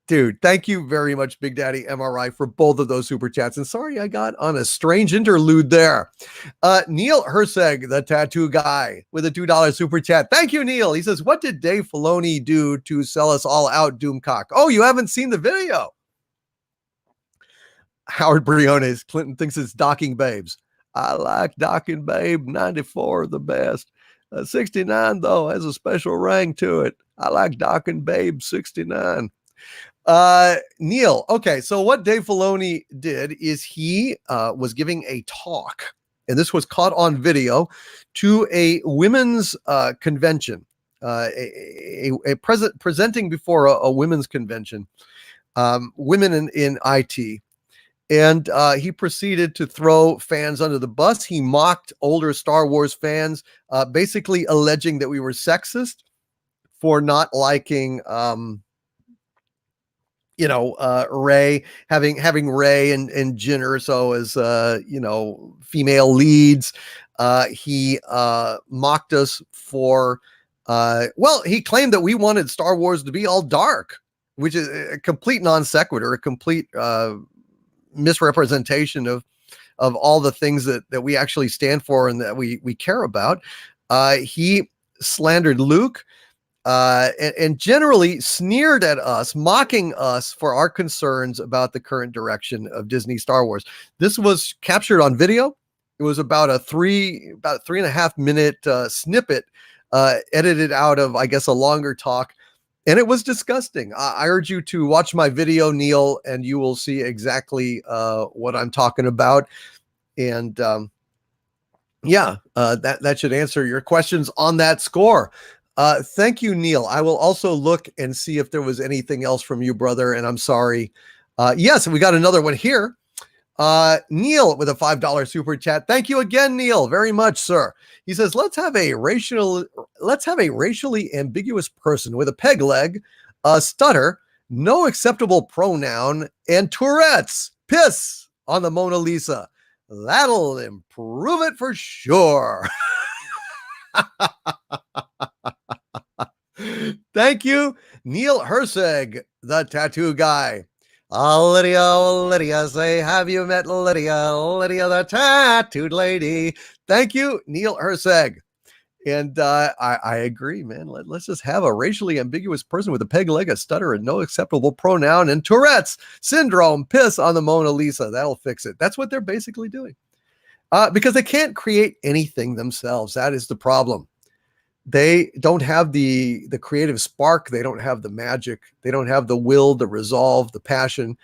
Dude, thank you very much, Big Daddy MRI, for both of those super chats. And sorry I got on a strange interlude there. Neil Herseg, the tattoo guy, with a $2 super chat. Thank you, Neil. He says, what did Dave Filoni do to sell us all out, Doomcock? Oh, you haven't seen the video. Howard Briones, Clinton thinks it's docking babes. I like docking babe 94 the best. 69, though, has a special ring to it. I like docking babe 69. Neil, okay, so what Dave Filoni did is he was giving a talk, and this was caught on video, to a women's convention, presenting before a women's convention, women in IT. And he proceeded to throw fans under the bus. He mocked older Star Wars fans, basically alleging that we were sexist for not liking Ray, having Ray and Jyn Erso as female leads. He mocked us for he claimed that we wanted Star Wars to be all dark, which is a complete non sequitur, a complete misrepresentation of all the things that we actually stand for and that we care about. He slandered Luke. And generally sneered at us, mocking us for our concerns about the current direction of Disney Star Wars. This was captured on video. It was about a 3.5 minute snippet, edited out of, I guess, a longer talk. And it was disgusting. I urge you to watch my video, Neil, and you will see exactly what I'm talking about. And that should answer your questions on that score. Thank you, Neil. I will also look and see if there was anything else from you, brother. And I'm sorry. Yes, we got another one here. Neil with a $5 super chat. Thank you again, Neil, very much, sir. He says, let's have a racially ambiguous person with a peg leg, a stutter, no acceptable pronoun, and Tourette's. Piss on the Mona Lisa. That'll improve it for sure. Thank you, Neil Herseg, the tattoo guy. Lydia, say, have you met Lydia? Lydia, the tattooed lady. Thank you, Neil Herseg. And I agree, man. Let's just have a racially ambiguous person with a peg leg, a stutter, and no acceptable pronoun, and Tourette's syndrome. Piss on the Mona Lisa. That'll fix it. That's what they're basically doing. Because they can't create anything themselves. That is the problem. They don't have the creative spark. They don't have the magic. They don't have the will, the resolve, the passion.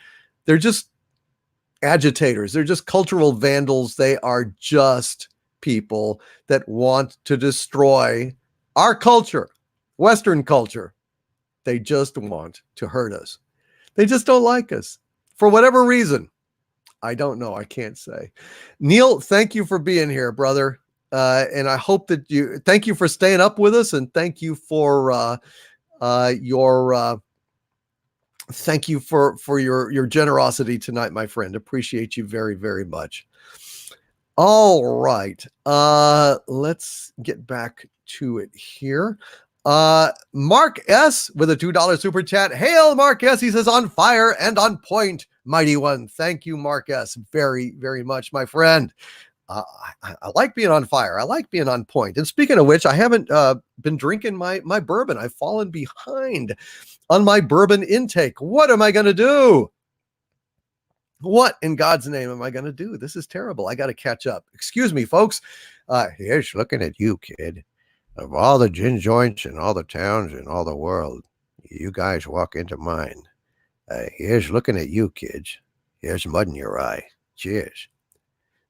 They're just agitators. They're just cultural vandals. They are just people that want to destroy our culture, Western culture. They just want to hurt us. They just don't like us for whatever reason. I don't know. I can't say. Neil, thank you for being here, brother. And I hope that thank you for staying up with us, and thank you for thank you for your generosity tonight, my friend. Appreciate you very, very much. All right. Let's get back to it here. Mark S with a $2 super chat. Hail Mark S. He says, on fire and on point, mighty one. Thank you, Mark S. Very, very much, my friend. I like being on fire. I like being on point. And speaking of which, I haven't been drinking my bourbon. I've fallen behind on my bourbon intake. What am I going to do? What in God's name am I going to do? This is terrible. I got to catch up. Excuse me, folks. Here's looking at you, kid. Of all the gin joints in all the towns in all the world, you guys walk into mine. Here's looking at you, kids. Here's mud in your eye. Cheers.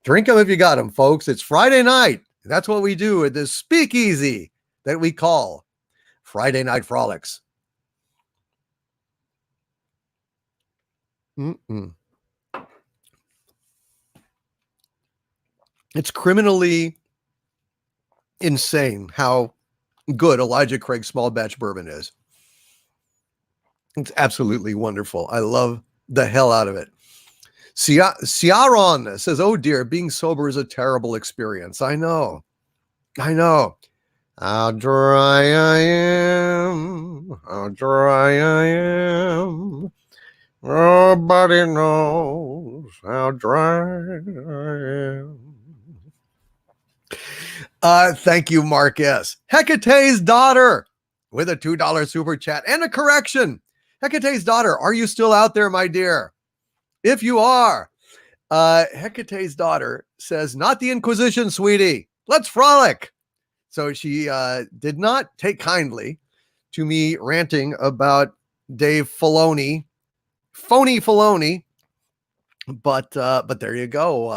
Drink them if you got them, folks. It's Friday night. That's what we do at this speakeasy that we call Friday Night Frolics. It's criminally insane how good Elijah Craig small batch bourbon is. It's absolutely wonderful. I love the hell out of it. Ciaron says, oh dear, being sober is a terrible experience. I know. How dry I am. How dry I am. Nobody knows how dry I am. Thank you, Mark S. Hecate's daughter with a $2 super chat and a correction. Hecate's daughter, are you still out there, my dear? If you are, Hecate's daughter says, not the Inquisition, sweetie. Let's frolic. So she did not take kindly to me ranting about Dave Filoni, phony Filoni. But there you go.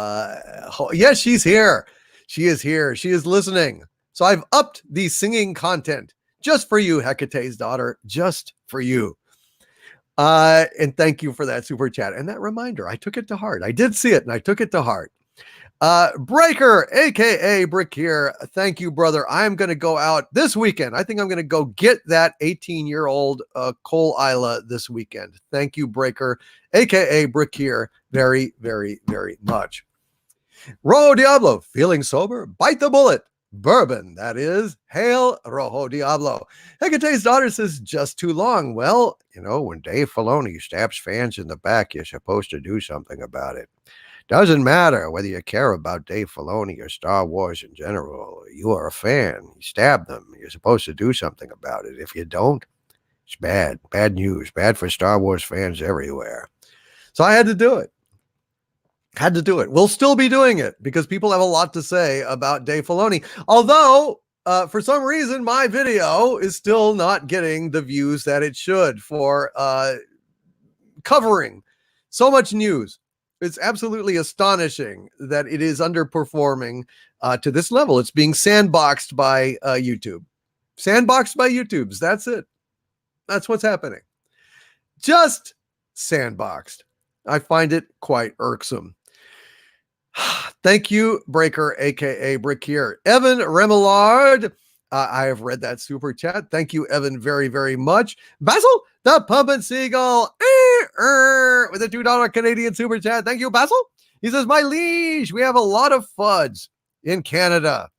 Yes, she's here. She is here. She is listening. So I've upped the singing content just for you, Hecate's daughter, just for you. And thank you for that super chat and that reminder. I took it to heart. I did see it and I took it to heart. Breaker, aka Brick here. Thank you, brother. I'm going to go out this weekend. I think I'm going to go get that 18-year-old Cole Isla this weekend. Thank you, Breaker, aka Brick here. Very, very, very much. Rojo Diablo, feeling sober? Bite the bullet. Bourbon, that is. Hail Rojo Diablo. Hecate's daughter says, just too long. Well, you know, when Dave Filoni stabs fans in the back, you're supposed to do something about it. Doesn't matter whether you care about Dave Filoni or Star Wars in general. You are a fan. You stab them. You're supposed to do something about it. If you don't, it's bad. Bad news. Bad for Star Wars fans everywhere. So I had to do it. We'll still be doing it because people have a lot to say about Dave Filoni. Although, for some reason, my video is still not getting the views that it should for covering so much news. It's absolutely astonishing that it is underperforming to this level. It's being sandboxed by YouTube. Sandboxed by YouTubes. That's it. That's what's happening. Just sandboxed. I find it quite irksome. Thank you, Breaker, aka Brick here. Evan Remillard. I have read that super chat. Thank you, Evan, very, very much. Basil, the Pumpin' Seagull, with a $2 Canadian super chat. Thank you, Basil. He says, my liege, we have a lot of fudge in Canada.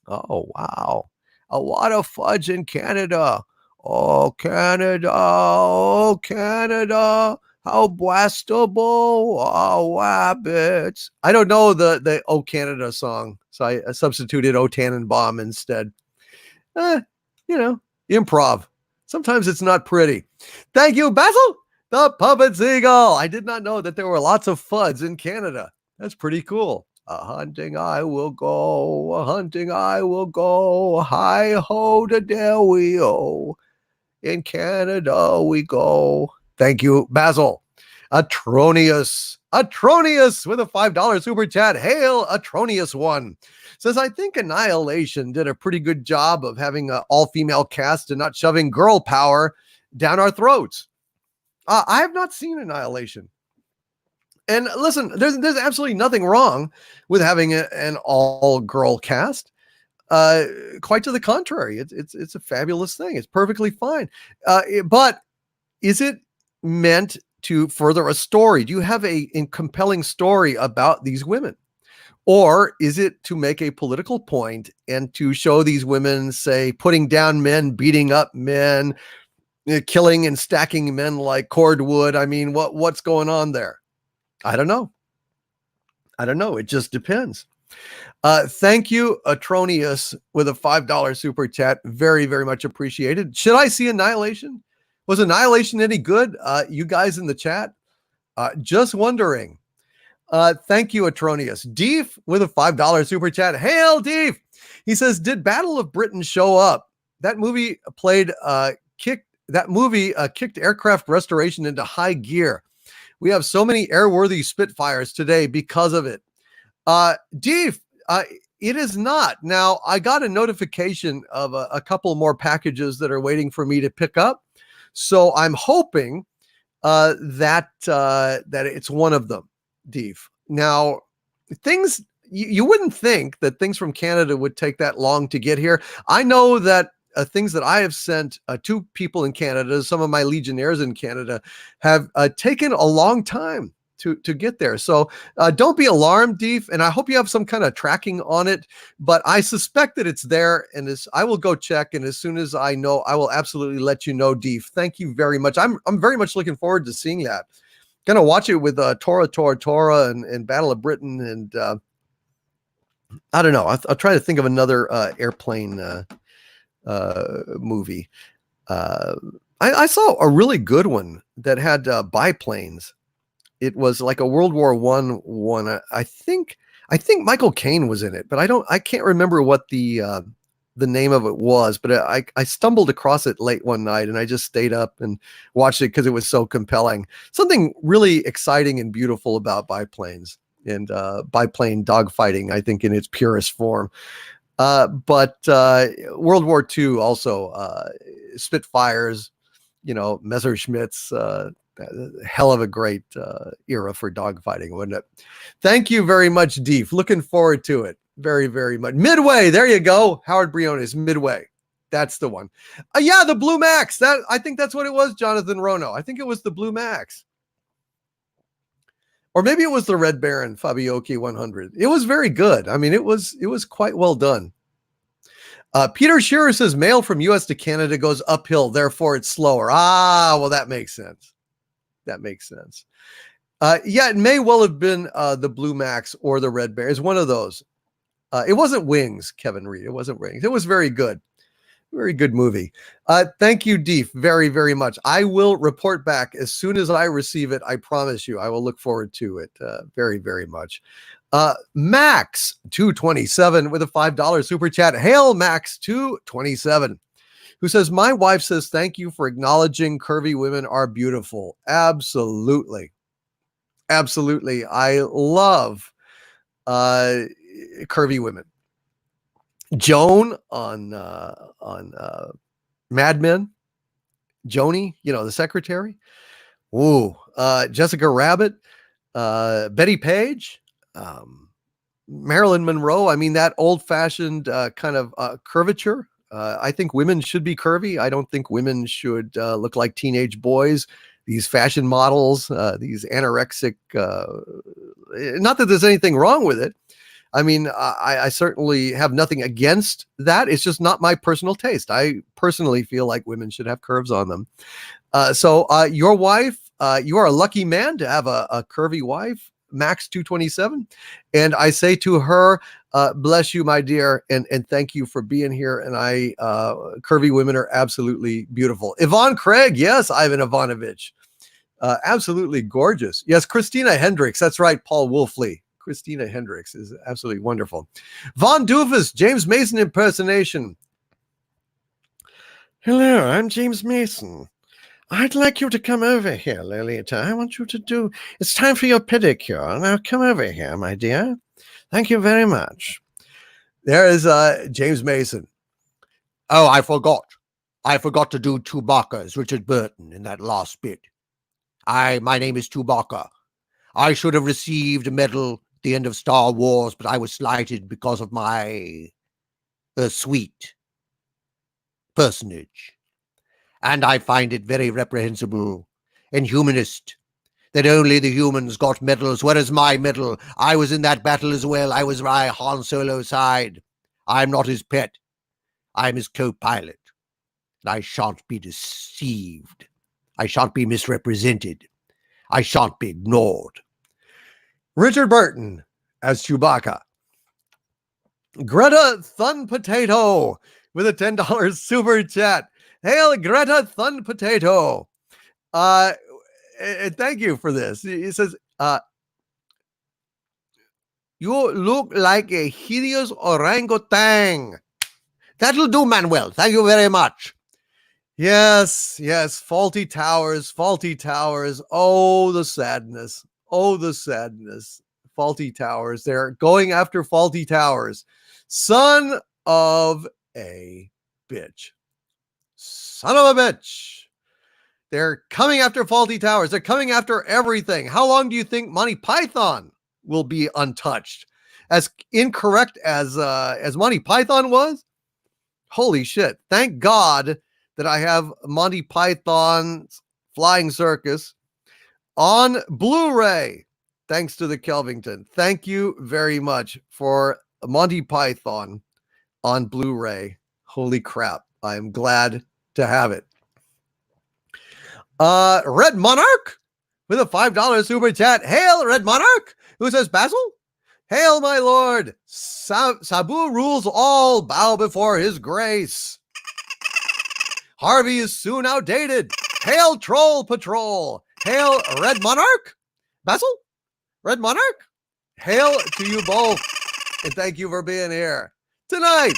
Oh, wow. A lot of fudge in Canada. Oh, Canada. Oh, Canada. How blastable are rabbits? I don't know the "Oh Canada" song, so I substituted "Oh Tannenbaum" instead. You know, improv. Sometimes it's not pretty. Thank you, Basil, the Puppet Seagull. I did not know that there were lots of FUDs in Canada. That's pretty cool. A hunting I will go, a hunting I will go. Hi ho to there we go. In Canada we go. Thank you, Basil. Atronius with a $5 super chat. Hail, Atronius one. Says, I think Annihilation did a pretty good job of having an all-female cast and not shoving girl power down our throats. I have not seen Annihilation. And listen, there's absolutely nothing wrong with having an all-girl cast. Quite to the contrary, it's a fabulous thing. It's perfectly fine. But is it meant to further a story? Do you have a compelling story about these women? Or is it to make a political point and to show these women, say, putting down men, beating up men, killing and stacking men like cordwood? I mean, what's going on there? I don't know. It just depends. Thank you, Atronius, with a $5 super chat. Very, very much appreciated. Should I see Annihilation? Was Annihilation any good? You guys in the chat? Just wondering. Thank you, Atronius. Deef with a $5 super chat. Hail, Deef! He says, did Battle of Britain show up? That movie kicked aircraft restoration into high gear. We have so many airworthy Spitfires today because of it. Deef, it is not. Now, I got a notification of a couple more packages that are waiting for me to pick up. So I'm hoping that it's one of them, Deef. Now, things you wouldn't think that things from Canada would take that long to get here. I know that things that I have sent to people in Canada, some of my Legionnaires in Canada, have taken a long time to get there. So don't be alarmed, Deef, and I hope you have some kind of tracking on it, but I suspect that it's there, and I will go check, and as soon as I know, I will absolutely let you know, Deef. Thank you very much. I'm very much looking forward to seeing that. Gonna watch it with Tora and Battle of Britain, and I don't know. I'll try to think of another airplane movie. I saw a really good one that had biplanes. It was like a World War I one. I think Michael Caine was in it, but I can't remember what the name of it was. But I stumbled across it late one night, and I just stayed up and watched it because it was so compelling. Something really exciting and beautiful about biplanes and biplane dogfighting, I think, in its purest form. But World War II also, Spitfires, Messerschmitts, hell of a great era for dogfighting, wasn't it? Thank you very much, Deef. Looking forward to it. Very, very much. Midway, there you go. Howard Briones, Midway. That's the one. Yeah, the Blue Max. I think that's what it was, Jonathan Rono. I think it was the Blue Max. Or maybe it was the Red Baron Fabiocchi 100. It was very good. I mean, it was quite well done. Peter Shearer says mail from US to Canada goes uphill, therefore it's slower. Well, that makes sense. Yeah, it may well have been the Blue Max or the Red Bear. It's one of those. It wasn't Wings, Kevin Reed. It wasn't Wings. It was very good. Very good movie. Thank you, Deef, very, very much. I will report back as soon as I receive it. I promise you, I will look forward to it very, very much. Max 227 with a $5 super chat. Hail Max 227, who says, my wife says, thank you for acknowledging curvy women are beautiful. Absolutely. Absolutely. I love curvy women. Joan on Mad Men, Joni, the secretary. Ooh, Jessica Rabbit, Betty Page, Marilyn Monroe. I mean, that old-fashioned kind of curvature. I think women should be curvy. I don't think women should look like teenage boys. These fashion models, these anorexic. Not that there's anything wrong with it. I mean, I certainly have nothing against that. It's just not my personal taste. I personally feel like women should have curves on them. So your wife, you are a lucky man to have a curvy wife, Max 227. And I say to her, bless you, my dear, and thank you for being here. And curvy women are absolutely beautiful. Yvonne Craig, yes, Ivan Ivanovich, absolutely gorgeous. Yes, Christina Hendricks, that's right, Paul Wolfley. Christina Hendricks is absolutely wonderful. Von Doofus, James Mason impersonation. Hello, I'm James Mason. I'd like you to come over here, Lolita. I want you to do... It's time for your pedicure. Now come over here, my dear. Thank you very much. There is James Mason. Oh, I forgot. I forgot to do Chewbacca as Richard Burton in that last bit. My name is Chewbacca. I should have received a medal at the end of Star Wars, but I was slighted because of my sweet personage. And I find it very reprehensible and humanist that only the humans got medals, whereas my medal, I was in that battle as well. I was by Han Solo's side. I'm not his pet. I'm his co-pilot. And I shan't be deceived. I shan't be misrepresented. I shan't be ignored. Richard Burton as Chewbacca. Greta Thun Potato with a $10 super chat. Hail Greta Thun Potato. Thank you for this. He says, you look like a hideous orangutan. That'll do, Manuel. Thank you very much. Yes, faulty towers. Oh, the sadness. Faulty towers. They're going after faulty towers. Son of a bitch. Son of a bitch. They're coming after faulty towers. They're coming after everything. How long do you think Monty Python will be untouched? As incorrect as Monty Python was? Holy shit. Thank God that I have Monty Python's Flying Circus on Blu-ray. Thanks to the Kelvington. Thank you very much for Monty Python on Blu-ray. Holy crap. I'm glad to have it. Red Monarch with a $5 super chat. Hail, Red Monarch. Who says Basil? Hail, my lord. Sabu rules all. Bow before his grace. Harvey is soon outdated. Hail, Troll Patrol. Hail, Red Monarch. Basil? Red Monarch? Hail to you both. And thank you for being here tonight.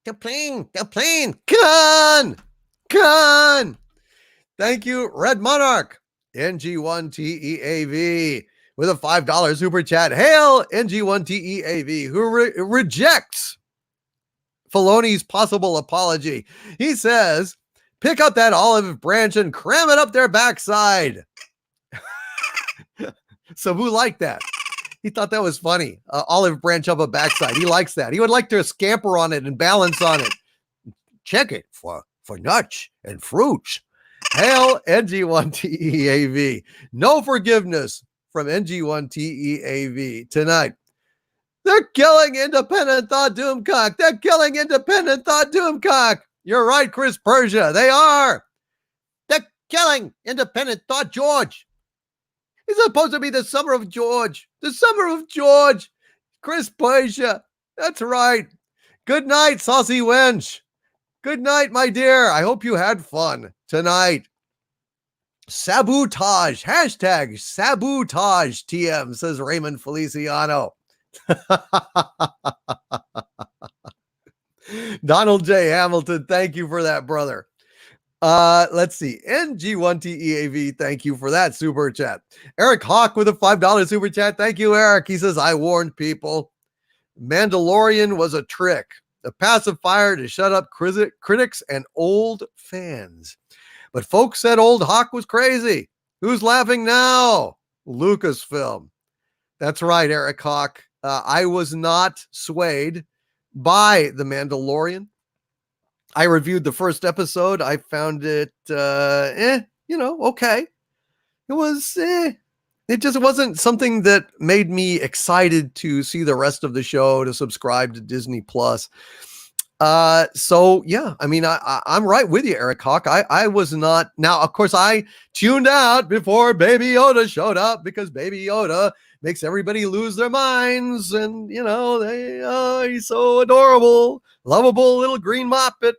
Complain. Con. Thank you, Red Monarch. NG1TEAV with a $5 super chat. Hail, NG1TEAV, who rejects Filoni's possible apology. He says, pick up that olive branch and cram it up their backside. Sabu liked that. He thought that was funny. Olive branch up a backside. He likes that. He would like to scamper on it and balance on it. Check it for nuts and fruits. Hail NG1TEAV. No forgiveness from NG1TEAV tonight. They're killing independent thought Doomcock. You're right, Chris Persia. They are. They're killing independent thought George. It's supposed to be the summer of George. Chris Persia. That's right. Good night, saucy wench. Good night, my dear. I hope you had fun tonight. Sabotage. Hashtag sabotage TM, says Raymond Feliciano. Donald J. Hamilton, thank you for that, brother. Let's see. NG1TEAV, thank you for that super chat. Eric Hawk with a $5 super chat. Thank you, Eric. He says, I warned people. Mandalorian was a trick. A pacifier to shut up critics and old fans. But folks said old Hawk was crazy. Who's laughing now? Lucasfilm. That's right, Eric Hawk. I was not swayed by The Mandalorian. I reviewed the first episode. I found it, okay. It was, it just wasn't something that made me excited to see the rest of the show, to subscribe to Disney Plus. So yeah, I mean, I'm right with you, Eric Hawk. I was not. Now, of course, I tuned out before Baby Yoda showed up, because Baby Yoda makes everybody lose their minds, and he's so adorable, lovable little green moppet.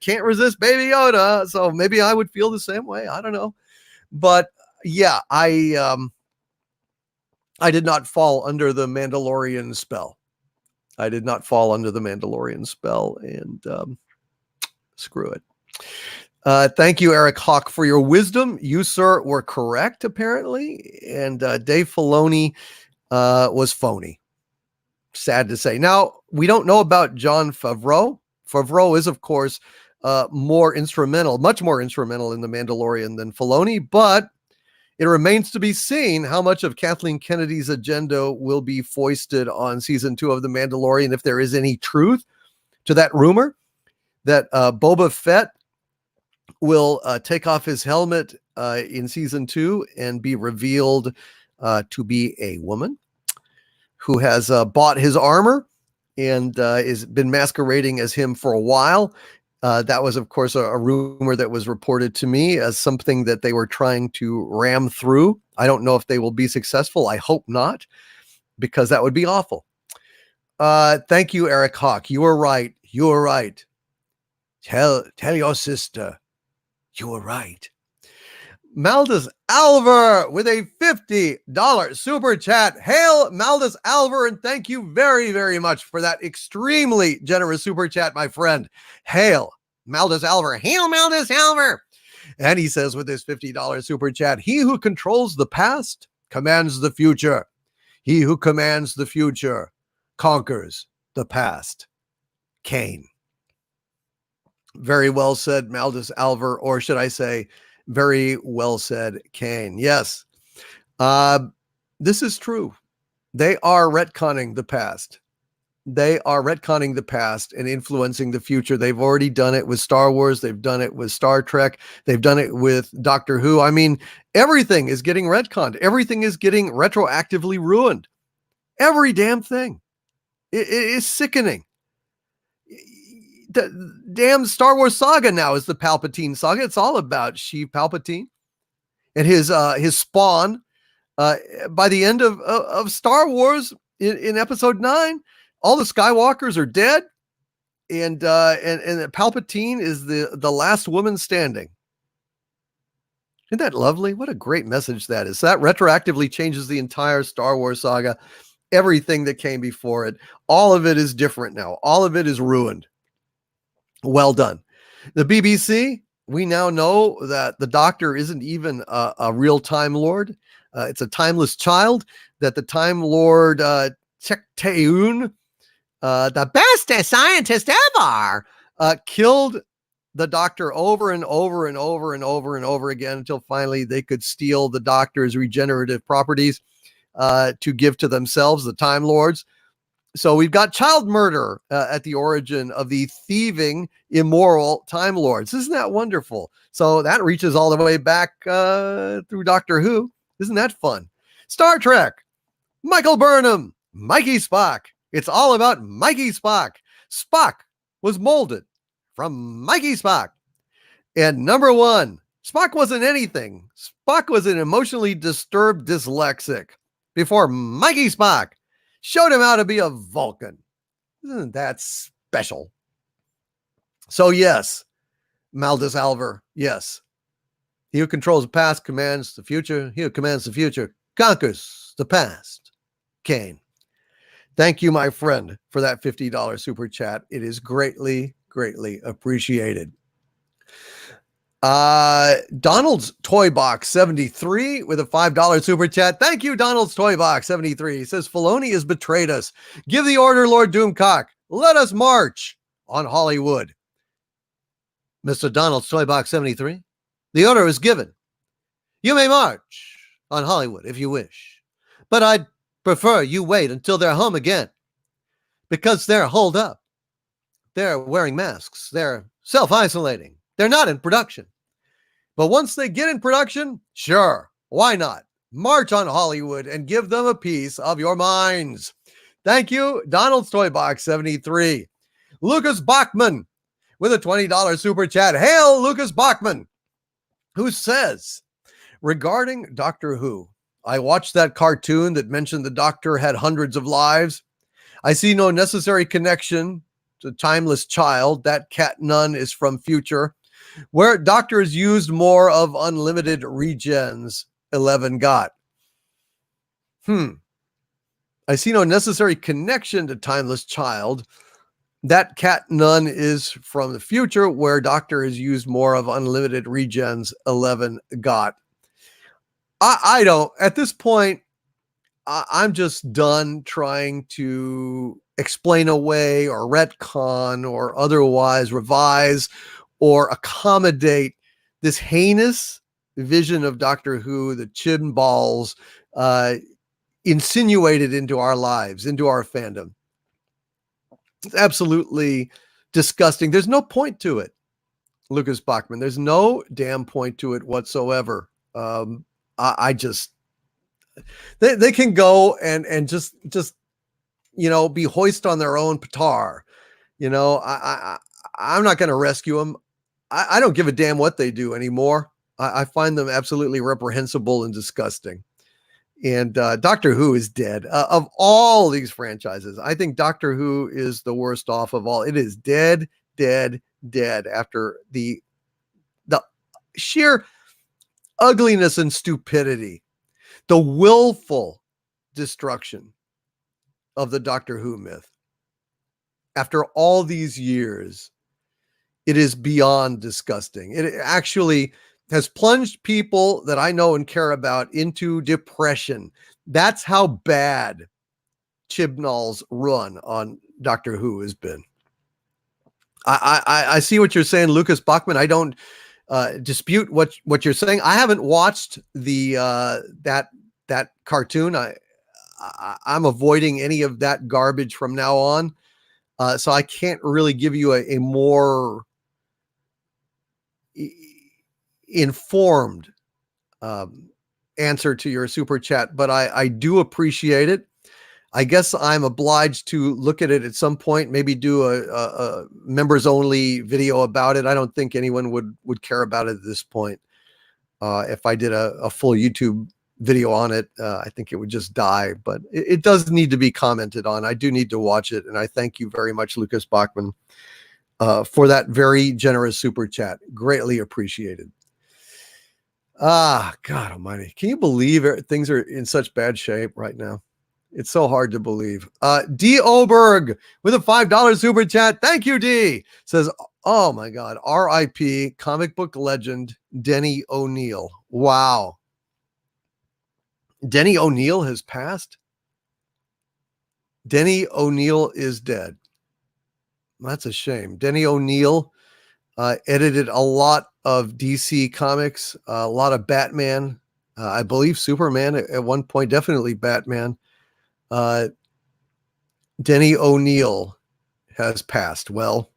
Can't resist Baby Yoda. So maybe I would feel the same way. I don't know, but yeah, I did not fall under the Mandalorian spell. I did not fall under the Mandalorian spell, and screw it. Thank you, Eric Hawk, for your wisdom. You, sir, were correct, apparently. And Dave Filoni was phony. Sad to say. Now, we don't know about Jon Favreau. Favreau is, of course, much more instrumental in The Mandalorian than Filoni, but it remains to be seen how much of Kathleen Kennedy's agenda will be foisted on season 2 of The Mandalorian, if there is any truth to that rumor that Boba Fett will take off his helmet in season 2 and be revealed to be a woman who has bought his armor and has been masquerading as him for a while. That was, of course, a rumor that was reported to me as something that they were trying to ram through. I don't know if they will be successful. I hope not, because that would be awful. Thank you, Eric Hawk. You were right. You were right. Tell your sister you were right. Maldus Alver with a $50 super chat. Hail Maldus Alver, and thank you very, very much for that extremely generous super chat, my friend. Hail Maldus Alver. Hail Maldus Alver. And he says with his $50 super chat, he who controls the past commands the future. He who commands the future conquers the past. Kane. Very well said, Maldus Alver, or should I say, very well said, Kane. Yes, this is true. They are retconning the past. They are retconning the past and influencing the future. They've already done it with Star Wars. They've done it with Star Trek. They've done it with Doctor Who. I mean, everything is getting retconned. Everything is getting retroactively ruined. Every damn thing. It is sickening. The damn Star Wars saga now is the Palpatine saga. It's all about Sheev Palpatine and his spawn. By the end of Star Wars in Episode 9, all the Skywalkers are dead, and Palpatine is the last woman standing. Isn't that lovely? What a great message that is. So that retroactively changes the entire Star Wars saga. Everything that came before it, all of it is different now. All of it is ruined. Well done. The BBC, we now know that the Doctor isn't even a real Time Lord. It's a timeless child, that the Time Lord Chekteun, the best scientist ever, killed the Doctor over and over and over and over and over again until finally they could steal the Doctor's regenerative properties to give to themselves, the Time Lords. So we've got child murder at the origin of the thieving, immoral Time Lords. Isn't that wonderful? So that reaches all the way back through Doctor Who. Isn't that fun? Star Trek, Michael Burnham, Mikey Spock. It's all about Mikey Spock. Spock was molded from Mikey Spock. And number one, Spock wasn't anything. Spock was an emotionally disturbed dyslexic before Mikey Spock showed him how to be a Vulcan. Isn't that special? So yes, Maldus Alver, yes. He who controls the past commands the future. He who commands the future conquers the past. Kane. Thank you, my friend, for that $50 super chat. It is greatly, greatly appreciated. Donald's Toy Box 73 with a $5 super chat. Thank you, Donald's Toy Box 73. He says, Filoni has betrayed us. Give the order, Lord Doomcock. Let us march on Hollywood. Mr. Donald's Toy Box 73, the order is given. You may march on Hollywood if you wish, but I'd prefer you wait until they're home again, because they're holed up. They're wearing masks. They're self-isolating. They're not in production. But once they get in production, sure, why not? March on Hollywood and give them a piece of your minds. Thank you, Donald Stoybox 73. Lucas Bachman with a $20 super chat. Hail, Lucas Bachman, who says, regarding Doctor Who, I watched that cartoon that mentioned the Doctor had hundreds of lives. I see no necessary connection to Timeless Child. That cat nun is from Future, where doctors used more of unlimited regens 11 got. I see no necessary connection to Timeless Child. That cat nun is from the future, where doctor has used more of unlimited regens 11 got. I don't, at this point, I'm just done trying to explain away or retcon or otherwise revise or accommodate this heinous vision of Doctor Who that Chim Balls insinuated into our lives, into our fandom. It's absolutely disgusting. There's no point to it, Lucas Bachman. There's no damn point to it whatsoever. I just, they can go and just be hoist on their own petard. I'm not going to rescue them. I don't give a damn what they do anymore. I find them absolutely reprehensible and disgusting. And Doctor Who is dead. Of all these franchises, I think Doctor Who is the worst off of all. It is dead after the sheer ugliness and stupidity, the willful destruction of the Doctor Who myth. After all these years, it is beyond disgusting. It actually has plunged people that I know and care about into depression. That's how bad Chibnall's run on Doctor Who has been. I see what you're saying, Lucas Bachman. I don't dispute what you're saying. I haven't watched the that cartoon. I'm avoiding any of that garbage from now on. So I can't really give you a more informed answer to your super chat, but I do appreciate it. I guess I'm obliged to look at it at some point, maybe do a members only video about it. I don't think anyone would care about it at this point. If I did a full YouTube video on it, I think it would just die, but it does need to be commented on. I do need to watch it. And I thank you very much, Lucas Bachman, for that very generous super chat. Greatly appreciated. God almighty. Can you believe things are in such bad shape right now? It's so hard to believe. D. Oberg with a $5 super chat. Thank you, D. Says, oh my God, R.I.P. comic book legend Denny O'Neil. Wow. Denny O'Neil has passed? Denny O'Neil is dead. That's a shame. Denny O'Neil edited a lot of DC comics, a lot of Batman, I believe Superman at one point, definitely Batman. Denny O'Neil has passed. Well,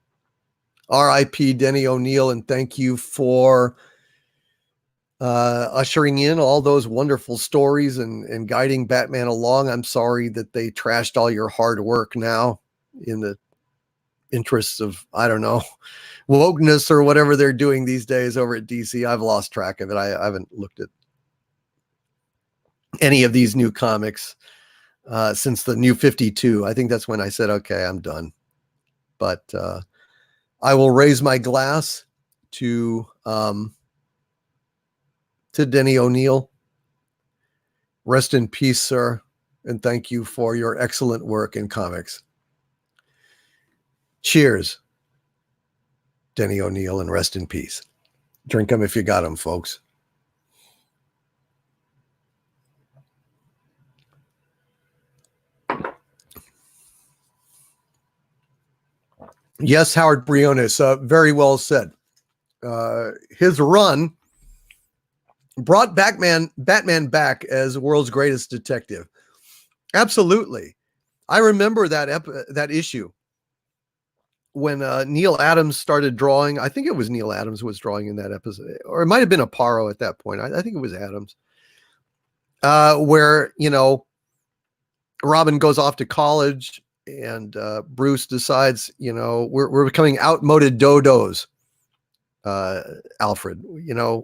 R.I.P. Denny O'Neil, and thank you for ushering in all those wonderful stories and guiding Batman along. I'm sorry that they trashed all your hard work now in the interests of, I don't know, wokeness or whatever they're doing these days over at DC. I've lost track of it. I haven't looked at any of these new comics since the New 52. I think that's when I said, okay, I'm done. But I will raise my glass to Denny O'Neil. Rest in peace, sir, and thank you for your excellent work in comics. Cheers, Denny O'Neil, and rest in peace. Drink them if you got them, folks. Yes, Howard Briones, very well said. His run brought Batman back as the world's greatest detective. Absolutely. I remember that issue when Neil Adams started drawing. I think it was Neil Adams who was drawing in that episode, or it might have been Aparo at that point. I think it was Adams. where, Robin goes off to college and Bruce decides, we're becoming outmoded dodos. Alfred,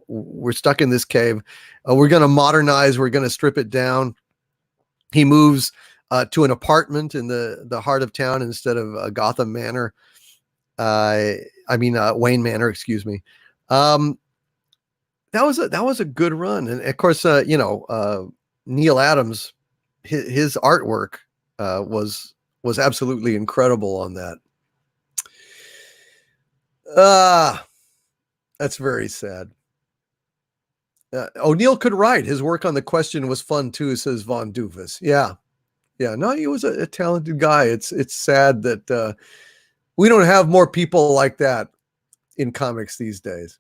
we're stuck in this cave. We're going to modernize. We're going to strip it down. He moves to an apartment in the heart of town instead of Gotham Manor. Wayne Manor, excuse me. That was a good run. And of course, Neil Adams, his artwork was absolutely incredible on that. That's very sad. O'Neill could write. His work on The Question was fun too, says Von Doofus. Yeah. No, he was a talented guy. It's sad that we don't have more people like that in comics these days.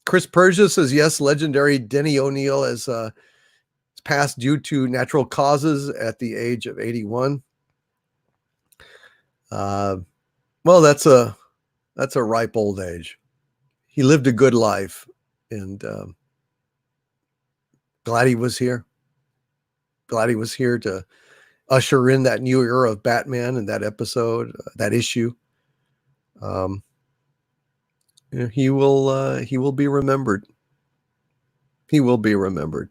Chris Persia says, yes, legendary Denny O'Neill has passed due to natural causes at the age of 81. Well, that's a ripe old age. He lived a good life, and glad he was here. Glad he was here to usher in that new era of Batman and that episode, that issue. He will be remembered. He will be remembered.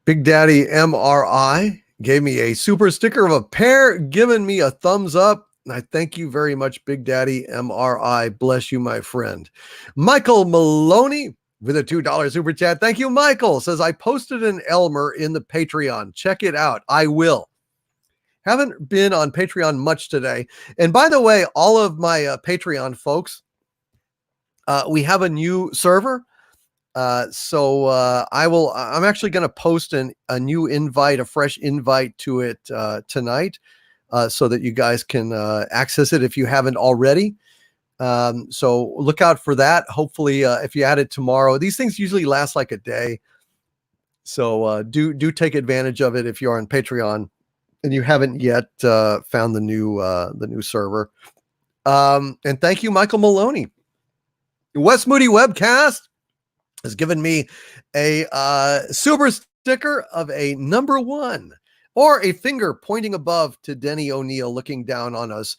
Big Daddy MRI gave me a super sticker of a pear, giving me a thumbs up. And I thank you very much, Big Daddy MRI. Bless you, my friend. Michael Maloney with a $2 super chat. Thank you, Michael. Says, I posted an Elmer in the Patreon. Check it out. I will. Haven't been on Patreon much today. And by the way, all of my Patreon folks, we have a new server. So I'm actually going to post a new invite, a fresh invite to it tonight, so that you guys can access it if you haven't already. So look out for that. Hopefully, if you add it tomorrow, these things usually last like a day. So do take advantage of it if you're on Patreon and you haven't yet found the new server. And thank you, Michael Maloney. Wes Moody Webcast has given me a super sticker of a number 1 or a finger pointing above to Denny O'Neill looking down on us.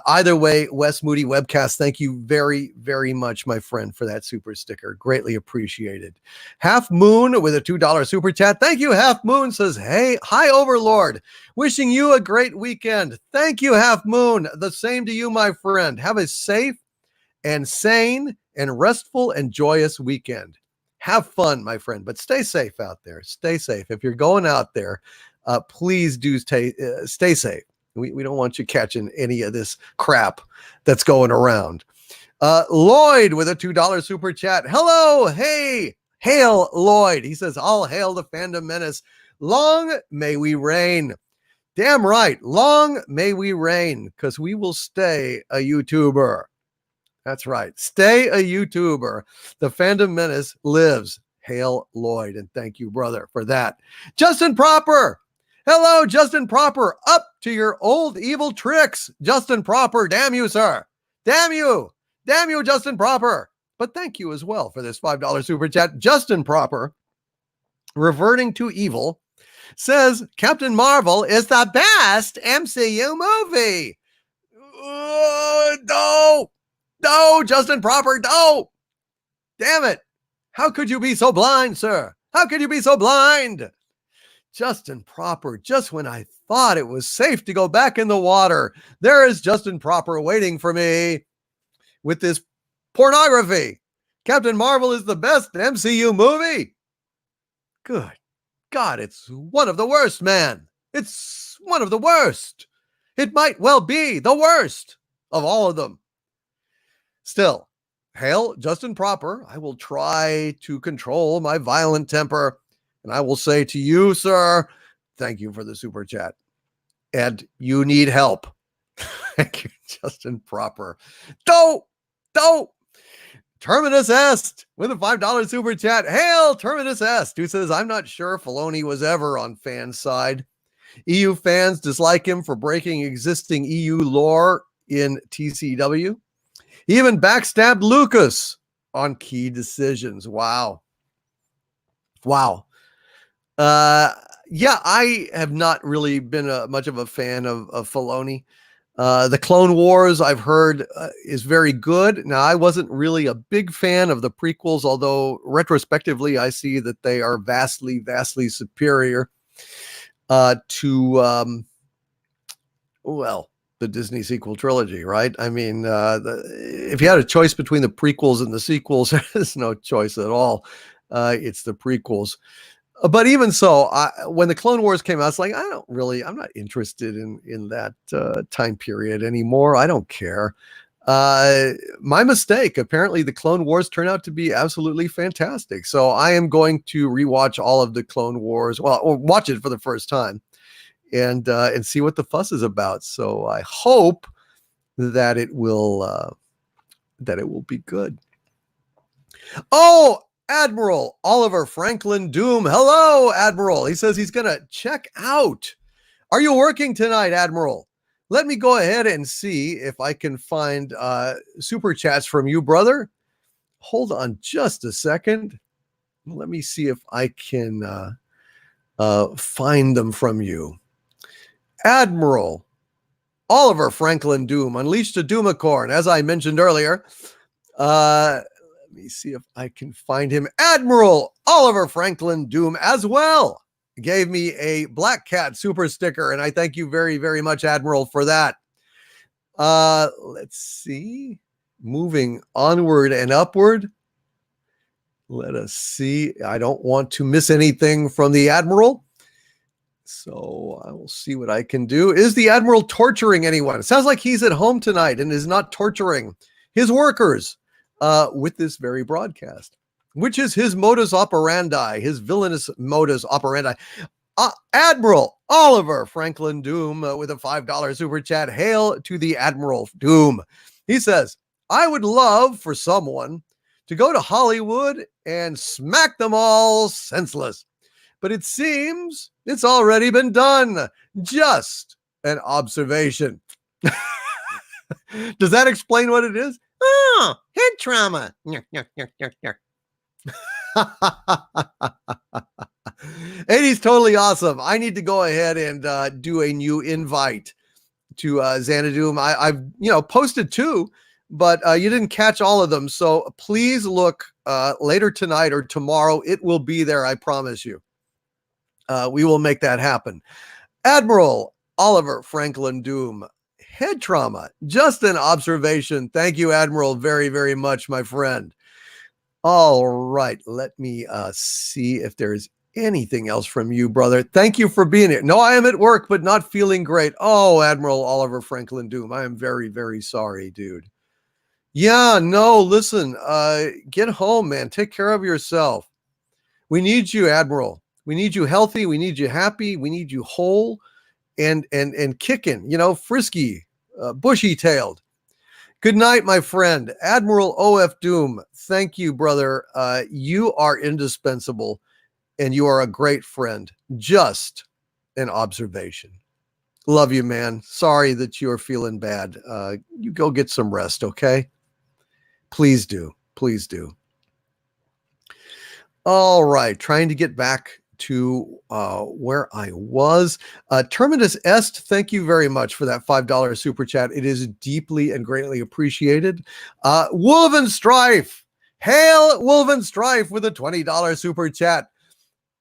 Either way, Wes Moody Webcast, thank you very, very much, my friend, for that super sticker. Greatly appreciated. Half Moon with a $2 super chat. Thank you, Half Moon. Says, hey, hi, Overlord. Wishing you a great weekend. Thank you, Half Moon. The same to you, my friend. Have a safe and sane and restful and joyous weekend. Have fun, my friend, but stay safe out there. Stay safe. If you're going out there, please do stay safe. We don't want you catching any of this crap that's going around. Lloyd with a $2 super chat. Hello. Hey, hail Lloyd. He says, all hail the fandom menace. Long may we reign. Damn right. Long may we reign, because we will stay a YouTuber. That's right. Stay a YouTuber. The fandom menace lives. Hail Lloyd. And thank you, brother, for that. Justin Proper. Hello, Justin Proper. Up to your old evil tricks. Justin Proper. Damn you, sir. Damn you. Damn you, Justin Proper. But thank you as well for this $5 super chat. Justin Proper, reverting to evil, says Captain Marvel is the best MCU movie. No, Justin Proper, no. Damn it. How could you be so blind, sir? How could you be so blind? Justin Proper, just when I thought it was safe to go back in the water, there is Justin Proper waiting for me with this pornography. Captain Marvel is the best MCU movie. Good God, it's one of the worst, man. It's one of the worst. It might well be the worst of all of them. Still, hail Justin Proper. I will try to control my violent temper. And I will say to you, sir, thank you for the super chat. And you need help. Thank you, Justin Proper. Don't. Terminus Est with a $5 super chat. Hail Terminus Est, who says, I'm not sure Filoni was ever on fans' side. EU fans dislike him for breaking existing EU lore in TCW. He even backstabbed Lucas on key decisions. Wow. Yeah, I have not really been much of a fan of Filoni. The Clone Wars, I've heard, is very good. Now, I wasn't really a big fan of the prequels, although retrospectively, I see that they are vastly, vastly superior to, well, the Disney sequel trilogy, right? I mean, if you had a choice between the prequels and the sequels, there's no choice at all. It's the prequels. But even so, when the Clone Wars came out, it's like, I'm not interested in that time period anymore. I don't care. My mistake. Apparently, the Clone Wars turned out to be absolutely fantastic. So I am going to rewatch all of the Clone Wars. Well, or watch it for the first time and see what the fuss is about. So I hope that it will be good. Oh, Admiral Oliver Franklin Doom. Hello, Admiral. He says he's going to check out. Are you working tonight, Admiral? Let me go ahead and see if I can find super chats from you, brother. Hold on just a second. Let me see if I can find them from you. Admiral Oliver Franklin Doom unleashed a Doomicorn, as I mentioned earlier. Let me see if I can find him. Admiral Oliver Franklin Doom as well gave me a Black Cat super sticker, and I thank you very, very much, Admiral, for that. Let's see. Moving onward and upward. Let us see. I don't want to miss anything from the Admiral, so I will see what I can do. Is the Admiral torturing anyone? It sounds like he's at home tonight and is not torturing his workers with this very broadcast, which is his modus operandi, his villainous modus operandi. Admiral Oliver Franklin Doom with a $5 super chat. Hail to the Admiral Doom. He says, I would love for someone to go to Hollywood and smack them all senseless, but it seems it's already been done. Just an observation. Does that explain what it is? Oh, head trauma. And he's totally awesome. I need to go ahead and do a new invite to Xanadu. I've posted two, but you didn't catch all of them. So please look later tonight or tomorrow. It will be there. I promise you. We will make that happen. Admiral Oliver Franklin Doom. Head trauma. Just an observation. Thank you, Admiral, very, very much, my friend. All right. Let me see if there's anything else from you, brother. Thank you for being here. No, I am at work, but not feeling great. Oh, Admiral Oliver Franklin Doom. I am very, very sorry, dude. Yeah, no, listen, get home, man. Take care of yourself. We need you, Admiral. We need you healthy. We need you happy. We need you whole and kicking, frisky, bushy-tailed. Good night, my friend. Admiral OF Doom. Thank you, brother. You are indispensable and you are a great friend. Just an observation. Love you, man. Sorry that you're feeling bad. You go get some rest, okay? Please do. Please do. All right. Trying to get back to where I was. Terminus Est, thank you very much for that $5 super chat. It is deeply and greatly appreciated. Wolven Strife. Hail Wolven Strife with a $20 super chat.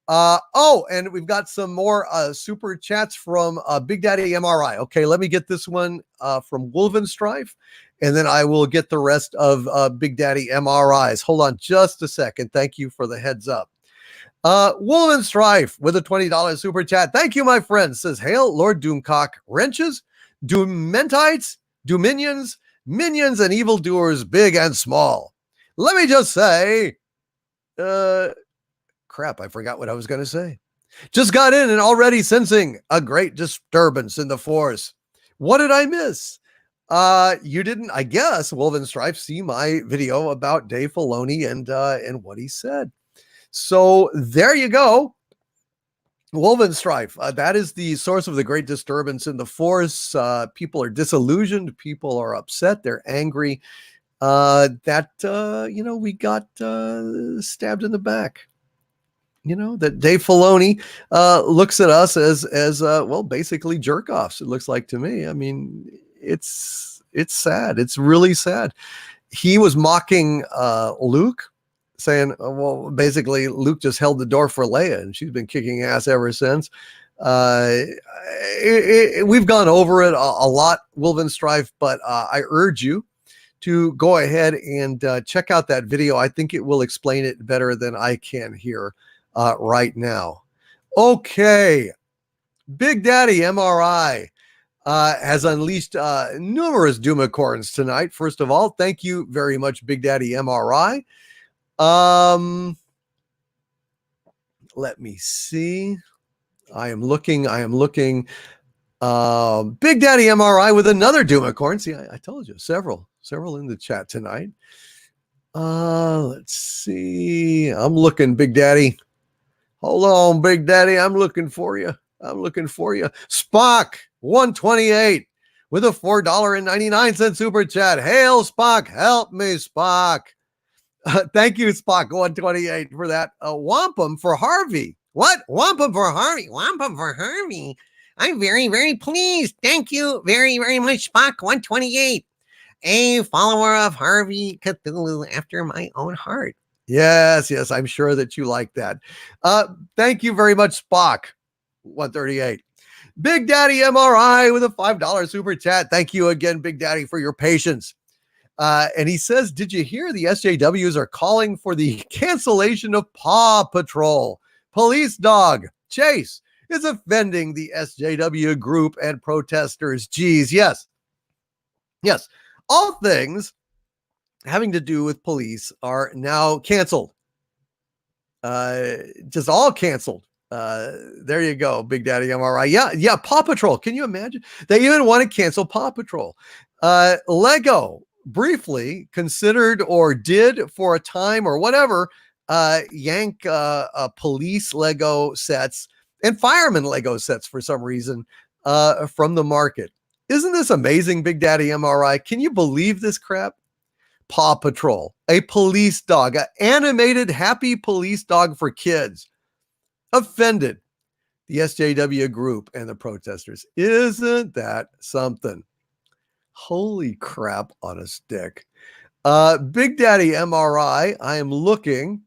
And we've got some more super chats from Big Daddy MRI. Okay, let me get this one from Wolven Strife, and then I will get the rest of Big Daddy MRIs. Hold on just a second. Thank you for the heads up. Wolven Strife with a $20 super chat. Thank you, my friend. Says, hail Lord Doomcock. Wrenches, Doomentites, Dominions, minions, and evildoers, big and small. Let me just say, crap, I forgot what I was going to say. Just got in and already sensing a great disturbance in the force. What did I miss? You didn't, I guess, Wolven Strife, see my video about Dave Filoni and what he said. So there you go. Wolven Strife. That is the source of the great disturbance in the force. People are disillusioned. People are upset. They're angry that we got stabbed in the back. that Dave Filoni looks at us as well, basically jerk offs. It looks like to me. I mean, it's sad. It's really sad. He was mocking Luke, saying, well, basically Luke just held the door for Leia and she's been kicking ass ever since. We've gone over it a lot, Wilvin Strife, but I urge you to go ahead and check out that video. I think it will explain it better than I can here right now. Okay. Big Daddy MRI has unleashed numerous Doomicorns tonight. First of all, thank you very much, Big Daddy MRI. Let me see. I am looking. Big Daddy MRI with another Doomicorn. See, I told you, several in the chat tonight. Let's see. I'm looking, Big Daddy. Hold on, Big Daddy. I'm looking for you. Spock 128 with a $4.99 super chat. Hail Spock. Help me, Spock. Thank you, Spock 128, for that. Wampum for Harvey. What? Wampum for Harvey? Wampum for Harvey? I'm very, very pleased. Thank you very, very much, Spock 128. A follower of Harvey Cthulhu after my own heart. Yes, I'm sure that you like that. Thank you very much, Spock 138. Big Daddy MRI with a $5 super chat. Thank you again, Big Daddy, for your patience. And he says, did you hear the SJWs are calling for the cancellation of Paw Patrol? Police dog Chase is offending the SJW group and protesters. Geez, yes. All things having to do with police are now canceled. Just all canceled. There you go, Big Daddy MRI. Yeah, Paw Patrol. Can you imagine? They even want to cancel Paw Patrol. Lego briefly considered or did for a time or whatever yank police Lego sets and fireman Lego sets for some reason from the market. Isn't this amazing, Big Daddy MRI? Can you believe this crap? Paw Patrol, a police dog, an animated happy police dog for kids, offended the SJW group and the protesters. Isn't that something? Holy crap on a stick. Big Daddy MRI, I am looking.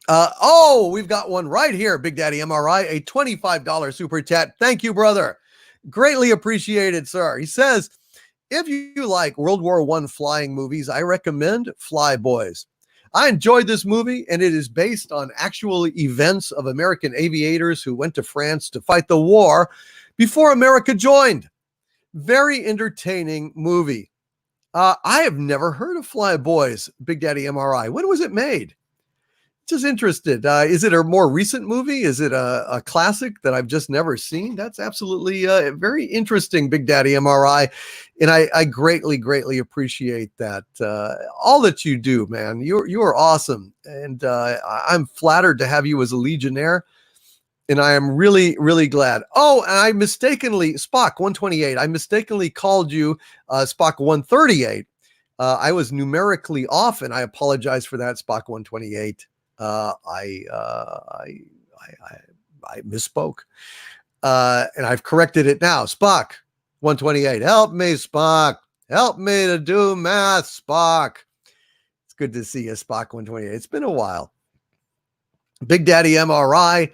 We've got one right here, Big Daddy MRI, a $25 super chat. Thank you, brother. Greatly appreciated, sir. He says, if you like World War I flying movies, I recommend Fly Boys. I enjoyed this movie, and it is based on actual events of American aviators who went to France to fight the war before America joined. Very entertaining movie. I have never heard of Fly Boys, Big Daddy MRI. When was it made? Just interested. Is it a more recent movie? Is it a classic that I've just never seen? That's absolutely very interesting, Big Daddy MRI. And I greatly appreciate that. All that you do, man. You are awesome. And I'm flattered to have you as a Legionnaire. And I am really glad. Oh, and I mistakenly, Spock 128, I mistakenly called you Spock 138. I was numerically off, and I apologize for that, Spock 128. I misspoke, and I've corrected it now. Spock 128, help me, Spock. Help me to do math, Spock. It's good to see you, Spock 128. It's been a while. Big Daddy MRI,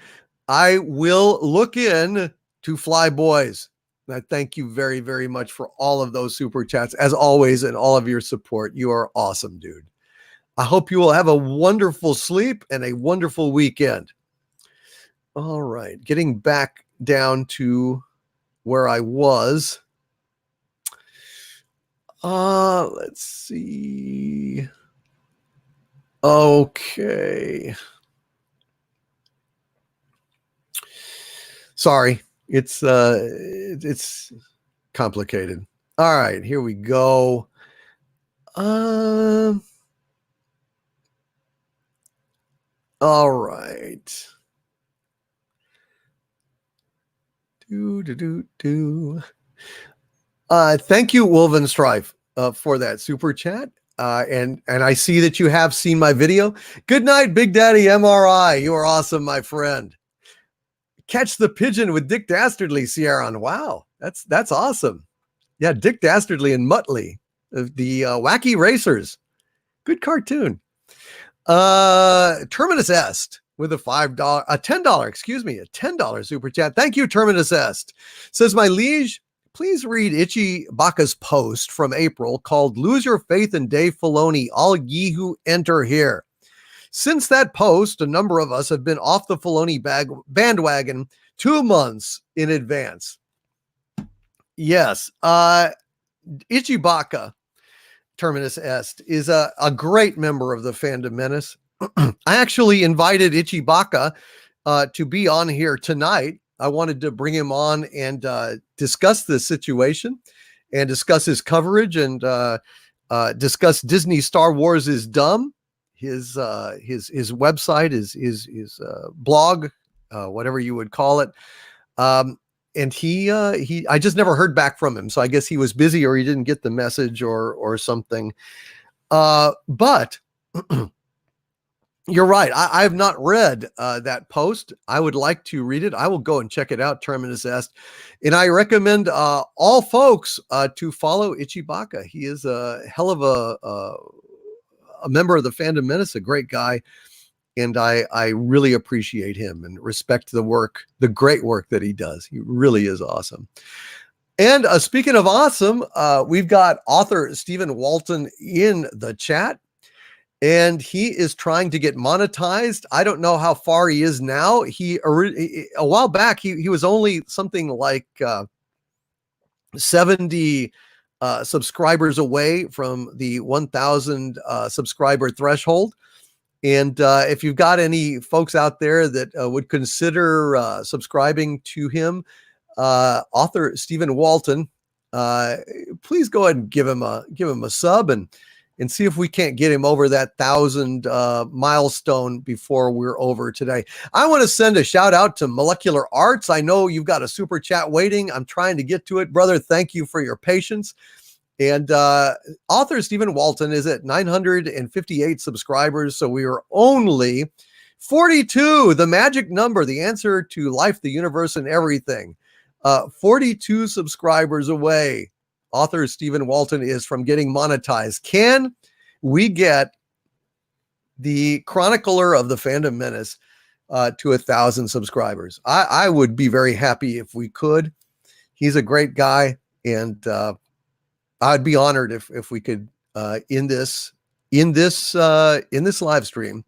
I will look in to Fly Boys. And I thank you very much for all of those super chats, as always, and all of your support. You are awesome, dude. I hope you will have a wonderful sleep and a wonderful weekend. All right, getting back down to where I was. Let's see. Okay. Sorry, it's complicated. All right, here we go. All right. Thank you, Wolven Strife, for that super chat. And I see that you have seen my video. Good night, Big Daddy MRI. You are awesome, my friend. Catch the Pigeon with Dick Dastardly, Sierra. Wow, that's awesome. Yeah, Dick Dastardly and Muttley, the Wacky Racers. Good cartoon. Terminus Est with a $10 super chat. Thank you, Terminus Est. Says, my liege, please read Itchy Baka's post from April called Lose Your Faith in Dave Filoni, All Ye Who Enter Here. Since that post, a number of us have been off the Filoni bandwagon 2 months in advance. Yes, Itchy Baka, Terminus Est, is a great member of the Fandom Menace. I actually invited Itchy Baka to be on here tonight. I wanted to bring him on and discuss this situation and discuss his coverage and discuss Disney Star Wars is dumb. His website, his blog, whatever you would call it. And he I just never heard back from him. So I guess he was busy or he didn't get the message or something. But you're right. I have not read that post. I would like to read it. I will go and check it out, Terminus Est. And I recommend all folks to follow Itchy Baka. He is a hell of a member of the Fandom Menace, a great guy. And I really appreciate him and respect the great work that he does. He really is awesome. And speaking of awesome, we've got author Stephen Walton in the chat, and he is trying to get monetized. I don't know how far he is now. A while back, he was only something like 70 subscribers away from the 1,000 subscriber threshold. And if you've got any folks out there that would consider subscribing to him, author Stephen Walton, please go ahead and give him a sub and see if we can't get him over that 1,000 milestone before we're over today. I want to send a shout out to Molecular Arts. I know you've got a super chat waiting. I'm trying to get to it, brother. Thank you for your patience. And author Stephen Walton is at 958 subscribers. So we are only 42, the magic number, the answer to life, the universe, and everything. 42 subscribers away. Author Stephen Walton is from getting monetized. Can we get the chronicler of the Fandom Menace to 1,000 subscribers? I would be very happy if we could. He's a great guy, and I'd be honored if we could in this live stream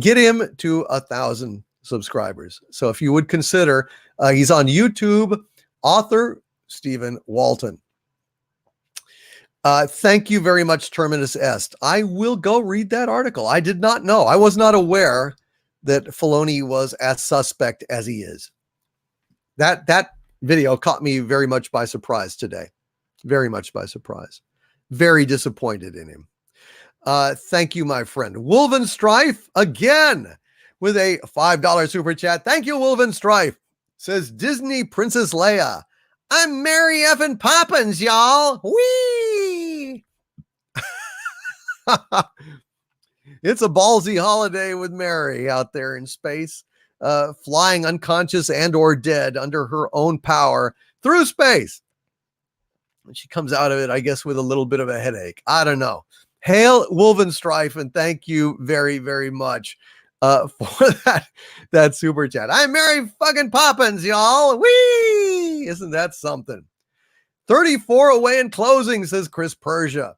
get him to 1,000 subscribers. So if you would consider, he's on YouTube, author Stephen Walton. Thank you very much, Terminus Est. I will go read that article. I did not know. I was not aware that Filoni was as suspect as he is. That video caught me very much by surprise today. Very much by surprise. Very disappointed in him. Thank you, my friend. Wolven Strife again with a $5 super chat. Thank you, Wolven Strife. Says Disney Princess Leia. I'm Mary effing Poppins, y'all. Whee! It's a ballsy holiday with Mary out there in space, flying unconscious and or dead under her own power through space. And she comes out of it, I guess, with a little bit of a headache. I don't know. Hail Wolven Strife, and thank you very, very much for that super chat. I'm Mary fucking Poppins, y'all. Whee! Isn't that something? 34 away in closing, says Chris Persia.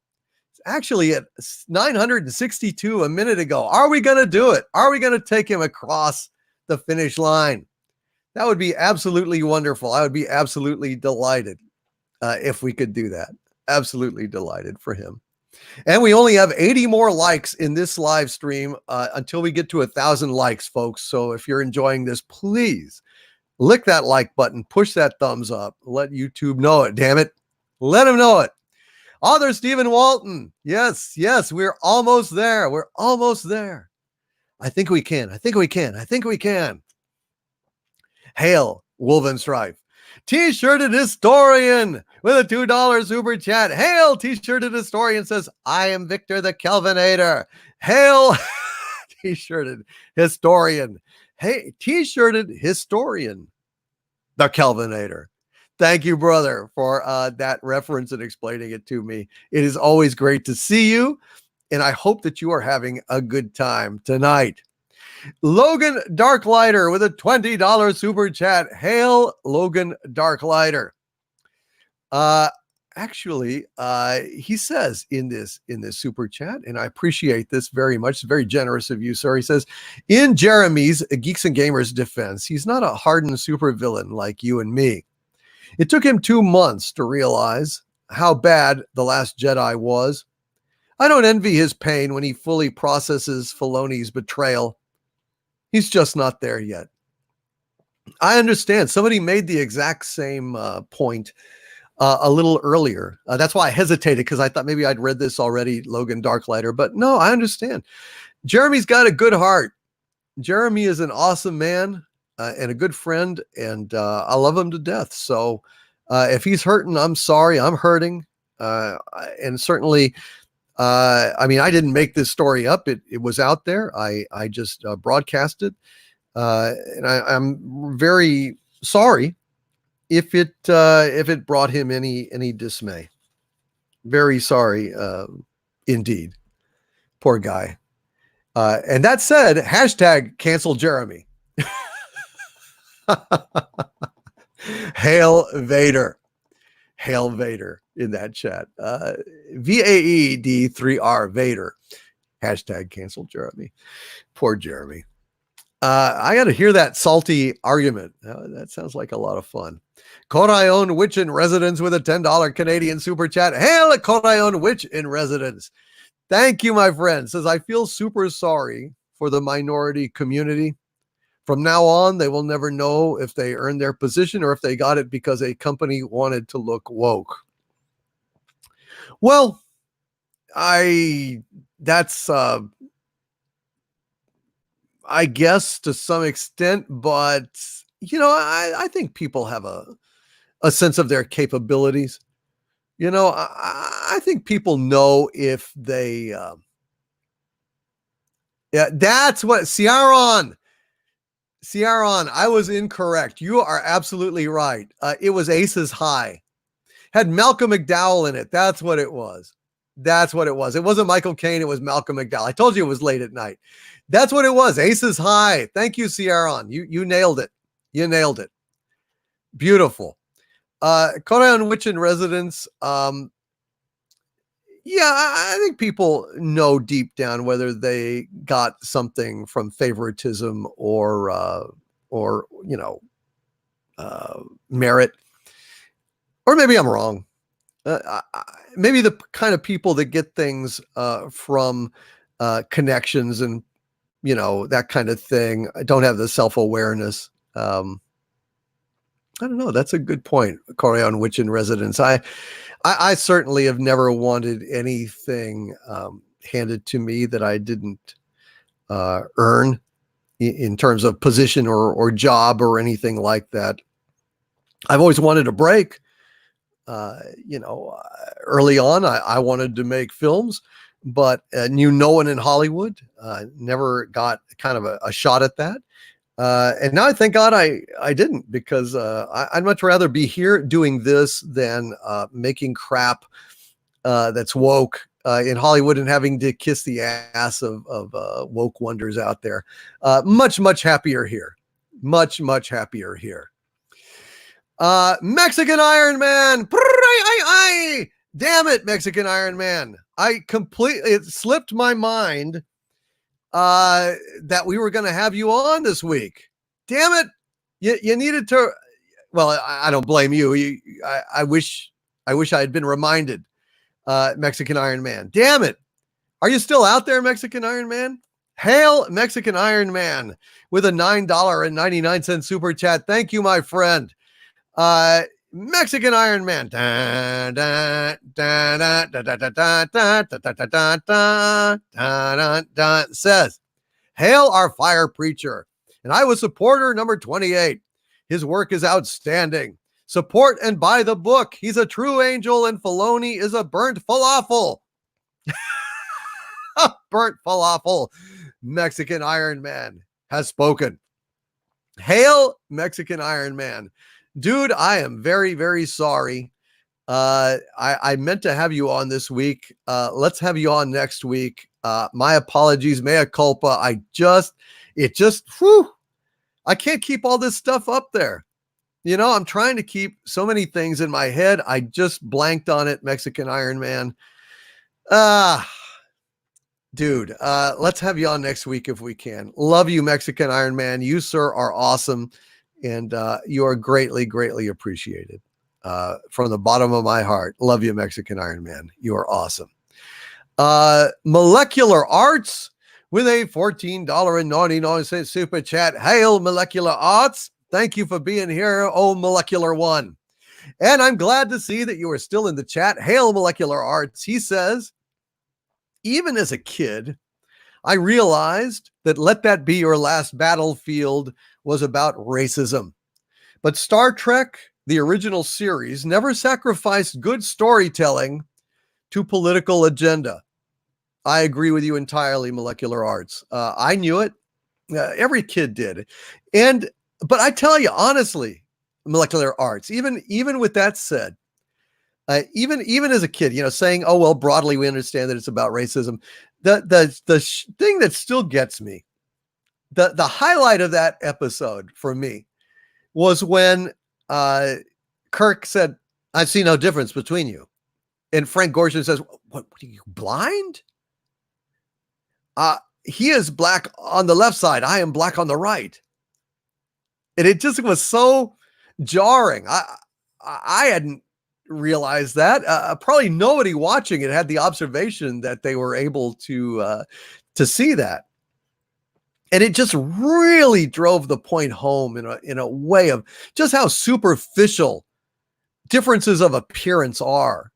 It's actually at 962 a minute ago. Are we going to do it? Are we going to take him across the finish line? That would be absolutely wonderful. I would be absolutely delighted if we could do that. Absolutely delighted for him. And we only have 80 more likes in this live stream until we get to 1,000 likes, folks. So if you're enjoying this, please lick that like button, push that thumbs up, let YouTube know it, damn it. Let them know it. Author Stephen Walton. Yes, we're almost there. We're almost there. I think we can. I think we can. I think we can. Hail Wolven Strife. T-shirted historian with a $2 super chat. Hail, T-shirted historian says, I am Victor the Kelvinator. Hail, T-shirted historian. Hey, T-shirted historian, the Kelvinator. Thank you, brother, for that reference and explaining it to me. It is always great to see you, and I hope that you are having a good time tonight. Logan Darklighter with a $20 super chat. Hail, Logan Darklighter. Actually, he says in this super chat, and I appreciate this very much. It's very generous of you, sir. He says, in Jeremy's Geeks and Gamers defense, he's not a hardened supervillain like you and me. It took him 2 months to realize how bad The Last Jedi was. I don't envy his pain when he fully processes Filoni's betrayal. He's just not there yet. I understand. Somebody made the exact same point a little earlier. That's why I hesitated, because I thought maybe I'd read this already, Logan Darklighter. But no, I understand. Jeremy's got a good heart. Jeremy is an awesome man and a good friend, and I love him to death. So if he's hurting, I'm sorry. I'm hurting. And certainly, I mean, I didn't make this story up. It was out there. I just broadcast it. And I'm very sorry if it brought him any dismay. Very sorry, indeed. Poor guy. And that said, hashtag cancel Jeremy. Hail Vader. Hail Vader in that chat. VAED3R Vader. Hashtag cancel Jeremy. Poor Jeremy. I got to hear that salty argument. That sounds like a lot of fun. Korayon Witch in Residence with a $10 Canadian super chat. Hail a Korayon Witch in Residence. Thank you, my friend. Says, I feel super sorry for the minority community. From now on, they will never know if they earned their position or if they got it because a company wanted to look woke. Well, that's I guess to some extent, but I think people have a sense of their capabilities. I think people know if they yeah, that's what Ciaron, I was incorrect. You are absolutely right. It was Aces High. Had Malcolm McDowell in it. That's what it was. It wasn't Michael Caine. It was Malcolm McDowell. I told you it was late at night. That's what it was. Aces High. Thank you, Ciaron. You nailed it. Beautiful. Korean Witch in Residence. Yeah, I think people know deep down whether they got something from favoritism or merit. Or maybe I'm wrong. Maybe the kind of people that get things from connections and that kind of thing don't have the self-awareness. I don't know. That's a good point. Korean Witch in Residence. I certainly have never wanted anything handed to me that I didn't earn in terms of position or job or anything like that. I've always wanted a break. Early on, I wanted to make films, but knew no one in Hollywood. Never got kind of a shot at that. And now I thank God I didn't, because I'd much rather be here doing this than making crap that's woke in Hollywood and having to kiss the ass of woke wonders out there. Much happier here. Much happier here. Mexican Iron Man. Damn it, Mexican Iron Man. It slipped my mind that we were going to have you on this week. Damn it. You needed to. Well, I don't blame you. I wish I had been reminded, Mexican Iron Man. Damn it. Are you still out there, Mexican Iron Man? Hail Mexican Iron Man with a $9.99 super chat. Thank you, my friend. Mexican Iron Man says, hail our fire preacher. And I was supporter number 28. His work is outstanding. Support and buy the book. He's a true angel and Filoni is a burnt falafel. Burnt falafel. Mexican Iron Man has spoken. Hail, Mexican Iron Man. Dude, I am very, very sorry. I meant to have you on this week. Let's have you on next week. My apologies, mea culpa. I can't keep all this stuff up there. You know, I'm trying to keep so many things in my head. I just blanked on it, Mexican Iron Man. Dude, let's have you on next week if we can. Love you, Mexican Iron Man. You, sir, are awesome. And you are greatly, greatly appreciated. From the bottom of my heart. Love you, Mexican Iron Man. You are awesome. Molecular Arts with a $14.99 super chat. Hail, Molecular Arts. Thank you for being here, oh Molecular One. And I'm glad to see that you are still in the chat. Hail, Molecular Arts. He says, even as a kid, I realized that Let That Be Your Last Battlefield was about racism. But Star Trek, the original series, never sacrificed good storytelling to political agenda. I agree with you entirely, Molecular Arts. I knew it. Every kid did. But I tell you, honestly, Molecular Arts, even with that said, even as a kid, you know, saying, oh, well, broadly, we understand that it's about racism. The thing that still gets me, the highlight of that episode for me was when Kirk said, I see no difference between you. And Frank Gorshin says, what are you, blind? He is black on the left side. I am black on the right. And it just was so jarring. I hadn't realized that. Probably nobody watching it had the observation that they were able to see that. And it just really drove the point home in a way of just how superficial differences of appearance are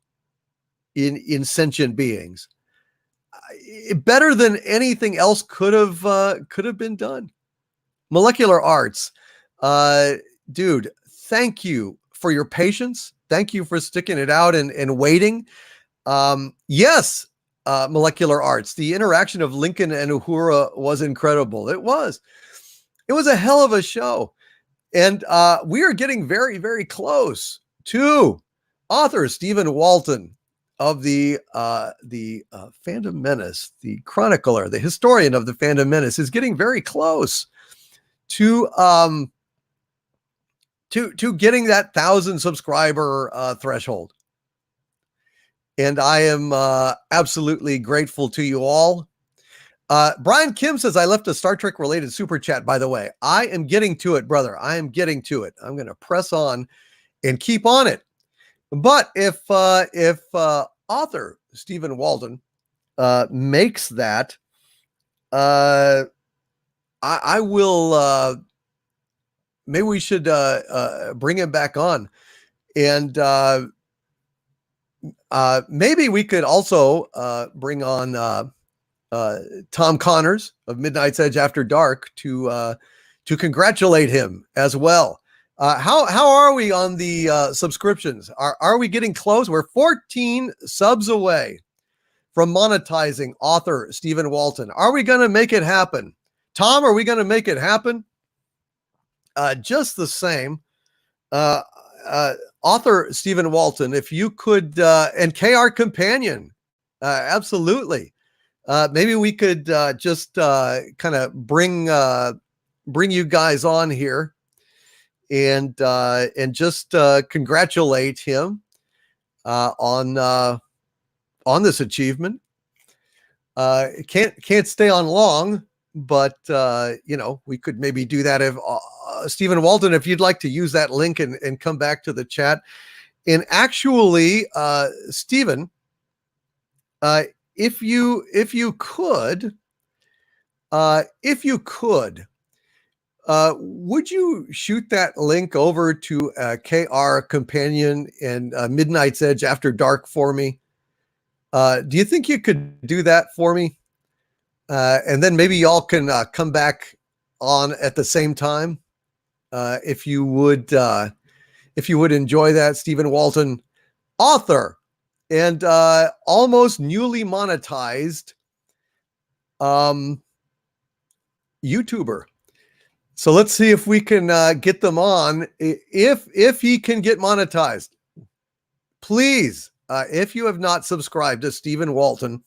in sentient beings. Better than anything else could have been done. Molecular Arts, dude, thank you for your patience. Thank you for sticking it out and waiting. Yes, Molecular Arts, the interaction of Lincoln and Uhura was incredible. It was a hell of a show. And we are getting very, very close to author Stephen Walton of the Fandom Menace, the chronicler, the historian of the Fandom Menace, is getting very close to getting that 1,000 subscriber threshold. And I am absolutely grateful to you all. Brian Kim says, I left a Star Trek related super chat, by the way. I am getting to it, brother. I am getting to it. I'm going to press on and keep on it. But if author Stephen Walton makes that, I will, maybe we should bring him back on. And maybe we could also bring on Tom Connors of Midnight's Edge After Dark to congratulate him as well. How are we on the subscriptions? Are we getting close? We're 14 subs away from monetizing author Stephen Walton. Are we going to make it happen? Tom, are we going to make it happen? Just the same, author Stephen Walton, if you could, and KR Companion, absolutely. Maybe we could just kind of bring you guys on here and just congratulate him on this achievement. Can't stay on long, but we could maybe do that if Stephen Walton, if you'd like to use that link and come back to the chat. And actually, Stephen, if you could, would you shoot that link over to KR Companion and Midnight's Edge After Dark for me? Do you think you could do that for me? And then maybe y'all can come back on at the same time. If you would if you would enjoy that. Stephen Walton, author and almost newly monetized YouTuber. So let's see if we can get them on. If he can get monetized, please, if you have not subscribed to Stephen Walton,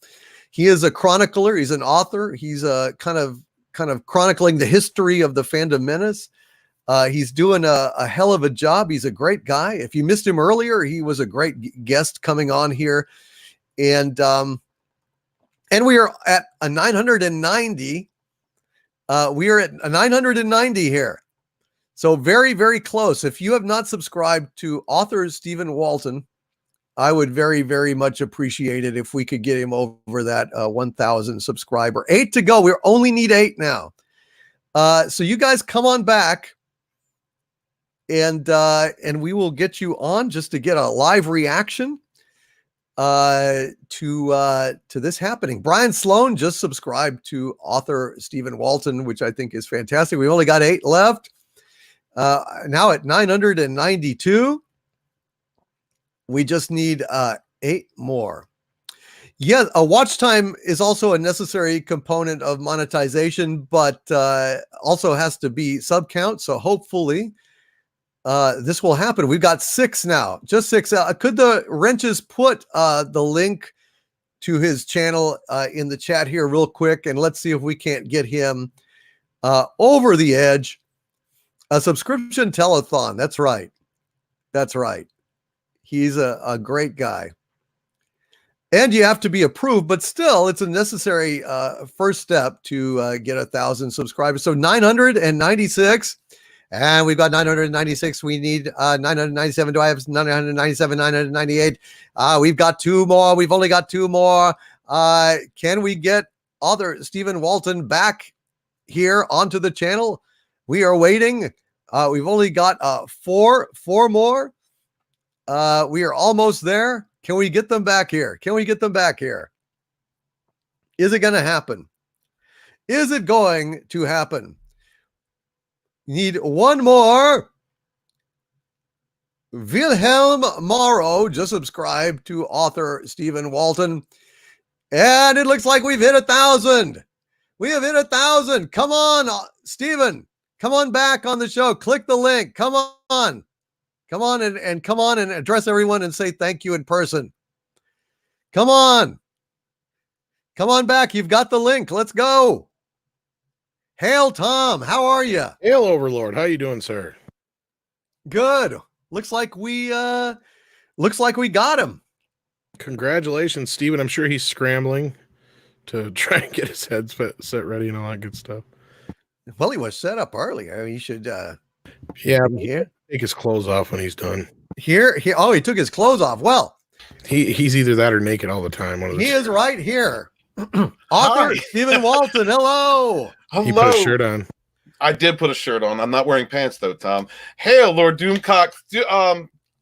he is a chronicler. He's an author. He's kind of chronicling the history of the Fandom Menace. He's doing a hell of a job. He's a great guy. If you missed him earlier, he was a great guest coming on here. And we are at a 990. We are at a 990 here. So very, very close. If you have not subscribed to author Stephen Walton, I would very, very much appreciate it if we could get him over that 1,000 subscriber. 8 to go. We only need 8 now. So you guys come on back, and we will get you on just to get a live reaction to this happening. Brian Sloan just subscribed to author Stephen Walton, which I think is fantastic. We only got 8 left. Now at 992. We just need 8 more. Yeah, a watch time is also a necessary component of monetization, but also has to be sub count. So hopefully this will happen. We've got 6 now, just 6. Could the Wrenches put the link to his channel in the chat here real quick, and let's see if we can't get him over the edge. A subscription telethon. That's right. That's right. He's a great guy. And you have to be approved, but still, it's a necessary first step to get 1,000 subscribers. So 996, and we've got 996. We need 997. Do I have 997, 998? We've got 2 more. We've only got 2 more. Can we get author Stephen Walton back here onto the channel? We are waiting. We've only got 4 more. We are almost there. Can we get them back here? Can we get them back here? Is it going to happen? Is it going to happen? Need 1 more. Wilhelm Morrow just subscribed to author Stephen Walton. And it looks like we've hit 1,000. We have hit 1,000. Come on, Stephen. Come on back on the show. Click the link. Come on. Come on and come on and address everyone and say thank you in person. Come on. Come on back. You've got the link. Let's go. Hail, Tom. How are you? Hail, Overlord. How you doing, sir? Good. Looks like we got him. Congratulations, Steven. I'm sure he's scrambling to try and get his head set ready and all that good stuff. Well, he was set up earlier. I mean, he should yeah, here. Take his clothes off when he's done. Here. Oh, he took his clothes off. Well, he's either that or naked all the time. He is right here. Author Stephen Walton. Hello. He put a shirt on. I did put a shirt on. I'm not wearing pants though, Tom. Hail, Lord Doomcock.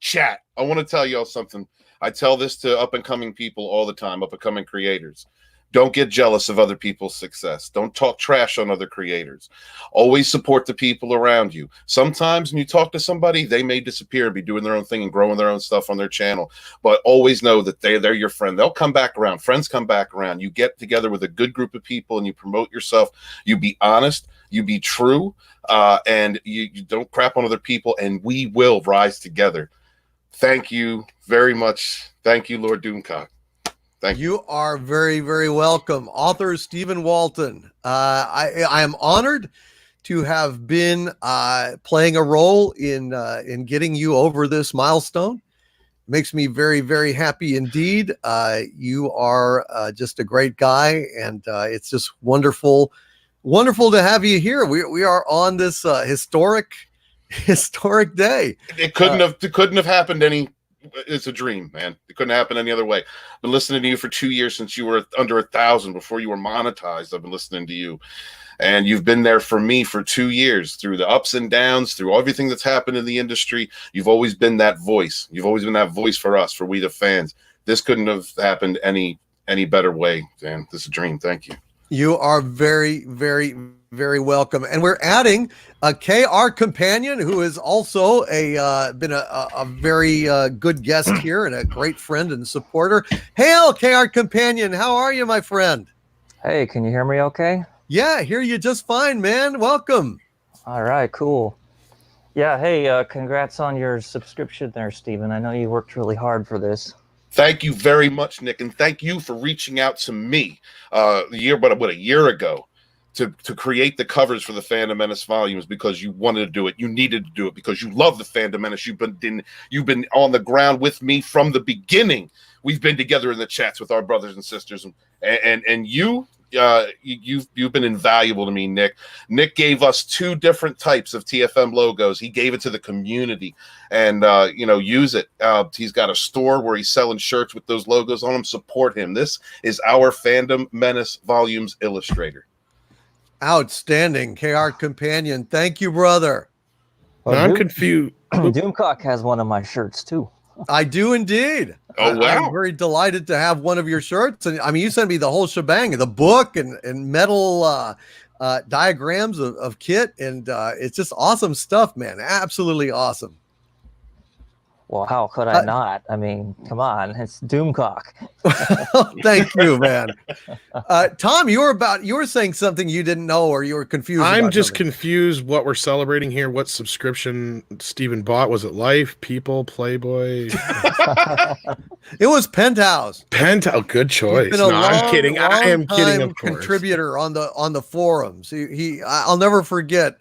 Chat. I want to tell y'all something. I tell this to up and coming people all the time, up and coming creators. Don't get jealous of other people's success. Don't talk trash on other creators. Always support the people around you. Sometimes when you talk to somebody, they may disappear and be doing their own thing and growing their own stuff on their channel. But always know that they're your friend. They'll come back around. Friends come back around. You get together with a good group of people and you promote yourself. You be honest. You be true. And you don't crap on other people. And we will rise together. Thank you very much. Thank you, Lord Doomcock. Thank you. You are very, very welcome. Author Stephen Walton. I am honored to have been playing a role in getting you over this milestone. Makes me very, very happy indeed. You are just a great guy, and it's just wonderful to have you here. We are on this historic day. It couldn't have happened any. It's a dream, man. It couldn't happen any other way. I've been listening to you for 2 years since you were under 1,000 before you were monetized. I've been listening to you, and you've been there for me for 2 years through the ups and downs, through everything that's happened in the industry. You've always been that voice. You've always been that voice for us, for we the fans. This couldn't have happened any better way, man. This is a dream. Thank you. You are very, very, very welcome. And we're adding a KR companion who is also been a very good guest here and a great friend and supporter. Hail, KR companion. How are you, my friend? Hey, can you hear me okay? Yeah, hear you just fine, man. Welcome. All right, cool. Yeah, hey, congrats on your subscription there, Steven. I know you worked really hard for this. Thank you very much, Nick, and thank you for reaching out to me a year ago to create the covers for the Fandom Menace volumes because you wanted to do it. You needed to do it because you love the Fandom Menace. You've been on the ground with me from the beginning. We've been together in the chats with our brothers and sisters, and you've been invaluable to me, Nick. Nick gave us 2 different types of TFM logos. He gave it to the community, and use it. He's got a store where he's selling shirts with those logos on them. Support him. This is our Fandom Menace Volumes illustrator. Outstanding, KR companion. Thank you, brother. Well, I'm confused. Doomcock has one of my shirts too. I do indeed. Oh, wow. I'm very delighted to have one of your shirts. And I mean, you sent me the whole shebang, the book and metal diagrams of Kit. And it's just awesome stuff, man. Absolutely awesome. Well, how could I not? I mean, come on, it's Doomcock. Thank you, man. Tom, you were saying something you didn't know or you were confused. I'm just something. confused what we're celebrating here. What subscription Steven bought? Was it Life, People, Playboy? It was Penthouse. Penthouse, good choice. No, I'm kidding. I am kidding, of course. Contributor on the forums. I'll never forget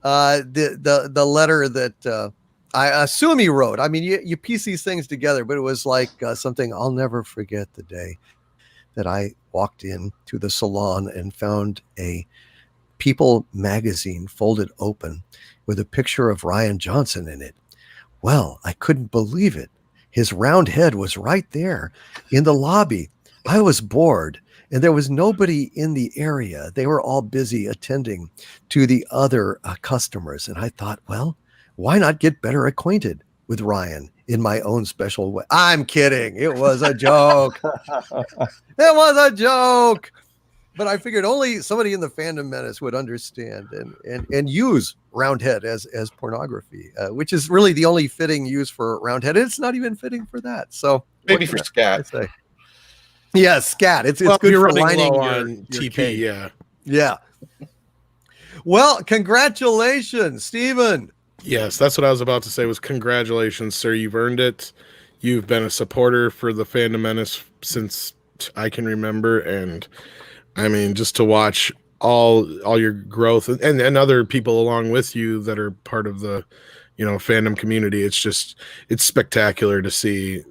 the letter that I assume he wrote. I mean, you piece these things together, but it was like something I'll never forget the day that I walked in to the salon and found a People magazine folded open with a picture of Ryan Johnson in it. Well, I couldn't believe it. His round head was right there in the lobby. I was bored and there was nobody in the area. They were all busy attending to the other customers. And I thought, well, why not get better acquainted with Ryan in my own special way? I'm kidding. It was a joke. It was a joke. But I figured only somebody in the Fandom Menace would understand and use Roundhead as pornography, which is really the only fitting use for Roundhead. It's not even fitting for that. So maybe for scat. Yeah, scat. It's good you're for running lining low your on TP. cake. Yeah. Yeah. Well, congratulations, Steven. Yes, that's what I was about to say was congratulations, sir. You've earned it. You've been a supporter for the Fandom Menace since I can remember. And I mean, just to watch all your growth and other people along with you that are part of the, fandom community. It's spectacular to see,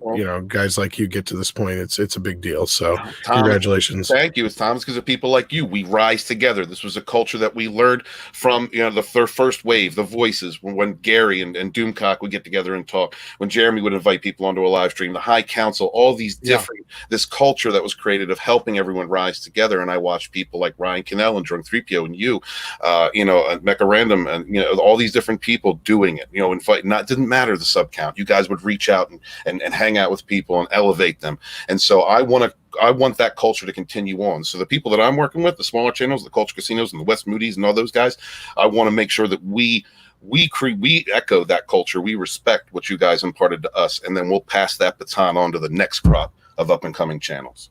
guys like you get to this point. It's a big deal. So congratulations. Thank you. It's Thomas, because of people like you. We rise together. This was a culture that we learned from, the first wave, the voices, when Gary and Doomcock would get together and talk, when Jeremy would invite people onto a live stream, the High Council, all these different, this culture that was created of helping everyone rise together. And I watched people like Ryan Cannell and Drunk 3PO and you, and Mecha Random and, all these different people doing it. And fight. Didn't matter the sub count. You guys would reach out and hang out with people and elevate them. And so I want that culture to continue on. So the people that I'm working with, the smaller channels, the Culture Casinos and the West Moody's and all those guys, I want to make sure that we echo that culture. We respect what you guys imparted to us, and then we'll pass that baton on to the next crop of up and coming channels.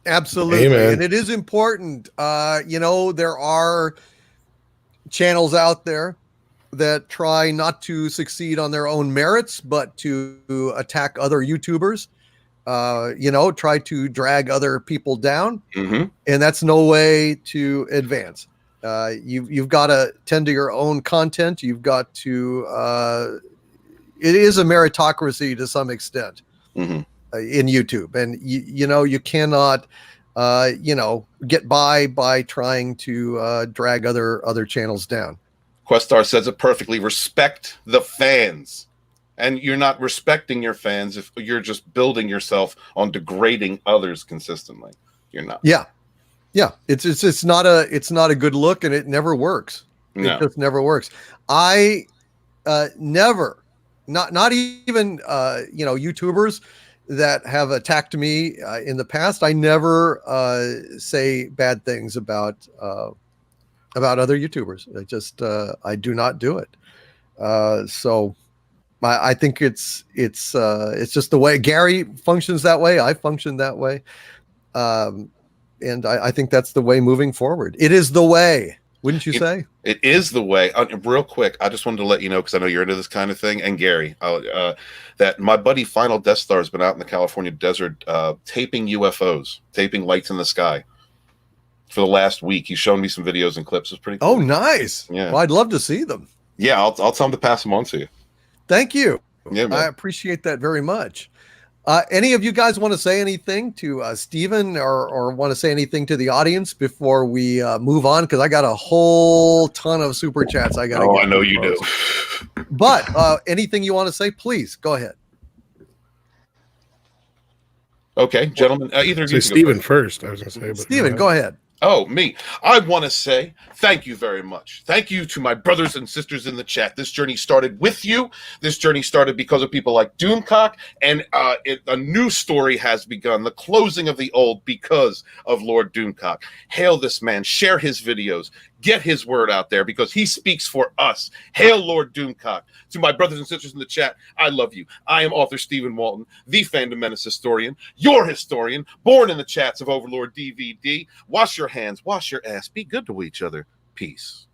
Absolutely. Amen. And it is important. There are channels out there that try not to succeed on their own merits, but to attack other YouTubers, try to drag other people down. Mm-hmm. And that's no way to advance. You've got to tend to your own content. You've got to, it is a meritocracy to some extent in YouTube. And, you cannot, get by trying to drag other channels down. Questar says it perfectly. Respect the fans. And you're not respecting your fans if you're just building yourself on degrading others consistently. You're not. Yeah. Yeah. It's not a good look, and it never works. No. It just never works. I never, not even YouTubers that have attacked me in the past, I never say bad things about other YouTubers. I do not do it. So I think it's just the way Gary functions that way. I function that way. And I think that's the way moving forward. It is the way, wouldn't you say? It is the way. Real quick, I just wanted to let you know, because I know you're into this kind of thing, and Gary, that my buddy Final Death Star has been out in the California desert taping UFOs, taping lights in the sky for the last week. He's shown me some videos and clips. It's pretty cool. Oh, nice. Yeah. Well, I'd love to see them. Yeah, I'll tell him to pass them on to you. Thank you. Yeah, man. I appreciate that very much. Any of you guys want to say anything to Stephen or want to say anything to the audience before we move on? Because I got a whole ton of super chats I got to get. I know you do. But anything you want to say, please go ahead. Okay, gentlemen. Either of you. Stephen first. I was going to say. Stephen, go ahead. Oh, me. I want to say thank you very much. Thank you to my brothers and sisters in the chat. This journey started with you. This journey started because of people like Doomcock, and a new story has begun, the closing of the old, because of Lord Doomcock. Hail this man. Share his videos. Get his word out there, because he speaks for us. Hail Lord Doomcock. To my brothers and sisters in the chat, I love you. I am author Stephen Walton, the Fandom Menace historian, your historian, born in the chats of Overlord DVD. Wash your hands, wash your ass, be good to each other. Peace.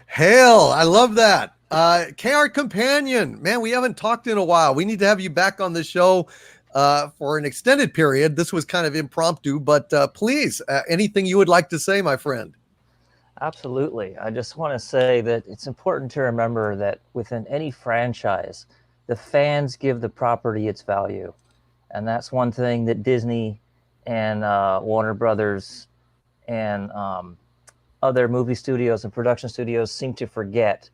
Hail, I love that. KR Companion, man, we haven't talked in a while. We need to have you back on the show for an extended period. This was kind of impromptu, but please, anything you would like to say, my friend? Absolutely. I just want to say that it's important to remember that within any franchise, the fans give the property its value. And that's one thing that Disney and Warner Brothers and other movie studios and production studios seem to forget.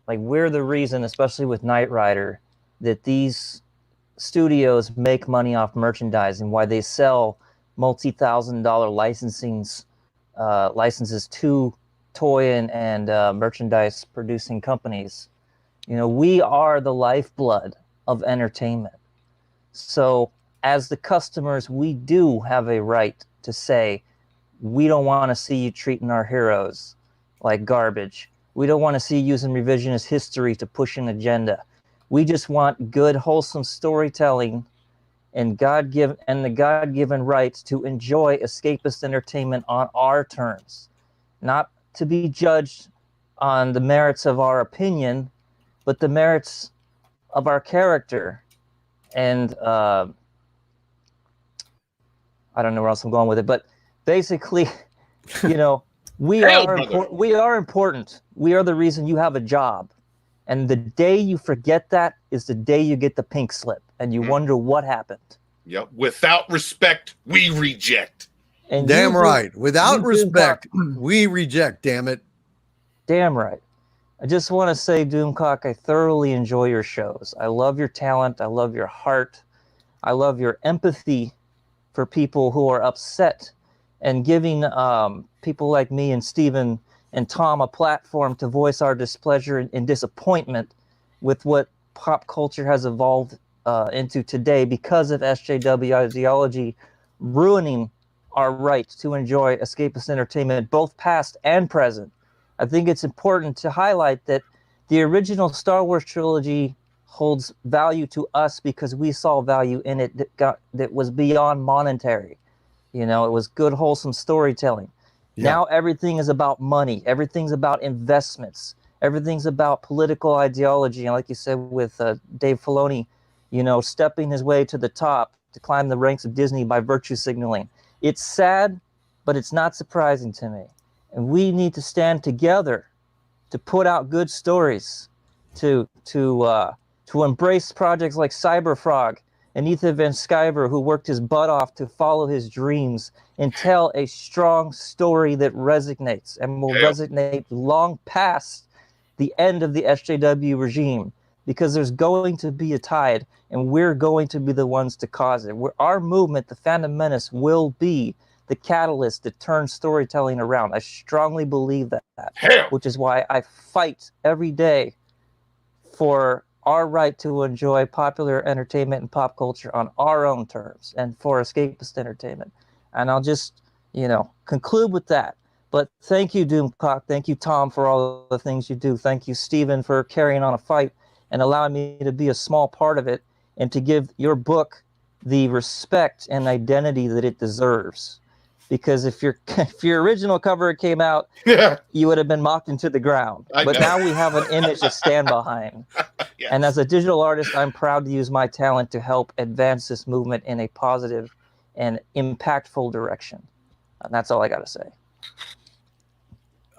Like, we're the reason, especially with Knight Rider, that these studios make money off merchandising, why they sell multi-$1,000 licenses to toy and merchandise producing companies. You know, we are the lifeblood of entertainment. So as the customers, we do have a right to say, we don't want to see you treating our heroes like garbage. We don't want to see you using revisionist history to push an agenda. We just want good, wholesome storytelling and the God-given right to enjoy escapist entertainment on our terms, not to be judged on the merits of our opinion, but the merits of our character. And I don't know where else I'm going with it, but basically, you know, we are important. We are the reason you have a job. And the day you forget that is the day you get the pink slip and you wonder what happened. Yep. Without respect, we reject. And damn right. Without respect, we reject, damn it. Damn right. I just want to say, Doomcock, I thoroughly enjoy your shows. I love your talent. I love your heart. I love your empathy for people who are upset and giving people like me and Stephen and Tom a platform to voice our displeasure and disappointment with what pop culture has evolved into today because of SJW ideology ruining our right to enjoy escapist entertainment, both past and present. I think it's important to highlight that the original Star Wars trilogy holds value to us because we saw value in it that was beyond monetary. You know, it was good, wholesome storytelling. Yeah. Now everything is about money. Everything's about investments. Everything's about political ideology. And like you said with Dave Filoni, you know, stepping his way to the top to climb the ranks of Disney by virtue signaling. It's sad, but it's not surprising to me. And we need to stand together to put out good stories, to embrace projects like Cyberfrog and Ethan Van Sciver, who worked his butt off to follow his dreams and tell a strong story that resonates and will resonate long past the end of the SJW regime, because there's going to be a tide and we're going to be the ones to cause it. Our movement, the Phantom Menace, will be the catalyst that turns storytelling around. I strongly believe that, which is why I fight every day for our right to enjoy popular entertainment and pop culture on our own terms and for escapist entertainment. And I'll just, conclude with that. But thank you, Doomcock. Thank you, Tom, for all the things you do. Thank you, Stephen, for carrying on a fight and allowing me to be a small part of it and to give your book the respect and identity that it deserves. Because if your original cover came out, Yeah. you would have been mocked into the ground. But now we have an image to stand behind. Yes. And as a digital artist, I'm proud to use my talent to help advance this movement in a positive and impactful direction. And that's all I got to say.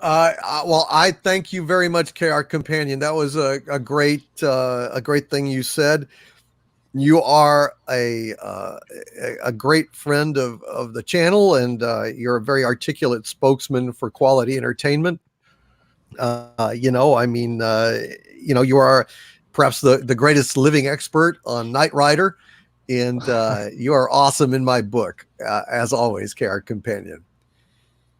Well, I thank you very much, KR Companion. That was a great thing you said. You are a great friend of the channel, and you're a very articulate spokesman for quality entertainment. You are perhaps the greatest living expert on Knight Rider, and you are awesome in my book, as always, KR Companion.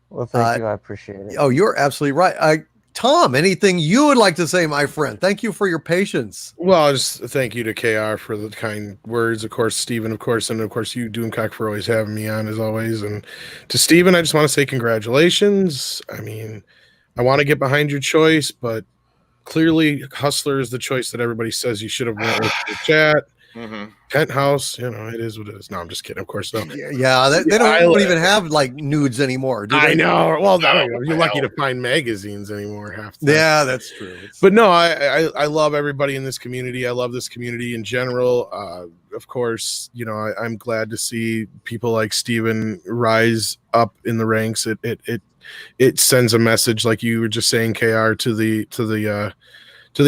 Well, thank you. I appreciate it. Oh, you're absolutely right. Tom, anything you would like to say, my friend? Thank you for your patience. Well, just thank you to KR for the kind words. Of course, Stephen, of course, and of course you, Doomcock, for always having me on as always. And to Stephen, I just want to say congratulations. I mean, I want to get behind your choice, but clearly Hustler is the choice that everybody says you should have went with the chat. Mm-hmm. Penthouse, it is what it is. No, I'm just kidding. Of course, no. Yeah, they don't even have like nudes anymore, do they? I know. Well, you're lucky to find magazines anymore. Half the time. Yeah, that's true. But no, I love everybody in this community. I love this community in general. Of course, I'm glad to see people like Steven rise up in the ranks. It sends a message, like you were just saying, KR, to the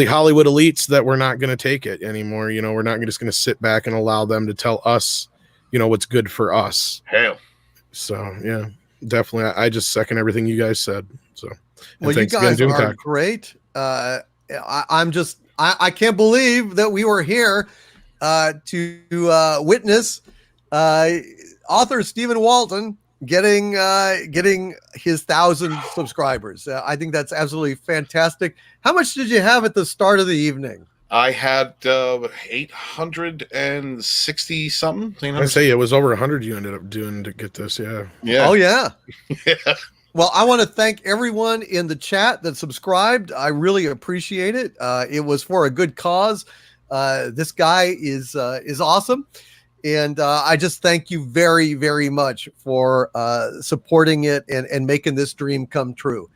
Hollywood elites that we're not going to take it anymore. We're not just going to sit back and allow them to tell us, what's good for us. Hell. So yeah, definitely. I just second everything you guys said. So, well, you guys are great. I can't believe that we were here to witness author Stephen Walton getting his 1,000 subscribers. I think that's absolutely fantastic. How much did you have at the start of the evening? I had 860 something. I say it was over 100 you ended up doing to get this. Yeah. Yeah. Oh yeah. Yeah. Well, I want to thank everyone in the chat that subscribed. I really appreciate it. It was for a good cause. This guy is awesome. And I just thank you very, very much for supporting it and making this dream come true.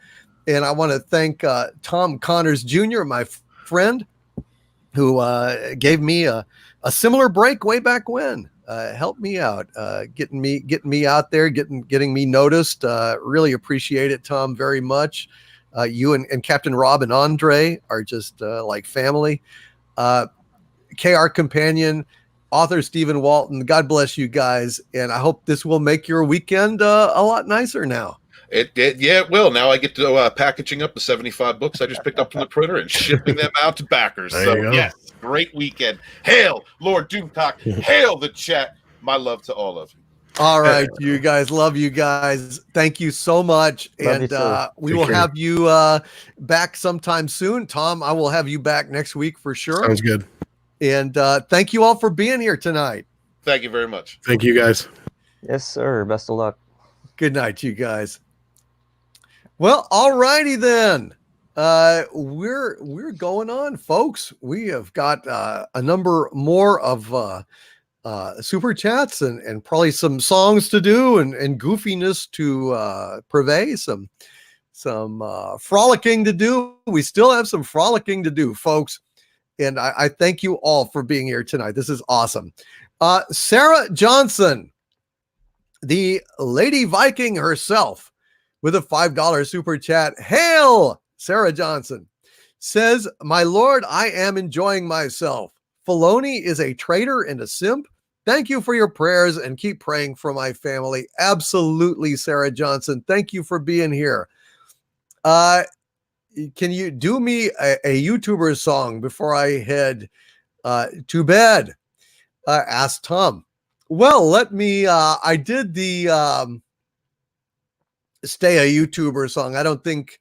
And I want to thank Tom Connors Jr., my friend, who gave me a similar break way back when. Helped me out, getting me out there, getting me noticed. Really appreciate it, Tom, very much. You and Captain Rob and Andre are just like family. KR Companion, author Stephen Walton, God bless you guys, and I hope this will make your weekend a lot nicer now. It will. Now I get to packaging up the 75 books I just picked up from the printer and shipping them out to backers. So yes, great weekend. Hail Lord Doomcock. Hail the chat. My love to all of you. All right, you guys. Love you guys. Thank you so much. And we will have you back sometime soon. Tom, I will have you back next week for sure. Sounds good. And thank you all for being here tonight. Thank you very much. Thank you, guys. Yes, sir. Best of luck. Good night, you guys. Well, all righty then. We're going on, folks. We have got a number more of super chats and probably some songs to do and goofiness to purvey, some frolicking to do. We still have some frolicking to do, folks. And I thank you all for being here tonight. This is awesome. Sarah Johnson, the Lady Viking herself, with a $5 super chat. Hail, Sarah Johnson, says, my lord, I am enjoying myself. Filoni is a traitor and a simp. Thank you for your prayers and keep praying for my family. Absolutely, Sarah Johnson. Thank you for being here. Can you do me a YouTuber song before I head to bed? Asked Tom. Well, let me, I did the stay a YouTuber song. I don't think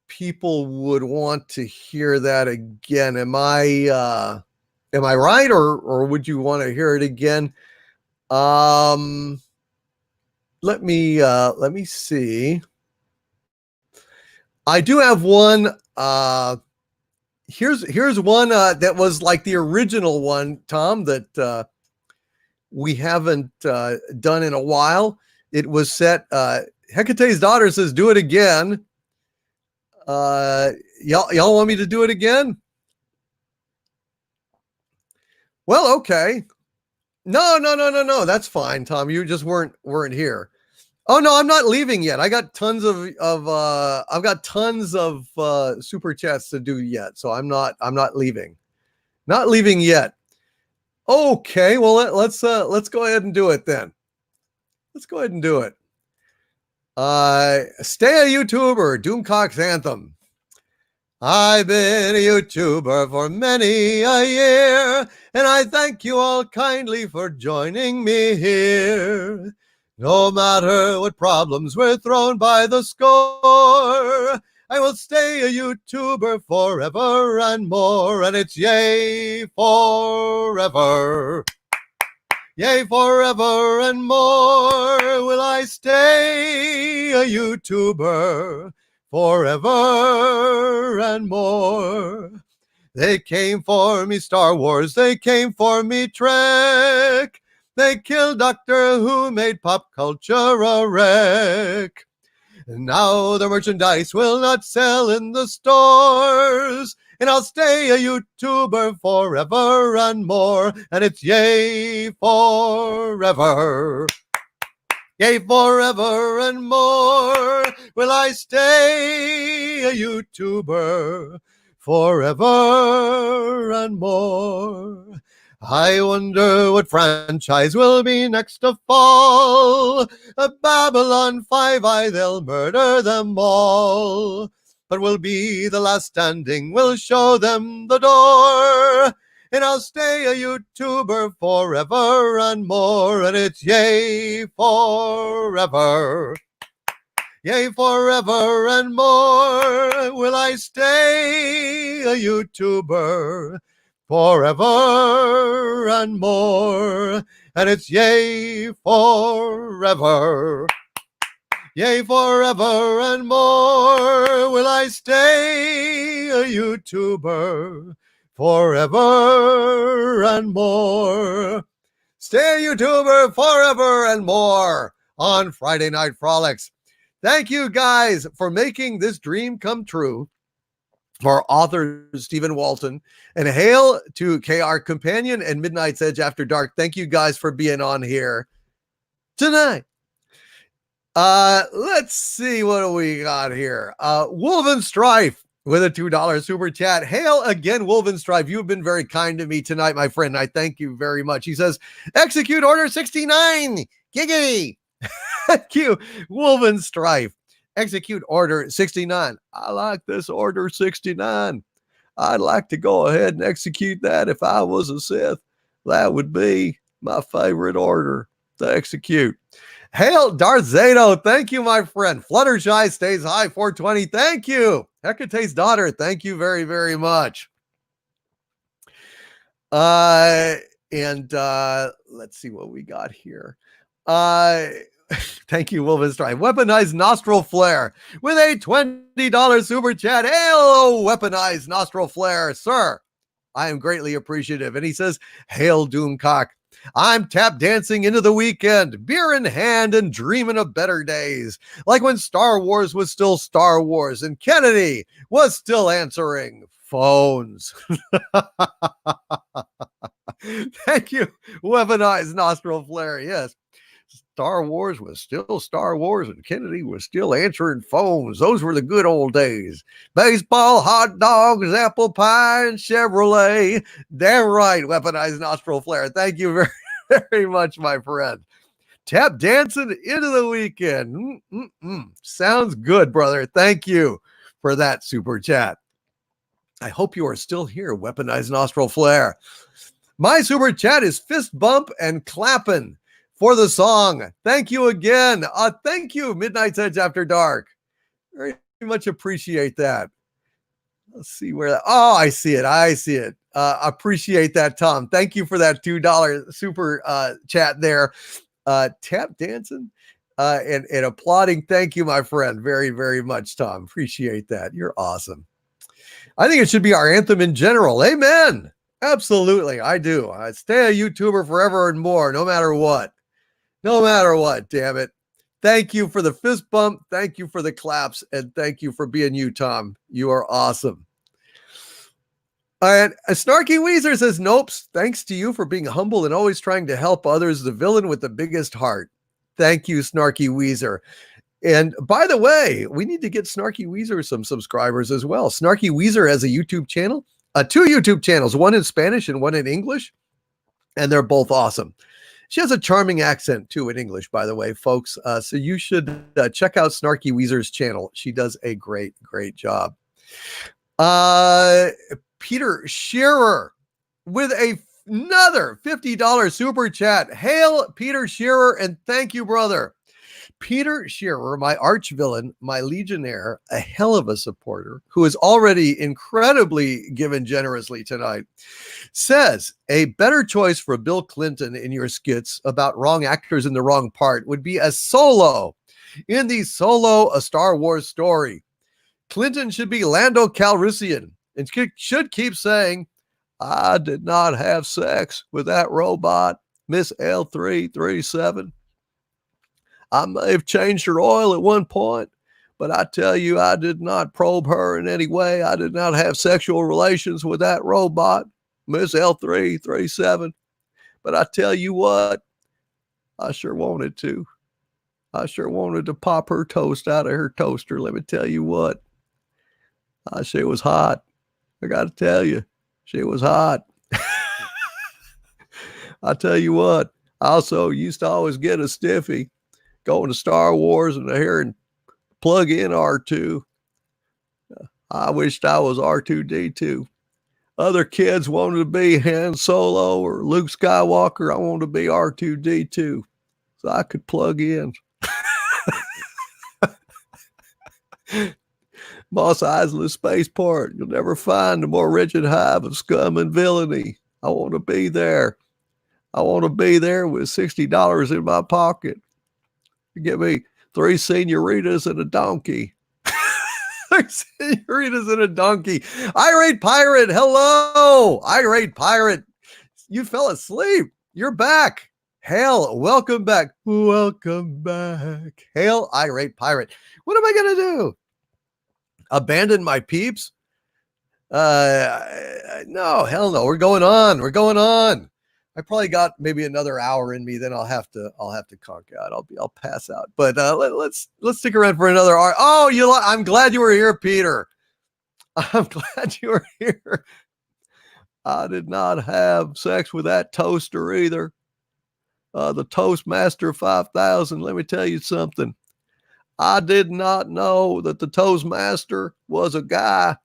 people would want to hear that again. Am I right, or would you want to hear it again? Let me see. I do have one. Here's one that was like the original one, Tom, that we haven't done in a while. It was set. Hecate's daughter says, "Do it again." Y'all want me to do it again? Well, okay. No. That's fine, Tom. You just weren't here. Oh no, I'm not leaving yet. I got tons of I've got tons of super chats to do yet, so I'm not leaving. Not leaving yet. Okay, well let's go ahead and do it then. Let's go ahead and do it. Stay a YouTuber, Doomcock's anthem. I've been a YouTuber for many a year, and I thank you all kindly for joining me here. No matter what problems we're thrown by the score, I will stay a YouTuber forever and more, and it's yay forever. Yea, forever and more will I stay a YouTuber, forever and more. They came for me Star Wars, they came for me Trek, they killed Doctor Who, made pop culture a wreck. And now the merchandise will not sell in the stores, and I'll stay a YouTuber forever and more, and it's yay forever. Yea, forever and more will I stay a YouTuber, forever and more. I wonder what franchise will be next to fall. A Babylon 5, they'll murder them all. But we'll be the last standing, we'll show them the door. And I'll stay a YouTuber forever and more, and it's yay forever. Yea, forever and more will I stay a YouTuber, forever and more, and it's yea forever. Yea, forever and more will I stay a YouTuber, forever and more. Stay a YouTuber forever and more on Friday Night Frolics. Thank you guys for making this dream come true. For author Stephen Walton, and hail to KR Companion and Midnight's Edge After Dark. Thank you guys for being on here tonight. Let's see what do we got here. Wolven Strife with a $2 super chat. Hail again, Wolven Strife. You've been very kind to me tonight, my friend. I thank you very much. He says, execute order 69. Giggity. Thank you, Wolven Strife. Execute order 69. I like this order 69. I'd like to go ahead and execute that if I was a Sith. That would be my favorite order to execute. Hail Darth Zato. Thank you, my friend. Fluttershy stays high 420. Thank you. Hecate's daughter. Thank you very, very much. Let's see what we got here. Thank you, Wolven Strife. Weaponized Nostril Flare with a $20 super chat. Hello, Weaponized Nostril Flare, sir. I am greatly appreciative. And he says, hail, Doomcock. I'm tap dancing into the weekend, beer in hand and dreaming of better days. Like when Star Wars was still Star Wars and Kennedy was still answering phones. Thank you, Weaponized Nostril Flare. Yes. Star Wars was still Star Wars and Kennedy was still answering phones. Those were the good old days. Baseball, hot dogs, apple pie, and Chevrolet. Damn right, Weaponized Nostril Flare. Thank you very, very much, my friend. Tap dancing into the weekend. Sounds good, brother. Thank you for that super chat. I hope you are still here, Weaponized Nostril Flare. My super chat is fist bump and clapping for the song. Thank you again. Thank you, Midnight's Edge After Dark. Very much appreciate that. Let's see where that. Oh, I see it. I see it. Appreciate that, Tom. Thank you for that $2 super chat there. Tap dancing and applauding. Thank you, my friend. Very, very much, Tom. Appreciate that. You're awesome. I think it should be our anthem in general. Amen. Absolutely. I do. I stay a YouTuber forever and more, no matter what. No matter what, damn it. Thank you for the fist bump. Thank you for the claps. And thank you for being you, Tom. You are awesome. And Snarky Weezer says, nope. Thanks to you for being humble and always trying to help others. The villain with the biggest heart. Thank you, Snarky Weezer. And by the way, we need to get Snarky Weezer some subscribers as well. Snarky Weezer has a YouTube channel, 2 YouTube channels, one in Spanish and one in English. And they're both awesome. She has a charming accent too in English, by the way, folks. So you should check out Snarky Weezer's channel. She does a great, great job. Peter Shearer with another $50 super chat. Hail Peter Shearer, and thank you, brother. Peter Shearer, my arch villain, my legionnaire, a hell of a supporter who is already incredibly given generously tonight, says a better choice for Bill Clinton in your skits about wrong actors in the wrong part would be a Solo in the Solo, a Star Wars story. Clinton should be Lando Calrissian and should keep saying, I did not have sex with that robot, Miss L337. I may have changed her oil at one point, but I tell you, I did not probe her in any way. I did not have sexual relations with that robot, Miss L337. But I tell you what, I sure wanted to. I sure wanted to pop her toast out of her toaster. Let me tell you what. She was hot. I got to tell you, she was hot. I tell you what, I also used to always get a stiffy going to Star Wars and hearing plug in R2. I wished I was R2D2. Other kids wanted to be Han Solo or Luke Skywalker. I wanted to be R2D2 so I could plug in. Moss Eisley Spaceport. You'll never find a more wretched hive of scum and villainy. I want to be there. I want to be there with $60 in my pocket. Give me 3 senoritas and a donkey. 3 senoritas and a donkey. Irate Pirate, hello. Irate Pirate. You fell asleep. You're back. Hail, welcome back. Welcome back. Hail, Irate Pirate. What am I going to do? Abandon my peeps? No, hell no. We're going on. We're going on. I probably got maybe another hour in me. Then I'll have to conk out. I'll pass out. But let's stick around for another hour. Oh, I'm glad you were here, Peter. I'm glad you were here. I did not have sex with that toaster either. The Toastmaster 5000. Let me tell you something. I did not know that the Toastmaster was a guy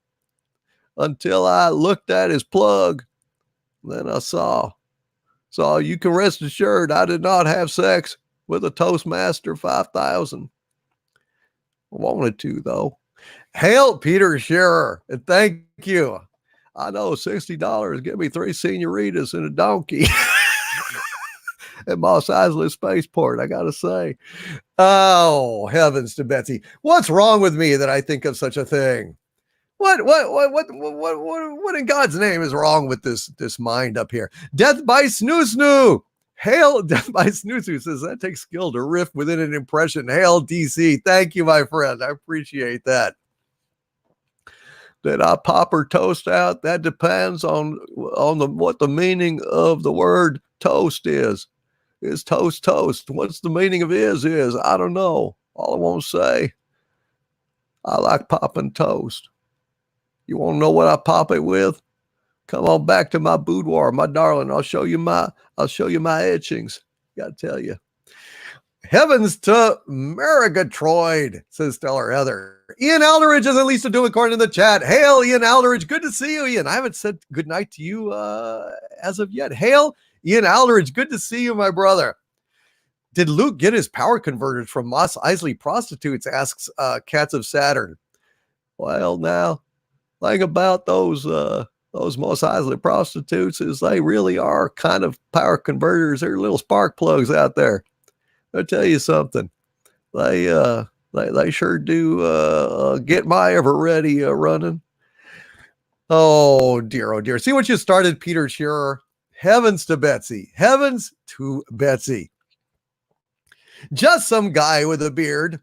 until I looked at his plug. Then I saw. So you can rest assured I did not have sex with a Toastmaster 5000. I wanted to, though. Hail Peter Shearer, and thank you. I know $60. Give me 3 senoritas and a donkey. At Moss Eisley Spaceport, I gotta say. Oh, heavens to Betsy. What's wrong with me that I think of such a thing? What in God's name is wrong with this mind up here? Death by Snoo Snoo. Hail, Death by Snoo Snoo says that takes skill to riff within an impression. Hail DC. Thank you, my friend. I appreciate that. Did I pop her toast out? That depends on what the meaning of the word toast is. Is toast toast? What's the meaning of is? I don't know. All I want to say, I like popping toast. You want to know what I pop it with? Come on back to my boudoir, my darling. I'll show you my etchings. Got to tell you. Heavens to Marigatroid, says Stellar Heather. Ian Alderidge is at least a Doomcorn in the chat. Hail, Ian Alderidge. Good to see you, Ian. I haven't said good night to you as of yet. Hail, Ian Alderidge. Good to see you, my brother. Did Luke get his power converted from Moss Eisley prostitutes? Asks Cats of Saturn. Well, now, thing about those Mos Eisley prostitutes is they really are kind of power converters. They're little spark plugs out there. I'll tell you something. They sure do get my ever ready running. Oh dear. See what you started, Peter Shearer. Heavens to Betsy. Heavens to Betsy. Just some guy with a beard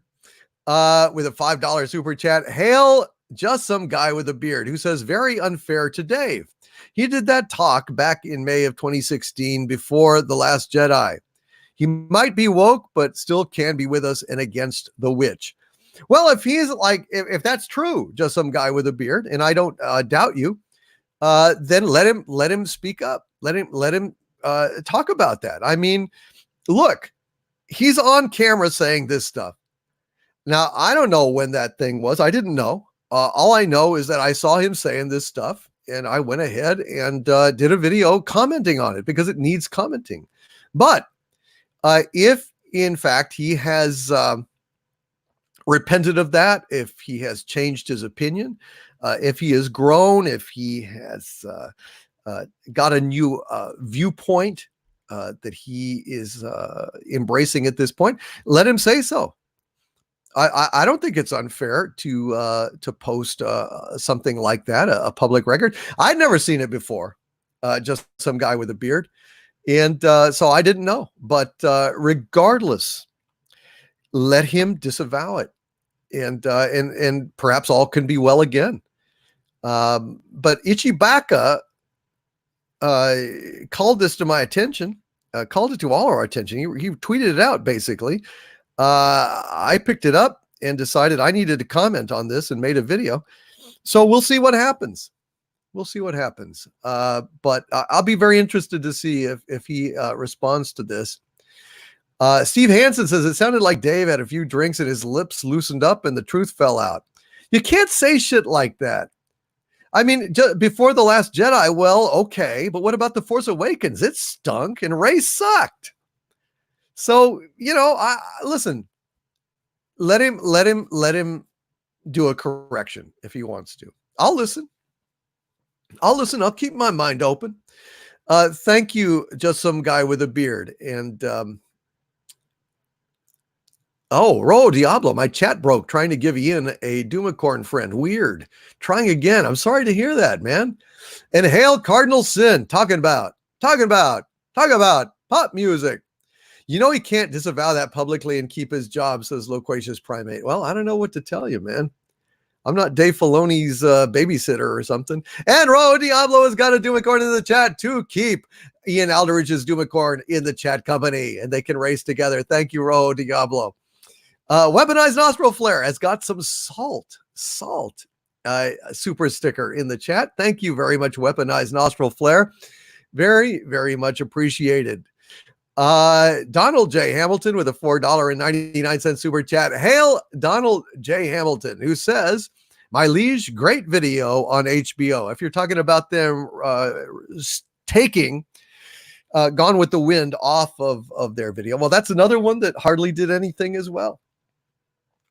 with a $5 super chat. Hail just some guy with a beard who says, very unfair to Dave. He did that talk back in May of 2016 before The Last Jedi. He might be woke, but still can be with us and against the witch. Well, if he's like, if that's true, just some guy with a beard, and I don't doubt you, then let him speak up. Let him talk about that. I mean, look, he's on camera saying this stuff. Now, I don't know when that thing was. I didn't know. All I know is that I saw him saying this stuff, and I went ahead and did a video commenting on it because it needs commenting. But if, in fact, he has repented of that, if he has changed his opinion, if he has grown, if he has got a new viewpoint that he is embracing at this point, let him say so. I don't think it's unfair to post something like that, a public record. I'd never seen it before, just some guy with a beard. And so I didn't know. But regardless, let him disavow it. And perhaps all can be well again. But Ichibaka called this to my attention, called it to all our attention. He tweeted it out, basically. I picked it up and decided I needed to comment on this and made a video. So we'll see what happens. We'll see what happens. But I'll be very interested to see if he responds to this. Steve Hansen says, it sounded like Dave had a few drinks and his lips loosened up and the truth fell out. You can't say shit like that. I mean, before The Last Jedi, well, okay. But what about The Force Awakens? It stunk and Rey sucked. So, listen, let him do a correction if he wants to. I'll listen. I'll keep my mind open. Thank you, just some guy with a beard. And, Ro Diablo, my chat broke trying to give Ian a Doomacorn friend. Weird. Trying again. I'm sorry to hear that, man. And hail Cardinal Sin, talking about pop music. He can't disavow that publicly and keep his job, says Loquacious Primate. Well, I don't know what to tell you, man. I'm not Dave Filoni's babysitter or something. And Ro Diablo has got a Doomacorn in the chat to keep Ian Aldridge's Doomacorn in the chat company, and they can race together. Thank you, Ro Diablo. Weaponized Nostril Flare has got some salt super sticker in the chat. Thank you very much, Weaponized Nostril Flare. Very, very much appreciated. Donald J. Hamilton with a $4.99 super chat. Hail Donald J. Hamilton, who says, my liege, great video on HBO. If you're talking about them taking Gone with the Wind off of their video, well, that's another one that hardly did anything as well.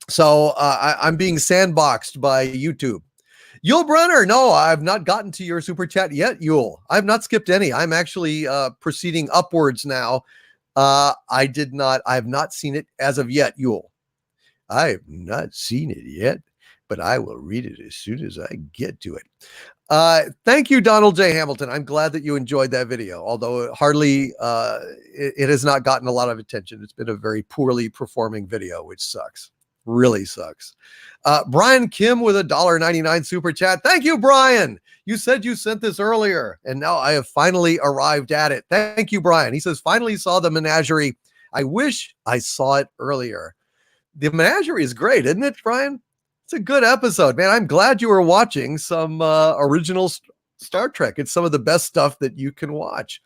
So I'm being sandboxed by YouTube. Yule Brunner, no, I've not gotten to your super chat yet, Yule. I've not skipped any. I'm actually proceeding upwards now. I have not seen it as of yet, Yule. I have not seen it yet, but I will read it as soon as I get to it. Thank you, Donald J. Hamilton. I'm glad that you enjoyed that video, although hardly, it has not gotten a lot of attention. It's been a very poorly performing video, which sucks. Really sucks. Brian Kim with a $1.99 super chat. Thank you, Brian. You said you sent this earlier, and now I have finally arrived at it. Thank you, Brian. He says, finally saw the menagerie. I wish I saw it earlier. The menagerie is great, isn't it, Brian? It's a good episode, man. I'm glad you were watching some original Star Trek. It's some of the best stuff that you can watch.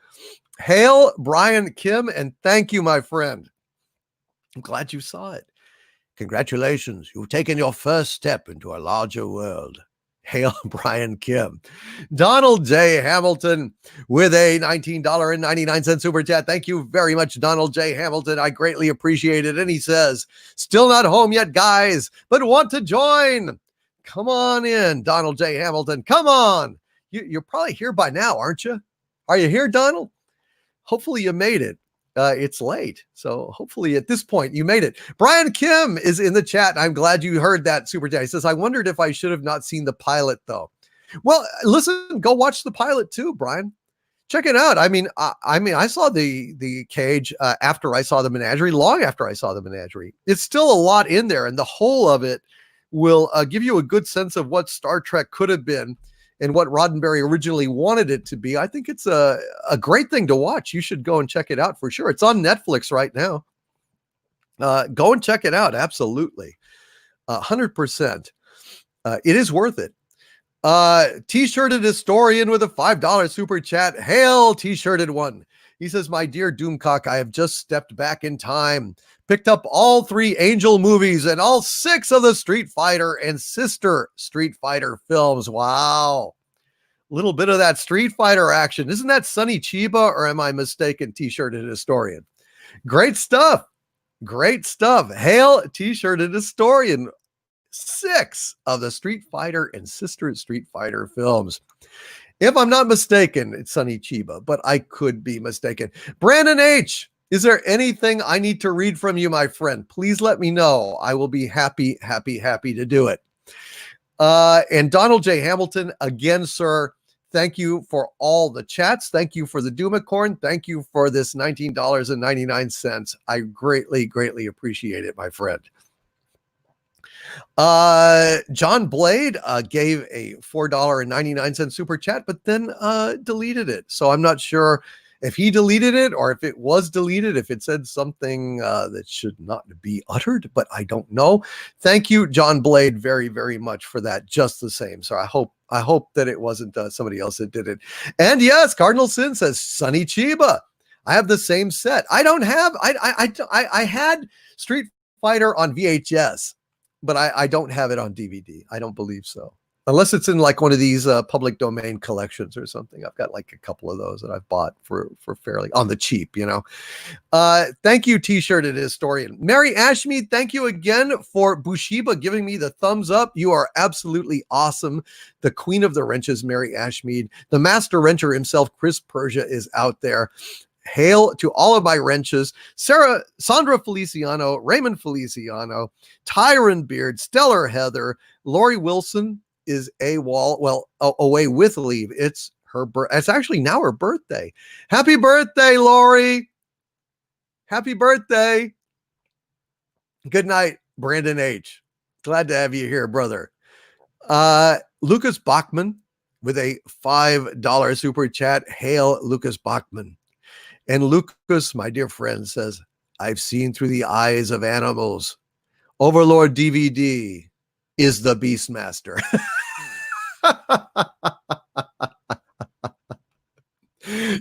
Hail, Brian Kim, and thank you, my friend. I'm glad you saw it. Congratulations. You've taken your first step into a larger world. Hail, Brian Kim. Donald J. Hamilton with a $19.99 super chat. Thank you very much, Donald J. Hamilton. I greatly appreciate it. And he says, still not home yet, guys, but want to join. Come on in, Donald J. Hamilton. Come on. You're probably here by now, aren't you? Are you here, Donald? Hopefully you made it. It's late. So hopefully at this point you made it. Brian Kim is in the chat. I'm glad you heard that super chat. He says, I wondered if I should have not seen the pilot though. Well, listen, go watch the pilot too, Brian. Check it out. I mean, I saw the cage after I saw the menagerie, long after I saw the menagerie. It's still a lot in there, and the whole of it will give you a good sense of what Star Trek could have been and what Roddenberry originally wanted it to be. I think it's a great thing to watch. You should go and check it out for sure. It's on Netflix right now. Go and check it out. Absolutely. 100%. It is worth it. T-shirted historian with a $5 super chat. Hail, T-shirted one. He says, my dear Doomcock, I have just stepped back in time, picked up all 3 Angel movies and all 6 of the Street Fighter and sister Street Fighter films. Wow. Little bit of that Street Fighter action. Isn't that Sonny Chiba, or am I mistaken, T-shirted historian? Great stuff. Great stuff. Hail, T-shirted historian. 6 of the Street Fighter and sister Street Fighter films. If I'm not mistaken, it's Sonny Chiba, but I could be mistaken. Brandon H., is there anything I need to read from you, my friend? Please let me know. I will be happy to do it. And Donald J. Hamilton, again, sir, thank you for all the chats. Thank you for the Doomacorn. Thank you for this $19.99. I greatly appreciate it, my friend. John Blade gave a $4.99 super chat, but then deleted it. So I'm not sure if he deleted it or if it was deleted, if it said something that should not be uttered, but I don't know. Thank you, John Blade, very much for that. Just the same. So I hope that it wasn't somebody else that did it. And yes, Cardinal Sin says Sonny Chiba. I have the same set. I don't have. I had Street Fighter on VHS. But I don't have it on DVD. I don't believe so. Unless it's in like one of these public domain collections or something. I've got like a couple of those that I've bought for fairly on the cheap, you know. Thank you, T-shirted historian. Mary Ashmead, thank you again for Bushiba giving me the thumbs up. You are absolutely awesome. The queen of the wrenches, Mary Ashmead. The master wrencher himself, Chris Persia, is out there. Hail to all of my wrenches. Sandra Feliciano, Raymond Feliciano, Tyron Beard, Stellar Heather, Lori Wilson is away with leave. It's it's actually now her birthday. Happy birthday, Lori. Happy birthday. Good night, Brandon H. Glad to have you here, brother. Lucas Bachman with a $5 super chat. Hail, Lucas Bachman. And Lucas, my dear friend, says, I've seen through the eyes of animals. Overlord DVD is the Beastmaster.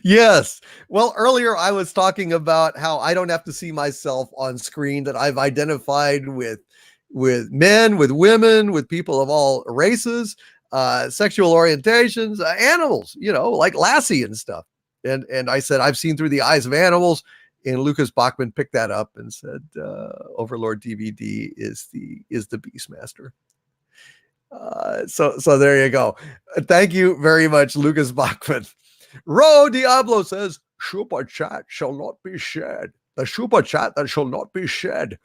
Yes. Well, earlier I was talking about how I don't have to see myself on screen, that I've identified with men, with women, with people of all races, sexual orientations, animals, you know, like Lassie and stuff. And I said, I've seen through the eyes of animals. And Lucas Bachman picked that up and said, Overlord DVD is the Beastmaster. So there you go. Thank you very much, Lucas Bachman. Ro Diablo says, super chat shall not be shed. The super chat that shall not be shed.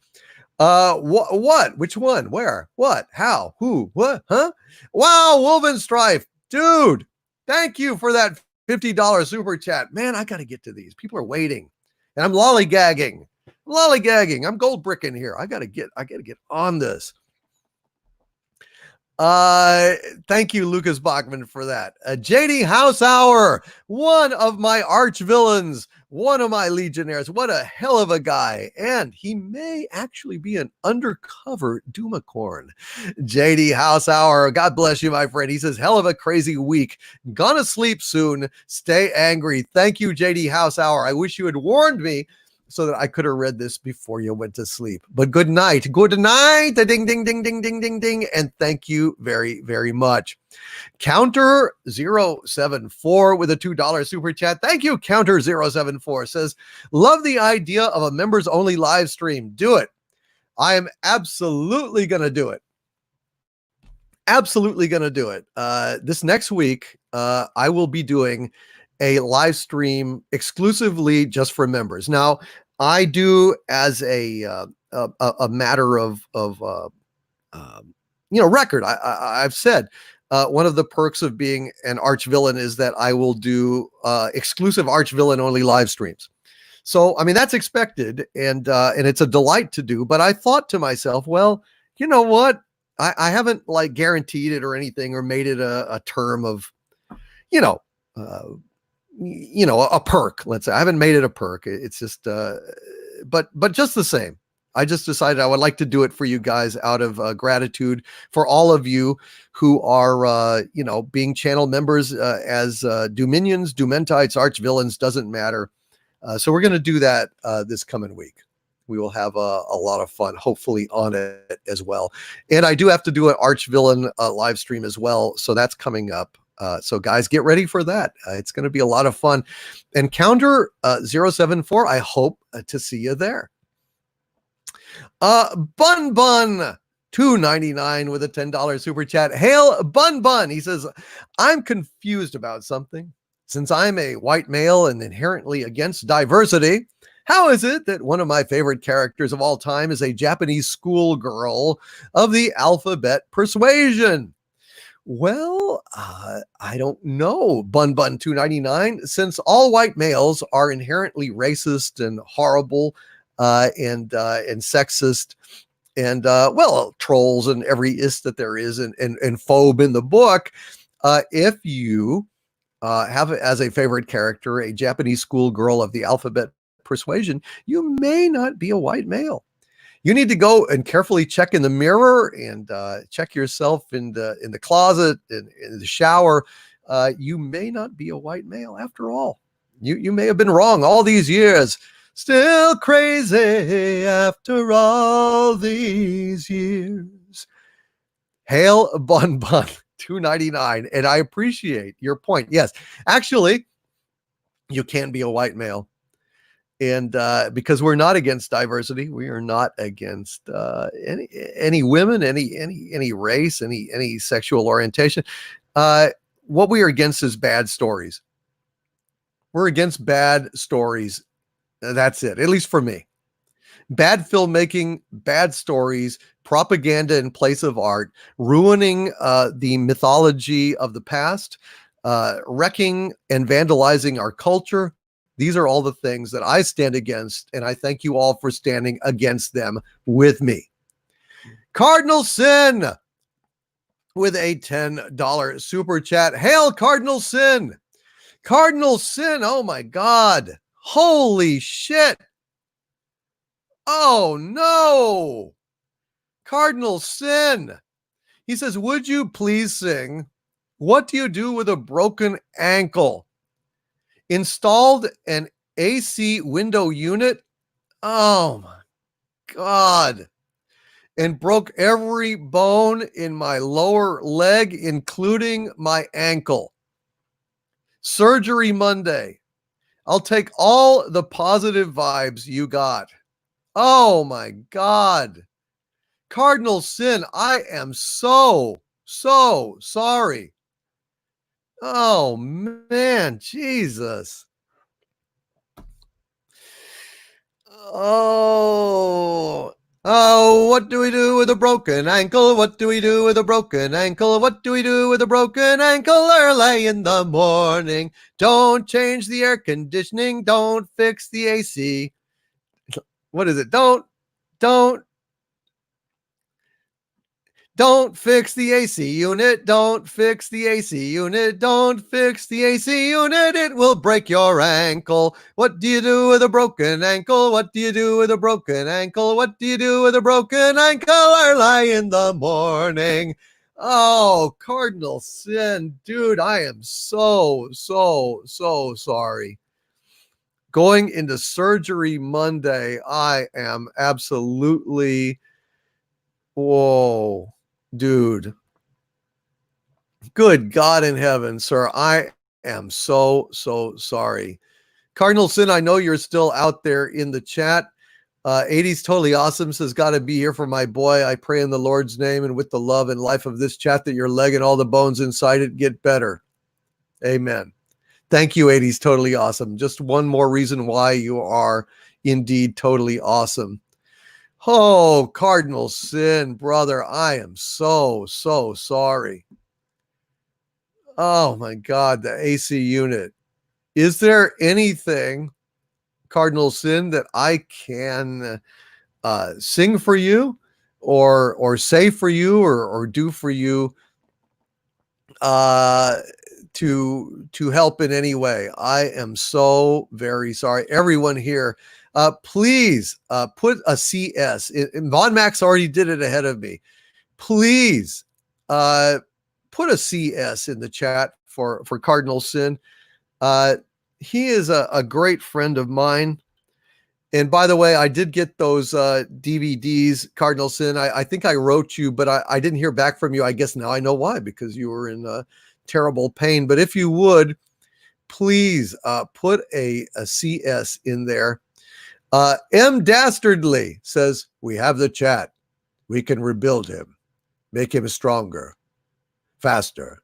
What? Which one? Where? What? How? Who? What? Huh? Wow, Wolven Strife. Dude, thank you for that $50 super chat. Man, I got to get to these. People are waiting. And I'm lollygagging. I'm gold bricking here. I got to get on this. Thank you, Lucas Bachman, for that. JD Househour, one of my arch villains, one of my legionnaires. What a hell of a guy. And he may actually be an undercover Doomacorn. JD Househour, God bless you, my friend. He says, hell of a crazy week. Gonna sleep soon. Stay angry. Thank you, JD Househour. I wish you had warned me so that I could have read this before you went to sleep. But good night. Good night. Ding, ding, ding, ding, ding, ding, ding. And thank you very, very much. Counter 074 with a $2 super chat. Thank you, Counter 074. Says, love the idea of a members only live stream. Do it. I am absolutely going to do it. absolutely going to do it. This next week, I will be doing a live stream exclusively just for members. Now, I do as a matter of record. I've said one of the perks of being an arch villain is that I will do exclusive arch villain only live streams. So, I mean, that's expected, and it's a delight to do. But I thought to myself, well, you know what? I haven't like guaranteed it or anything, or made it a term of, a perk. Let's say I haven't made it a perk. It's just, but just the same, I just decided I would like to do it for you guys out of gratitude for all of you who are, being channel members as Dominions, Dumentites, arch villains, doesn't matter. So we're going to do that this coming week. We will have a lot of fun, hopefully, on it as well. And I do have to do an arch villain live stream as well. So that's coming up. So guys, get ready for that. It's going to be a lot of fun. Encounter 074, I hope to see you there. Bun $2.99 with a $10 super chat. Hail Bun. He says, I'm confused about something. Since I'm a white male and inherently against diversity, how is it that one of my favorite characters of all time is a Japanese schoolgirl of the alphabet persuasion? Well, I don't know, Bun $2.99, since all white males are inherently racist and horrible and sexist and, trolls and every ist that there is and phobe in the book. If you have as a favorite character a Japanese schoolgirl of the alphabet persuasion, you may not be a white male. You need to go and carefully check in the mirror and check yourself in the closet, in the shower. You may not be a white male after all. You may have been wrong all these years. Still crazy after all these years. Hail Bun $2.99, and I appreciate your point. Yes, actually, you can be a white male. And because we're not against diversity, we are not against any women, any race, any sexual orientation. What we are against is bad stories. We're against bad stories. That's it, at least for me. Bad filmmaking, bad stories, propaganda in place of art, ruining the mythology of the past, wrecking and vandalizing our culture. These are all the things that I stand against, and I thank you all for standing against them with me. Cardinal Sin with a $10 super chat. Hail Cardinal Sin. Cardinal Sin, oh my God. Holy shit. Oh no. Cardinal Sin. He says, would you please sing, What Do You Do With a Broken Ankle? Installed an AC window unit. Oh my God. And broke every bone in my lower leg, including my ankle. Surgery Monday. I'll take all the positive vibes you got. Oh my God. Cardinal Sin, I am so sorry. Oh man, Jesus. Oh, what do we do with a broken ankle? What do we do with a broken ankle? What do we do with a broken ankle early in the morning? Don't change the air conditioning. Don't fix the AC. What is it? Don't fix the AC unit. Don't fix the AC unit. Don't fix the AC unit. It will break your ankle. What do you do with a broken ankle? What do you do with a broken ankle? What do you do with a broken ankle early in the morning? Oh, Cardinal Sin, dude, I am so sorry. Going into surgery Monday, I am absolutely, whoa. Dude, good God in heaven, sir. I am so sorry. Cardinal Sin, I know you're still out there in the chat. 80s Totally Awesome says, gotta be here for my boy. I pray in the Lord's name and with the love and life of this chat that your leg and all the bones inside it get better. Amen. Thank you, 80s Totally Awesome. Just one more reason why you are indeed totally awesome. Oh, Cardinal Sin, brother, I am so sorry. Oh my God, the AC unit. Is there anything, Cardinal Sin, that I can sing for you or say for you or do for you to help in any way? I am so very sorry. Everyone here, please put a CS. Von Max already did it ahead of me. Please put a CS in the chat for Cardinal Sin. He is a great friend of mine. And by the way, I did get those DVDs, Cardinal Sin. I think I wrote you, but I didn't hear back from you. I guess now I know why, because you were in terrible pain. But if you would, please put a CS in there. M. Dastardly says, we have the chat. We can rebuild him, make him stronger, faster.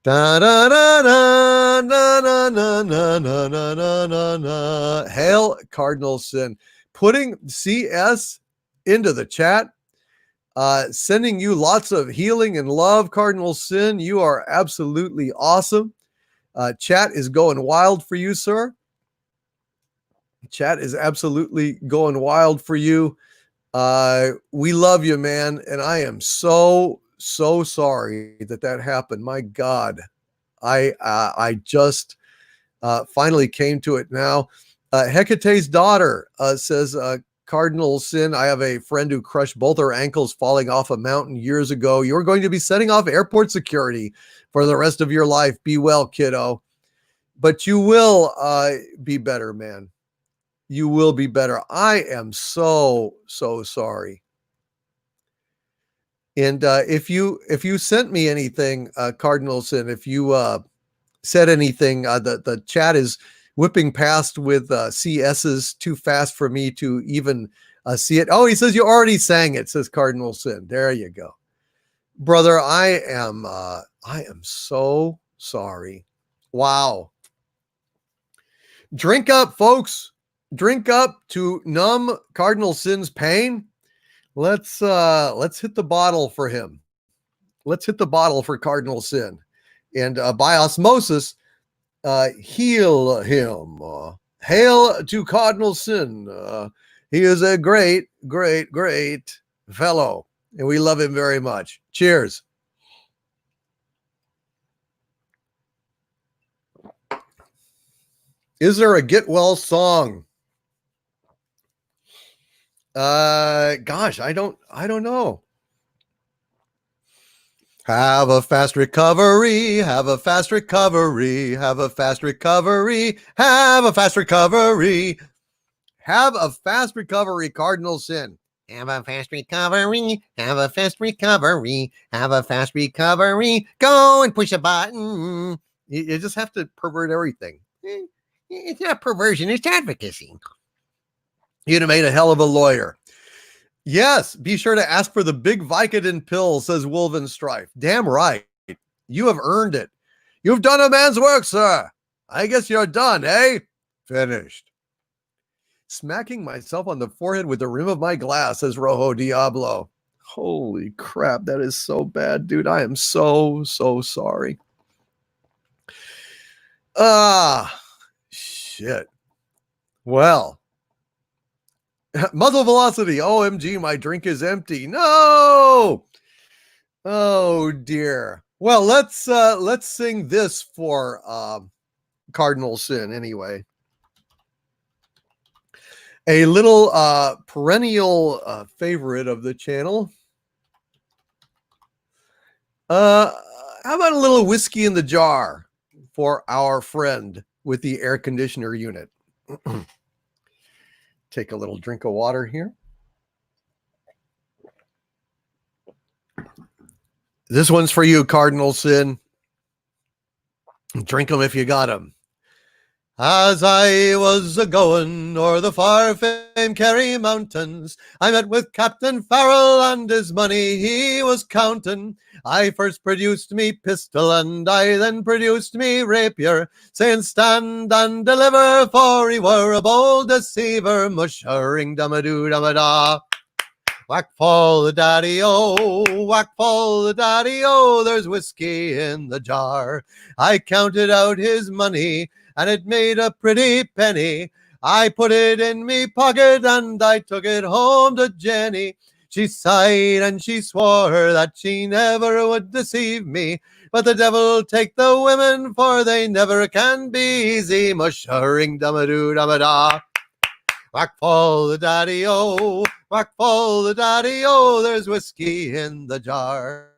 Da, da, da, da, da, da, da, da, da, da, da, da. Hail Cardinal Sin. Putting CS into the chat, sending you lots of healing and love, Cardinal Sin. You are absolutely awesome. Chat is going wild for you, sir. Chat is absolutely going wild for you. We love you, man. And I am so sorry that happened. My God, I just finally came to it now. Hecate's daughter says, Cardinal Sin, I have a friend who crushed both her ankles falling off a mountain years ago. You're going to be setting off airport security for the rest of your life. Be well, kiddo. But you will be better, man. You will be better. I am so sorry. And if you sent me anything, Cardinal Sin, if you said anything, the chat is whipping past with CS's too fast for me to even see it. Oh, he says you already sang it, says Cardinal Sin. There you go. Brother, I am so sorry. Wow. Drink up, folks. Drink up to numb Cardinal Sin's pain. Let's hit the bottle for him. Let's hit the bottle for Cardinal Sin, and by osmosis, heal him. Hail to Cardinal Sin. He is a great fellow, and we love him very much. Cheers. Is there a get well song? Gosh, I don't know. Have a fast recovery, have a fast recovery, have a fast recovery, have a fast recovery. Have a fast recovery, Cardinal Sin. Have a fast recovery, have a fast recovery, have a fast recovery. Go and push a button. You just have to pervert everything. It's not perversion, it's advocacy. You'd have made a hell of a lawyer. Yes, be sure to ask for the big Vicodin pill, says Wolven Strife. Damn right. You have earned it. You've done a man's work, sir. I guess you're done, eh? Finished. Smacking myself on the forehead with the rim of my glass, says Rojo Diablo. Holy crap, that is so bad, dude. I am so sorry. Shit. Well. Muzzle velocity. OMG, my drink is empty. No. Oh dear. Well, let's sing this for Cardinal Sin anyway. A little perennial favorite of the channel. How about a little whiskey in the jar for our friend with the air conditioner unit? Take a little drink of water here. This one's for you, Cardinal Sin. Drink them if you got them. As I was a-going o'er the far famed Kerry mountains, I met with Captain Farrell and his money he was counting. I first produced me pistol and I then produced me rapier, saying stand and deliver, for he were a bold deceiver. Mushering dum-a-doo dum-a-da. Whack fall the daddy-o, whack fall the daddy-o, there's whiskey in the jar. I counted out his money, and it made a pretty penny. I put it in me pocket, and I took it home to Jenny. She sighed and she swore that she never would deceive me. But the devil take the women, for they never can be easy. Mushering dum-a-doo dum-a-da. Whack fall the daddy-o, whack fall the daddy-o, there's whiskey in the jar.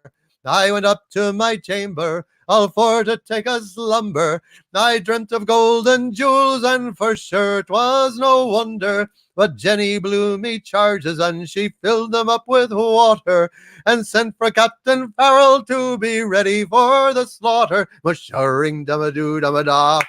I went up to my chamber, all for to take a slumber. I dreamt of gold and jewels, and for sure 'twas no wonder. But Jenny blew me charges, and she filled them up with water, and sent for Captain Farrell to be ready for the slaughter. Mushering dum-a-doo dum-a-da.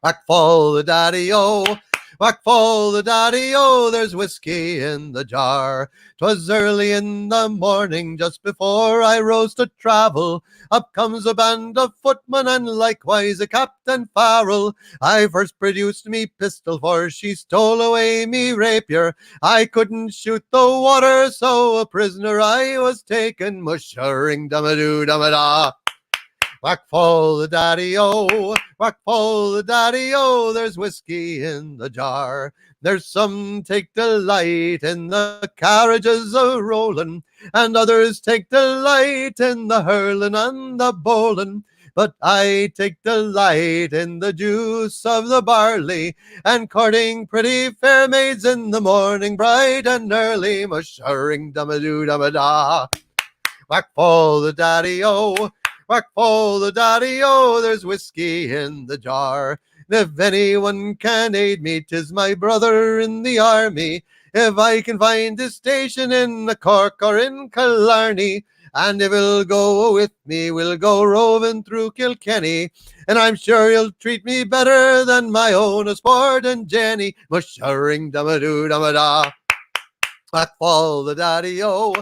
Whack fall the daddy-o, whack fall the daddy-o, there's whiskey in the jar. 'Twas early in the morning, just before I rose to travel. Up comes a band of footmen, and likewise a Captain Farrell. I first produced me pistol, for she stole away me rapier. I couldn't shoot the water, so a prisoner I was taken. Mushering dum-a-doo dum-a-da. Whack fall the daddy-o, whack fall the daddy-o, there's whiskey in the jar. There's some take delight in the carriages a-rolling, and others take delight in the hurling and the bowling. But I take delight in the juice of the barley, and courting pretty fair maids in the morning bright and early. Mushering dum-a-doo dum-a-da. Whack fall the daddy-o, whack fall the daddy-o, there's whiskey in the jar. And if anyone can aid me, 'tis my brother in the army. If I can find his station in the Cork or in Killarney, and if he'll go with me, we'll go roving through Kilkenny. And I'm sure he'll treat me better than my own sport and Jenny. Mushering dum-a-doo dum-a-da. Whack fall the daddy-o,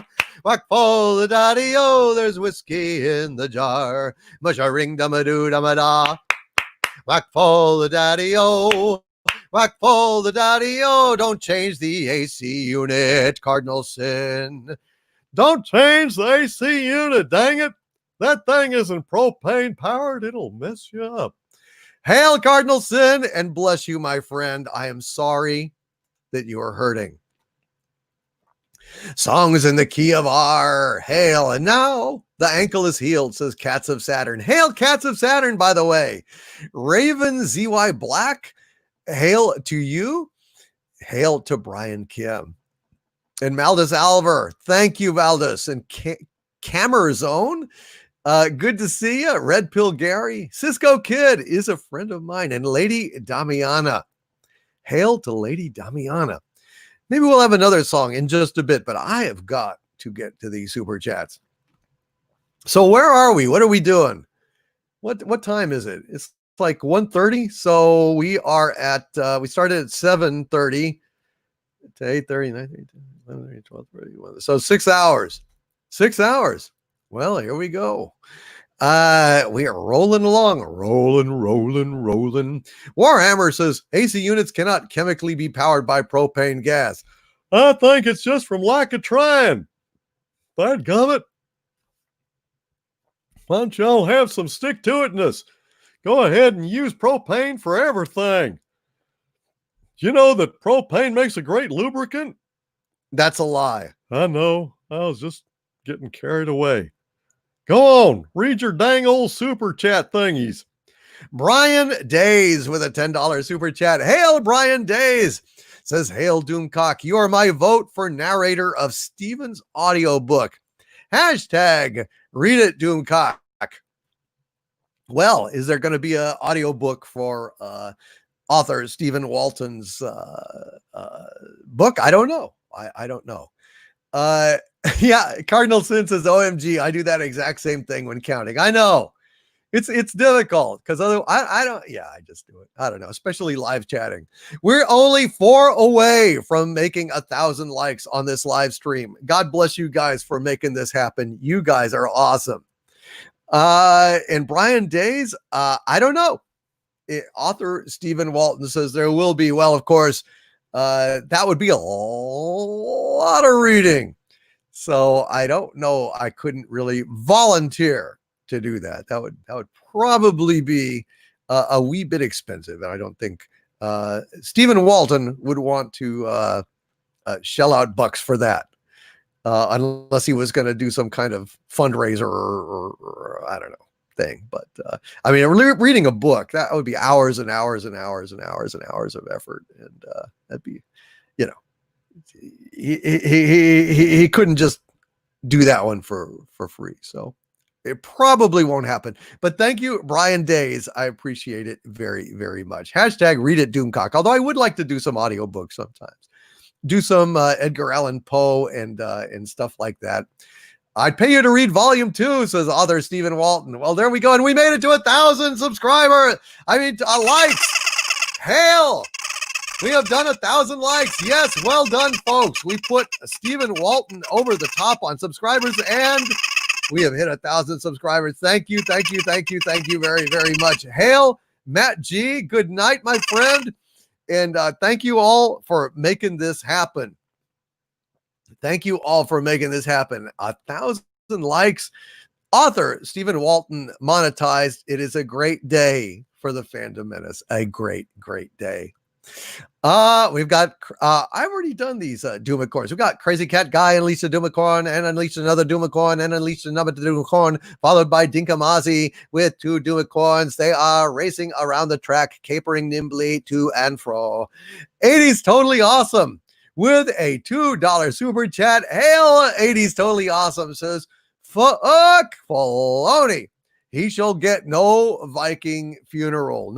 whack fall the daddy-o, there's whiskey in the jar. Mushering dum-a-doo dum-a-da. Whack fall the daddy-o, whack fall the daddy-o, don't change the AC unit, Cardinal Sin. Don't change the AC unit, dang it. That thing isn't propane powered. It'll mess you up. Hail, Cardinal Sin, and bless you, my friend. I am sorry that you are hurting. Songs in the key of R. Hail. And now the ankle is healed, says Cats of Saturn. Hail, Cats of Saturn, by the way. Raven ZY Black. Hail to you. Hail to Brian Kim. And Valdez Alver. Thank you, Valdez. And Camerzone. Good to see you. Red Pill Gary. Cisco Kid is a friend of mine. And Lady Damiana. Hail to Lady Damiana. Maybe we'll have another song in just a bit, but I have got to get to these super chats. So where are we? What are we doing? What time is it? It's like 1:30. So we are at, we started at 7:30 to 8:30, 9:30, 11:30, 12:30. So 6 hours. 6 hours. Well, here we go. We are rolling along. Rolling. Warhammer says AC units cannot chemically be powered by propane gas. I think it's just from lack of trying. Dadgummit. Why don't y'all have some stick-to-itness? Go ahead and use propane for everything. You know that propane makes a great lubricant? That's a lie. I know. I was just getting carried away. Go on, read your dang old super chat thingies. Brian Days with a $10 super chat. Hail, Brian Days. Says, hail, Doomcock. You are my vote for narrator of Stephen's audiobook. Hashtag read it, Doomcock. Well, is there going to be an audiobook for author Stephen Walton's book? I don't know. I don't know. Yeah, Cardinal Sin says, OMG, I do that exact same thing when counting. I know. It's difficult because otherwise I don't. Yeah, I just do it. I don't know, especially live chatting. We're only 4 away from making 1,000 likes on this live stream. God bless you guys for making this happen. You guys are awesome. And Brian Days, I don't know. Author Stephen Walton says there will be. Well, of course, that would be a lot of reading. So I don't know. I couldn't really volunteer to do that. That would probably be a wee bit expensive, and I don't think Stephen Walton would want to shell out bucks for that, unless he was going to do some kind of fundraiser or I don't know thing. But I mean, reading a book, that would be hours and hours and hours and hours and hours of effort, and that'd be, you know, he couldn't just do that one for free. So it probably won't happen. But thank you, Brian Days. I appreciate it very, very much. Hashtag read it, Doomcock. Although I would like to do some audiobooks sometimes. Do some Edgar Allan Poe and stuff like that. I'd pay you to read volume 2, says author Stephen Walton. Well, there we go. And we made it to 1,000 subscribers. I mean, likes. Hail. We have done 1,000 likes. Yes, well done, folks. We put Stephen Walton over the top on subscribers, and we have hit 1,000 subscribers. Thank you, thank you, thank you, thank you very, very much. Hail, Matt G. Good night, my friend. And thank you all for making this happen. Thank you all for making this happen. 1,000 likes. Author Stephen Walton monetized. It is a great day for the Fandom Menace. A great, great day. We've got I've already done these Doomicorns. We've got Crazy Cat Guy unleashed a Doomicorn and unleashed another Doomicorn and unleashed another Doomicorn, followed by Dinkamazzi with 2 Doomicorns. They are racing around the track, capering nimbly to and fro. 80s Totally Awesome with a $2 super chat. Hail, 80s Totally Awesome says, fuck Filoni. He shall get no Viking funeral.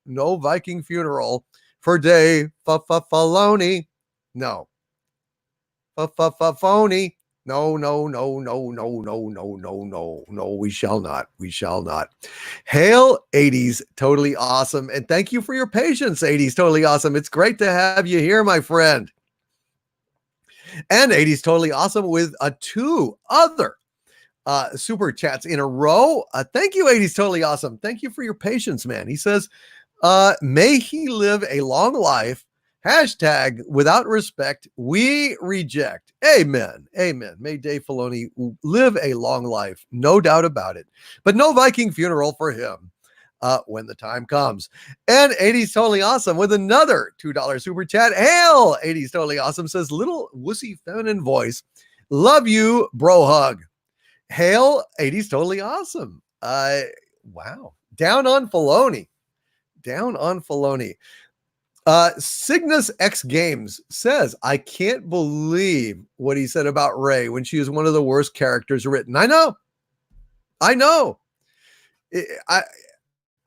No Viking funeral for Dave Filoni. No. Phony. No, we shall not. We shall not. Hail, 80s Totally Awesome. And thank you for your patience, 80s Totally Awesome. It's great to have you here, my friend. And 80s Totally Awesome with 2 other super chats in a row. Thank you, 80s Totally Awesome. Thank you for your patience, man. He says, may he live a long life. Hashtag without respect, we reject. Amen. Amen. May Dave Filoni live a long life. No doubt about it. But no Viking funeral for him when the time comes. And 80s Totally Awesome with another $2 super chat. Hail, 80s Totally Awesome says, little wussy feminine voice. Love you, bro hug. Hail, 80s Totally Awesome. Wow. Down on Filoni. Down on Filoni. Cygnus X Games says, I can't believe what he said about Rey when she is one of the worst characters written. I know.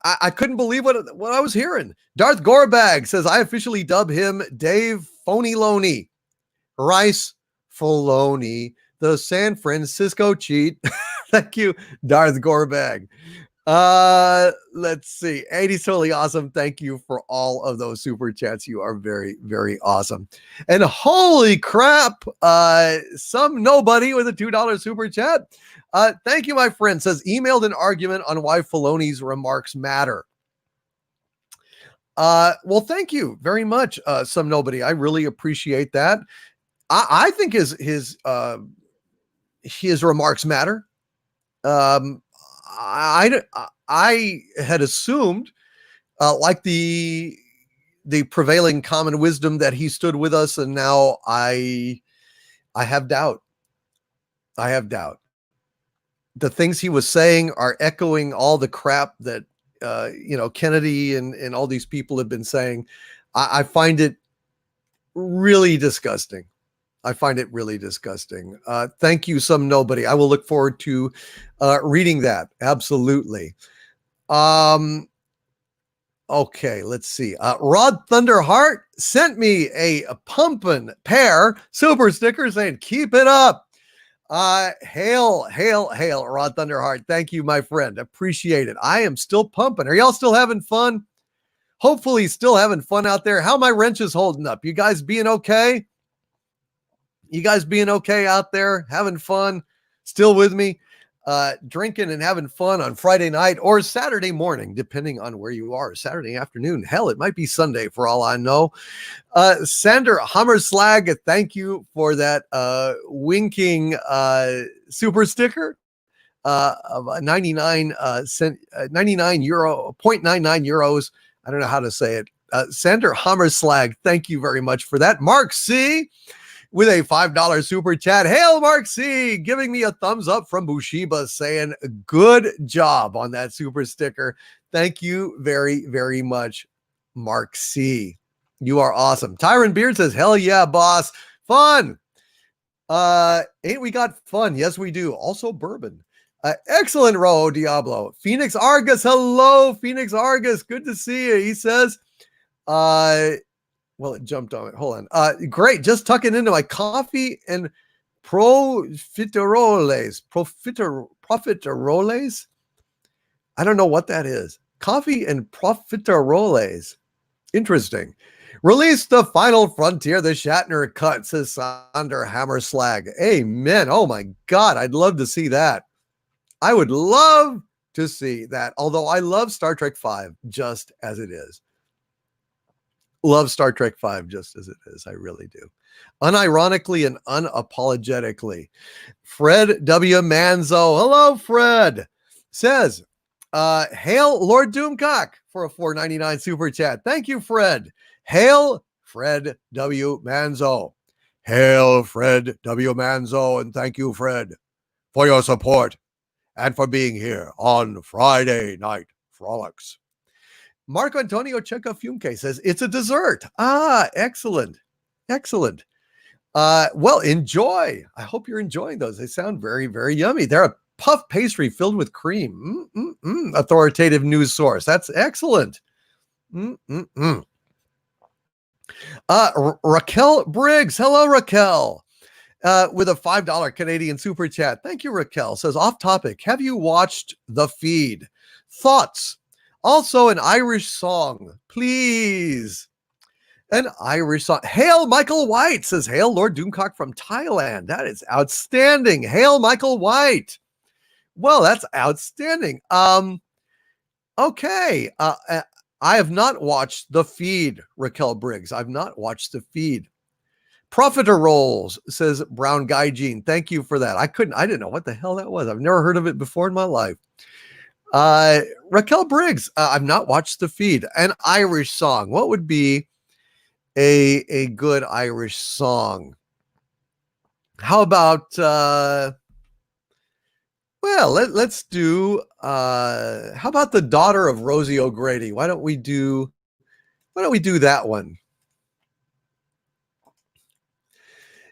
I couldn't believe what I was hearing. Darth Gorbag says, I officially dub him Dave Phony Loney. Rice Filoni, the San Francisco cheat. Thank you, Darth Gorbag. Let's see. 80's Totally Awesome. Thank you for all of those super chats. You are very, very awesome. And holy crap, some nobody with a $2 super chat. Thank you, my friend. Says emailed an argument on why Filoni's remarks matter. Well, thank you very much, some nobody. I really appreciate that. I think his remarks matter. I had assumed, like the prevailing common wisdom, that he stood with us, and now I have doubt. I have doubt. The things he was saying are echoing all the crap that Kennedy and all these people have been saying. I find it really disgusting. I find it really disgusting. Thank you, some nobody. I will look forward to reading that. Absolutely. Okay, let's see. Rod Thunderheart sent me a pumpkin pear super sticker saying, keep it up. Hail, Rod Thunderheart. Thank you, my friend. Appreciate it. I am still pumping. Are y'all still having fun? Hopefully still having fun out there. How my wrenches holding up? You guys being okay? You guys being okay out there? Having fun? Still with me? Drinking and having fun on Friday night or Saturday morning, depending on where you are. Saturday afternoon. Hell, it might be Sunday for all I know. Sander Hammerslag, thank you for that winking super sticker of 99 cent, 99 euro, 0.99 euros. I don't know how to say it. Sander Hammerslag, thank you very much for that. Mark C. with a $5 super chat. Hail, Mark C. Giving me a thumbs up from Bushiba saying good job on that super sticker. Thank you very, very much, Mark C. You are awesome. Tyron Beard says, hell yeah, boss. Fun. Ain't we got fun? Yes, we do. Also bourbon. Excellent, Ro Diablo. Phoenix Argus. Hello, Phoenix Argus. Good to see you. He says, well, it jumped on it. Hold on. Great. Just tucking into my coffee and profiteroles. Profiteroles? I don't know what that is. Coffee and profiteroles. Interesting. Release the final frontier, the Shatner cut, says Sander Hammerslag. Amen. Oh my God. I'd love to see that. I would love to see that. Although I love Star Trek V just as it is. Love Star Trek V just as it is. I really do. Unironically and unapologetically. Fred W. Manzo. Hello, Fred. Says, hail Lord Doomcock for a $4.99 super chat. Thank you, Fred. Hail Fred W. Manzo. Hail Fred W. Manzo. And thank you, Fred, for your support and for being here on Friday Night Frolics. Marco Antonio Checa says, it's a dessert. Excellent. Excellent. Well, enjoy. I hope you're enjoying those. They sound very, very yummy. They're a puff pastry filled with cream. Authoritative news source. That's excellent. Raquel Briggs. Hello, Raquel. With a $5 Canadian super chat. Thank you, Raquel. Says, off topic. Have you watched The Feed? Thoughts? Also an Irish song, please. An Irish song. Hail Michael White, says, hail Lord Doomcock from Thailand. That is outstanding. Hail Michael White. Well, that's outstanding. Okay. I have not watched The Feed, Raquel Briggs. I've not watched The Feed. Profiter Rolls, says Brown Guy Jean. Thank you for that. I didn't know what the hell that was. I've never heard of it before in my life. Raquel Briggs, I've not watched The Feed. An Irish song. What would be a good Irish song? How about well, let's do how about The Daughter of Rosie O'Grady? Why don't we do that one?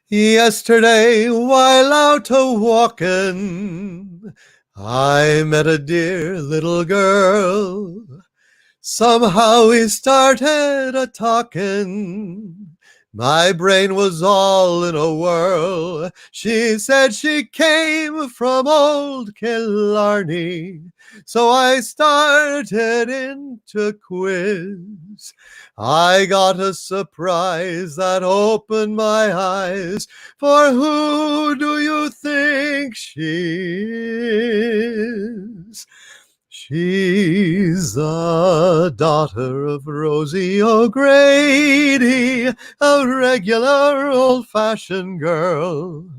Yesterday, while out a-walking, I met a dear little girl. Somehow we started a-talking. My brain was all in a whirl. She said she came from old Killarney, so I started into quiz. I got a surprise that opened my eyes. For who do you think she is? She's the daughter of Rosie O'Grady, a regular old-fashioned girl.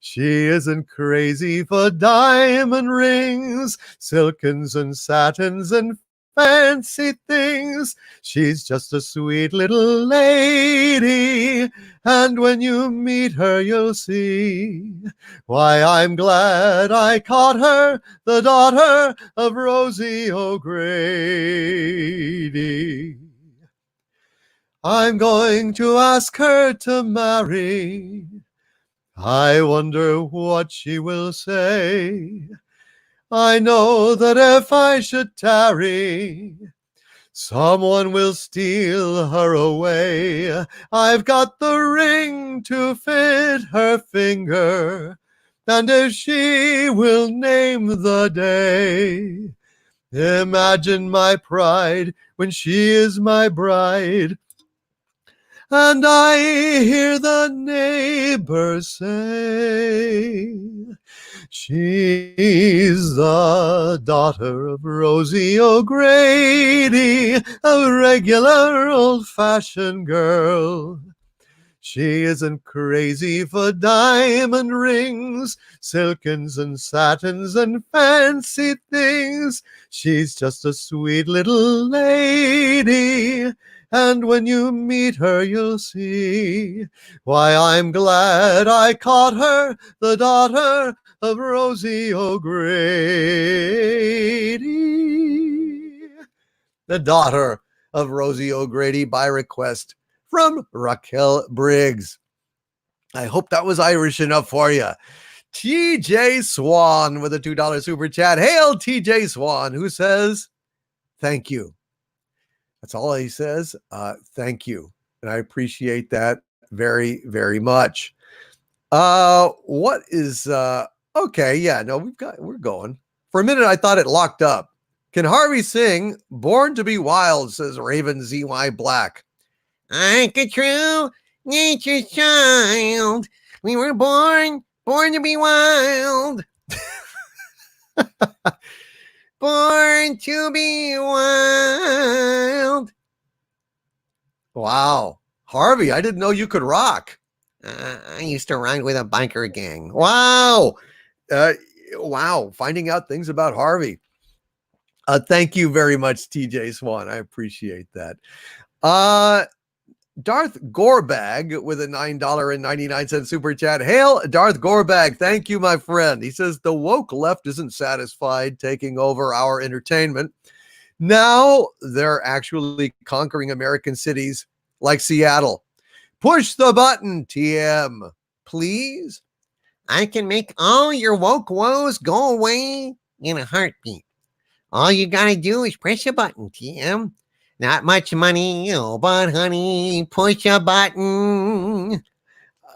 She isn't crazy for diamond rings, silkens and satins and fancy things. She's just a sweet little lady, and when you meet her, you'll see why I'm glad I caught her, the daughter of Rosie O'Grady. I'm going to ask her to marry. I wonder what she will say. I know that if I should tarry, someone will steal her away. I've got the ring to fit her finger, and if she will name the day, imagine my pride when she is my bride, and I hear the neighbors say, she's the daughter of Rosie O'Grady, a regular old-fashioned girl. She isn't crazy for diamond rings, silkens and satins and fancy things. She's just a sweet little lady, and when you meet her, you'll see why I'm glad I caught her, the daughter of Rosie O'Grady. The daughter of Rosie O'Grady by request from Raquel Briggs. I hope that was Irish enough for you. TJ Swan with a $2 super chat. Hail TJ Swan, who says, thank you. That's all he says. Thank you. And I appreciate that very, very much. What is, okay. Yeah, no, we're going. For a minute, I thought it locked up. Can Harvey sing Born to be Wild, says Raven ZY Black. Like a true nature's child, we were born to be wild. Born to be wild. Wow. Harvey, I didn't know you could rock. I used to ride with a biker gang. Wow. Wow. Finding out things about Harvey. Thank you very much, TJ Swan. I appreciate that. Darth Gorebag with a $9.99 super chat. Hail, Darth Gorebag. Thank you, my friend. He says the woke left isn't satisfied taking over our entertainment. Now they're actually conquering American cities like Seattle. Push the button, TM, please. I can make all your woke woes go away in a heartbeat. All you gotta do is press a button, TM. Not much money, oh, but honey, push a button.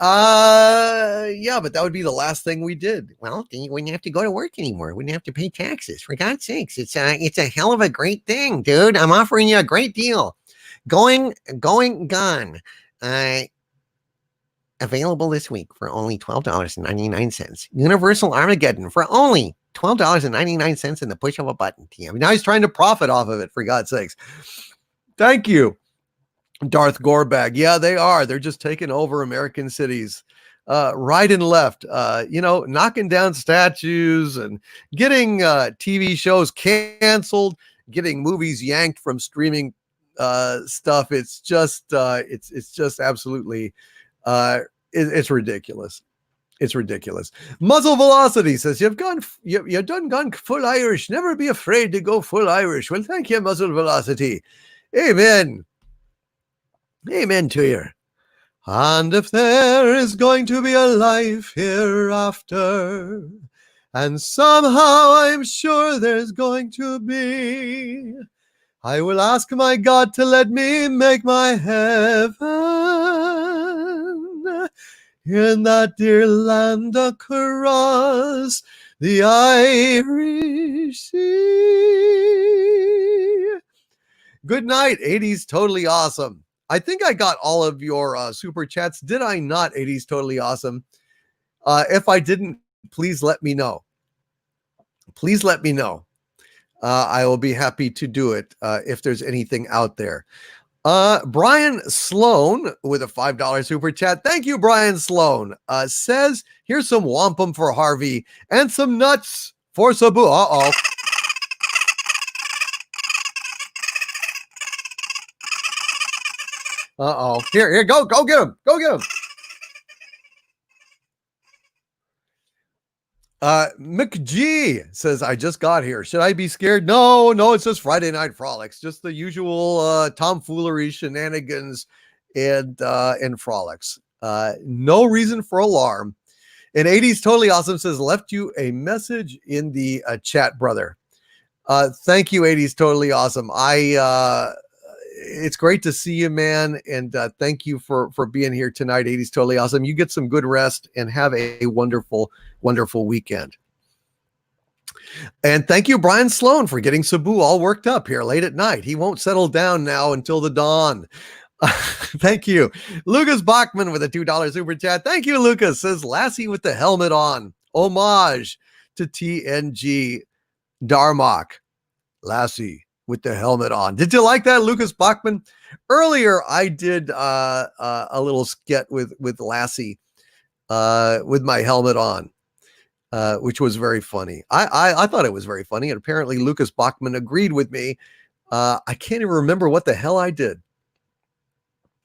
Yeah, but that would be the last thing we did. Well, then you wouldn't have to go to work anymore. Wouldn't have to pay taxes. For God's sakes, it's a hell of a great thing, dude. I'm offering you a great deal. Going Gone. Available this week for only $12.99. Universal Armageddon for only $12.99 in the push of a button, TM. Now he's trying to profit off of it, for God's sakes. Thank you, Darth Gorebag. Yeah, they are. They're just taking over American cities, right and left, knocking down statues and getting TV shows canceled, getting movies yanked from streaming stuff. It's just absolutely, it's ridiculous. It's ridiculous. Muzzle Velocity says, you've done gone full Irish. Never be afraid to go full Irish. Well, thank you, Muzzle Velocity. Amen. Amen to you. And if there is going to be a life hereafter, and somehow I'm sure there's going to be, I will ask my God to let me make my heaven in that dear land across the Irish Sea. Good night, 80s Totally Awesome. I think I got all of your super chats. Did I not, 80s Totally Awesome? If I didn't, please let me know. Please let me know. I will be happy to do it if there's anything out there. Brian Sloan with a $5 super chat. Thank you, Brian Sloan. Says, here's some wampum for Harvey and some nuts for Sabu. Uh-oh. Uh-oh. Here, go get him. Go get him. McG says, I just got here. Should I be scared? No, it's just Friday Night Frolics. Just the usual tomfoolery shenanigans and frolics. No reason for alarm. And 80s Totally Awesome says, left you a message in the chat, brother. Thank you, 80s Totally Awesome. it's great to see you, man. And thank you for being here tonight. 80's Totally Awesome. You get some good rest and have a wonderful, wonderful weekend. And thank you, Brian Sloan, for getting Sabu all worked up here late at night. He won't settle down now until the dawn. Thank you. Lucas Bachman with a $2 super chat. Thank you, Lucas. Says Lassie with the helmet on. Homage to TNG Darmok. Lassie with the helmet on. Did you like that, Lucas Bachman? Earlier, I did a little skit with Lassie with my helmet on. Which was very funny. I thought it was very funny, and apparently Lucas Bachman agreed with me. I can't even remember what the hell I did.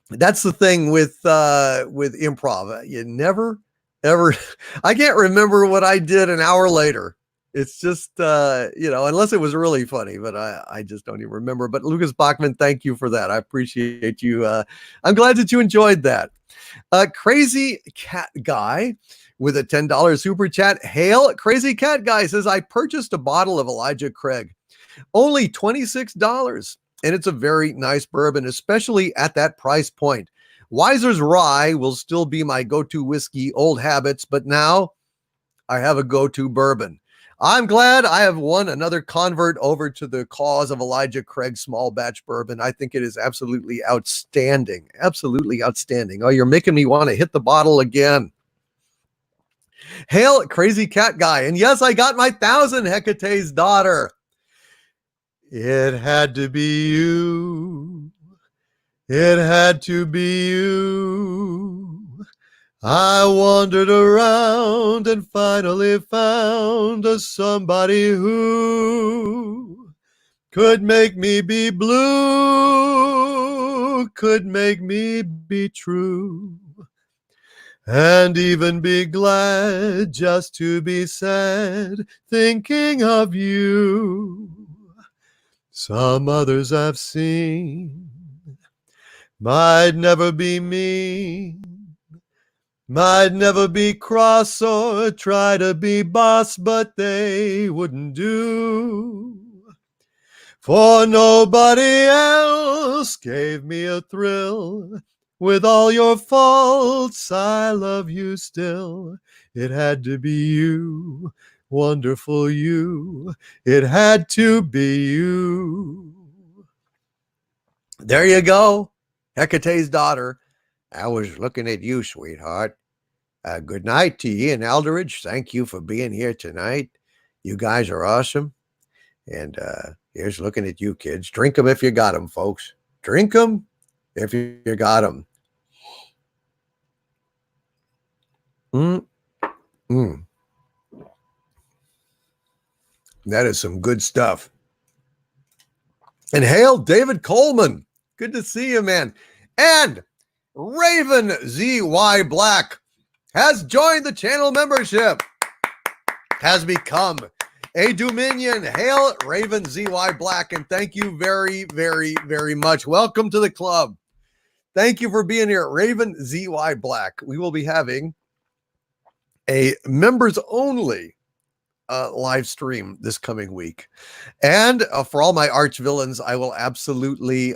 That's the thing with improv. You never, ever, I can't remember what I did an hour later. It's just, unless it was really funny, but I just don't even remember. But Lucas Bachman, thank you for that. I appreciate you. I'm glad that you enjoyed that. Crazy Cat Guy with a $10 super chat. Hail, Crazy Cat Guy says, I purchased a bottle of Elijah Craig. Only $26. And it's a very nice bourbon, especially at that price point. Weiser's Rye will still be my go-to whiskey, old habits, but now I have a go-to bourbon. I'm glad I have won another convert over to the cause of Elijah Craig small batch bourbon. I think it is absolutely outstanding. Absolutely outstanding. Oh, you're making me want to hit the bottle again. Hail, Crazy Cat Guy. And yes, I got my 1,000 Hecate's daughter. It had to be you. It had to be you. I wandered around and finally found somebody who could make me be blue, could make me be true, and even be glad just to be sad thinking of you. Some others I've seen might never be mean, might never be cross or try to be boss, but they wouldn't do. For nobody else gave me a thrill. With all your faults, I love you still. It had to be you. Wonderful you. It had to be you. There you go. Hecate's daughter. I was looking at you, sweetheart. Good night to you and Aldridge. Thank you for being here tonight. You guys are awesome. And here's looking at you kids. Drink them if you got them, folks. Drink them if you got them. That is some good stuff. And hail, David Coleman. Good to see you, man. And Raven ZY Black has joined the channel membership, has become a Dominion. Hail, Raven ZY Black. And thank you very, very, very much. Welcome to the club. Thank you for being here, Raven ZY Black. We will be having a members only live stream this coming week. And for all my arch villains, I will absolutely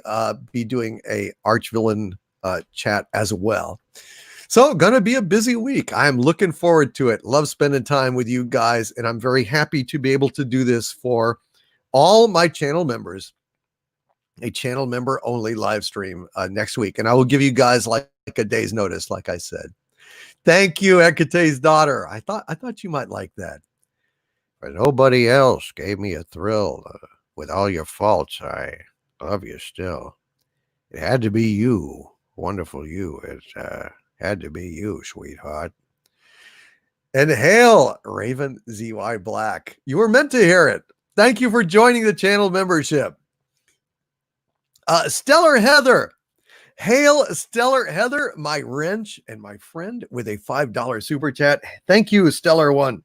be doing a arch villain chat as well. So gonna be a busy week. I'm looking forward to it. Love spending time with you guys. And I'm very happy to be able to do this for all my channel members. A channel member only live stream next week. And I will give you guys like a day's notice, like I said. Thank you, Hecate's daughter. I thought you might like that. But nobody else gave me a thrill. With all your faults, I love you still. It had to be you. Wonderful you. It had to be you, sweetheart. And hail, Raven ZY Black. You were meant to hear it. Thank you for joining the channel membership. Stellar Heather. Hail, Stellar Heather, my wrench and my friend with a $5 super chat. Thank you, Stellar One.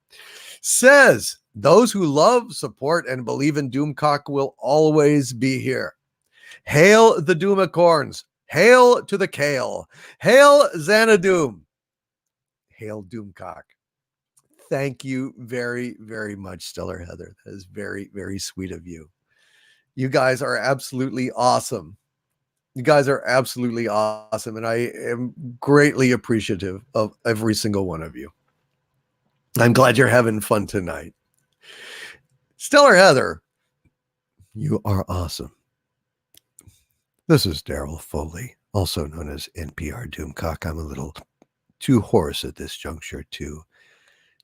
Says, those who love, support, and believe in Doomcock will always be here. Hail the Doomicorns. Hail to the Kale. Hail Xanadoom. Hail Doomcock. Thank you very, very much, Stellar Heather. That is very, very sweet of you. You guys are absolutely awesome. You guys are absolutely awesome, and I am greatly appreciative of every single one of you. I'm glad you're having fun tonight. Stellar Heather, you are awesome. This is Daryl Foley, also known as NPR Doomcock. I'm a little too hoarse at this juncture to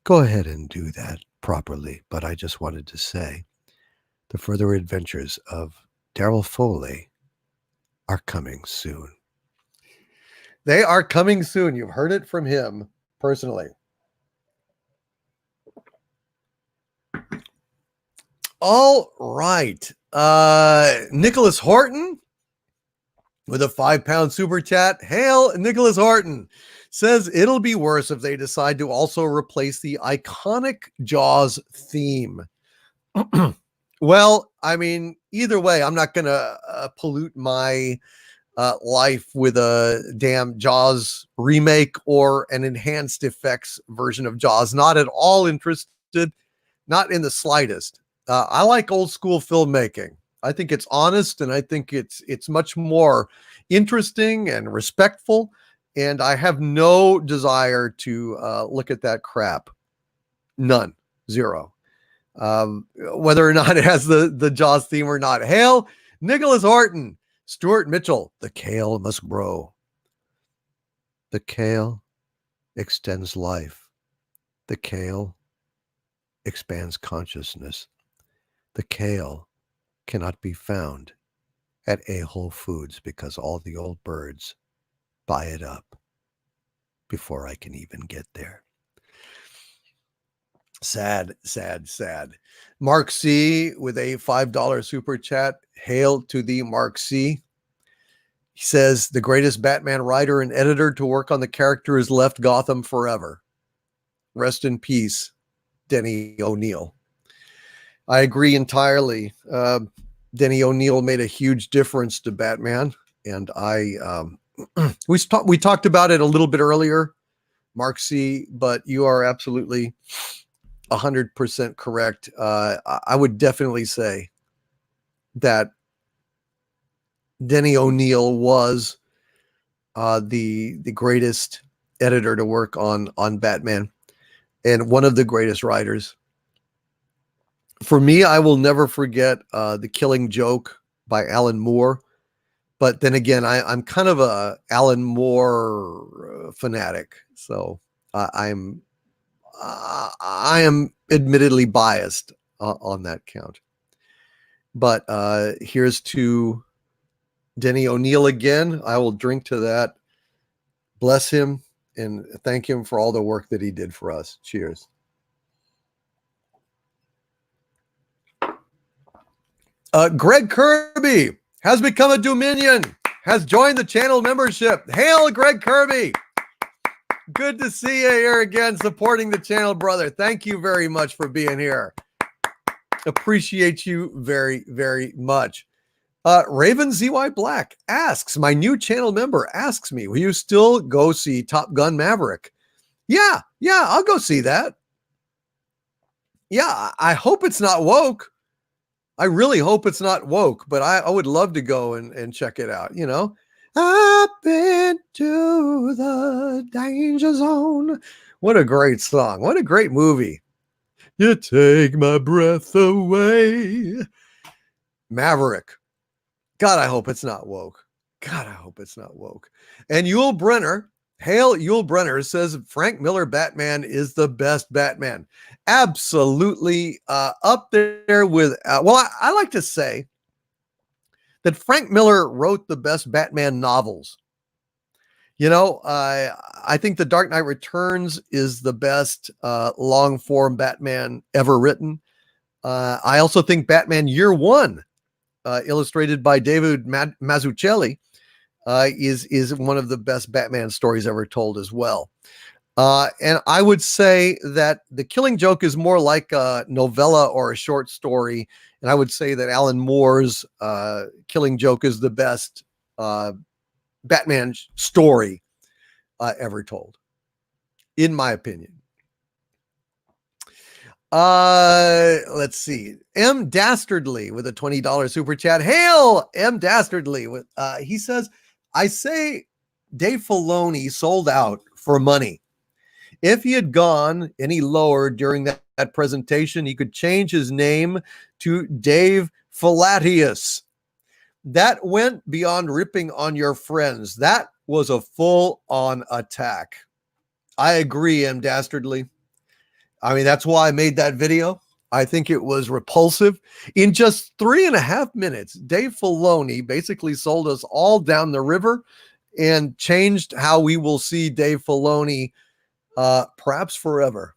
go ahead and do that properly, but I just wanted to say the further adventures of Daryl Foley are coming soon. They are coming soon. You've heard it from him personally. All right. Nicholas Horton with a £5 super chat. Hail, Nicholas Horton. Says it'll be worse if they decide to also replace the iconic Jaws theme. Well, I mean, either way, I'm not going to pollute my life with a damn Jaws remake or an enhanced effects version of Jaws. Not at all interested, not in the slightest. I like old school filmmaking. I think it's honest, and I think it's much more interesting and respectful. And I have no desire to look at that crap. None. Zero. Whether or not it has the Jaws theme or not. Hail, Nicholas Horton, Stuart Mitchell, the kale must grow. The kale extends life. The kale expands consciousness. The kale cannot be found at a Whole Foods because all the old birds buy it up before I can even get there. Sad, sad, sad. Mark C with a $5 super chat. Hail to the Mark C. He says the greatest Batman writer and editor to work on the character has left Gotham forever. Rest in peace, Denny O'Neil. I agree entirely. Denny O'Neil made a huge difference to Batman, and we talked about it a little bit earlier, Mark C, but you are absolutely 100% correct. I would definitely say that Denny O'Neil was the greatest editor to work on Batman, and one of the greatest writers. For me, I will never forget The Killing Joke by Alan Moore. But then again, I'm kind of a Alan Moore fanatic, so I am admittedly biased on that count. But here's to Denny O'Neil again. I will drink to that. Bless him and thank him for all the work that he did for us. Cheers. Greg Kirby has become a Dominion, has joined the channel membership. Hail, Greg Kirby. Good to see you here again, supporting the channel, brother. Thank you very much for being here. Appreciate you very, very much. Raven ZY Black asks, my new channel member asks me, will you still go see Top Gun Maverick? Yeah, I'll go see that. Yeah, I hope it's not woke. I really hope it's not woke, but I would love to go and check it out. You know, I've been to the danger zone. What a great song. What a great movie. You take my breath away. Maverick. God, I hope it's not woke. God, I hope it's not woke. And Yul Brenner, hail Yul Brenner, says Frank Miller Batman is the best Batman. Absolutely up there with, I like to say that Frank Miller wrote the best Batman novels. You know, I think The Dark Knight Returns is the best long form Batman ever written. I also think Batman Year One, illustrated by David Mazzucchelli, is one of the best Batman stories ever told as well. And I would say that The Killing Joke is more like a novella or a short story. And I would say that Alan Moore's Killing Joke is the best Batman story ever told, in my opinion. Let's see. M Dastardly with a $20 super chat. Hail M Dastardly with he says, I say Dave Filoni sold out for money. If he had gone any lower during that presentation, he could change his name to Dave Filatius. That went beyond ripping on your friends. That was a full-on attack. I agree, M Dastardly. I mean, that's why I made that video. I think it was repulsive. In just 3.5 minutes, Dave Filoni basically sold us all down the river and changed how we will see Dave Filoni perhaps forever.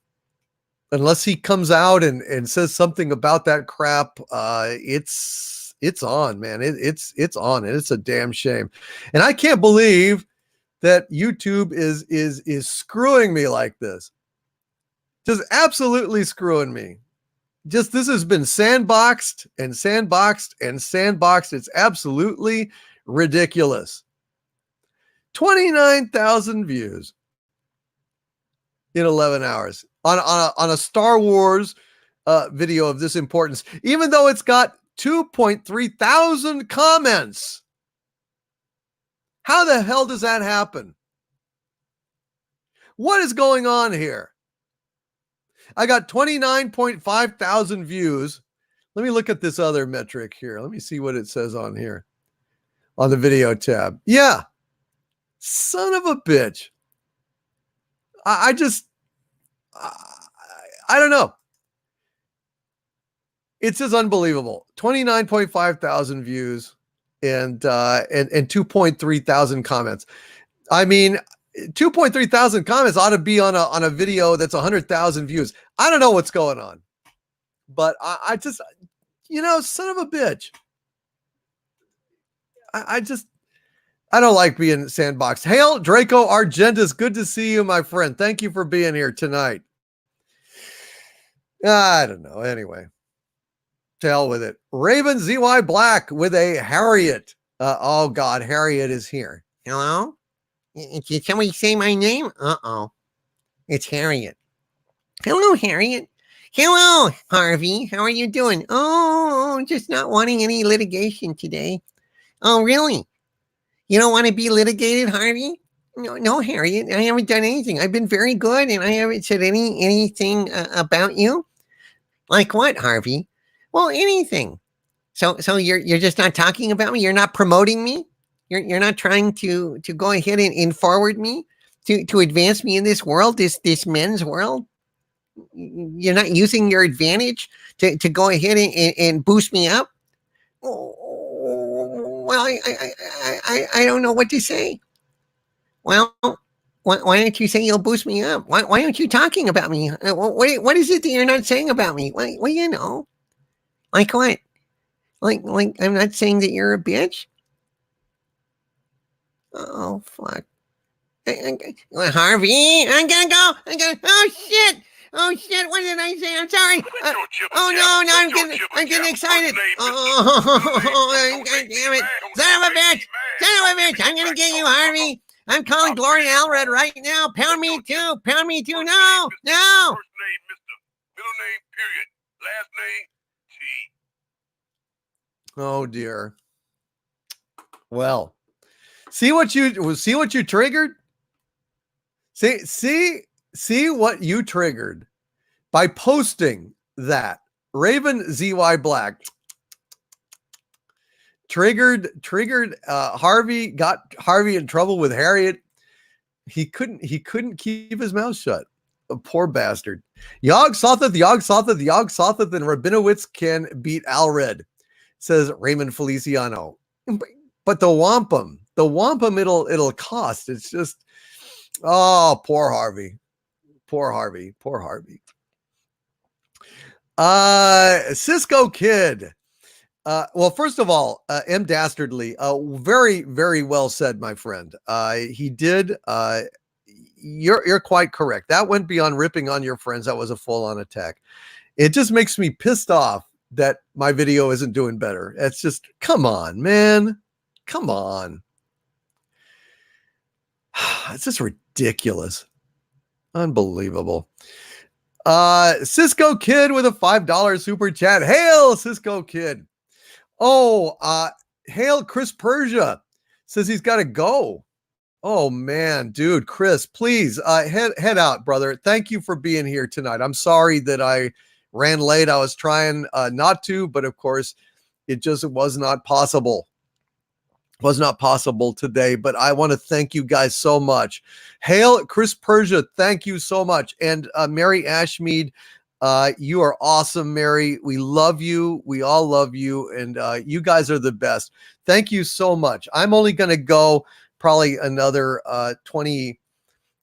Unless he comes out and says something about that crap, it's on, man. It's on, and it's a damn shame. And I can't believe that YouTube is screwing me like this. Just absolutely screwing me. Just this has been sandboxed and sandboxed and sandboxed. It's absolutely ridiculous. 29,000 views in 11 hours on a Star Wars video of this importance, even though it's got 2.3 thousand comments. How the hell does that happen? What is going on here? I got 29.5 thousand views. Let me look at this other metric here. Let me see what it says on here on the video tab. Yeah. Son of a bitch. I don't know. It's just unbelievable. 29.5 thousand views and 2.3 thousand comments. I mean, 2.3 thousand comments ought to be on a video that's 100,000 views. I don't know what's going on, but I just, son of a bitch. I don't like being sandboxed. Hail Draco Argentus. Good to see you, my friend. Thank you for being here tonight. I don't know. Anyway, to hell with it. Raven ZY Black with a Harriet. Oh God, Harriet is here. Hello? Did somebody say my name? Uh-oh. It's Harriet. Hello, Harriet. Hello, Harvey. How are you doing? Oh, just not wanting any litigation today. Oh, really? You don't want to be litigated, Harvey? No, Harriet. I haven't done anything. I've been very good, and I haven't said anything about you. Like what, Harvey? Well, anything. So you're just not talking about me? You're not promoting me? You're not trying to go ahead and forward me to advance me in this world, this men's world? You're not using your advantage to go ahead and boost me up? Well, I don't know what to say. Well, why don't you say you'll boost me up? Why aren't you talking about me? What is it that you're not saying about me? Well, like what? Like I'm not saying that you're a bitch? Oh, fuck. Harvey, I'm gonna go. Oh, shit. What did I say? I'm sorry. No, I'm getting excited. Oh, God damn it. Son of a bitch. I'm gonna get you, Harvey. I'm calling Gloria Allred right now. Pound me too. No. First name, Mr. Middle name, period. Last name, T. Oh dear. Well, see what you triggered? See what you triggered by posting that. Raven ZY Black triggered Harvey, got Harvey in trouble with Harriet. He couldn't keep his mouth shut. A poor bastard. Yog Sotheth, and Rabinowitz can beat Alred, says Raymond Feliciano. But the wampum it'll cost. It's just, oh, poor Harvey. Cisco Kid. Well, first of all, M Dastardly, very, very well said, my friend. He did. You're quite correct. That went beyond ripping on your friends. That was a full-on attack. It just makes me pissed off that my video isn't doing better. It's just, come on, man. Come on. It's just ridiculous. Unbelievable. Cisco Kid with a $5 super chat. Hail, Cisco Kid. Oh, hail, Chris Persia says he's got to go. Oh man, dude, Chris, please head out, brother. Thank you for being here tonight. I'm sorry that I ran late. I was trying not to, but of course, it was not possible. Was not possible today, but I want to thank you guys so much. Hail, Chris Persia, thank you so much. And Mary Ashmead, you are awesome, Mary. We love you. We all love you. And you guys are the best. Thank you so much. I'm only going to go probably another 20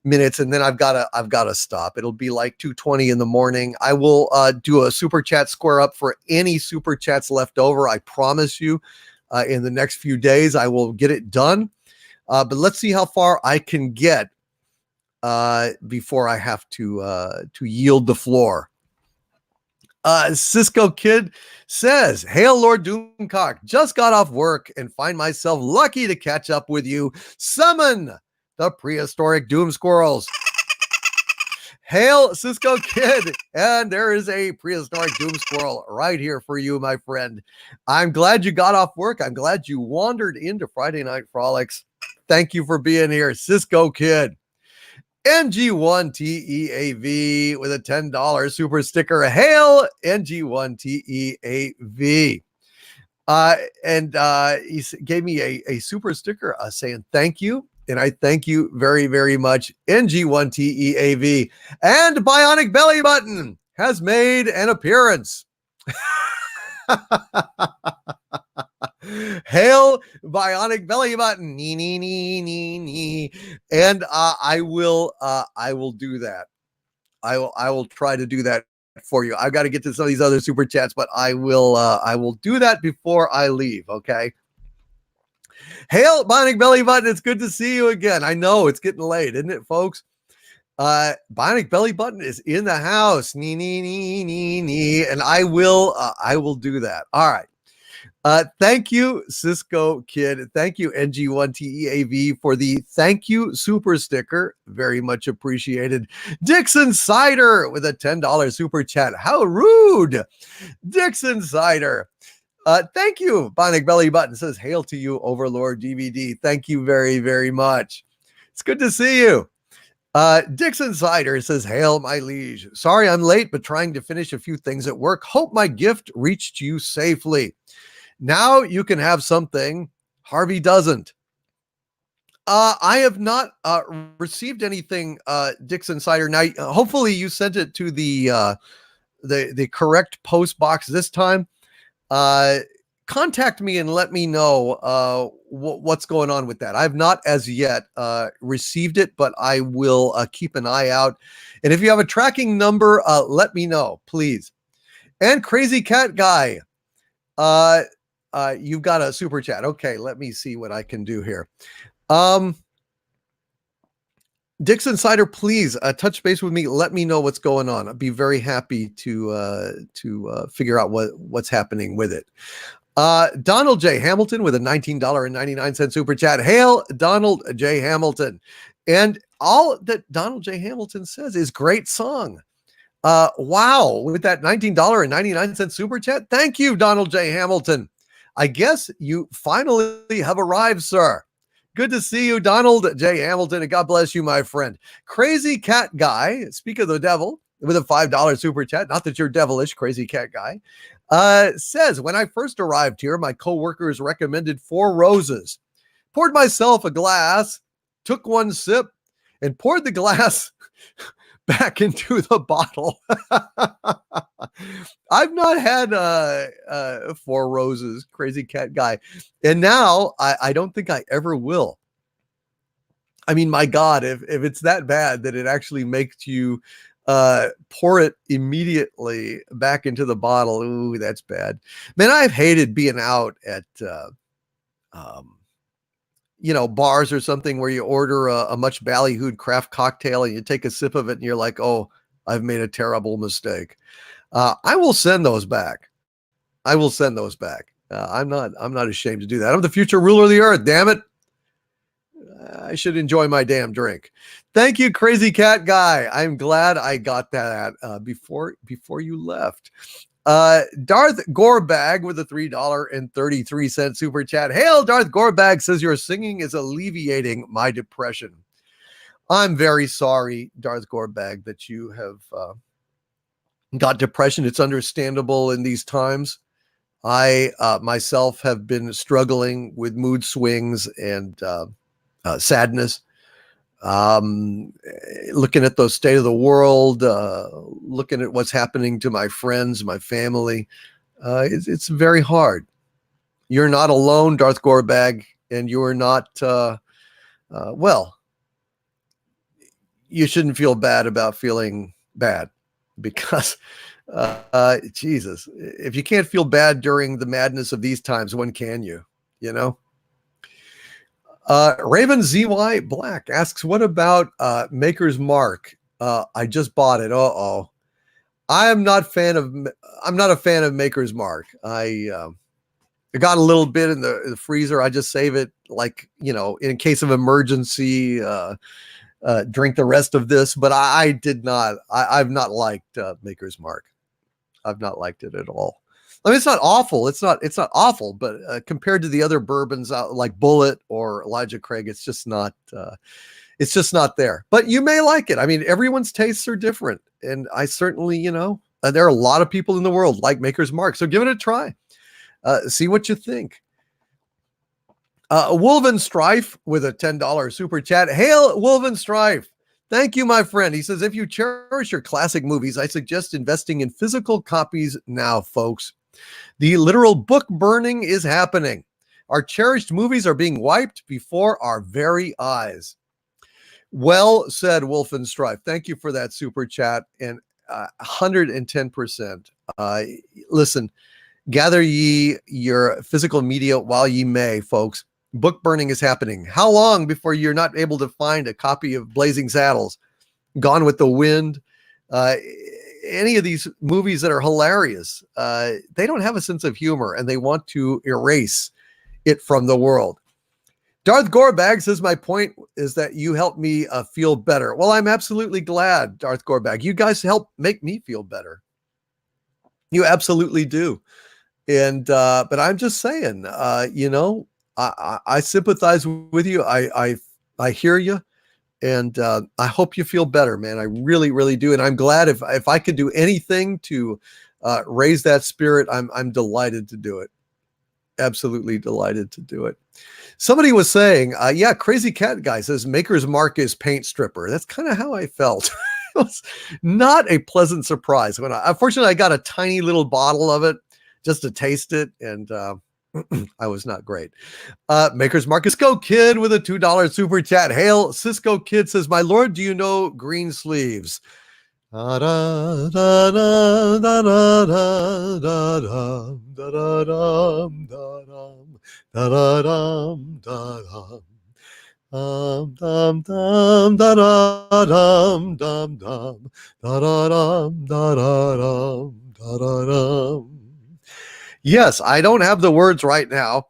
minutes, and then I've got to stop. It'll be like 2:20 in the morning. I will do a super chat square up for any super chats left over. I promise you. In the next few days, I will get it done. But let's see how far I can get before I have to yield the floor. Cisco Kid says, "Hail, Lord Doomcock. Just got off work and find myself lucky to catch up with you. Summon the prehistoric Doom Squirrels." Hail, Cisco Kid. And there is a prehistoric Doom Squirrel right here for you, my friend. I'm glad you got off work. I'm glad you wandered into Friday Night Frolics. Thank you for being here, Cisco Kid. NG1TEAV with a $10 super sticker. Hail, NG1TEAV. And he gave me a super sticker saying thank you. And I thank you very, very much, NG1TEAV. And Bionic Belly Button has made an appearance. Hail, Bionic Belly Button. Nee, nee, nee, nee, nee. And I will do that. I will try to do that for you. I've got to get to some of these other super chats, but I will do that before I leave. Okay. Hail, Bionic Belly Button. It's good to see you again. I know it's getting late, isn't it, folks? Bionic Belly Button is in the house. Nee, nee, nee, nee, nee. And I will do that. All right. Thank you, Cisco Kid. Thank you, NG1TEAV, for the thank you super sticker. Very much appreciated. Dixon Cider with a $10 super chat. How rude. Dixon Cider. Thank you, Bionic Belly Button. Says, hail to you, Overlord DVD. Thank you very, very much. It's good to see you. Dixon Cider says, hail, my liege. Sorry I'm late, but trying to finish a few things at work. Hope my gift reached you safely. Now you can have something Harvey doesn't. I have not received anything, Dixon Cider. Now, hopefully you sent it to the correct post box this time. Contact me and let me know what's going on with that. I've not as yet received it, but I will keep an eye out. And if you have a tracking number, let me know, please. And Crazy Cat Guy, you've got a super chat. Okay, let me see what I can do here. Dixon Cider, please touch base with me. Let me know what's going on. I'd be very happy to figure out what's happening with it. Donald J. Hamilton with a $19.99 super chat. Hail, Donald J. Hamilton. And all that Donald J. Hamilton says is great song. Wow, with that $19.99 super chat. Thank you, Donald J. Hamilton. I guess you finally have arrived, sir. Good to see you, Donald J. Hamilton, and God bless you, my friend. Crazy Cat Guy, speak of the devil, with a $5 super chat. Not that you're devilish, Crazy Cat Guy. Says, when I first arrived here, my coworkers recommended 4 roses. Poured myself a glass, took one sip, and poured the glass back into the bottle. I've not had 4 roses, Crazy Cat Guy. And now I don't think I ever will. I mean, my God, if it's that bad that it actually makes you pour it immediately back into the bottle. Ooh, that's bad. Man, I've hated being out at bars or something where you order a much ballyhooed craft cocktail and you take a sip of it and you're like, oh, I've made a terrible mistake. I will send those back. I'm not ashamed to do that. I'm the future ruler of the earth. Damn it. I should enjoy my damn drink. Thank you, Crazy Cat Guy. I'm glad I got that before you left. Darth Gorebag with a $3.33 super chat. Hail, Darth Gorebag says your singing is alleviating my depression. I'm very sorry, Darth Gorebag, that you have got depression. It's understandable in these times. I myself have been struggling with mood swings and sadness. Looking at the state of the world, looking at what's happening to my friends, my family, it's very hard. You're not alone, Darth Gorebag, and you're not, well, you shouldn't feel bad about feeling bad because, Jesus, if you can't feel bad during the madness of these times, when can you, you know? Raven ZY Black asks, what about Maker's Mark? I just bought it. I'm not a fan of Maker's Mark. I got a little bit in the freezer. I just save it, like, you know, in case of emergency, drink the rest of this, but I've not liked Maker's Mark. I've not liked it at all. I mean, it's not awful. It's not awful, but compared to the other bourbons like Bullet or Elijah Craig, it's just not there. But you may like it. I mean, everyone's tastes are different. And I certainly, you know, there are a lot of people in the world like Maker's Mark. So give it a try. See what you think. Wolven Strife with a $10 super chat. Hail, Wolven Strife. Thank you, my friend. He says, if you cherish your classic movies, I suggest investing in physical copies now, folks. The literal book burning is happening. Our cherished movies are being wiped before our very eyes. Well said, Wolfen Strife. Thank you for that super chat. And 110%. Listen, gather ye your physical media while ye may, folks. Book burning is happening. How long before you're not able to find a copy of Blazing Saddles, Gone with the Wind, any of these movies that are hilarious? They don't have a sense of humor and they want to erase it from the world. Darth Gorebag says, my point is that you help me feel better. Well, I'm absolutely glad, Darth Gorebag. You guys help make me feel better. You absolutely do. And, but I'm just saying, you know, I sympathize with you. I hear you, and I hope you feel better, man. I really, really do. And I'm glad if I could do anything to raise that spirit, I'm delighted to do it. Absolutely delighted to do it. Somebody was saying, yeah, Crazy Cat Guy says Maker's Mark is paint stripper. That's kind of how I felt. It was not a pleasant surprise when unfortunately I got a tiny little bottle of it just to taste it, and I was not great. Maker's Mark Cisco Kid with a $2 super chat. Hail, Cisco Kid says, my lord, do you know Green Sleeves? Yes, I don't have the words right now,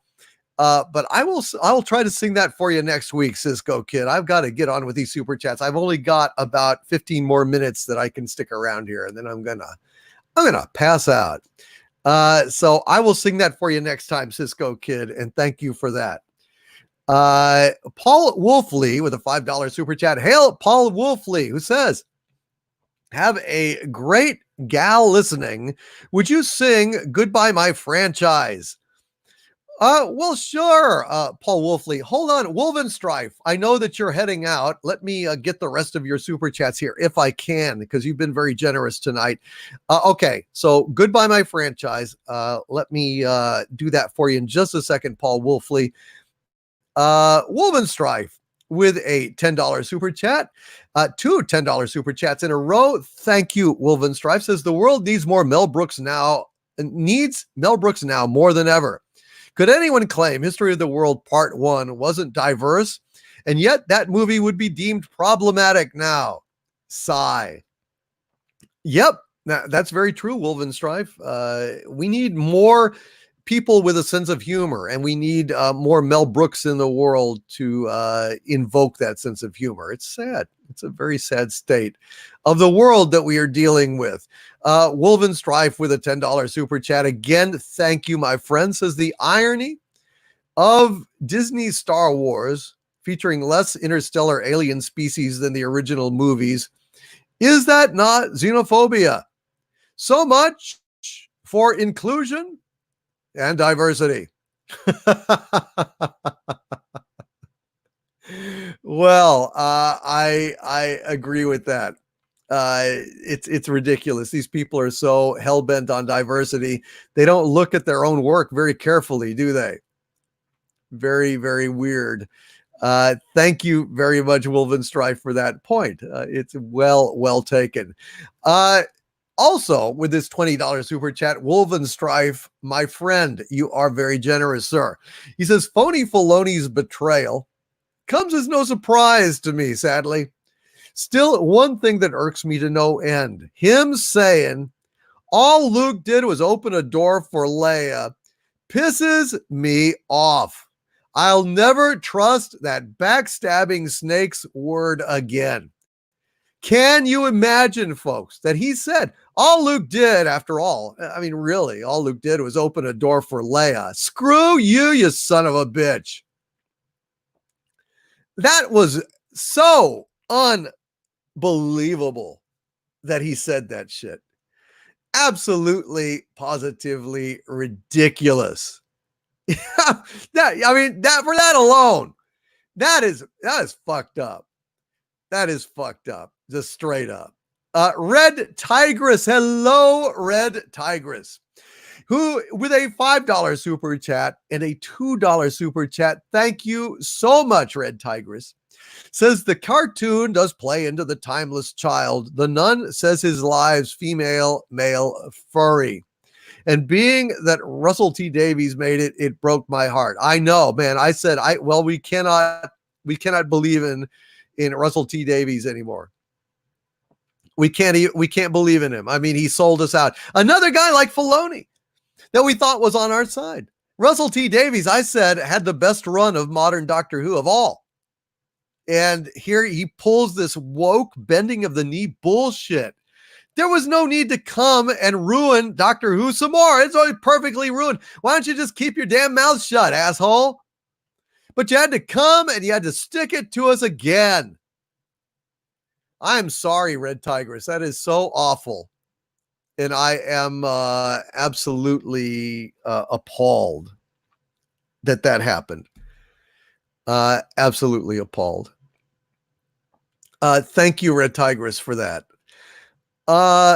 but I'll try to sing that for you next week, Cisco Kid. I've got to get on with these super chats. I've only got about 15 more minutes that I can stick around here, and then I'm gonna pass out. So I will sing that for you next time, Cisco Kid, and thank you for that. Paul Wolfley with a $5 super chat. Hail, Paul Wolfley, who says, have a great gal listening. Would you sing Goodbye My Franchise? Well, sure, Paul Wolfley. Hold on, Wolven Strife. I know that you're heading out. Let me get the rest of your super chats here if I can, because you've been very generous tonight. Okay, so Goodbye My Franchise. Let me do that for you in just a second, Paul Wolfley. Wolven Strife with a $10 super chat. Two $10 super chats in a row. Thank you, Wolven Strife. Says the world needs Mel Brooks now more than ever. Could anyone claim History of the World Part 1 wasn't diverse? And yet that movie would be deemed problematic now. Sigh. Yep, that's very true, Wolven Strife. We need more people with a sense of humor, and we need more Mel Brooks in the world to invoke that sense of humor. It's sad. It's a very sad state of the world that we are dealing with. Wolven Strife with a $10 super chat. Again, thank you, my friend. Says the irony of Disney's Star Wars featuring less interstellar alien species than the original movies. Is that not xenophobia? So much for inclusion and diversity. Well, I agree with that. It's ridiculous. These people are so hell-bent on diversity. They don't look at their own work very carefully, do they? Very, very weird. Thank you very much, Wolven Strife, for that point. It's well taken. Also, with this $20 super chat, Wolven Strife, my friend, you are very generous, sir. He says, phony Filoni's betrayal comes as no surprise to me, sadly. Still, one thing that irks me to no end, him saying all Luke did was open a door for Leia, pisses me off. I'll never trust that backstabbing snake's word again. Can you imagine, folks, that he said all Luke did, after all, I mean, really, all Luke did was open a door for Leia. Screw you, you son of a bitch. That was so unbelievable that he said that shit. Absolutely, positively ridiculous. That for that alone, that is fucked up. That is fucked up. Just straight up. Red Tigress. Hello, Red Tigress. Who, with a $5 super chat and a $2 super chat, thank you so much, Red Tigress, says the cartoon does play into the timeless child. The nun says his lives female, male, furry. And being that Russell T. Davies made it, it broke my heart. I know, man. I said, we cannot believe in Russell T. Davies anymore. We can't believe in him. I mean, he sold us out. Another guy like Filoni that we thought was on our side. Russell T. Davies, I said, had the best run of modern Doctor Who of all. And here he pulls this woke bending of the knee bullshit. There was no need to come and ruin Doctor Who some more. It's already perfectly ruined. Why don't you just keep your damn mouth shut, asshole? But you had to come and you had to stick it to us again. I'm sorry, Red Tigress. That is so awful. And I am absolutely appalled that happened. Absolutely appalled. Thank you, Red Tigress, for that.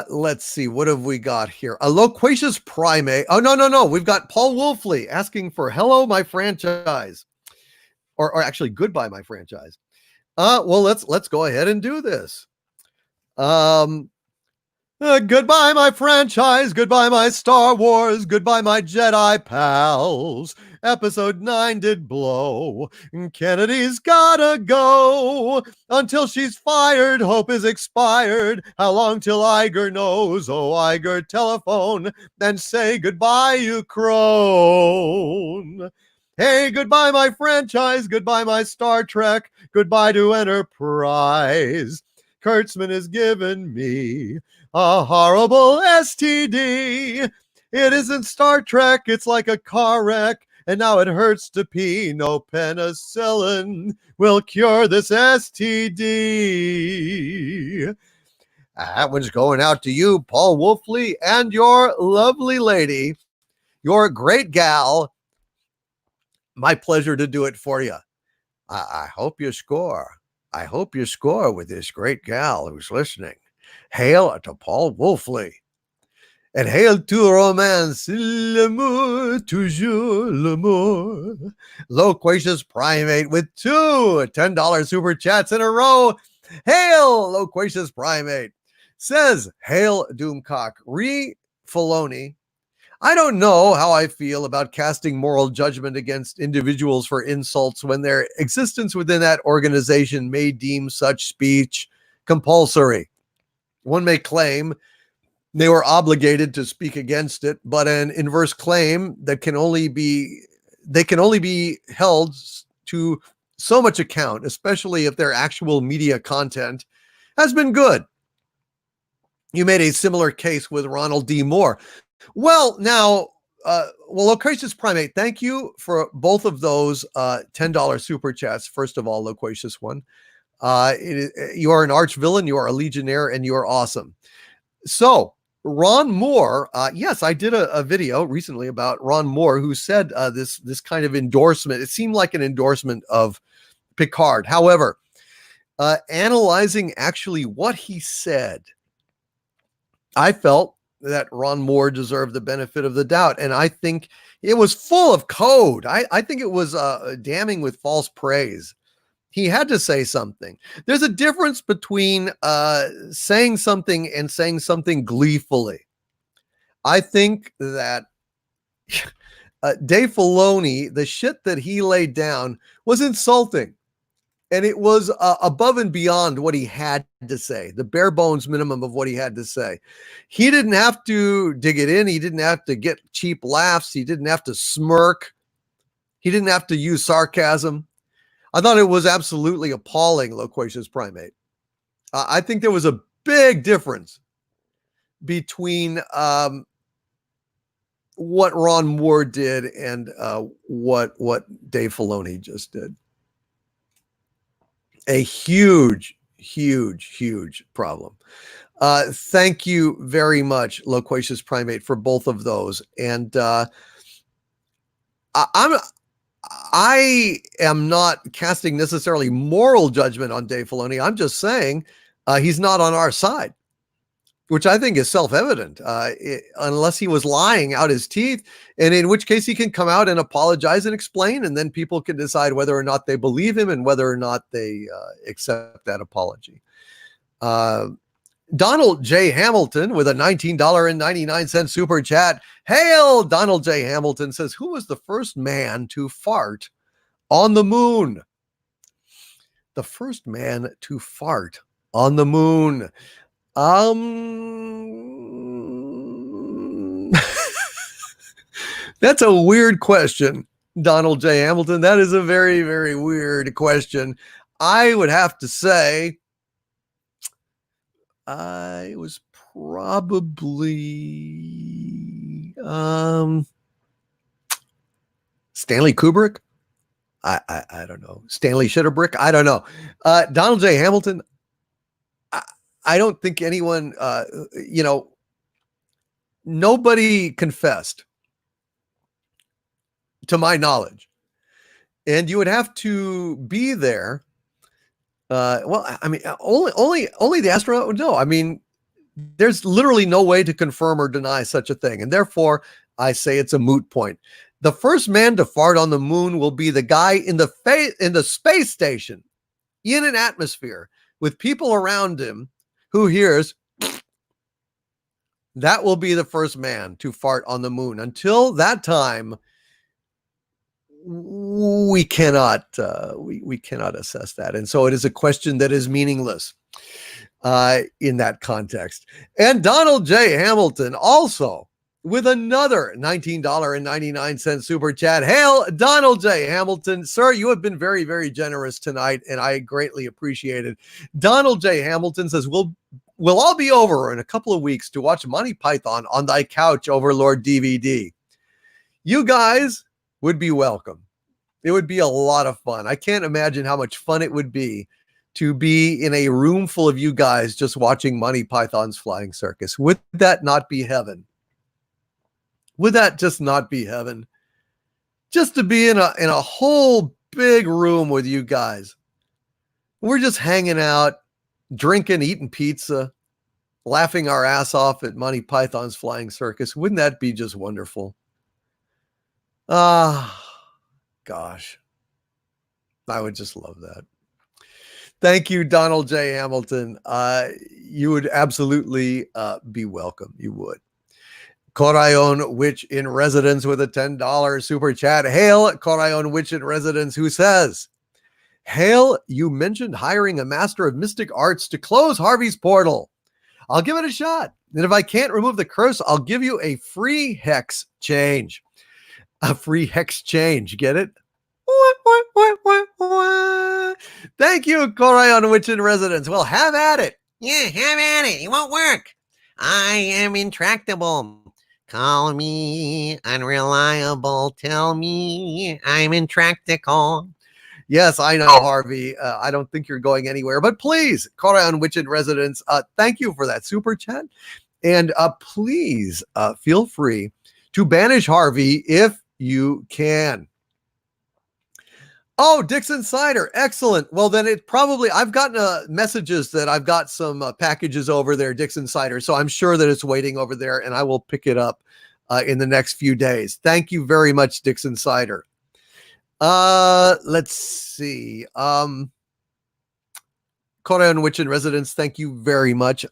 Let's see. What have we got here? A loquacious primate. Oh, no. We've got Paul Wolfley asking for hello, my franchise. Or actually, goodbye, my franchise. Well, let's go ahead and do this. Goodbye, my franchise. Goodbye, my Star Wars. Goodbye, my Jedi pals. Episode 9 did blow. Kennedy's gotta go. Until she's fired, hope is expired. How long till Iger knows? Oh, Iger, telephone and say goodbye, you crone. Hey, goodbye, my franchise. Goodbye, my Star Trek. Goodbye to Enterprise. Kurtzman has given me a horrible STD. It isn't Star Trek, it's like a car wreck, and now it hurts to pee. No penicillin will cure this STD. That one's going out to you, Paul Wolfley, and your lovely lady, your great gal. My pleasure to do it for you. I hope you score. I hope you score with this great gal who's listening. Hail to Paul Wolfley. And hail to romance, l'amour, toujours l'amour. Loquacious Primate with 2 $10 super chats in a row. Hail, Loquacious Primate. Says, hail, Doomcock. Filoni. I don't know how I feel about casting moral judgment against individuals for insults when their existence within that organization may deem such speech compulsory. One may claim they were obligated to speak against it, but an inverse claim that can only be held to so much account, especially if their actual media content has been good. You made a similar case with Ronald D. Moore. Well, now, Loquacious Primate, thank you for both of those $10 super chats. First of all, Loquacious one, you are an arch villain, you are a legionnaire, and you are awesome. So, Ron Moore, yes, I did a video recently about Ron Moore, who said this kind of endorsement. It seemed like an endorsement of Picard. However, analyzing actually what he said, I felt that Ron Moore deserved the benefit of the doubt. And I think it was full of code. I think it was damning with false praise. He had to say something. There's a difference between saying something and saying something gleefully. I think that Dave Filoni, the shit that he laid down was insulting. And it was above and beyond what he had to say, the bare bones minimum of what he had to say. He didn't have to dig it in. He didn't have to get cheap laughs. He didn't have to smirk. He didn't have to use sarcasm. I thought it was absolutely appalling, Loquacious Primate. I think there was a big difference between what Ron Moore did and what Dave Filoni just did. A huge problem. Thank you very much, Loquacious Primate, for both of those. And I am not casting necessarily moral judgment on Dave Filoni. I'm just saying he's not on our side, which I think is self-evident, unless he was lying out his teeth, and in which case he can come out and apologize and explain, and then people can decide whether or not they believe him and whether or not they accept that apology. Donald J. Hamilton with a $19.99 super chat. Hail! Donald J. Hamilton says, who was the first man to fart on the moon? The first man to fart on the moon. That's a weird question, Donald J. Hamilton. That is a very, very weird question. I would have to say it was probably Stanley Kubrick. I don't know. Stanley Shitterbrick. I don't know. Donald J. Hamilton. I don't think anyone, nobody confessed, to my knowledge. And you would have to be there. Well, I mean, only the astronaut would know. I mean, there's literally no way to confirm or deny such a thing. And therefore, I say it's a moot point. The first man to fart on the moon will be the guy in the space station, in an atmosphere, with people around him who hears. That will be the first man to fart on the moon. Until that time, we cannot assess that, and so it is a question that is meaningless in that context. And Donald J. Hamilton also with another $19.99 super chat. Hail, Donald J. Hamilton. Sir, you have been very, very generous tonight, and I greatly appreciate it. Donald J. Hamilton says, we'll all be over in a couple of weeks to watch Monty Python on thy couch, Overlord DVD. You guys would be welcome. It would be a lot of fun. I can't imagine how much fun it would be to be in a room full of you guys just watching Monty Python's Flying Circus. Would that not be heaven? Would that just not be heaven? Just to be in a whole big room with you guys. We're just hanging out, drinking, eating pizza, laughing our ass off at Monty Python's Flying Circus. Wouldn't that be just wonderful? Gosh. I would just love that. Thank you, Donald J. Hamilton. You would absolutely be welcome. You would. Korayon Witch in Residence with a $10 super chat. Hail, Korayon Witch in Residence, who says, Hail, you mentioned hiring a master of mystic arts to close Harvey's portal. I'll give it a shot. And if I can't remove the curse, I'll give you a free hex change. A free hex change. Get it? Thank you, Corion Witch in Residence. Well, have at it. Yeah, have at it. It won't work. I am intractable. Call me unreliable. Tell me I'm intractable. Yes, I know, Harvey. I don't think you're going anywhere, but please, Corion Witch in Residence, thank you for that super chat. And please feel free to banish Harvey if you can. Oh, Dixon Cider. Excellent. Well, then it probably, I've gotten messages that I've got some packages over there, Dixon Cider. So I'm sure that it's waiting over there and I will pick it up in the next few days. Thank you very much, Dixon Cider. Let's see. Corion Witch in Residence, thank you very much.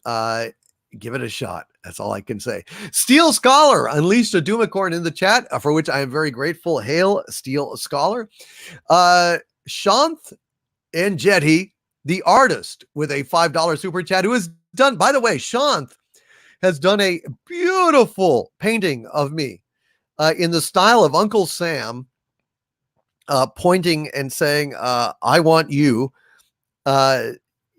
Give it a shot. That's all I can say. Steel Scholar unleashed a Doomicorn in the chat, for which I am very grateful. Hail, Steel Scholar. Shanth and Jetty, the artist, with a $5 super chat, who has done, by the way, Shanth has done a beautiful painting of me in the style of Uncle Sam, pointing and saying, I want you.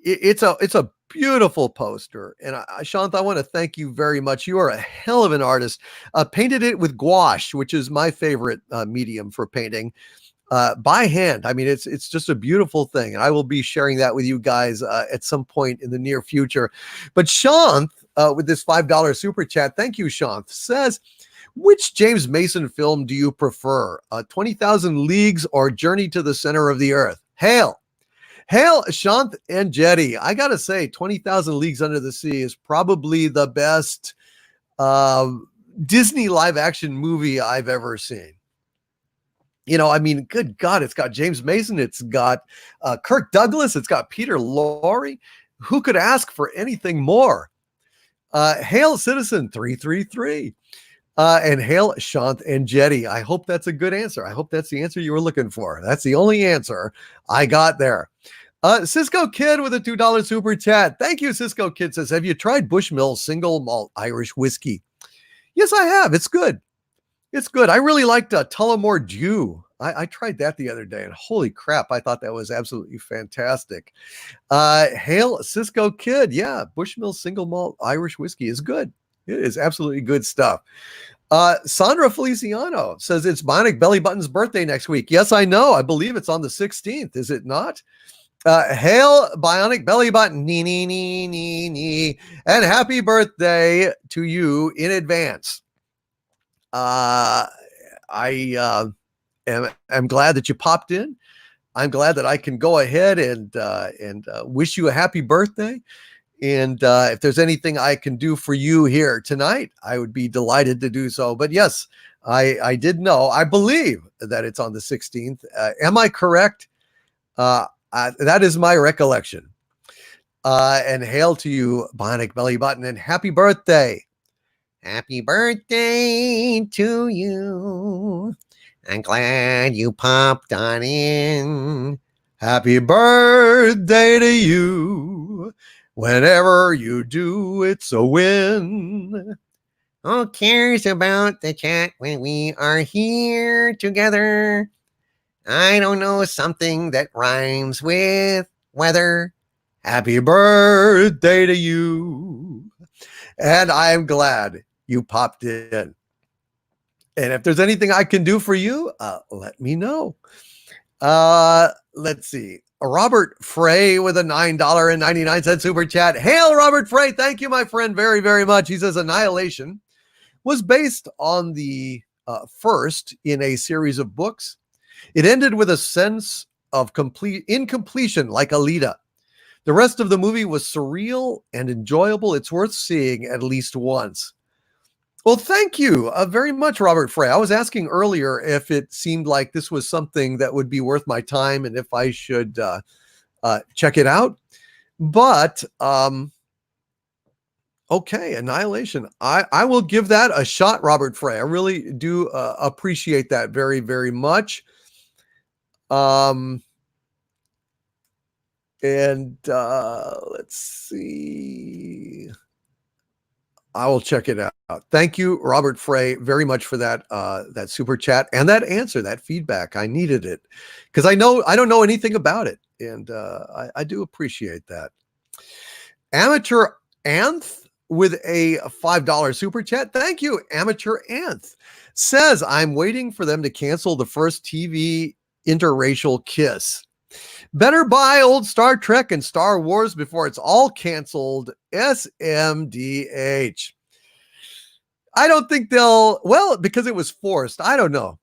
It's a beautiful poster. And Shanth, I want to thank you very much. You are a hell of an artist. Painted it with gouache, which is my favorite medium for painting, by hand. I mean, it's just a beautiful thing. And I will be sharing that with you guys at some point in the near future. But Shanth, with this $5 super chat, thank you, Shanth, says, which James Mason film do you prefer? 20,000 Leagues or Journey to the Center of the Earth? Hail, Shanth and Jetty. I got to say, 20,000 Leagues Under the Sea is probably the best Disney live action movie I've ever seen. You know, I mean, good God, it's got James Mason. It's got Kirk Douglas. It's got Peter Lorre. Who could ask for anything more? Hail Citizen 333. And hail Shanth and Jetty. I hope that's a good answer. I hope that's the answer you were looking for. That's the only answer I got there. Cisco Kid with a $2 super chat. Thank you, Cisco Kid says, have you tried Bushmills single malt Irish whiskey? Yes, I have. It's good. It's good. I really liked Tullamore Dew. I tried that the other day, and holy crap, I thought that was absolutely fantastic. Hail Cisco Kid. Yeah, Bushmills single malt Irish whiskey is good. It is absolutely good stuff. Sandra Feliciano says it's Bionic Belly Button's birthday next week. Yes, I know. I believe it's on the 16th. Is it not? Hail Bionic Belly Button. Nee, nee, nee, nee, nee. And happy birthday to you in advance. I am glad that you popped in. I'm glad that I can go ahead and wish you a happy birthday. And if there's anything I can do for you here tonight, I would be delighted to do so. But yes, I did know. I believe that it's on the 16th. Am I correct? That is my recollection. And hail to you, Bionic Belly Button, and happy birthday. Happy birthday to you. I'm glad you popped on in. Happy birthday to you. Whenever you do, it's a win. Who cares about the chat when we are here together? I don't know, something that rhymes with weather. Happy birthday to you. And I am glad you popped in. And if there's anything I can do for you, let me know. Let's see. Robert Frey with a $9.99 super chat. Hail, Robert Frey. Thank you, my friend, very, very much. He says Annihilation was based on the first in a series of books. It ended with a sense of incompletion, like Alita. The rest of the movie was surreal and enjoyable. It's worth seeing at least once. Well, thank you very much, Robert Frey. I was asking earlier if it seemed like this was something that would be worth my time and if I should check it out. But, okay, Annihilation. I will give that a shot, Robert Frey. I really do appreciate that very, very much. And let's see. I will check it out. Thank you, Robert Frey, very much for that that super chat and that answer, that feedback. I needed it because I don't know anything about it, and I do appreciate that. Amateur Anth with a $5 super chat. Thank you, Amateur Anth. Says, I'm waiting for them to cancel the first TV interracial kiss. Better buy old Star Trek and Star Wars before it's all canceled. SMDH. I don't think they'll, well, because it was forced. I don't know.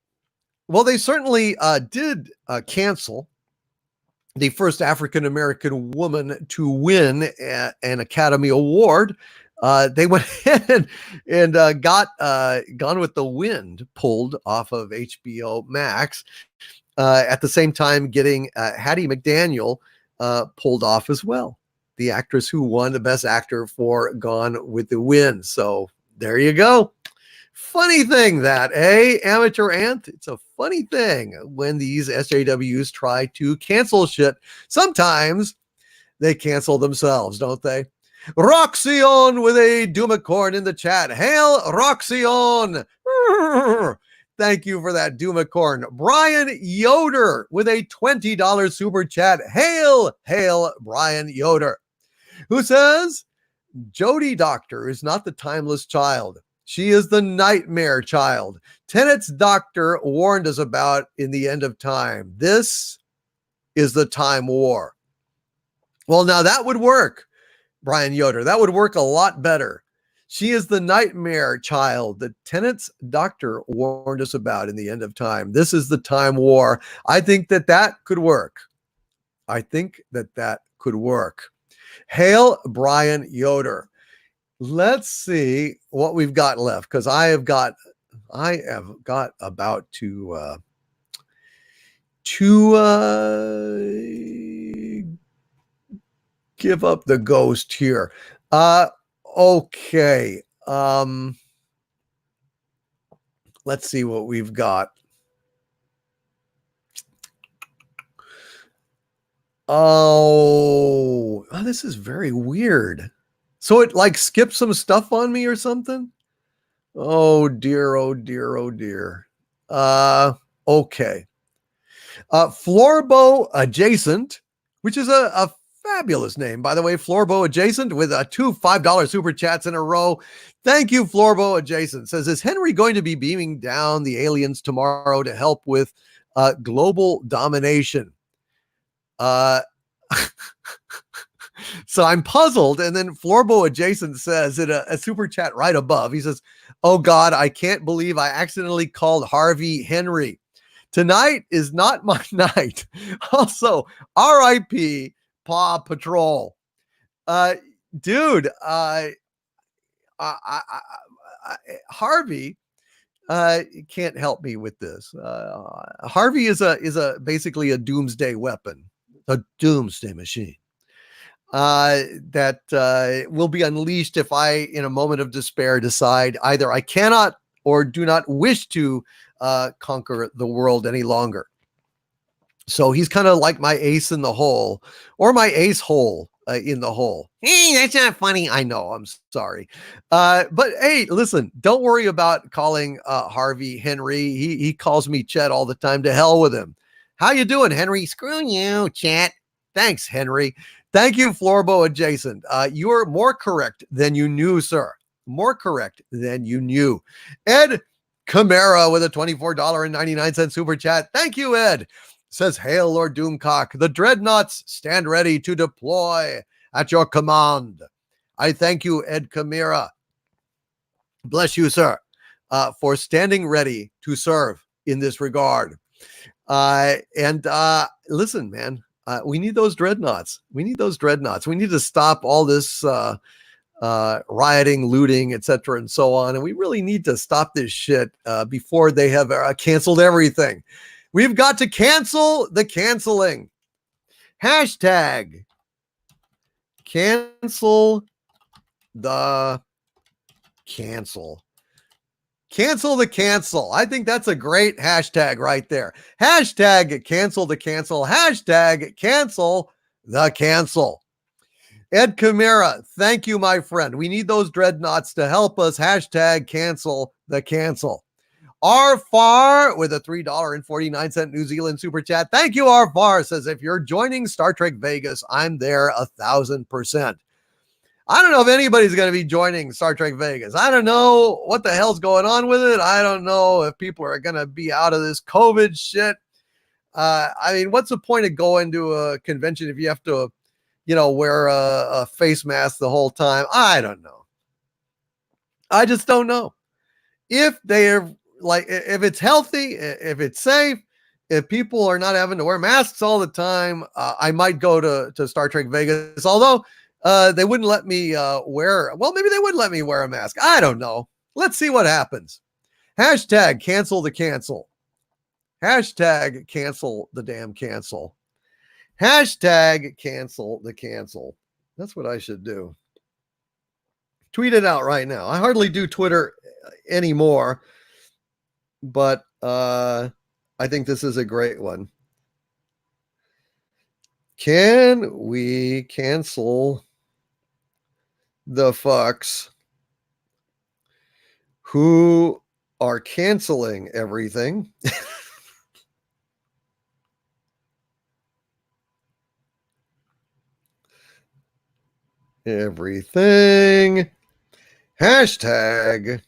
Well, they certainly did cancel the first African-American woman to win an Academy Award. They went ahead and got Gone with the Wind pulled off of HBO Max. At the same time, getting Hattie McDaniel pulled off as well, the actress who won the Best Actor for Gone with the Wind. So there you go. Funny thing that, Amateur Ant? It's a funny thing when these SJWs try to cancel shit. Sometimes they cancel themselves, don't they? Roxyon with a Doomacorn in the chat. Hail Roxyon! Thank you for that, Doomacorn. Brian Yoder with a $20 super chat. Hail, Brian Yoder, who says, Jodie Doctor is not the timeless child. She is the nightmare child. Tenet's doctor warned us about in the end of time. This is the time war. Well, now that would work, Brian Yoder. That would work a lot better. She is the nightmare child that Tenet's doctor warned us about in the end of time. This is the time war. I think that could work. I think that could work. Hail Brian Yoder. Let's see what we've got left, because I have got about to give up the ghost here. Okay. Let's see what we've got. Oh, this is very weird. So it like skipped some stuff on me or something? Oh dear, oh dear, oh dear. Okay. Florbo Adjacent, which is a fabulous name, by the way. Florbo Adjacent with two $5 super chats in a row. Thank you, Florbo Adjacent. Says, is Henry going to be beaming down the aliens tomorrow to help with global domination? So I'm puzzled. And then Florbo Adjacent says in a super chat right above, he says, oh God, I can't believe I accidentally called Harvey Henry. Tonight is not my night. Also, RIP Paw Patrol. Dude, Harvey can't help me with this. Harvey is basically a doomsday weapon, a doomsday machine. That will be unleashed if I, in a moment of despair, decide either I cannot or do not wish to conquer the world any longer. So he's kind of like my ace in the hole, or my ace hole in the hole. Hey, that's not funny. I know. I'm sorry. But hey, listen, don't worry about calling Harvey Henry. He calls me Chet all the time. To hell with him. How you doing, Henry? Screw you, Chet. Thanks, Henry. Thank you, Florbo Adjacent. You're more correct than you knew, sir. More correct than you knew. Ed Camara with a $24.99 super chat. Thank you, Ed. Says, hail, Lord Doomcock. The dreadnoughts stand ready to deploy at your command. I thank you, Ed Camara. Bless you, sir, for standing ready to serve in this regard. And listen, man. We need those dreadnoughts. We need those dreadnoughts. We need to stop all this rioting, looting, etc., and so on. And we really need to stop this shit before they have canceled everything. We've got to cancel the canceling. Hashtag cancel the cancel. Cancel the cancel. I think that's a great hashtag right there. Hashtag cancel the cancel. Hashtag cancel the cancel. Ed Camara, thank you, my friend. We need those dreadnoughts to help us. Hashtag cancel the cancel. R Far with a $3.49 New Zealand super chat. Thank you, R Far. Says, if you're joining Star Trek Vegas, I'm there 1,000%. I don't know if anybody's going to be joining Star Trek Vegas. I don't know what the hell's going on with it. I don't know if people are going to be out of this COVID shit. I mean, what's the point of going to a convention if you have to, wear a face mask the whole time? I don't know. I just don't know. If they're if it's healthy, if it's safe, if people are not having to wear masks all the time, I might go to Star Trek Vegas. Although they wouldn't let me maybe they would let me wear a mask. I don't know. Let's see what happens. Hashtag cancel the cancel. Hashtag cancel the damn cancel. Hashtag cancel the cancel. That's what I should do. Tweet it out right now. I hardly do Twitter anymore, but I think this is a great one. Can we cancel the fucks who are canceling everything? Everything. Hashtag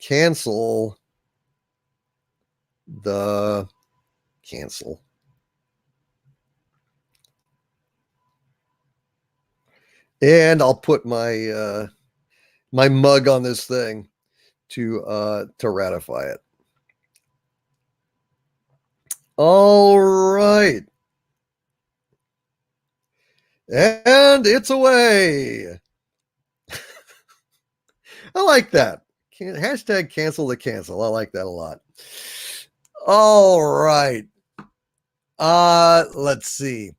cancel the cancel. And I'll put my my mug on this thing to ratify it. All right. And it's away. I like that. Hashtag cancel the cancel. I like that a lot. All right. Let's see.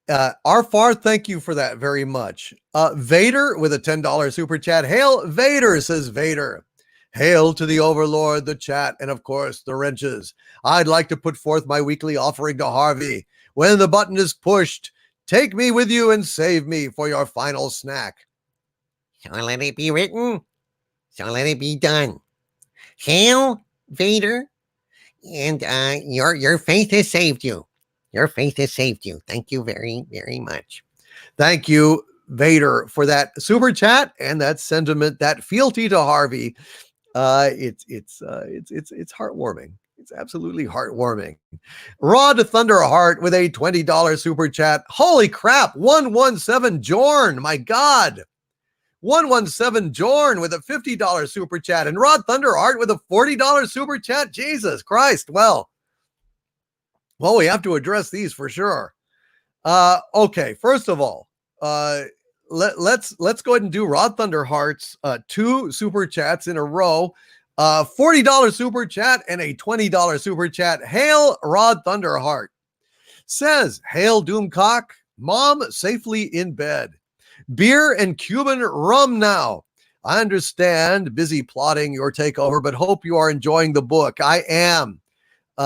Arfar, thank you for that very much. Vader with a $10 super chat. Hail Vader, says Vader. Hail to the Overlord, the chat, and of course the wrenches. I'd like to put forth my weekly offering to Harvey. When the button is pushed, take me with you and save me for your final snack. So let it be written. So let it be done. Hail, Vader, and your faith has saved you. Your faith has saved you. Thank you very, very much. Thank you, Vader, for that super chat and that sentiment, that fealty to Harvey. It's heartwarming. It's absolutely heartwarming. Rod Thunderheart with a $20 super chat. Holy crap! 117 Jorn, my God. 117 Jorn with a $50 super chat, and Rod Thunderheart with a $40 super chat. Jesus Christ! Well, we have to address these for sure. Okay, first of all, let's go ahead and do Rod Thunderheart's 2 super chats in a row. $40 super chat and a $20 super chat. Hail Rod Thunderheart. Says, hail Doomcock. Mom safely in bed. Beer and Cuban rum now. I understand, busy plotting your takeover, but hope you are enjoying the book. I am.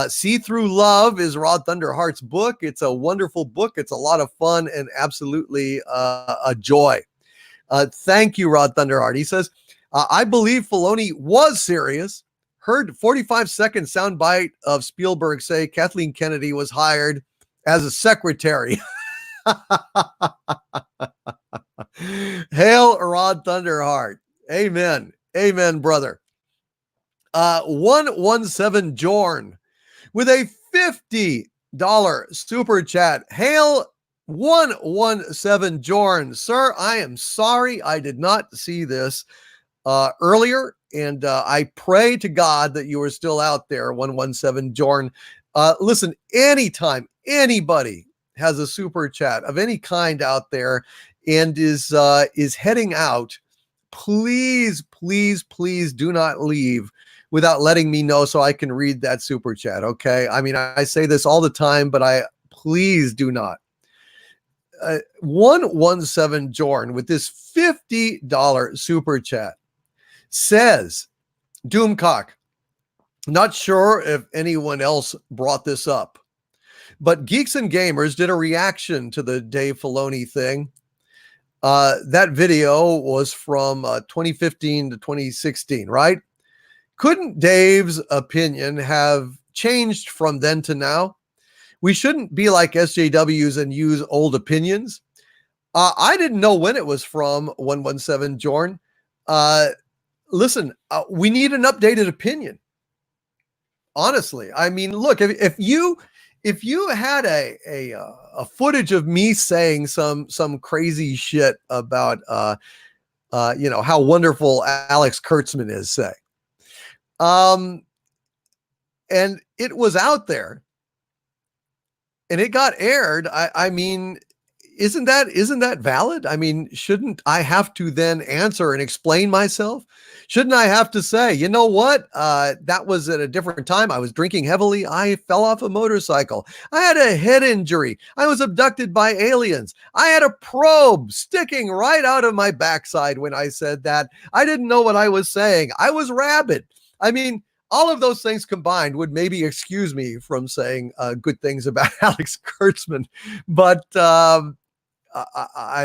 See Through Love is Rod Thunderheart's book. It's a wonderful book. It's a lot of fun and absolutely a joy. Thank you, Rod Thunderheart. He says, I believe Filoni was serious. Heard 45-second soundbite of Spielberg say Kathleen Kennedy was hired as a secretary. Hail Rod Thunderheart. Amen. Amen, brother. 117 Jorn with a $50 super chat. Hail 117 Jorn. Sir, I am sorry I did not see this earlier, and I pray to God that you are still out there, 117 Jorn. Listen, anytime anybody has a super chat of any kind out there and is heading out, please do not leave without letting me know so I can read that super chat. Okay. I mean, I say this all the time, but please do not. 117 Jorn with this $50 super chat says, Doomcock, not sure if anyone else brought this up, But Geeks and Gamers did a reaction to the Dave Filoni thing. That video was from 2015 to 2016, right? Couldn't Dave's opinion have changed from then to now? We shouldn't be like SJWs and use old opinions. I didn't know when it was from 117 Jorn. Listen, we need an updated opinion. Honestly, I mean, look, if you had a footage of me saying some crazy shit about how wonderful Alex Kurtzman is, say, and it was out there and it got aired, I mean, isn't that valid? I mean, shouldn't I have to then answer and explain myself? Shouldn't I have to say, you know what? That was at a different time. I was drinking heavily. I fell off a motorcycle. I had a head injury. I was abducted by aliens. I had a probe sticking right out of my backside when I said that. I didn't know what I was saying. I was rabid. I mean, all of those things combined would maybe excuse me from saying good things about Alex Kurtzman, but I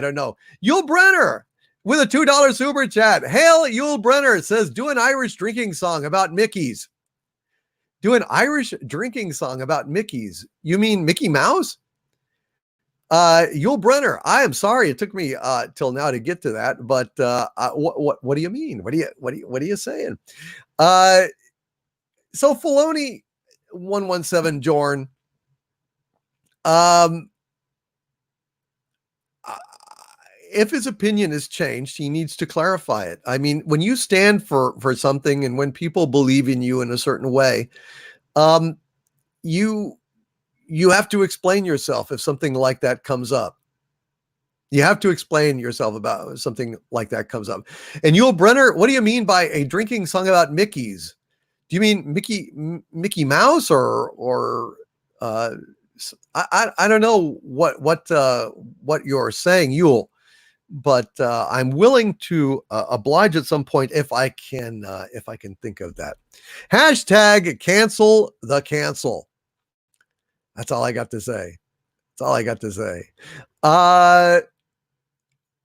don't know. Yul Brenner with a $2 super chat. Hail Yul Brenner says, do an Irish drinking song about Mickey's. Do an Irish drinking song about Mickey's. You mean Mickey Mouse? Yul Brenner, I am sorry it took me till now to get to that, but what do you mean? What are you saying? So Filoni 117 Jorn, if his opinion has changed, he needs to clarify it. I mean, when you stand for something and when people believe in you in a certain way, you have to explain yourself if something like that comes up. You have to explain yourself about something like that comes up. And Yul Brenner, what do you mean by a drinking song about Mickey's? Do you mean Mickey Mouse or I don't know what you're saying, Yul, but I'm willing to oblige at some point if I can think of that. Hashtag cancel the cancel. That's all I got to say.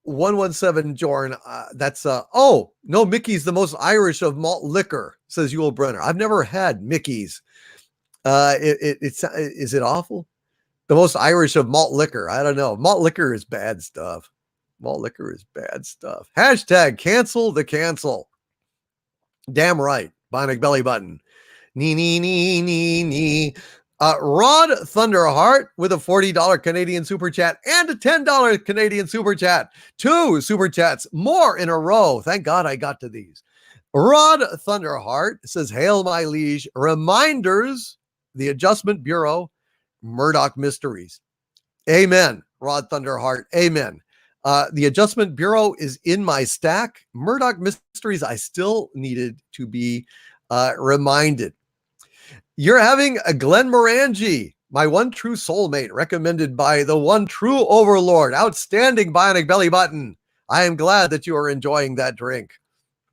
117 Jorn, that's oh no, Mickey's the most Irish of malt liquor, says Yul Brenner. I've never had Mickey's. Is it awful? The most Irish of malt liquor. I don't know. Malt liquor is bad stuff. Hashtag cancel the cancel. Damn right. Bionic belly button. Nee. Rod Thunderheart with a $40 Canadian super chat and a $10 Canadian super chat. 2 super chats, more in a row. Thank God I got to these. Rod Thunderheart says, hail my liege. Reminders, the Adjustment Bureau, Murdoch Mysteries. Amen, Rod Thunderheart. Amen. The Adjustment Bureau is in my stack. Murdoch Mysteries, I still needed to be reminded. You're having a Glenn Morangi, my one true soulmate, recommended by the one true overlord. Outstanding Bionic belly button. I am glad that you are enjoying that drink.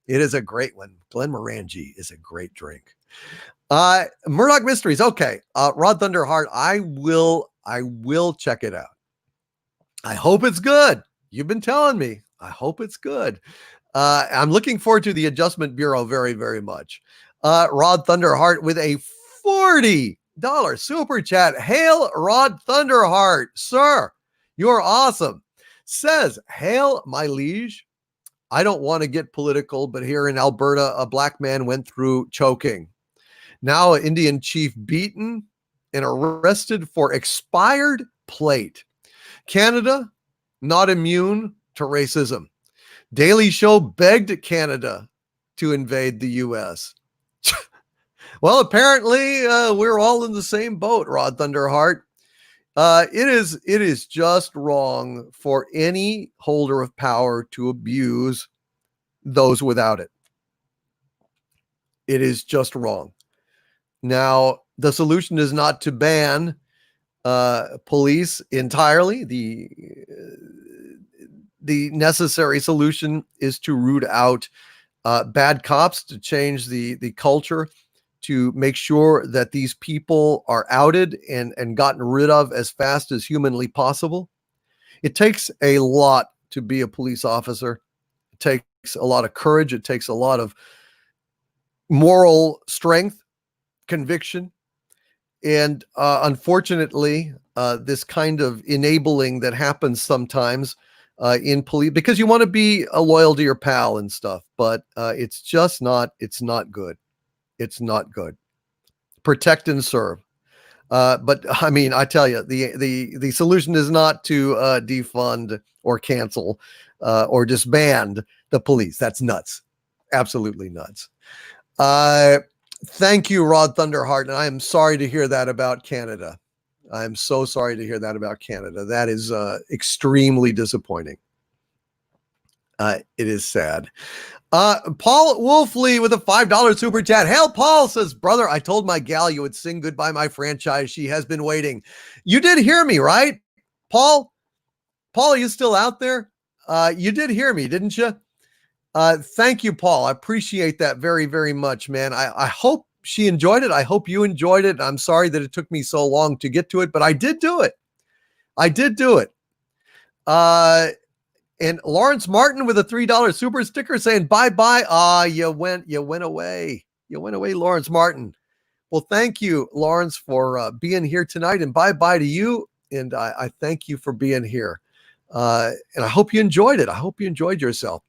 It is a great one. Glenn Morangi is a great drink. Murdoch Mysteries. Okay. Rod Thunderheart, I will check it out. I hope it's good. You've been telling me. I hope it's good. I'm looking forward to the Adjustment Bureau very, very much. Rod Thunderheart with a $40 super chat. Hail Rod Thunderheart, sir. You're awesome. Says, hail my liege. I don't want to get political, but here in Alberta, a black man went through choking. Now an Indian chief beaten and arrested for expired plate. Canada, not immune to racism. Daily Show begged Canada to invade the U.S. Well, apparently we're all in the same boat, Rod Thunderheart. It is just wrong for any holder of power to abuse those without it. It is just wrong. Now, the solution is not to ban police entirely. The necessary solution is to root out bad cops, to change the culture, to make sure that these people are outed and gotten rid of as fast as humanly possible. It takes a lot to be a police officer. It takes a lot of courage. It takes a lot of moral strength, conviction. And unfortunately, this kind of enabling that happens sometimes in police, because you want to be loyal to your pal and stuff, but it's just not, it's not good. It's not good. Protect and serve. But I mean, I tell you, the solution is not to defund or cancel or disband the police. That's nuts. Absolutely nuts. Thank you, Rod Thunderheart. And I am sorry to hear that about Canada. I'm so sorry to hear that about Canada. That is extremely disappointing. It is sad. Paul Wolfley with a $5 super chat. Hail, Paul, says, brother, I told my gal you would sing Goodbye My Franchise. She has been waiting. You did hear me, right? Paul, are you still out there? You did hear me, didn't you? Thank you, Paul. I appreciate that very, very much, man. I hope she enjoyed it. I hope you enjoyed it. I'm sorry that it took me so long to get to it, but I did do it. I did do it. And Lawrence Martin with a $3 super sticker saying, bye-bye. You went away. You went away, Lawrence Martin. Well, thank you, Lawrence, for being here tonight, and bye-bye to you. And I thank you for being here. And I hope you enjoyed it. I hope you enjoyed yourself.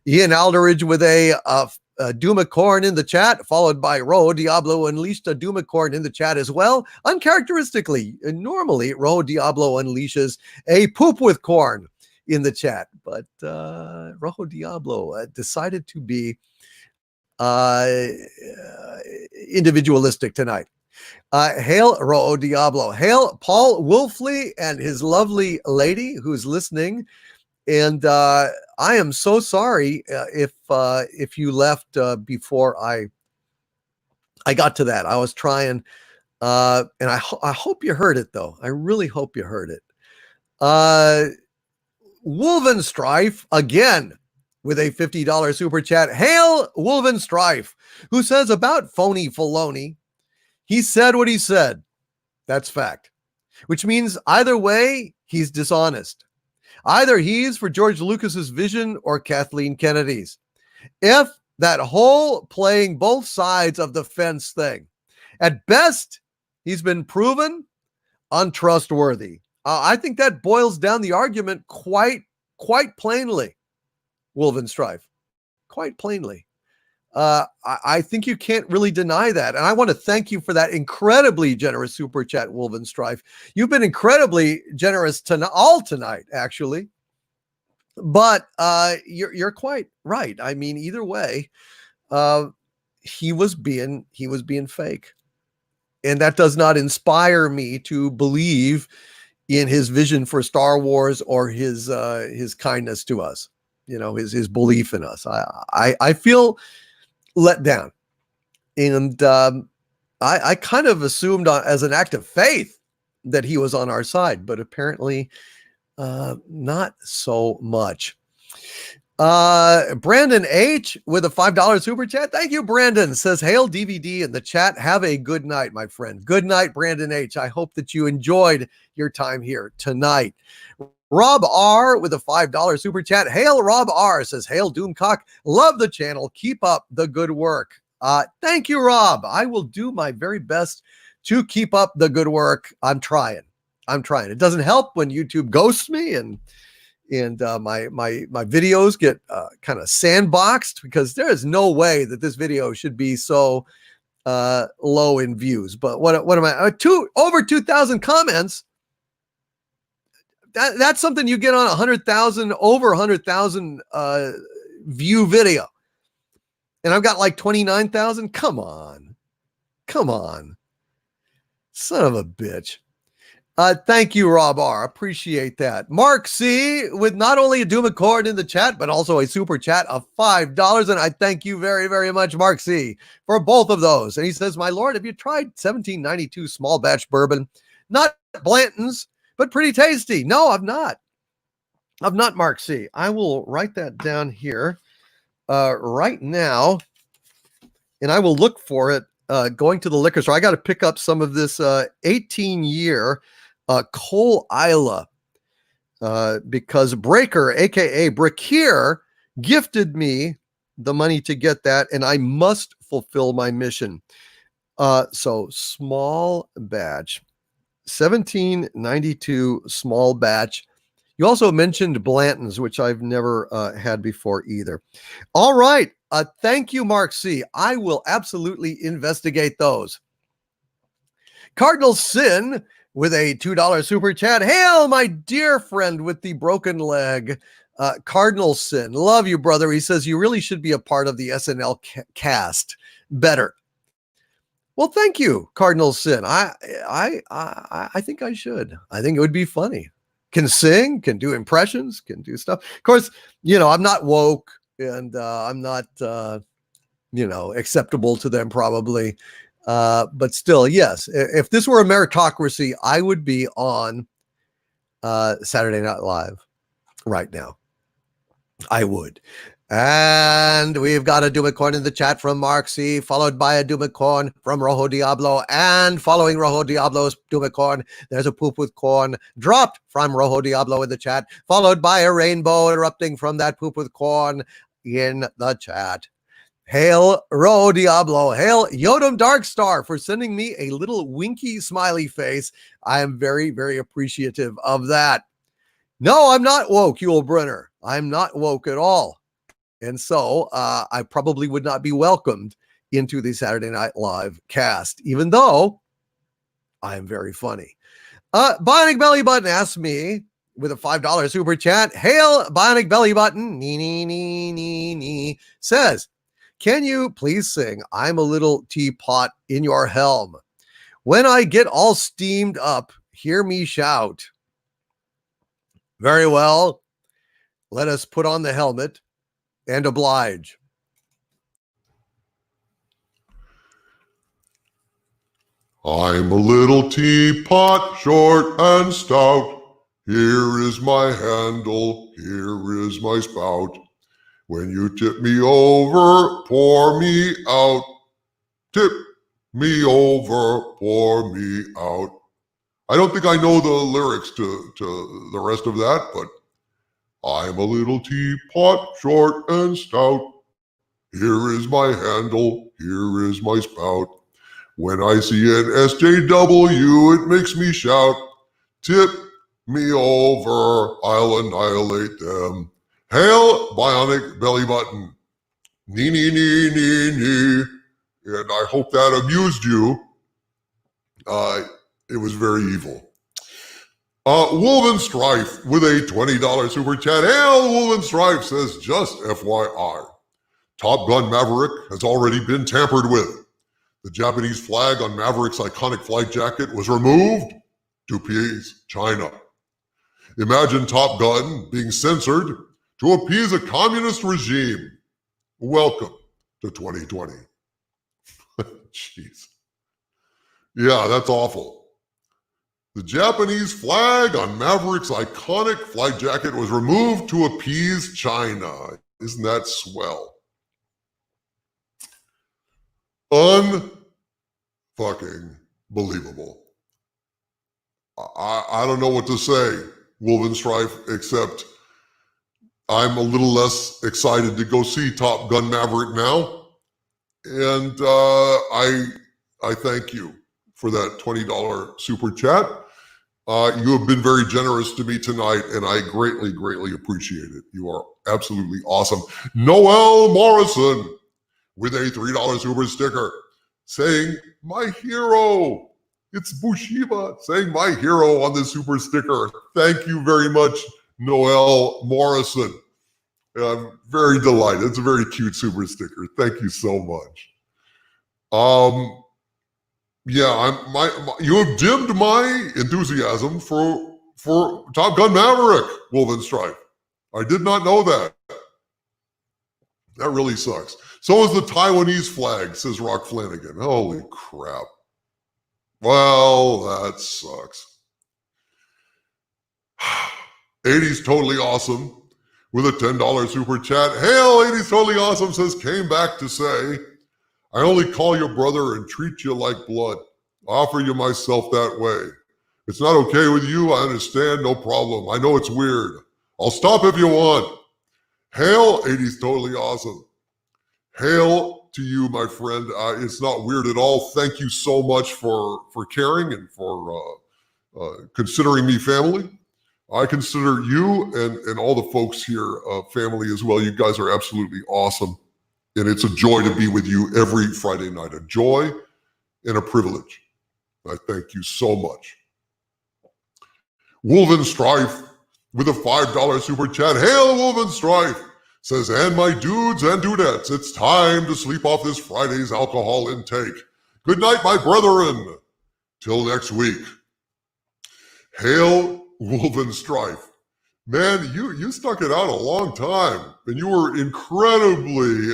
Ian Alderidge with a Doomacorn in the chat, followed by Ro Diablo Unleashed a Doomacorn in the chat as well. Uncharacteristically, normally Ro Diablo unleashes a poop with corn in the chat, but Rojo Diablo decided to be individualistic tonight. Hail Rojo Diablo. Hail Paul Wolfley and his lovely lady who's listening. And I am so sorry if you left before I got to that. I was trying, and I hope you heard it, though. I really hope you heard it. Wolven Strife again with a $50 super chat. Hail Wolven Strife, who says about phony Filoni, he said what he said. That's fact. Which means either way, he's dishonest. Either he's for George Lucas's vision or Kathleen Kennedy's. If that whole playing both sides of the fence thing, at best, he's been proven untrustworthy. I think that boils down the argument quite plainly, Wolven Strife, quite plainly. I think you can't really deny that. And I want to thank you for that incredibly generous super chat, Wolven Strife. You've been incredibly generous tonight, actually. But you're quite right. I mean, either way, he was being fake. And that does not inspire me to believe in his vision for Star Wars or his kindness to us, his belief in us. I feel let down, and I kind of assumed as an act of faith that he was on our side, but apparently not so much. Brandon H with a $5 super chat. Thank you, Brandon. Says, hail DVD in the chat. Have a good night, my friend. Good night, Brandon H. I hope that you enjoyed your time here tonight. Rob R with a $5 super chat. Hail Rob R says, hail Doomcock. Love the channel. Keep up the good work. Thank you, Rob. I will do my very best to keep up the good work. I'm trying. It doesn't help when YouTube ghosts me and my videos get kind of sandboxed, because there is no way that this video should be so low in views. But what am I? Over 2,000 comments. That's something you get on 100,000, over 100,000 view video, and I've got like 29,000. Come on, son of a bitch. Thank you, Rob R. Appreciate that. Mark C with not only a Doom Accord in the chat, but also a super chat of $5. And I thank you very, very much, Mark C, for both of those. And he says, my Lord, have you tried 1792 small batch bourbon? Not Blanton's, but pretty tasty. No, I've not, Mark C. I will write that down here right now, and I will look for it going to the liquor store. I got to pick up some of this 18-year Cole Isla because Breaker, aka Brickhere, gifted me the money to get that, and I must fulfill my mission. So small batch, 1792 small batch. You also mentioned Blanton's, which I've never had before either. All right. Thank you, Mark C. I will absolutely investigate those. Cardinal Sin with a $2 super chat. Hail, my dear friend with the broken leg. Cardinal Sin. Love you, brother. He says, you really should be a part of the SNL cast. Better. Well, thank you, Cardinal Sin. I think I should. I think it would be funny. Can sing, can do impressions, can do stuff. Of course, I'm not woke and I'm not, acceptable to them probably. But still, yes, if this were a meritocracy, I would be on Saturday Night Live right now. I would. And we've got a Dumicorn in the chat from Mark C, followed by a Dumicorn from Rojo Diablo, and following Rojo Diablo's Dumicorn, there's a poop with corn dropped from Rojo Diablo in the chat, followed by a rainbow erupting from that poop with corn in the chat. Hail Rojo Diablo, hail Yodam Darkstar for sending me a little winky smiley face. I am very, very appreciative of that. No, I'm not woke, Yul Brynner. I'm not woke at all. And so I probably would not be welcomed into the Saturday Night Live cast, even though I am very funny. Bionic Belly Button asked me with a $5 super chat, hail Bionic Belly Button, says, can you please sing I'm a Little Teapot in Your Helm? When I get all steamed up, hear me shout. Very well. Let us put on the helmet and oblige. I'm a little teapot, short and stout. Here is my handle, here is my spout. When you tip me over, pour me out. Tip me over, pour me out. I don't think I know the lyrics to the rest of that, but I'm a little teapot, short and stout. Here is my handle, here is my spout. When I see an SJW, it makes me shout. Tip me over, I'll annihilate them. Hail, Bionic Belly Button. Nee. And I hope that amused you. It was very evil. Wolven Strife with a $20 super chat. Hail, Wolven Strife says, just FYI, Top Gun Maverick has already been tampered with. The Japanese flag on Maverick's iconic flight jacket was removed to appease China. Imagine Top Gun being censored to appease a communist regime. Welcome to 2020. Jeez. Yeah, that's awful. The Japanese flag on Maverick's iconic flight jacket was removed to appease China. Isn't that swell? Unfucking believable. I don't know what to say, Wolven Strife, except I'm a little less excited to go see Top Gun Maverick now. And I thank you for that $20 super chat. You have been very generous to me tonight, and I greatly, greatly appreciate it. You are absolutely awesome. Noel Morrison with a $3 super sticker saying, my hero. It's Bushiba saying my hero on the super sticker. Thank you very much, Noel Morrison. I'm very delighted. It's a very cute super sticker. Thank you so much. Yeah, you have dimmed my enthusiasm for Top Gun Maverick, Wolven Strife. I did not know that. That really sucks. So is the Taiwanese flag, says Rock Flanagan. Holy crap. Well, that sucks. 80's Totally Awesome with a $10 super chat. Hail, 80's Totally Awesome says, came back to say, I only call you brother and treat you like blood. I offer you myself that way. If it's not okay with you, I understand, no problem. I know it's weird. I'll stop if you want. Hail, 80's totally awesome. Hail to you, my friend. It's not weird at all. Thank you so much for caring and for considering me family. I consider you and all the folks here family as well. You guys are absolutely awesome. And it's a joy to be with you every Friday night. A joy and a privilege. I thank you so much. Wolven Strife with a $5 super chat. Hail, Wolven Strife! Says, and my dudes and dudettes, it's time to sleep off this Friday's alcohol intake. Good night, my brethren. Till next week. Hail, Wolven Strife. Man, you stuck it out a long time, and you were incredibly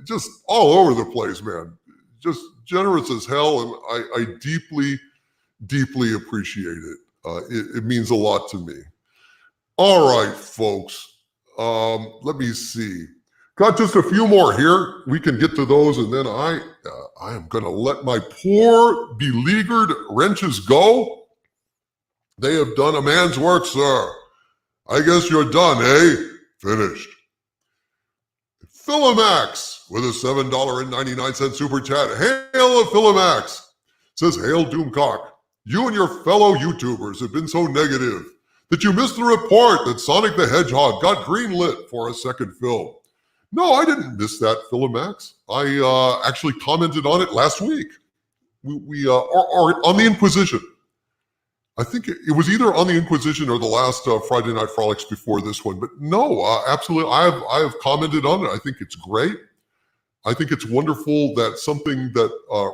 just all over the place, man. Just generous as hell, and I deeply, deeply appreciate it. It means a lot to me. All right, folks. Let me see. Got just a few more here. We can get to those, and then I am going to let my poor, beleaguered wrenches go. They have done a man's work, sir. I guess you're done, eh? Finished. Philomax with a $7.99 super chat. Hail Philomax. Says, hail Doomcock. You and your fellow YouTubers have been so negative that you missed the report that Sonic the Hedgehog got greenlit for a second film. No, I didn't miss that, Philomax. I actually commented on it last week. We or on the Inquisition. I think it was either on the Inquisition or the last Friday Night Frolics before this one. But no, absolutely, I have commented on it. I think it's great. I think it's wonderful that something that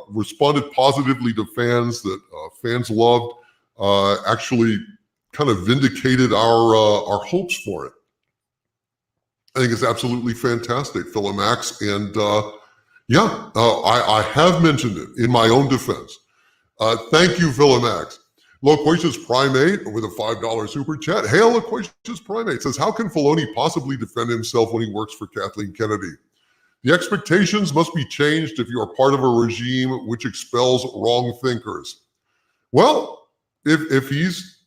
responded positively to fans, that fans loved, actually kind of vindicated our hopes for it. I think it's absolutely fantastic, Philomax. And I have mentioned it in my own defense. Thank you, Philomax. Loquacious Primate with a $5 super chat. Hail, Loquacious Primate. Says, how can Filoni possibly defend himself when he works for Kathleen Kennedy? The expectations must be changed if you are part of a regime which expels wrong thinkers. Well, if he's,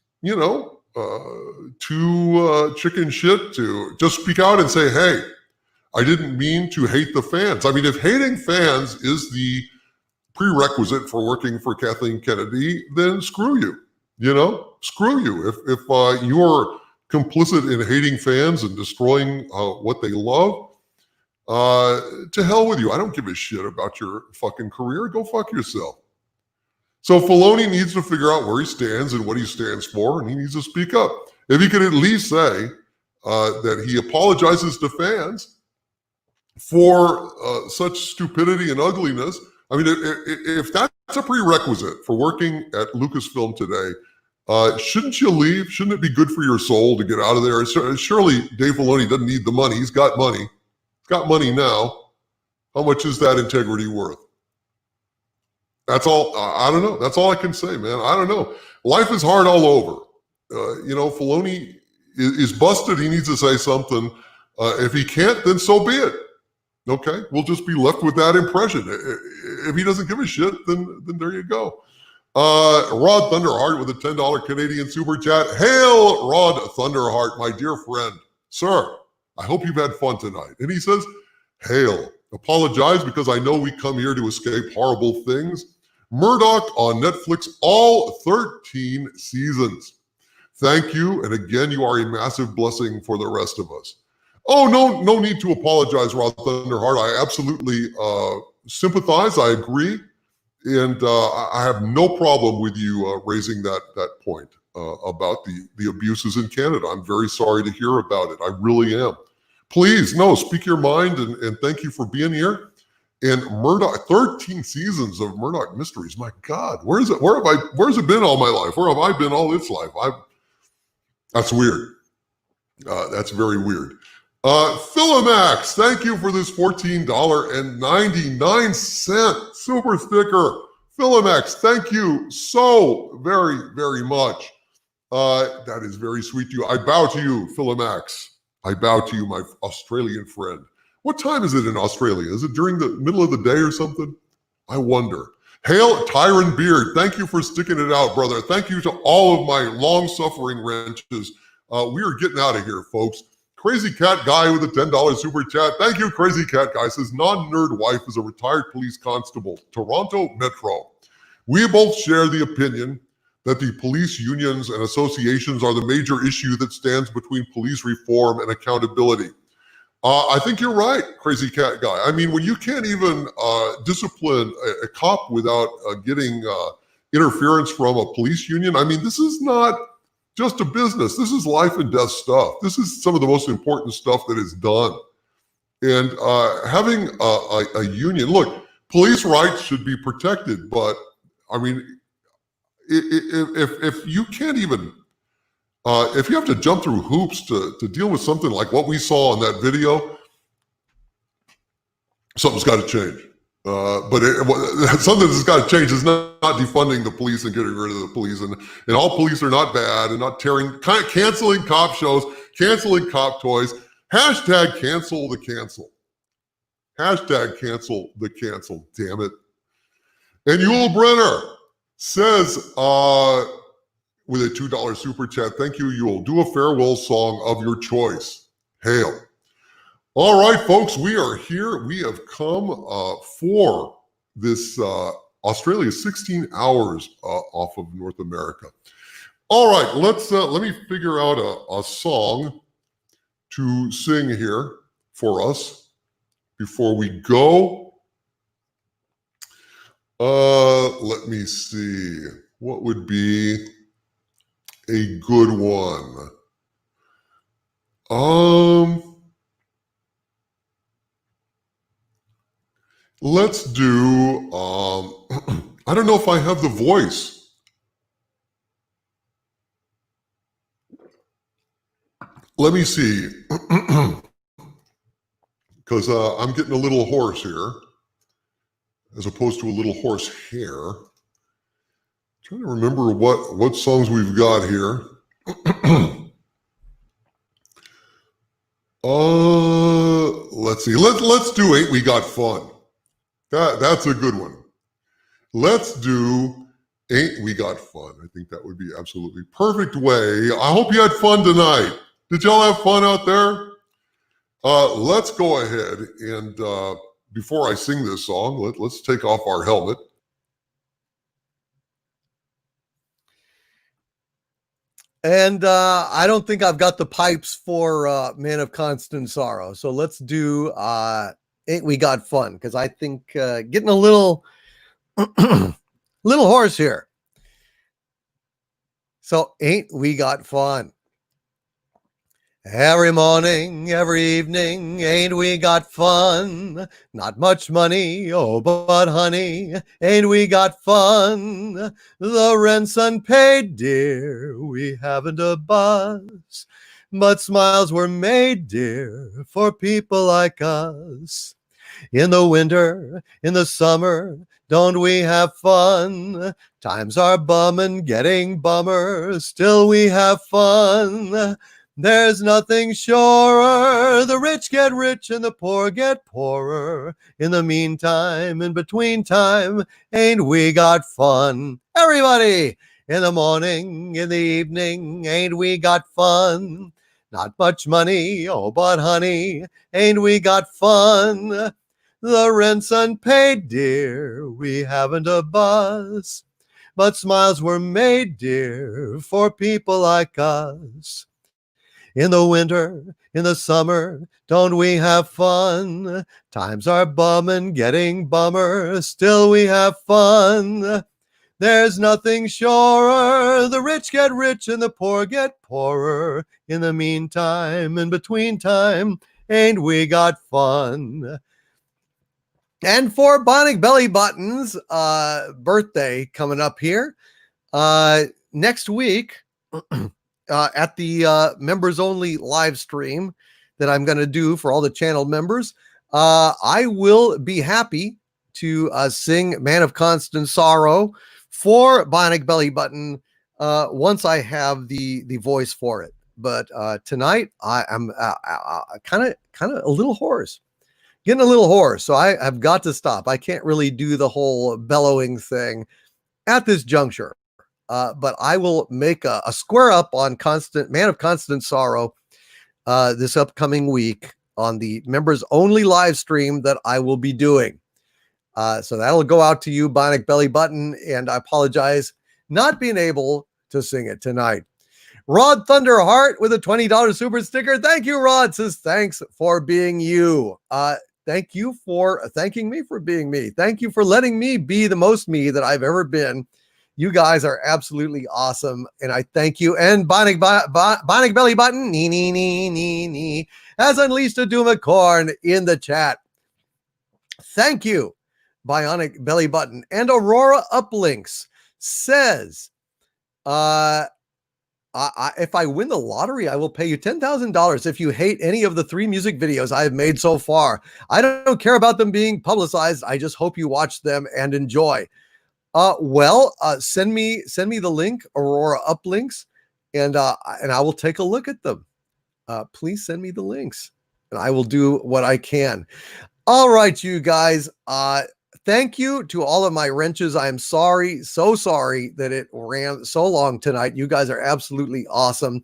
too chicken shit to just speak out and say, hey, I didn't mean to hate the fans. I mean, if hating fans is the prerequisite for working for Kathleen Kennedy, then screw you. Screw you. If you're complicit in hating fans and destroying what they love, to hell with you. I don't give a shit about your fucking career. Go fuck yourself. So Filoni needs to figure out where he stands and what he stands for, and he needs to speak up. If he could at least say that he apologizes to fans for such stupidity and ugliness. I mean, if that's a prerequisite for working at Lucasfilm today, shouldn't you leave? Shouldn't it be good for your soul to get out of there? Surely Dave Filoni doesn't need the money. He's got money. He's got money now. How much is that integrity worth? That's all. I don't know. That's all I can say, man. I don't know. Life is hard all over. Filoni is busted. He needs to say something. If he can't, then so be it. Okay, we'll just be left with that impression. If he doesn't give a shit, then there you go. Rod Thunderheart with a $10 Canadian super chat. Hail, Rod Thunderheart, my dear friend. Sir, I hope you've had fun tonight. And he says, hail. Apologize because I know we come here to escape horrible things. Murdoch on Netflix, all 13 seasons. Thank you. And again, you are a massive blessing for the rest of us. Oh, no need to apologize, Rod Thunderheart. I absolutely sympathize. I agree. And I have no problem with you raising that point about the abuses in Canada. I'm very sorry to hear about it. I really am. Please, speak your mind, and thank you for being here. And Murdoch, 13 seasons of Murdoch Mysteries. My God, where's it been all my life? Where have I been all its life? That's weird. That's very weird. Philomax, thank you for this $14.99 super sticker. Philomax, thank you so very, very much. That is very sweet to you. I bow to you, Philomax. I bow to you, my Australian friend. What time is it in Australia? Is it during the middle of the day or something? I wonder. Hail Tyron Beard, thank you for sticking it out, brother. Thank you to all of my long-suffering wrenches. We are getting out of here, folks. Crazy Cat Guy with a $10 super chat. Thank you, Crazy Cat Guy. Says, non-nerd wife is a retired police constable, Toronto Metro. We both share the opinion that the police unions and associations are the major issue that stands between police reform and accountability. I think you're right, Crazy Cat Guy. I mean, when you can't even discipline a cop without getting interference from a police union, I mean, this is not just a business. This is life and death stuff. This is some of the most important stuff that is done. And having a union, look, police rights should be protected, but I mean, if you can't even, if you have to jump through hoops to deal with something like what we saw in that video, something's got to change. But something that's got to change is not defunding the police and getting rid of the police. And all police are not bad and not canceling cop shows, canceling cop toys. Hashtag cancel the cancel. Hashtag cancel the cancel. Damn it. And Yul Brenner says, with a $2 super chat, thank you, Yul. Do a farewell song of your choice. Hail. All right, folks, we are here. We have come for this Australia 16 hours off of North America. All right, let me figure out a song to sing here for us before we go. Let me see. What would be a good one? Let's do, I don't know if I have the voice. Let me see, because I'm getting a little hoarse here, as opposed to a little horse hair. Trying to remember what songs we've got here. Let's see. Let's do Ain't We Got Fun. That's a good one. Let's do Ain't We Got Fun. I think that would be absolutely perfect way. I hope you had fun tonight. Did y'all have fun out there? Let's go ahead and before I sing this song, let's take off our helmet. And I don't think I've got the pipes for Man of Constant Sorrow. So let's do Ain't We Got Fun, because I think getting a little little hoarse here. So Ain't We Got Fun. Every morning, every evening, ain't we got fun? Not much money, oh, but honey, ain't we got fun? The rent's unpaid, dear, we haven't a buzz, but smiles were made, dear, for people like us. In the winter, in the summer, don't we have fun? Times are bummin', getting bummer, still we have fun. There's nothing surer. The rich get rich and the poor get poorer. In the meantime, in between time, ain't we got fun? Everybody! In the morning, in the evening, ain't we got fun? Not much money, oh, but honey, ain't we got fun? The rent's unpaid, dear, we haven't a buzz, but smiles were made, dear, for people like us. In the winter, in the summer, don't we have fun? Times are bummin', getting bummer, still we have fun. There's nothing surer. The rich get rich and the poor get poorer. In the meantime, in between time, ain't we got fun? And for Bionic Belly Button's birthday coming up here next week, at the members only live stream that I'm going to do for all the channel members, I will be happy to sing Man of Constant Sorrow for Bionic Belly Button once I have the voice for it. But tonight I am kind of a little hoarse. getting a little hoarse, so I have got to stop. I can't really do the whole bellowing thing at this juncture. But I will make a square up on Man of Constant Sorrow this upcoming week on the members only live stream that I will be doing. So that'll go out to you, Bionic Belly Button, and I apologize not being able to sing it tonight. Rod Thunderheart with a $20 super sticker. Thank you, Rod. Says thanks for being you. Thank you for thanking me for being me. Thank you for letting me be the most me that I've ever been. You guys are absolutely awesome, and I thank you. And Bionic Belly Button, nee, has unleashed a doom of corn in the chat. Thank you, Bionic Belly Button. And Aurora Uplinks says, if I win the lottery, I will pay you $10,000 if you hate any of the 3 music videos I have made so far. I don't care about them being publicized. I just hope you watch them and enjoy. Send me the link, Aurora Uplinks, and I will take a look at them. Please send me the links, and I will do what I can. All right, you guys. Thank you to all of my wrenches. I am sorry, so sorry that it ran so long tonight. You guys are absolutely awesome.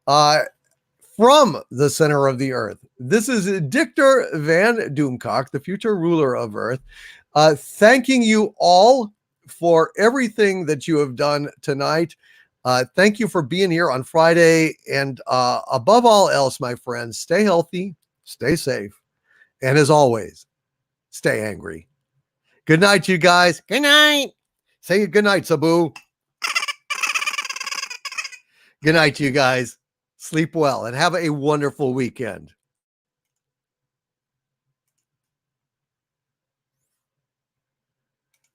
From the center of the earth, this is Dictor Van Doomcock, the future ruler of Earth, thanking you all for everything that you have done tonight. Thank you for being here on Friday. And above all else, my friends, stay healthy, stay safe, and as always, stay angry. Good night, you guys. Good night. Say good night, Sabu. Good night, you guys. Sleep well and have a wonderful weekend.